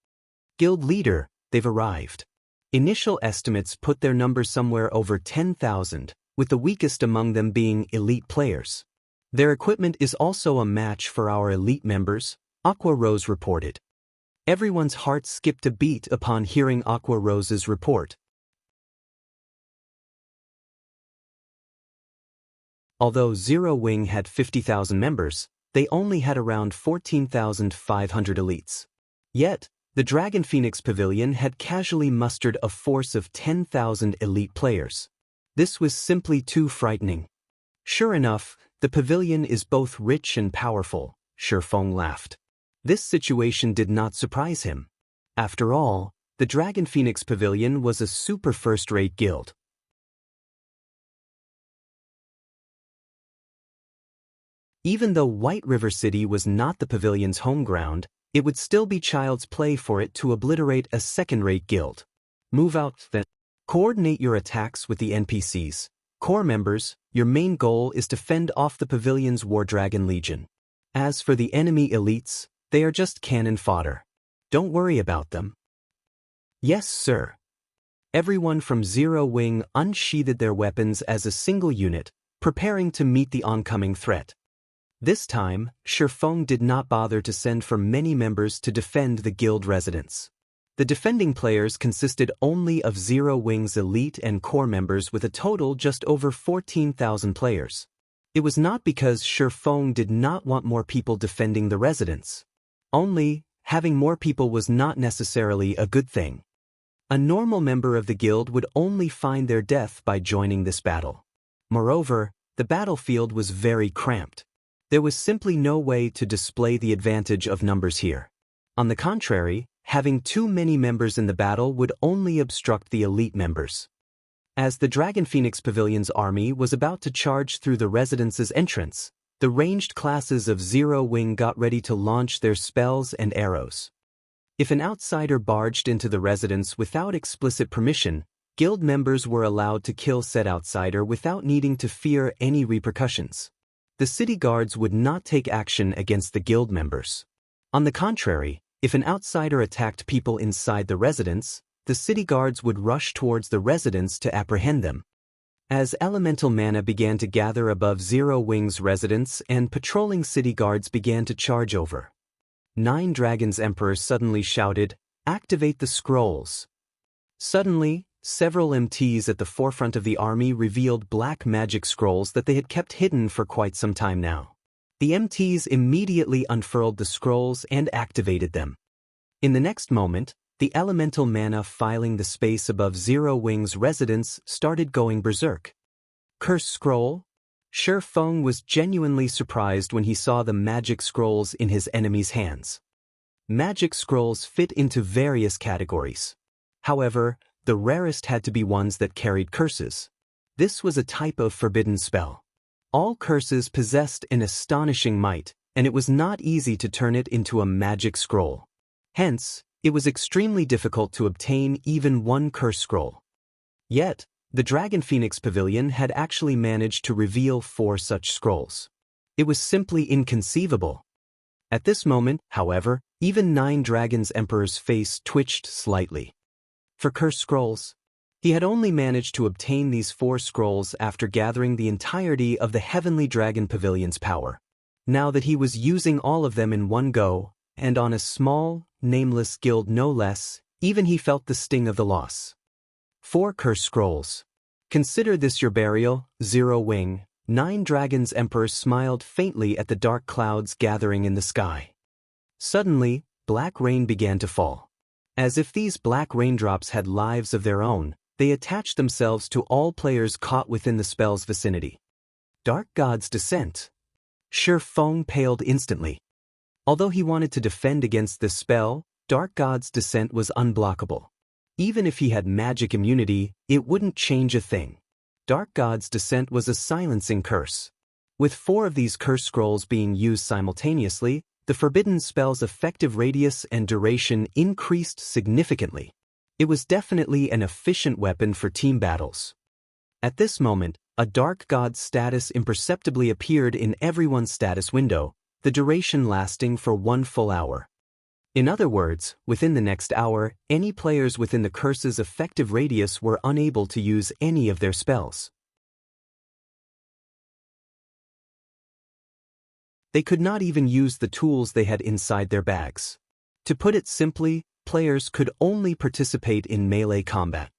Guild leader, they've arrived. Initial estimates put their number somewhere over 10,000, with the weakest among them being elite players. Their equipment is also a match for our elite members, Aqua Rose reported. Everyone's heart skipped a beat upon hearing Aqua Rose's report. Although Zero Wing had 50,000 members, they only had around 14,500 elites. Yet, the Dragon Phoenix Pavilion had casually mustered a force of 10,000 elite players. This was simply too frightening. Sure enough, the pavilion is both rich and powerful, Shifeng laughed. This situation did not surprise him. After all, the Dragon Phoenix Pavilion was a super first-rate guild. Even though White River City was not the pavilion's home ground, it would still be child's play for it to obliterate a second-rate guild. Move out then. Coordinate your attacks with the NPCs. Core members, your main goal is to fend off the pavilion's War Dragon Legion. As for the enemy elites, they are just cannon fodder. Don't worry about them. Yes, sir. Everyone from Zero Wing unsheathed their weapons as a single unit, preparing to meet the oncoming threat. This time, Shifeng did not bother to send for many members to defend the guild residence. The defending players consisted only of Zero Wing's elite and core members with a total just over 14,000 players. It was not because Shifeng did not want more people defending the residence. Only, having more people was not necessarily a good thing. A normal member of the guild would only find their death by joining this battle. Moreover, the battlefield was very cramped. There was simply no way to display the advantage of numbers here. On the contrary, having too many members in the battle would only obstruct the elite members. As the Dragon Phoenix Pavilion's army was about to charge through the residence's entrance, the ranged classes of Zero Wing got ready to launch their spells and arrows. If an outsider barged into the residence without explicit permission, guild members were allowed to kill said outsider without needing to fear any repercussions. The city guards would not take action against the guild members. On the contrary, if an outsider attacked people inside the residence, the city guards would rush towards the residence to apprehend them. As elemental mana began to gather above Zero Wing's residence and patrolling city guards began to charge over, 9 Dragons Emperor suddenly shouted, "Activate the scrolls." Suddenly, several MTs at the forefront of the army revealed black magic scrolls that they had kept hidden for quite some time now. The MTs immediately unfurled the scrolls and activated them. In the next moment, the elemental mana filing the space above Zero Wing's residence started going berserk. Curse scroll? Shifeng was genuinely surprised when he saw the magic scrolls in his enemy's hands. Magic scrolls fit into various categories. However, the rarest had to be ones that carried curses. This was a type of forbidden spell. All curses possessed an astonishing might, and it was not easy to turn it into a magic scroll. Hence, it was extremely difficult to obtain even one curse scroll. Yet, the Dragon Phoenix Pavilion had actually managed to reveal 4 such scrolls. It was simply inconceivable. At this moment, however, even 9 Dragons Emperor's face twitched slightly. For curse scrolls, he had only managed to obtain these 4 scrolls after gathering the entirety of the Heavenly Dragon Pavilion's power. Now that he was using all of them in one go, and on a small, nameless guild no less, even he felt the sting of the loss. 4 curse scrolls. Consider this your burial, Zero Wing. 9 Dragons Emperor smiled faintly at the dark clouds gathering in the sky. Suddenly, black rain began to fall. As if these black raindrops had lives of their own, they attached themselves to all players caught within the spell's vicinity. Dark God's Descent. Shifeng paled instantly. Although he wanted to defend against this spell, Dark God's Descent was unblockable. Even if he had magic immunity, it wouldn't change a thing. Dark God's Descent was a silencing curse. With 4 of these curse scrolls being used simultaneously, the forbidden spell's effective radius and duration increased significantly. It was definitely an efficient weapon for team battles. At this moment, a Dark God status imperceptibly appeared in everyone's status window, the duration lasting for 1 full hour. In other words, within the next hour, any players within the curse's effective radius were unable to use any of their spells. They could not even use the tools they had inside their bags. To put it simply, players could only participate in melee combat.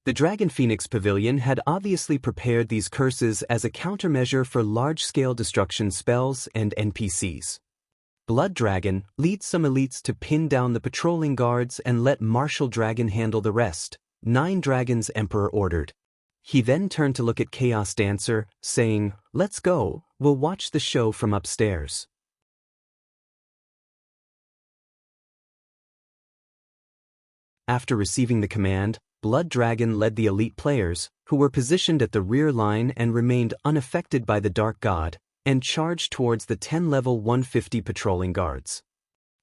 The Dragon Phoenix Pavilion had obviously prepared these curses as a countermeasure for large-scale destruction spells and NPCs. Blood Dragon, lead some elites to pin down the patrolling guards and let Martial Dragon handle the rest, 9 Dragons Emperor ordered. He then turned to look at Chaos Dancer, saying, "Let's go, we'll watch the show from upstairs." After receiving the command, Blood Dragon led the elite players, who were positioned at the rear line and remained unaffected by the Dark God, and charged towards the 10-level 150 patrolling guards.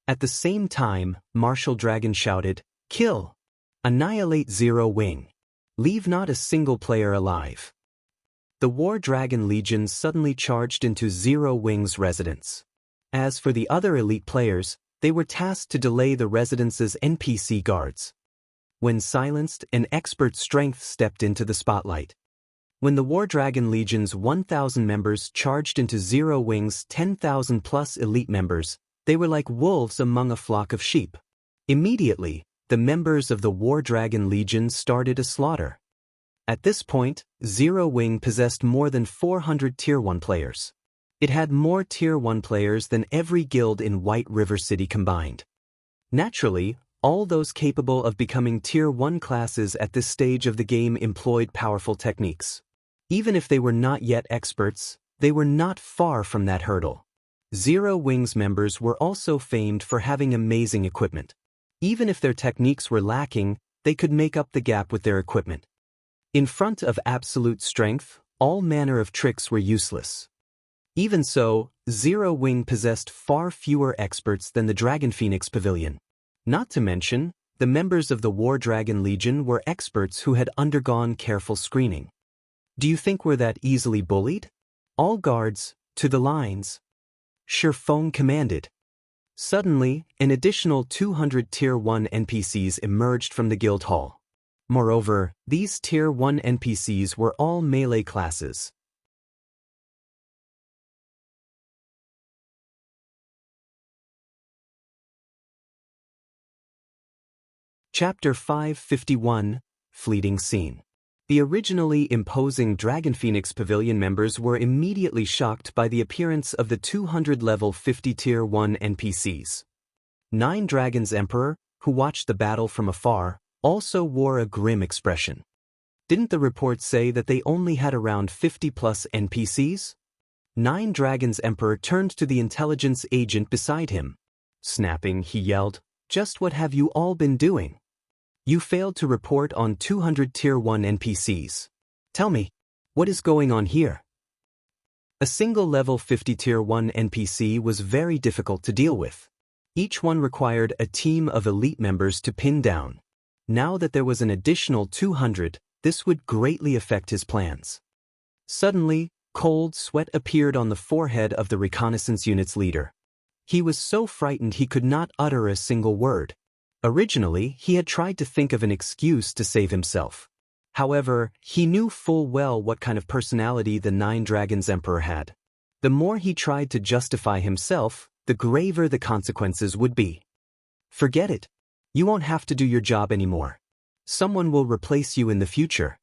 At the same time, Martial Dragon shouted, "Kill! Annihilate Zero Wing! Leave not a single player alive!" The War Dragon legions suddenly charged into Zero Wing's residence. As for the other elite players, they were tasked to delay the residence's NPC guards. When silenced, an expert strength stepped into the spotlight. When the War Dragon Legion's 1,000 members charged into Zero Wing's 10,000-plus elite members, they were like wolves among a flock of sheep. Immediately, the members of the War Dragon Legion started a slaughter. At this point, Zero Wing possessed more than 400 Tier 1 players. It had more Tier 1 players than every guild in White River City combined. Naturally, all those capable of becoming Tier 1 classes at this stage of the game employed powerful techniques. Even if they were not yet experts, they were not far from that hurdle. Zero Wing's members were also famed for having amazing equipment. Even if their techniques were lacking, they could make up the gap with their equipment. In front of absolute strength, all manner of tricks were useless. Even so, Zero Wing possessed far fewer experts than the Dragon Phoenix Pavilion. Not to mention, the members of the War Dragon Legion were experts who had undergone careful screening. Do you think we're that easily bullied? All guards, to the lines. Shifeng commanded. Suddenly, an additional 200 Tier 1 NPCs emerged from the guild hall. Moreover, these Tier 1 NPCs were all melee classes. Chapter 551, Fleeting Scene. The originally imposing Dragon Phoenix Pavilion members were immediately shocked by the appearance of the 200-level 50 Tier 1 NPCs. 9 Dragons Emperor, who watched the battle from afar, also wore a grim expression. Didn't the report say that they only had around 50-plus NPCs? 9 Dragons Emperor turned to the intelligence agent beside him. Snapping, he yelled, "Just what have you all been doing? You failed to report on 200 Tier 1 NPCs. Tell me, what is going on here?" A single level 50 Tier 1 NPC was very difficult to deal with. Each one required a team of elite members to pin down. Now that there was an additional 200, this would greatly affect his plans. Suddenly, cold sweat appeared on the forehead of the reconnaissance unit's leader. He was so frightened he could not utter a single word. Originally, he had tried to think of an excuse to save himself. However, he knew full well what kind of personality the 9 Dragons Emperor had. The more he tried to justify himself, the graver the consequences would be. "Forget it. You won't have to do your job anymore. Someone will replace you in the future."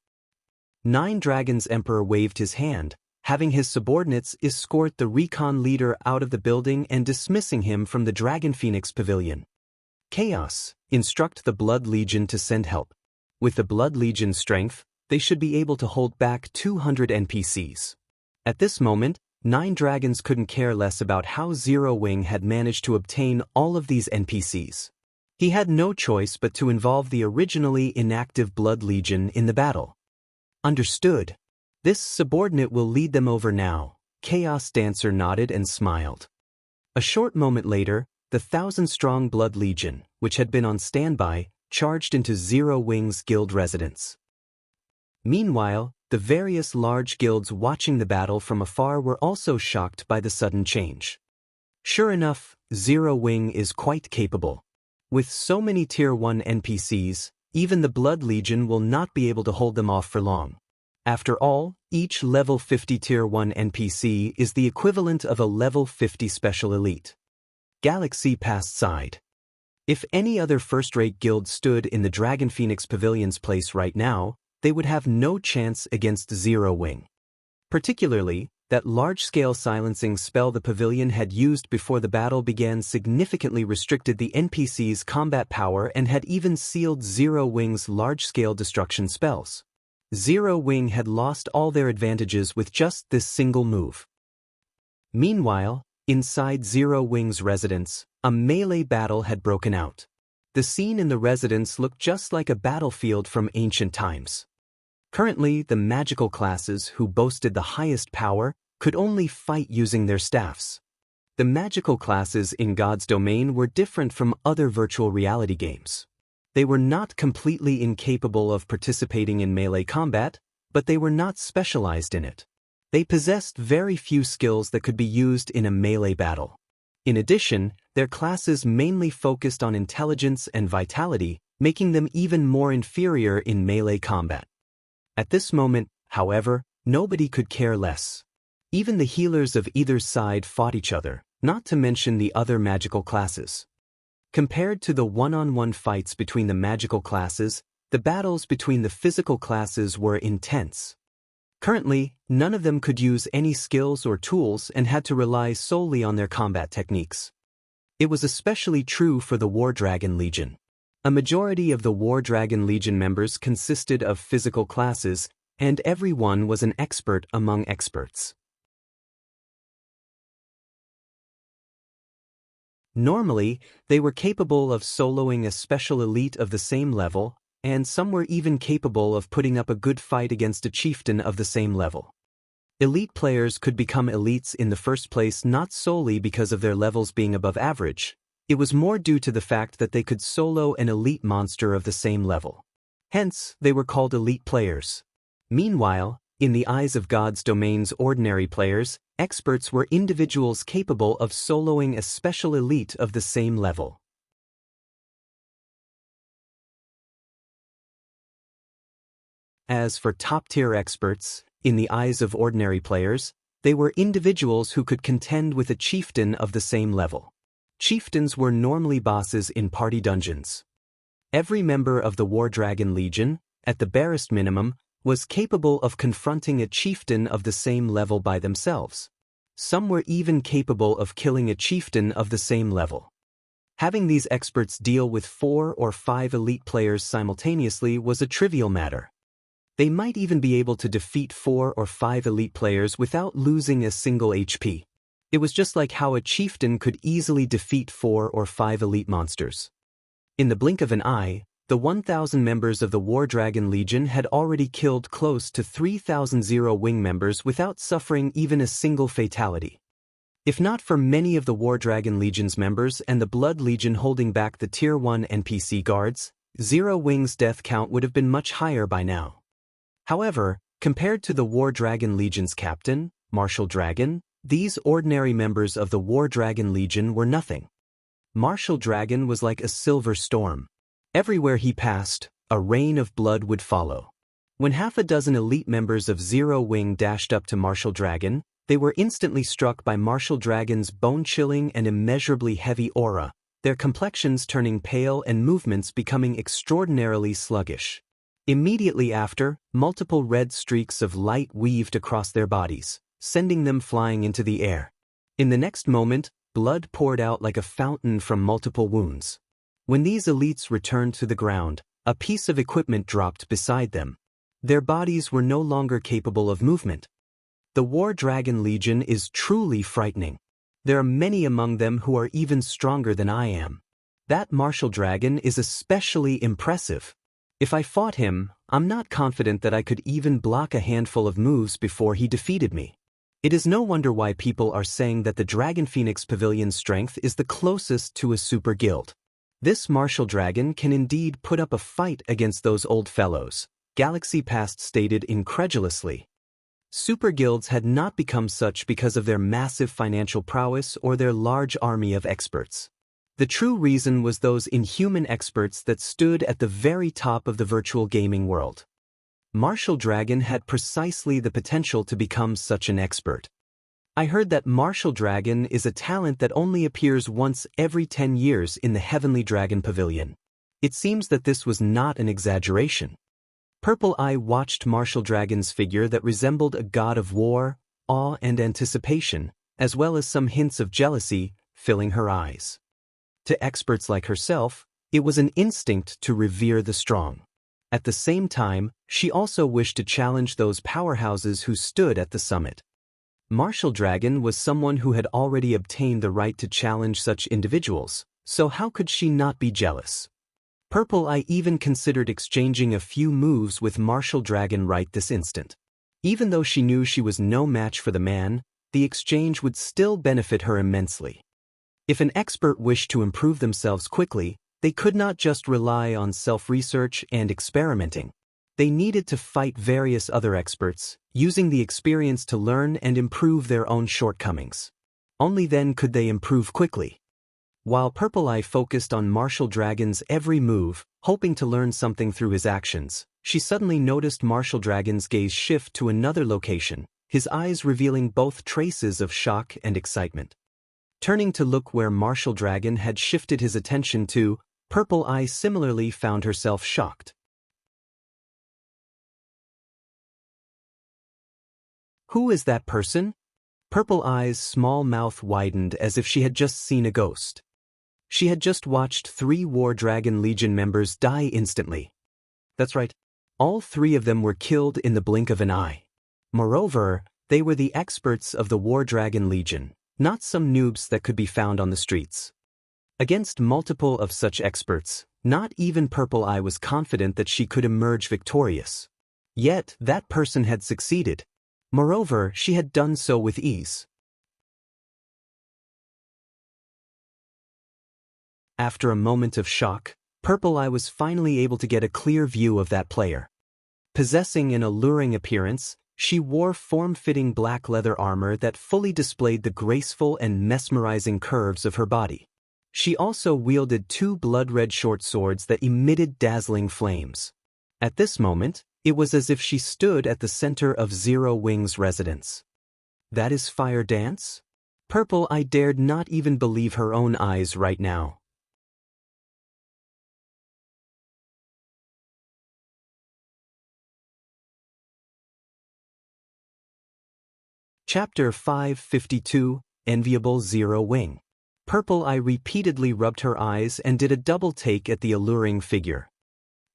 9 Dragons Emperor waved his hand, having his subordinates escort the recon leader out of the building and dismissing him from the Dragon Phoenix Pavilion. "Chaos, instruct the Blood Legion to send help. With the Blood Legion's strength, they should be able to hold back 200 NPCs. At this moment, 9 Dragons couldn't care less about how Zero Wing had managed to obtain all of these NPCs. He had no choice but to involve the originally inactive Blood Legion in the battle. "Understood. This subordinate will lead them over now." Chaos Dancer nodded and smiled. A short moment later, the 1,000-strong Blood Legion, which had been on standby, charged into Zero Wing's guild residence. Meanwhile, the various large guilds watching the battle from afar were also shocked by the sudden change. Sure enough, Zero Wing is quite capable. With so many Tier 1 NPCs, even the Blood Legion will not be able to hold them off for long. After all, each level 50 Tier 1 NPC is the equivalent of a level 50 special elite. Galaxy Pass sighed. If any other first-rate guild stood in the Dragon Phoenix Pavilion's place right now, they would have no chance against Zero Wing. Particularly, that large-scale silencing spell the pavilion had used before the battle began significantly restricted the NPC's combat power and had even sealed Zero Wing's large-scale destruction spells. Zero Wing had lost all their advantages with just this single move. Meanwhile, inside Zero Wing's residence, a melee battle had broken out. The scene in the residence looked just like a battlefield from ancient times. Currently, the magical classes who boasted the highest power could only fight using their staffs. The magical classes in God's domain were different from other virtual reality games. They were not completely incapable of participating in melee combat, but they were not specialized in it. They possessed very few skills that could be used in a melee battle. In addition, their classes mainly focused on intelligence and vitality, making them even more inferior in melee combat. At this moment, however, nobody could care less. Even the healers of either side fought each other, not to mention the other magical classes. Compared to the one-on-one fights between the magical classes, the battles between the physical classes were intense. Currently, none of them could use any skills or tools and had to rely solely on their combat techniques. It was especially true for the War Dragon Legion. A majority of the War Dragon Legion members consisted of physical classes, and everyone was an expert among experts. Normally, they were capable of soloing a special elite of the same level, and some were even capable of putting up a good fight against a chieftain of the same level. Elite players could become elites in the first place not solely because of their levels being above average. It was more due to the fact that they could solo an elite monster of the same level. Hence, they were called elite players. Meanwhile, in the eyes of God's domain's ordinary players, experts were individuals capable of soloing a special elite of the same level. As for top-tier experts, in the eyes of ordinary players, they were individuals who could contend with a chieftain of the same level. Chieftains were normally bosses in party dungeons. Every member of the War Dragon Legion, at the barest minimum, was capable of confronting a chieftain of the same level by themselves. Some were even capable of killing a chieftain of the same level. Having these experts deal with 4 or 5 elite players simultaneously was a trivial matter. They might even be able to defeat 4 or 5 elite players without losing a single HP. It was just like how a chieftain could easily defeat 4 or 5 elite monsters. In the blink of an eye, the 1,000 members of the War Dragon Legion had already killed close to 3,000 Zero Wing members without suffering even a single fatality. If not for many of the War Dragon Legion's members and the Blood Legion holding back the Tier 1 NPC guards, Zero Wing's death count would have been much higher by now. However, compared to the War Dragon Legion's captain, Martial Dragon, these ordinary members of the War Dragon Legion were nothing. Martial Dragon was like a silver storm. Everywhere he passed, a rain of blood would follow. When half a dozen elite members of Zero Wing dashed up to Martial Dragon, they were instantly struck by Martial Dragon's bone-chilling and immeasurably heavy aura, their complexions turning pale and movements becoming extraordinarily sluggish. Immediately after, multiple red streaks of light weaved across their bodies, sending them flying into the air. In the next moment, blood poured out like a fountain from multiple wounds. When these elites returned to the ground, a piece of equipment dropped beside them. Their bodies were no longer capable of movement. The War Dragon Legion is truly frightening. There are many among them who are even stronger than I am. That Martial Dragon is especially impressive. If I fought him, I'm not confident that I could even block a handful of moves before he defeated me. It is no wonder why people are saying that the Dragon Phoenix Pavilion's strength is the closest to a super guild. This Martial Dragon can indeed put up a fight against those old fellows. Galaxy Past stated incredulously. Super guilds had not become such because of their massive financial prowess or their large army of experts. The true reason was those inhuman experts that stood at the very top of the virtual gaming world. Martial Dragon had precisely the potential to become such an expert. I heard that Martial Dragon is a talent that only appears once every 10 years in the Heavenly Dragon Pavilion. It seems that this was not an exaggeration. Purple Eye watched Martial Dragon's figure that resembled a god of war, awe and anticipation, as well as some hints of jealousy, filling her eyes. To experts like herself, it was an instinct to revere the strong. At the same time, she also wished to challenge those powerhouses who stood at the summit. Martial Dragon was someone who had already obtained the right to challenge such individuals, so how could she not be jealous? Purple Eye even considered exchanging a few moves with Martial Dragon right this instant. Even though she knew she was no match for the man, the exchange would still benefit her immensely. If an expert wished to improve themselves quickly, they could not just rely on self-research and experimenting. They needed to fight various other experts, using the experience to learn and improve their own shortcomings. Only then could they improve quickly. While Purple Eye focused on Martial Dragon's every move, hoping to learn something through his actions, she suddenly noticed Martial Dragon's gaze shift to another location, his eyes revealing both traces of shock and excitement. Turning to look where Martial Dragon had shifted his attention to, Purple Eye similarly found herself shocked. Who is that person? Purple Eye's small mouth widened as if she had just seen a ghost. She had just watched 3 War Dragon Legion members die instantly. That's right, all 3 of them were killed in the blink of an eye. Moreover, they were the experts of the War Dragon Legion, not some noobs that could be found on the streets. Against multiple of such experts, not even Purple Eye was confident that she could emerge victorious. Yet, that person had succeeded. Moreover, she had done so with ease. After a moment of shock, Purple Eye was finally able to get a clear view of that player. Possessing an alluring appearance, she wore form-fitting black leather armor that fully displayed the graceful and mesmerizing curves of her body. She also wielded 2 blood-red short swords that emitted dazzling flames. At this moment, it was as if she stood at the center of Zero Wing's residence. That is Fire Dance? Purple Eye dared not even believe her own eyes right now. Chapter 552, Enviable Zero Wing. Purple Eye repeatedly rubbed her eyes and did a double take at the alluring figure.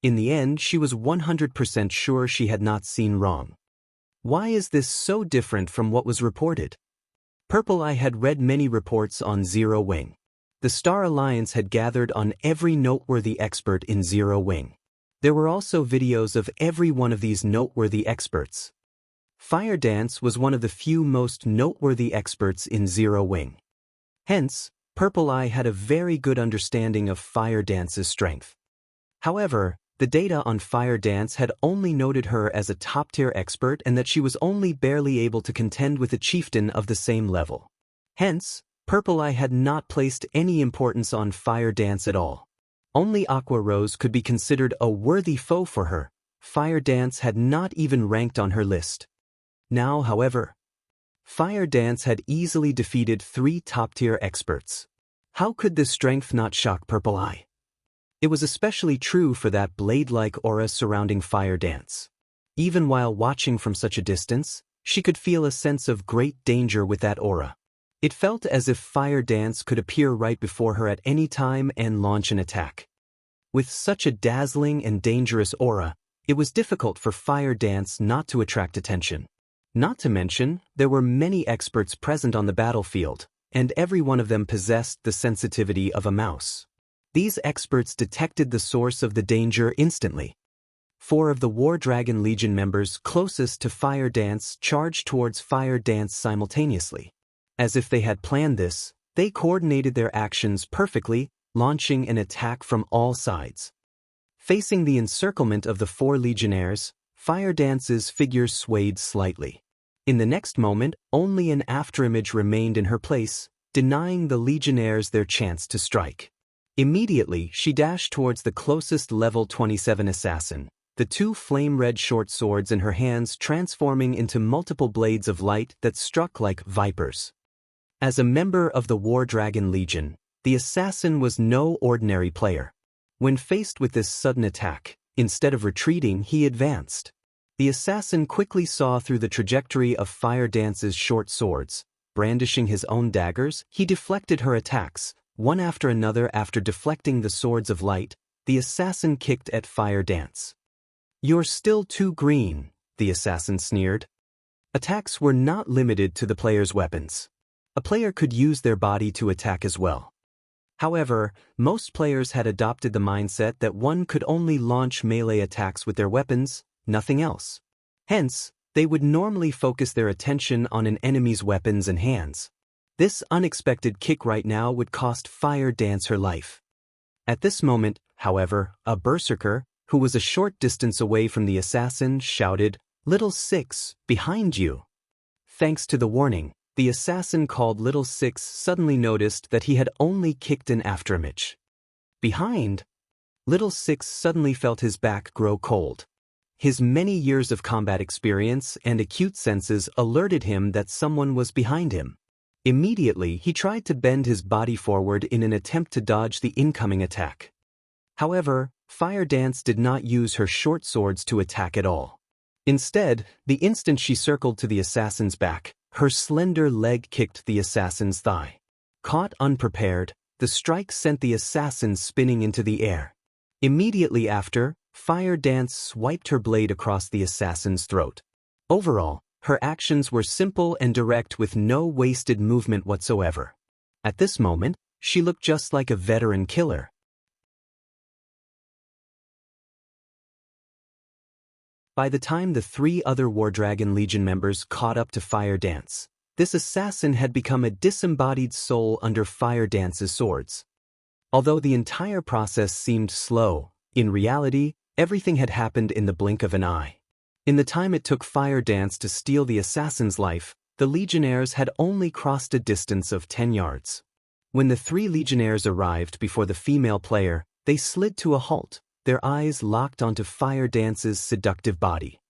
In the end, she was 100% sure she had not seen wrong. Why is this so different from what was reported? Purple Eye had read many reports on Zero Wing. The Star Alliance had gathered on every noteworthy expert in Zero Wing. There were also videos of every one of these noteworthy experts. Fire Dance was one of the few most noteworthy experts in Zero Wing. Hence, Purple Eye had a very good understanding of Fire Dance's strength. However, the data on Fire Dance had only noted her as a top-tier expert and that she was only barely able to contend with a chieftain of the same level. Hence, Purple Eye had not placed any importance on Fire Dance at all. Only Aqua Rose could be considered a worthy foe for her. Fire Dance had not even ranked on her list. Now, however, Fire Dance had easily defeated 3 top-tier experts. How could this strength not shock Purple Eye? It was especially true for that blade-like aura surrounding Fire Dance. Even while watching from such a distance, she could feel a sense of great danger with that aura. It felt as if Fire Dance could appear right before her at any time and launch an attack. With such a dazzling and dangerous aura, it was difficult for Fire Dance not to attract attention. Not to mention, there were many experts present on the battlefield, and every one of them possessed the sensitivity of a mouse. These experts detected the source of the danger instantly. 4 of the War Dragon Legion members closest to Fire Dance charged towards Fire Dance simultaneously. As if they had planned this, they coordinated their actions perfectly, launching an attack from all sides. Facing the encirclement of the 4 legionnaires, Fire Dance's figure swayed slightly. In the next moment, only an afterimage remained in her place, denying the legionnaires their chance to strike. Immediately, she dashed towards the closest level 27 assassin, the 2 flame-red short swords in her hands transforming into multiple blades of light that struck like vipers. As a member of the War Dragon Legion, the assassin was no ordinary player. When faced with this sudden attack, instead of retreating, he advanced. The assassin quickly saw through the trajectory of Fire Dance's short swords. Brandishing his own daggers, he deflected her attacks. One after another. After deflecting the swords of light, the assassin kicked at Fire Dance. "You're still too green," the assassin sneered. Attacks were not limited to the player's weapons. A player could use their body to attack as well. However, most players had adopted the mindset that one could only launch melee attacks with their weapons, nothing else. Hence, they would normally focus their attention on an enemy's weapons and hands. This unexpected kick right now would cost Fire Dance her life. At this moment, however, a berserker, who was a short distance away from the assassin, shouted, "Little Six, behind you!" Thanks to the warning, the assassin called Little Six suddenly noticed that he had only kicked an afterimage. Behind? Little Six suddenly felt his back grow cold. His many years of combat experience and acute senses alerted him that someone was behind him. Immediately, he tried to bend his body forward in an attempt to dodge the incoming attack. However, Fire Dance did not use her short swords to attack at all. Instead, the instant she circled to the assassin's back, her slender leg kicked the assassin's thigh. Caught unprepared, the strike sent the assassin spinning into the air. Immediately after, Fire Dance swiped her blade across the assassin's throat. Overall, her actions were simple and direct with no wasted movement whatsoever. At this moment, she looked just like a veteran killer. By the time the 3 other War Dragon Legion members caught up to Fire Dance, this assassin had become a disembodied soul under Fire Dance's swords. Although the entire process seemed slow, in reality, everything had happened in the blink of an eye. In the time it took Fire Dance to steal the assassin's life, the legionnaires had only crossed a distance of 10 yards. When the 3 legionnaires arrived before the female player, they slid to a halt, their eyes locked onto Fire Dance's seductive body.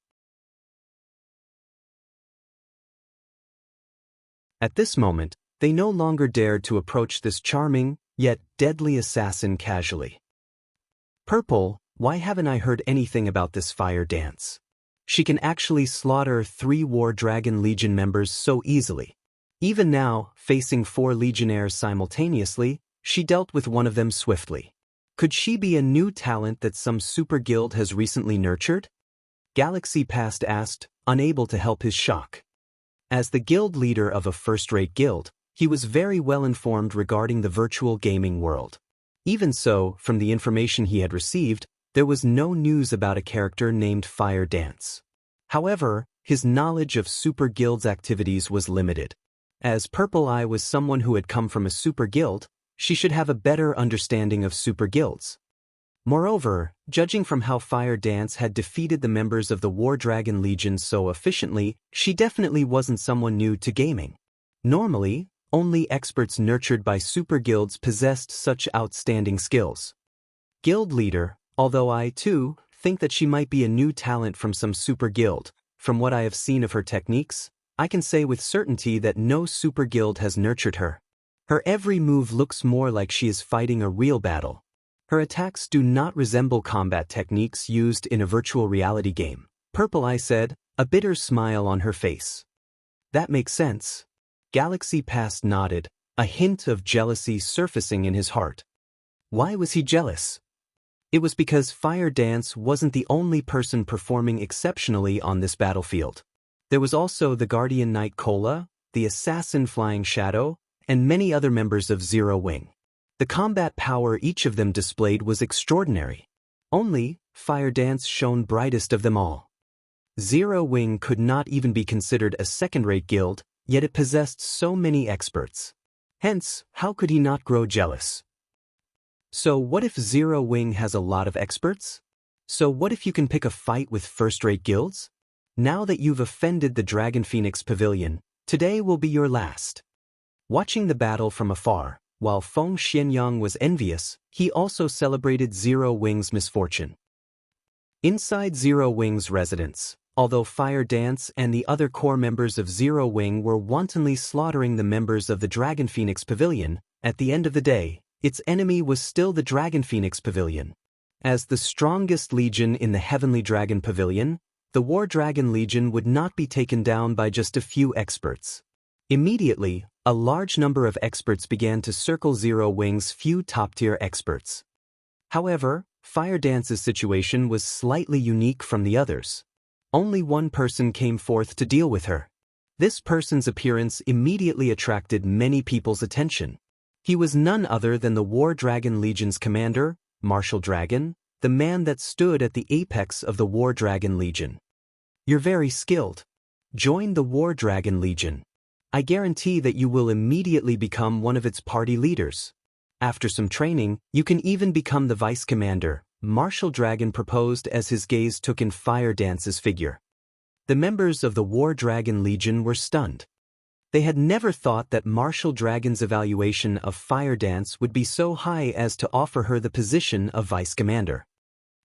At this moment, they no longer dared to approach this charming, yet deadly assassin casually. "Purple, why haven't I heard anything about this Fire Dance? She can actually slaughter 3 War Dragon Legion members so easily. Even now, facing 4 legionnaires simultaneously, she dealt with one of them swiftly. Could she be a new talent that some super guild has recently nurtured?" Galaxy Past asked, unable to help his shock. As the guild leader of a first-rate guild, he was very well informed regarding the virtual gaming world. Even so, from the information he had received, there was no news about a character named Fire Dance. However, his knowledge of super guild's activities was limited. As Purple Eye was someone who had come from a super guild, she should have a better understanding of super guilds. Moreover, judging from how Fire Dance had defeated the members of the War Dragon Legion so efficiently, she definitely wasn't someone new to gaming. Normally, only experts nurtured by super guilds possessed such outstanding skills. Guild leader, although I, too, think that she might be a new talent from some super guild, from what I have seen of her techniques, I can say with certainty that no super guild has nurtured her. Her every move looks more like she is fighting a real battle. Her attacks do not resemble combat techniques used in a virtual reality game, Purple Eye said, a bitter smile on her face. That makes sense. Galaxy Past nodded, a hint of jealousy surfacing in his heart. Why was he jealous? It was because Fire Dance wasn't the only person performing exceptionally on this battlefield. There was also the Guardian Knight Cola, the Assassin Flying Shadow, and many other members of Zero Wing. The combat power each of them displayed was extraordinary. Only, Fire Dance shone brightest of them all. Zero Wing could not even be considered a second-rate guild, yet it possessed so many experts. Hence, how could he not grow jealous? So what if Zero Wing has a lot of experts? So what if you can pick a fight with first-rate guilds? Now that you've offended the Dragon Phoenix Pavilion, today will be your last. Watching the battle from afar, while Feng Xianyang was envious, he also celebrated Zero Wing's misfortune. Inside Zero Wing's residence, although Fire Dance and the other core members of Zero Wing were wantonly slaughtering the members of the Dragon Phoenix Pavilion, at the end of the day, its enemy was still the Dragon Phoenix Pavilion. As the strongest legion in the Heavenly Dragon Pavilion, the War Dragon Legion would not be taken down by just a few experts. Immediately, a large number of experts began to circle Zero Wing's few top-tier experts. However, Fire Dance's situation was slightly unique from the others. Only one person came forth to deal with her. This person's appearance immediately attracted many people's attention. He was none other than the War Dragon Legion's commander, Martial Dragon, the man that stood at the apex of the War Dragon Legion. You're very skilled. Join the War Dragon Legion. I guarantee that you will immediately become one of its party leaders. After some training, you can even become the vice commander, Martial Dragon proposed as his gaze took in Fire Dance's figure. The members of the War Dragon Legion were stunned. They had never thought that Martial Dragon's evaluation of Fire Dance would be so high as to offer her the position of vice commander.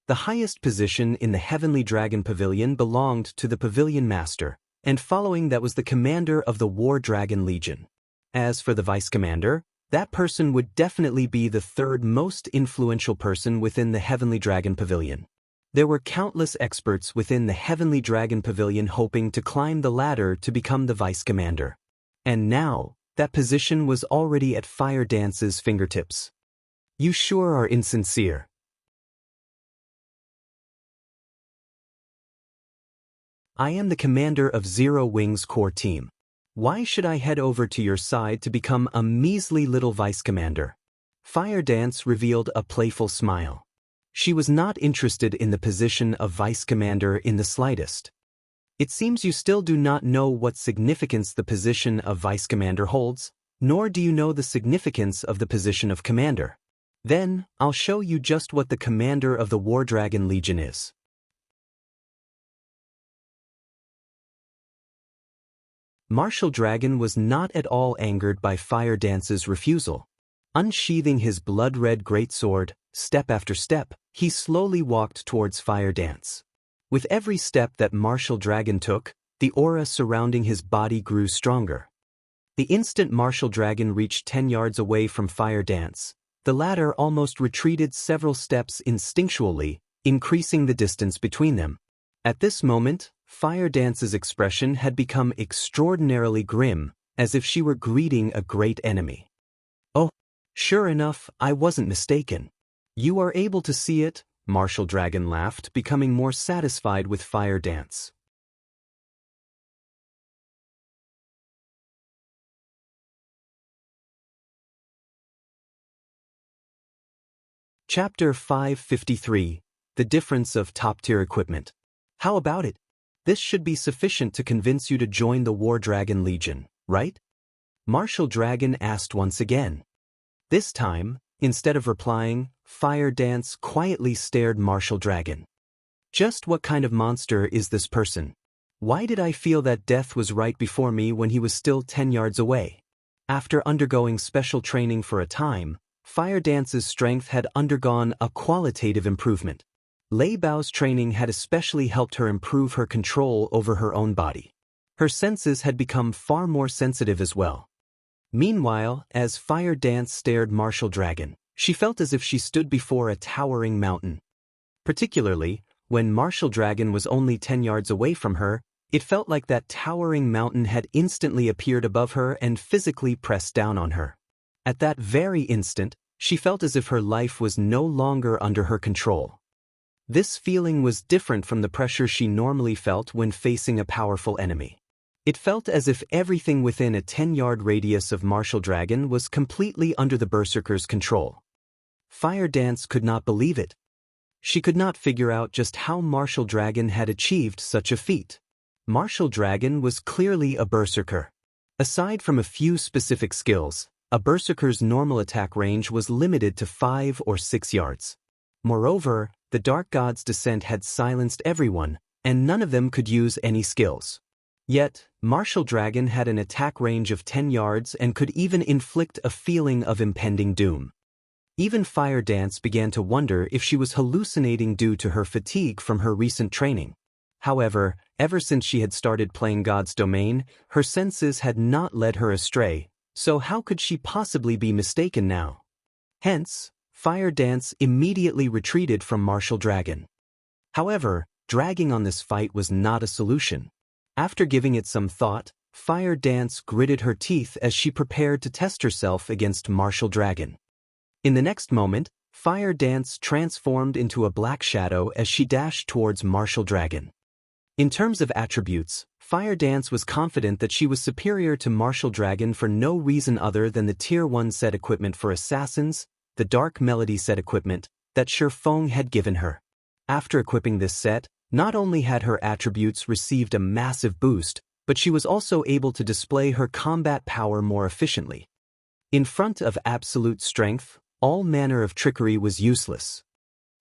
The highest position in the Heavenly Dragon Pavilion belonged to the Pavilion Master, and following that was the commander of the War Dragon Legion. As for the vice commander, that person would definitely be the third most influential person within the Heavenly Dragon Pavilion. There were countless experts within the Heavenly Dragon Pavilion hoping to climb the ladder to become the vice commander. And now, that position was already at Fire Dance's fingertips. You sure are insincere. I am the commander of Zero Wing's core team. Why should I head over to your side to become a measly little vice commander? Fire Dance revealed a playful smile. She was not interested in the position of vice commander in the slightest. It seems you still do not know what significance the position of vice commander holds, nor do you know the significance of the position of commander. Then, I'll show you just what the commander of the War Dragon Legion is. Martial Dragon was not at all angered by Fire Dance's refusal. Unsheathing his blood-red greatsword, step after step, he slowly walked towards Fire Dance. With every step that Martial Dragon took, the aura surrounding his body grew stronger. The instant Martial Dragon reached 10 yards away from Fire Dance, the latter almost retreated several steps instinctually, increasing the distance between them. At this moment, Fire Dance's expression had become extraordinarily grim, as if she were greeting a great enemy. Oh, sure enough, I wasn't mistaken. You are able to see it, Martial Dragon laughed, becoming more satisfied with Fire Dance. Chapter 553, The Difference of Top-Tier Equipment. How about it? This should be sufficient to convince you to join the War Dragon Legion, right? Martial Dragon asked once again. This time, instead of replying, Fire Dance quietly stared Martial Dragon. Just what kind of monster is this person? Why did I feel that death was right before me when he was still 10 yards away? After undergoing special training for a time, Fire Dance's strength had undergone a qualitative improvement. Lei Bao's training had especially helped her improve her control over her own body. Her senses had become far more sensitive as well. Meanwhile, as Fire Dance stared Martial Dragon, she felt as if she stood before a towering mountain. Particularly, when Martial Dragon was only 10 yards away from her, it felt like that towering mountain had instantly appeared above her and physically pressed down on her. At that very instant, she felt as if her life was no longer under her control. This feeling was different from the pressure she normally felt when facing a powerful enemy. It felt as if everything within a 10-yard radius of Martial Dragon was completely under the Berserker's control. Fire Dance could not believe it. She could not figure out just how Martial Dragon had achieved such a feat. Martial Dragon was clearly a Berserker. Aside from a few specific skills, a Berserker's normal attack range was limited to 5 or 6 yards. Moreover, the Dark God's descent had silenced everyone, and none of them could use any skills. Yet, Martial Dragon had an attack range of 10 yards and could even inflict a feeling of impending doom. Even Fire Dance began to wonder if she was hallucinating due to her fatigue from her recent training. However, ever since she had started playing God's Domain, her senses had not led her astray, so how could she possibly be mistaken now? Hence, Fire Dance immediately retreated from Martial Dragon. However, dragging on this fight was not a solution. After giving it some thought, Fire Dance gritted her teeth as she prepared to test herself against Martial Dragon. In the next moment, Fire Dance transformed into a black shadow as she dashed towards Martial Dragon. In terms of attributes, Fire Dance was confident that she was superior to Martial Dragon for no reason other than the Tier 1 set equipment for assassins, the Dark Melody set equipment, that Shifeng had given her. After equipping this set, not only had her attributes received a massive boost, but she was also able to display her combat power more efficiently. In front of absolute strength, all manner of trickery was useless.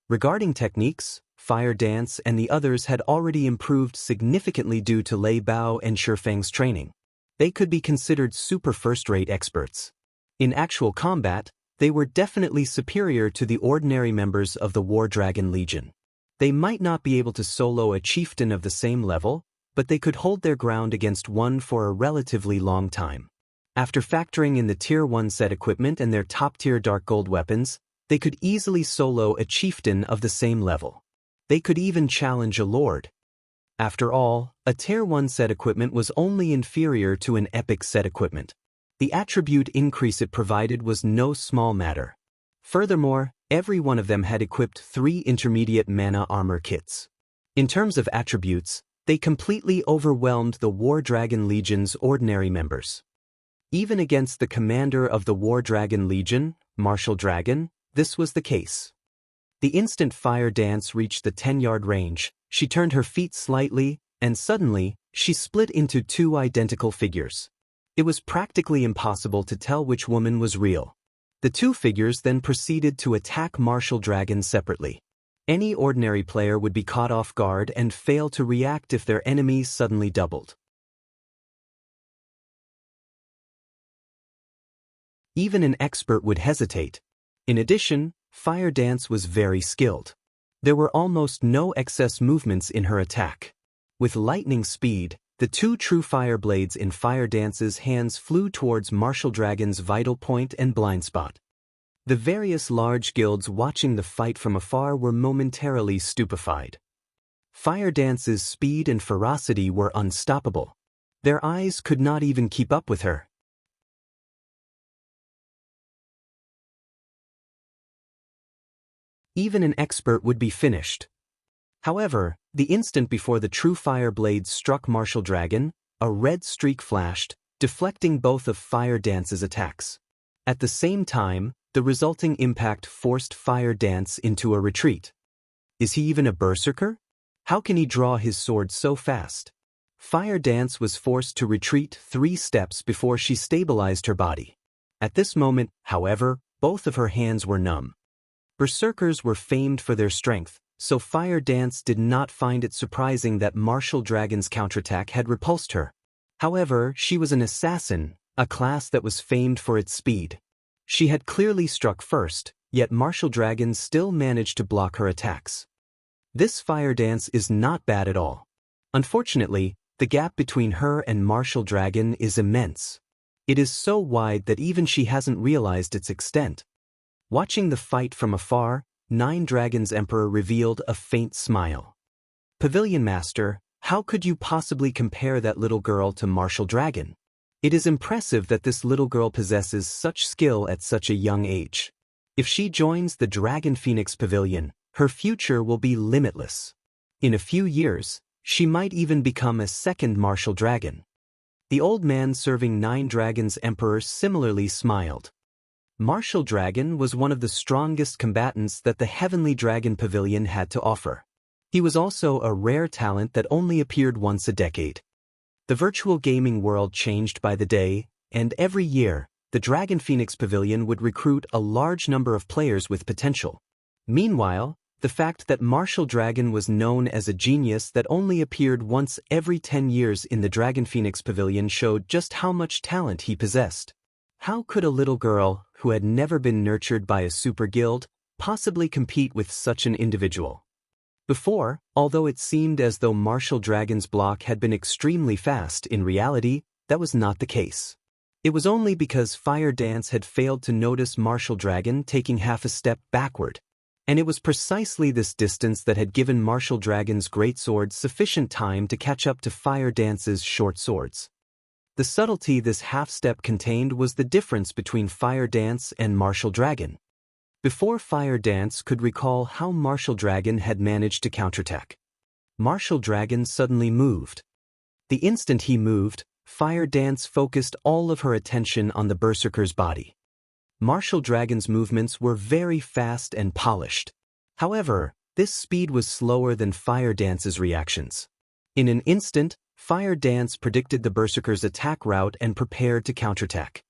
Regarding techniques, Fire Dance and the others had already improved significantly due to Lei Bao and Shifeng's training. They could be considered super first-rate experts. In actual combat, they were definitely superior to the ordinary members of the War Dragon Legion. They might not be able to solo a chieftain of the same level, but they could hold their ground against one for a relatively long time. After factoring in the Tier 1 set equipment and their top-tier Dark Gold weapons, they could easily solo a chieftain of the same level. They could even challenge a lord. After all, a Tier 1 set equipment was only inferior to an epic set equipment. The attribute increase it provided was no small matter. Furthermore, every one of them had equipped 3 intermediate mana armor kits. In terms of attributes, they completely overwhelmed the War Dragon Legion's ordinary members. Even against the commander of the War Dragon Legion, Martial Dragon, this was the case. The instant Fire Dance reached the 10-yard range, she turned her feet slightly, and suddenly, she split into 2 identical figures. It was practically impossible to tell which woman was real. The 2 figures then proceeded to attack Martial Dragon separately. Any ordinary player would be caught off guard and fail to react if their enemies suddenly doubled. Even an expert would hesitate. In addition, Fire Dance was very skilled. There were almost no excess movements in her attack. With lightning speed, the 2 true fire blades in Fire Dance's hands flew towards Martial Dragon's vital point and blind spot. The various large guilds watching the fight from afar were momentarily stupefied. Fire Dance's speed and ferocity were unstoppable. Their eyes could not even keep up with her. Even an expert would be finished. However, the instant before the true fire blades struck Martial Dragon, a red streak flashed, deflecting both of Fire Dance's attacks. At the same time, the resulting impact forced Fire Dance into a retreat. Is he even a berserker? How can he draw his sword so fast? Fire Dance was forced to retreat 3 steps before she stabilized her body. At this moment, however, both of her hands were numb. Berserkers were famed for their strength, so Fire Dance did not find it surprising that Martial Dragon's counterattack had repulsed her. However, she was an assassin, a class that was famed for its speed. She had clearly struck first, yet Martial Dragon still managed to block her attacks. This Fire Dance is not bad at all. Unfortunately, the gap between her and Martial Dragon is immense. It is so wide that even she hasn't realized its extent. Watching the fight from afar, Nine Dragons Emperor revealed a faint smile. Pavilion Master, how could you possibly compare that little girl to Martial Dragon? It is impressive that this little girl possesses such skill at such a young age. If she joins the Dragon Phoenix Pavilion, her future will be limitless. In a few years, she might even become a second Martial Dragon. The old man serving Nine Dragons Emperor similarly smiled. Martial Dragon was one of the strongest combatants that the Heavenly Dragon Pavilion had to offer. He was also a rare talent that only appeared once a decade. The virtual gaming world changed by the day, and every year, the Dragon Phoenix Pavilion would recruit a large number of players with potential. Meanwhile, the The fact that Martial Dragon was known as a genius that only appeared once every 10 years in the Dragon Phoenix Pavilion showed just how much talent he possessed. How could a little girl, who had never been nurtured by a super guild, possibly compete with such an individual? Before, although it seemed as though Martial Dragon's block had been extremely fast, in reality, that was not the case. It was only because Fire Dance had failed to notice Martial Dragon taking half a step backward. And it was precisely this distance that had given Martial Dragon's greatsword sufficient time to catch up to Fire Dance's short swords. The subtlety this half-step contained was the difference between Fire Dance and Martial Dragon. Before Fire Dance could recall how Martial Dragon had managed to counterattack, Martial Dragon suddenly moved. The instant he moved, Fire Dance focused all of her attention on the berserker's body. Martial Dragon's movements were very fast and polished. However, this speed was slower than Fire Dance's reactions. In an instant, Fire Dance predicted the berserker's attack route and prepared to counterattack.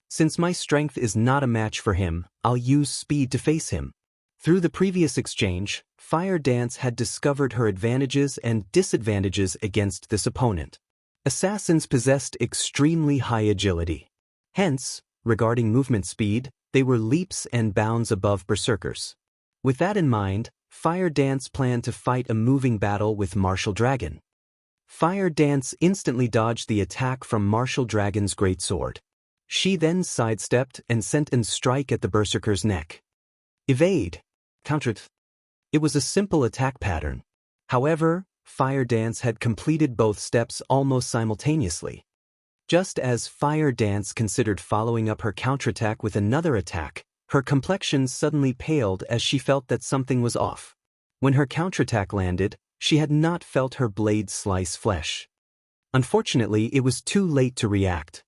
Since my strength is not a match for him, I'll use speed to face him. Through the previous exchange, Fire Dance had discovered her advantages and disadvantages against this opponent. Assassins possessed extremely high agility. Hence, regarding movement speed, they were leaps and bounds above berserkers. With that in mind, Fire Dance planned to fight a moving battle with Martial Dragon. Fire Dance instantly dodged the attack from Martial Dragon's greatsword. She then sidestepped and sent a strike at the berserker's neck. Evade. Counter. It was a simple attack pattern. However, Fire Dance had completed both steps almost simultaneously. Just as Fire Dance considered following up her counterattack with another attack, her complexion suddenly paled as she felt that something was off. When her counterattack landed, she had not felt her blade slice flesh. Unfortunately, it was too late to react.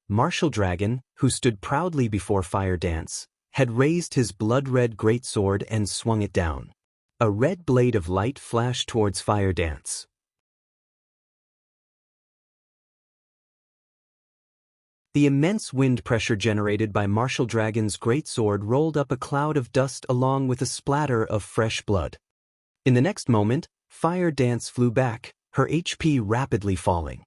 Martial Dragon, who stood proudly before Fire Dance, had raised his blood-red greatsword and swung it down. A red blade of light flashed towards Fire Dance. The immense wind pressure generated by Martial Dragon's greatsword rolled up a cloud of dust along with a splatter of fresh blood. In the next moment, Fire Dance flew back, her HP rapidly falling.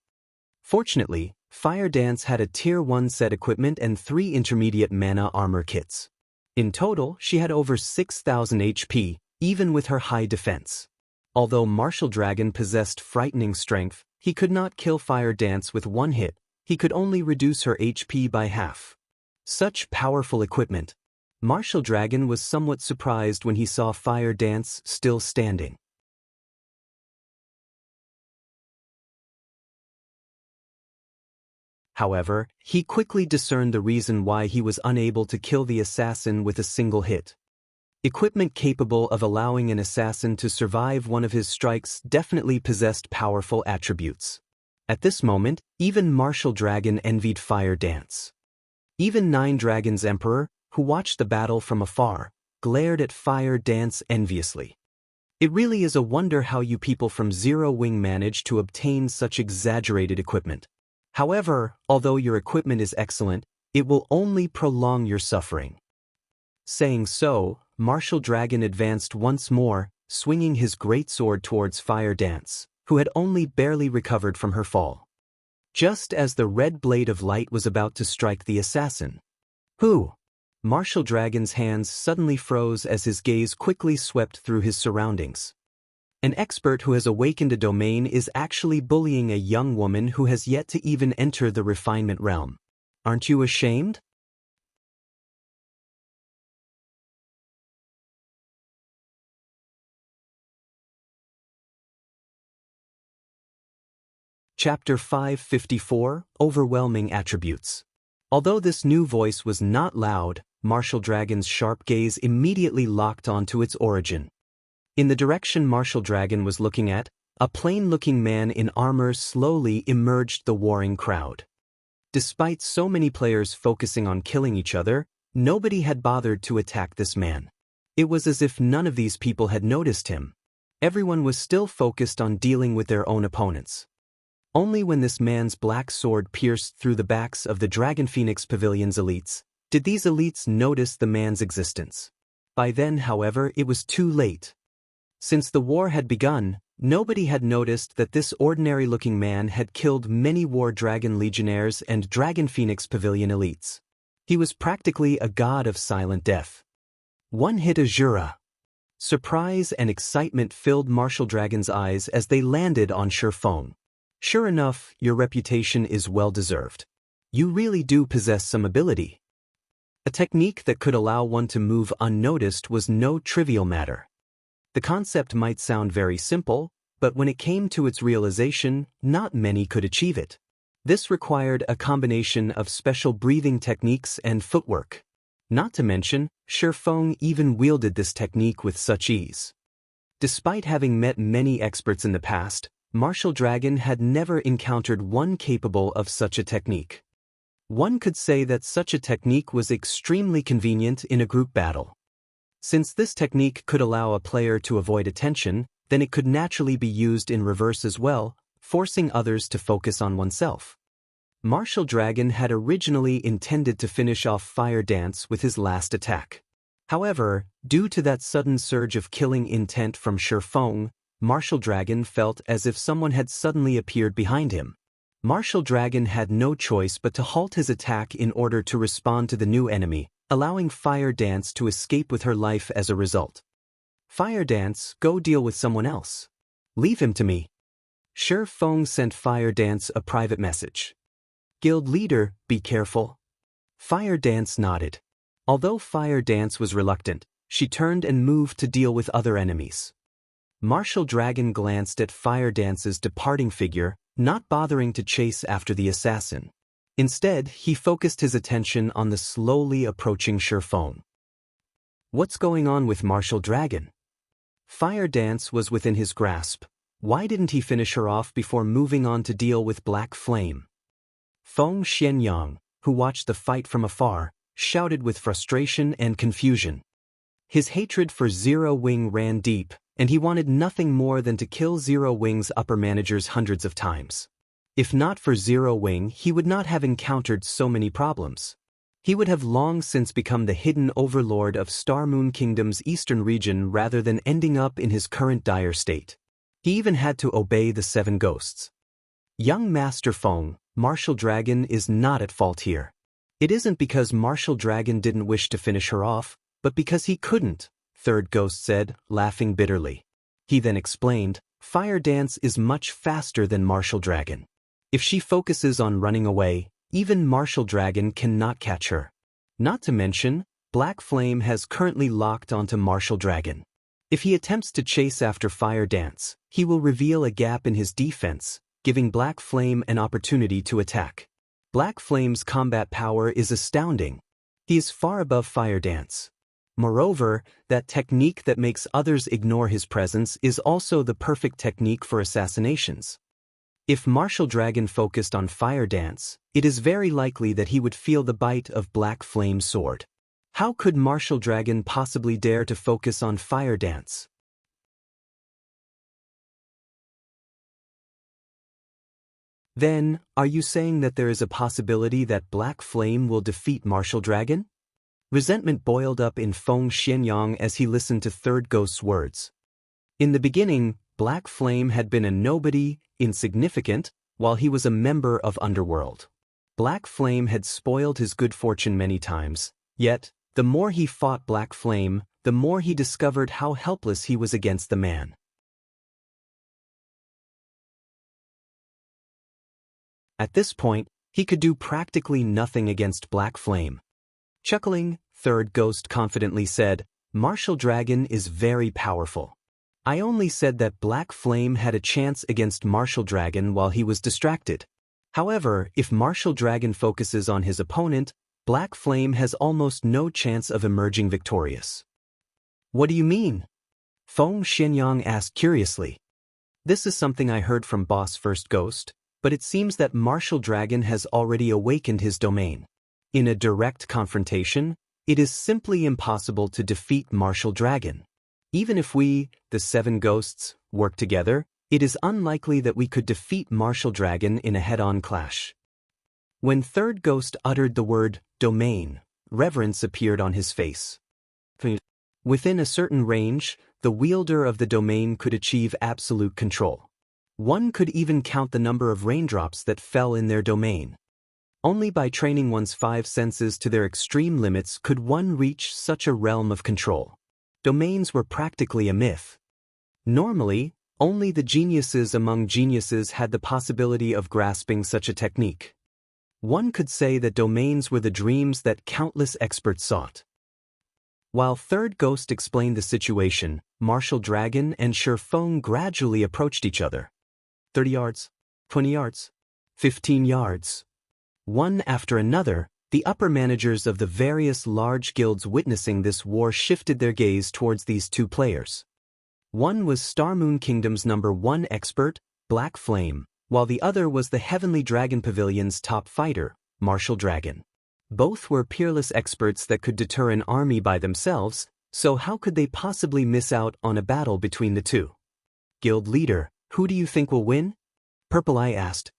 Fortunately, Fire Dance had a Tier 1 set equipment and 3 intermediate mana armor kits. In total, she had over 6,000 HP, even with her high defense. Although Martial Dragon possessed frightening strength, he could not kill Fire Dance with one hit. He could only reduce her HP by half. Such powerful equipment. Martial Dragon was somewhat surprised when he saw Fire Dance still standing. However, he quickly discerned the reason why he was unable to kill the assassin with a single hit. Equipment capable of allowing an assassin to survive one of his strikes definitely possessed powerful attributes. At this moment, even Martial Dragon envied Fire Dance. Even Nine Dragons' Emperor, who watched the battle from afar, glared at Fire Dance enviously. It really is a wonder how you people from Zero Wing manage to obtain such exaggerated equipment. However, although your equipment is excellent, it will only prolong your suffering. Saying so, Martial Dragon advanced once more, swinging his greatsword towards Fire Dance, who had only barely recovered from her fall. Just as the red blade of light was about to strike the assassin. Who? Martial Dragon's hands suddenly froze as his gaze quickly swept through his surroundings. An expert who has awakened a domain is actually bullying a young woman who has yet to even enter the refinement realm. Aren't you ashamed? Chapter 554, Overwhelming Attributes. Although this new voice was not loud, Martial Dragon's sharp gaze immediately locked onto its origin. In the direction Martial Dragon was looking at, a plain-looking man in armor slowly emerged the warring crowd. Despite so many players focusing on killing each other, nobody had bothered to attack this man. It was as if none of these people had noticed him. Everyone was still focused on dealing with their own opponents. Only when this man's black sword pierced through the backs of the Dragon Phoenix Pavilion's elites did these elites notice the man's existence. By then, however, it was too late. Since the war had begun, nobody had noticed that this ordinary-looking man had killed many War Dragon Legionnaires and Dragon Phoenix Pavilion elites. He was practically a god of silent death. One hit Azura. Surprise and excitement filled Martial Dragon's eyes as they landed on Feng. Sure enough, your reputation is well-deserved. You really do possess some ability. A technique that could allow one to move unnoticed was no trivial matter. The concept might sound very simple, but when it came to its realization, not many could achieve it. This required a combination of special breathing techniques and footwork. Not to mention, Feng even wielded this technique with such ease. Despite having met many experts in the past, Martial Dragon had never encountered one capable of such a technique. One could say that such a technique was extremely convenient in a group battle. Since this technique could allow a player to avoid attention, then it could naturally be used in reverse as well, forcing others to focus on oneself. Martial Dragon had originally intended to finish off Fire Dance with his last attack. However, due to that sudden surge of killing intent from Feng, Martial Dragon felt as if someone had suddenly appeared behind him. Martial Dragon had no choice but to halt his attack in order to respond to the new enemy, allowing Fire Dance to escape with her life as a result. Fire Dance, go deal with someone else. Leave him to me. Feng sent Fire Dance a private message. Guild leader, be careful. Fire Dance nodded. Although Fire Dance was reluctant, she turned and moved to deal with other enemies. Martial Dragon glanced at Fire Dance's departing figure, not bothering to chase after the assassin. Instead, he focused his attention on the slowly approaching Feng. What's going on with Martial Dragon? Fire Dance was within his grasp. Why didn't he finish her off before moving on to deal with Black Flame? Feng Xianxia, who watched the fight from afar, shouted with frustration and confusion. His hatred for Zero Wing ran deep, and he wanted nothing more than to kill Zero Wing's upper managers hundreds of times. If not for Zero Wing, he would not have encountered so many problems. He would have long since become the hidden overlord of Star Moon Kingdom's eastern region rather than ending up in his current dire state. He even had to obey the 7 ghosts. Young Master Feng, Martial Dragon is not at fault here. It isn't because Martial Dragon didn't wish to finish her off, but because he couldn't, Third Ghost said, laughing bitterly. He then explained, Fire Dance is much faster than Martial Dragon. If she focuses on running away, even Martial Dragon cannot catch her. Not to mention, Black Flame has currently locked onto Martial Dragon. If he attempts to chase after Fire Dance, he will reveal a gap in his defense, giving Black Flame an opportunity to attack. Black Flame's combat power is astounding. He is far above Fire Dance. Moreover, that technique that makes others ignore his presence is also the perfect technique for assassinations. If Martial Dragon focused on Fire Dance, it is very likely that he would feel the bite of Black Flame's sword. How could Martial Dragon possibly dare to focus on Fire Dance? Then, are you saying that there is a possibility that Black Flame will defeat Martial Dragon? Resentment boiled up in Feng Xianxia as he listened to Third Ghost's words. In the beginning, Black Flame had been a nobody, insignificant, while he was a member of Underworld. Black Flame had spoiled his good fortune many times, yet, the more he fought Black Flame, the more he discovered how helpless he was against the man. At this point, he could do practically nothing against Black Flame. Chuckling, Third Ghost confidently said, Martial Dragon is very powerful. I only said that Black Flame had a chance against Martial Dragon while he was distracted. However, if Martial Dragon focuses on his opponent, Black Flame has almost no chance of emerging victorious. What do you mean? Feng Xianxia asked curiously. This is something I heard from Boss First Ghost, but it seems that Martial Dragon has already awakened his domain. In a direct confrontation, it is simply impossible to defeat Martial Dragon. Even if we, the 7 ghosts, work together, it is unlikely that we could defeat Martial Dragon in a head-on clash. When Third Ghost uttered the word domain, reverence appeared on his face. Within a certain range, the wielder of the domain could achieve absolute control. One could even count the number of raindrops that fell in their domain. Only by training one's five senses to their extreme limits could one reach such a realm of control. Domains were practically a myth. Normally, only the geniuses among geniuses had the possibility of grasping such a technique. One could say that domains were the dreams that countless experts sought. While Third Ghost explained the situation, Martial Dragon and Shifeng gradually approached each other. 30 yards, 20 yards, 15 yards. One after another, the upper managers of the various large guilds witnessing this war shifted their gaze towards these two players. One was Starmoon Kingdom's #1 expert, Black Flame, while the other was the Heavenly Dragon Pavilion's top fighter, Martial Dragon. Both were peerless experts that could deter an army by themselves, so how could they possibly miss out on a battle between the two? Guild leader, who do you think will win? Purple Eye asked.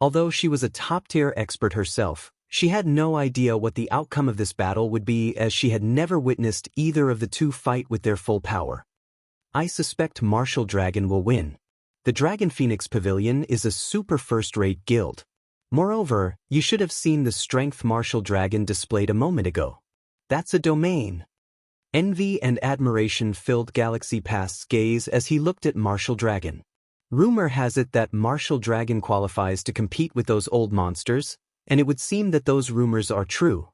Although she was a top-tier expert herself, she had no idea what the outcome of this battle would be, as she had never witnessed either of the two fight with their full power. I suspect Martial Dragon will win. The Dragon Phoenix Pavilion is a super first-rate guild. Moreover, you should have seen the strength Martial Dragon displayed a moment ago. That's a domain. Envy and admiration filled Galaxy Past's gaze as he looked at Martial Dragon. Rumor has it that Martial Dragon qualifies to compete with those old monsters, and it would seem that those rumors are true.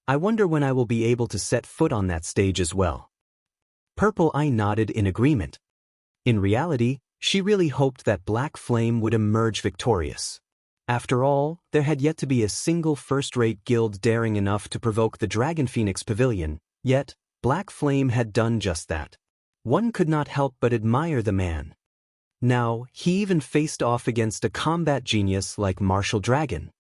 I wonder when I will be able to set foot on that stage as well. Purple Eye nodded in agreement. In reality, she really hoped that Black Flame would emerge victorious. After all, there had yet to be a single first-rate guild daring enough to provoke the Dragon Phoenix Pavilion, yet, Black Flame had done just that. One could not help but admire the man. Now, he even faced off against a combat genius like Martial Dragon.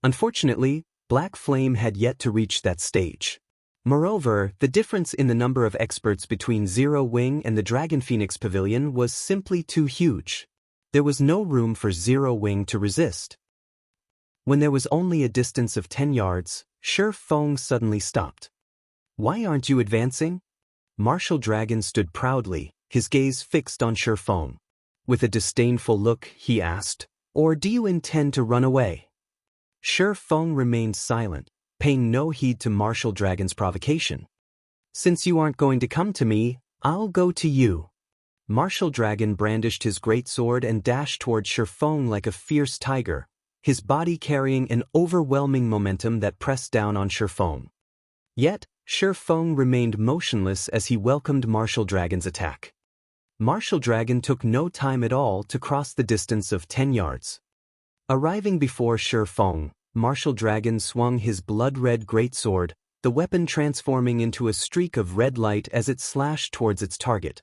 Unfortunately, Black Flame had yet to reach that stage. Moreover, the difference in the number of experts between Zero Wing and the Dragon Phoenix Pavilion was simply too huge. There was no room for Zero Wing to resist. When there was only a distance of 10 yards, Shifeng suddenly stopped. Why aren't you advancing? Martial Dragon stood proudly, his gaze fixed on Shifeng. With a disdainful look, he asked, or do you intend to run away? Shifeng remained silent, paying no heed to Martial Dragon's provocation. Since you aren't going to come to me, I'll go to you. Martial Dragon brandished his greatsword and dashed toward Shifeng like a fierce tiger, his body carrying an overwhelming momentum that pressed down on Shifeng. Yet, Shifeng remained motionless as he welcomed Martial Dragon's attack. Martial Dragon took no time at all to cross the distance of 10 yards. Arriving before Shifeng, Martial Dragon swung his blood-red greatsword, the weapon transforming into a streak of red light as it slashed towards its target.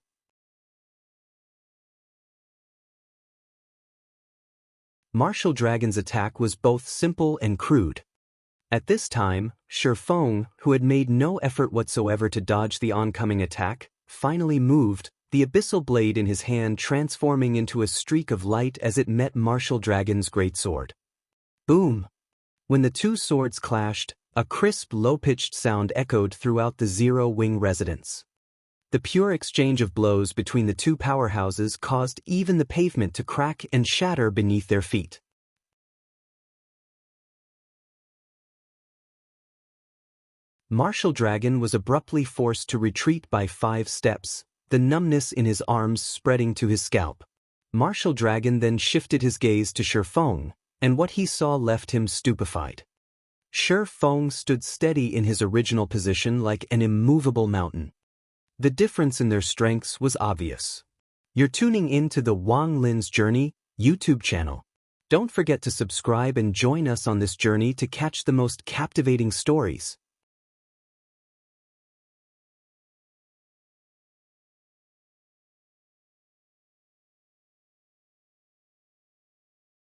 Martial Dragon's attack was both simple and crude. At this time, Shifeng, who had made no effort whatsoever to dodge the oncoming attack, finally moved, the abyssal blade in his hand transforming into a streak of light as it met Martial Dragon's greatsword. Boom! When the two swords clashed, a crisp, low-pitched sound echoed throughout the Zero Wing residence. The pure exchange of blows between the two powerhouses caused even the pavement to crack and shatter beneath their feet. Martial Dragon was abruptly forced to retreat by 5 steps, the numbness in his arms spreading to his scalp. Martial Dragon then shifted his gaze to Shifeng, and what he saw left him stupefied. Shifeng stood steady in his original position like an immovable mountain. The difference in their strengths was obvious. You're tuning in to the Wang Lin's Journey YouTube channel. Don't forget to subscribe and join us on this journey to catch the most captivating stories.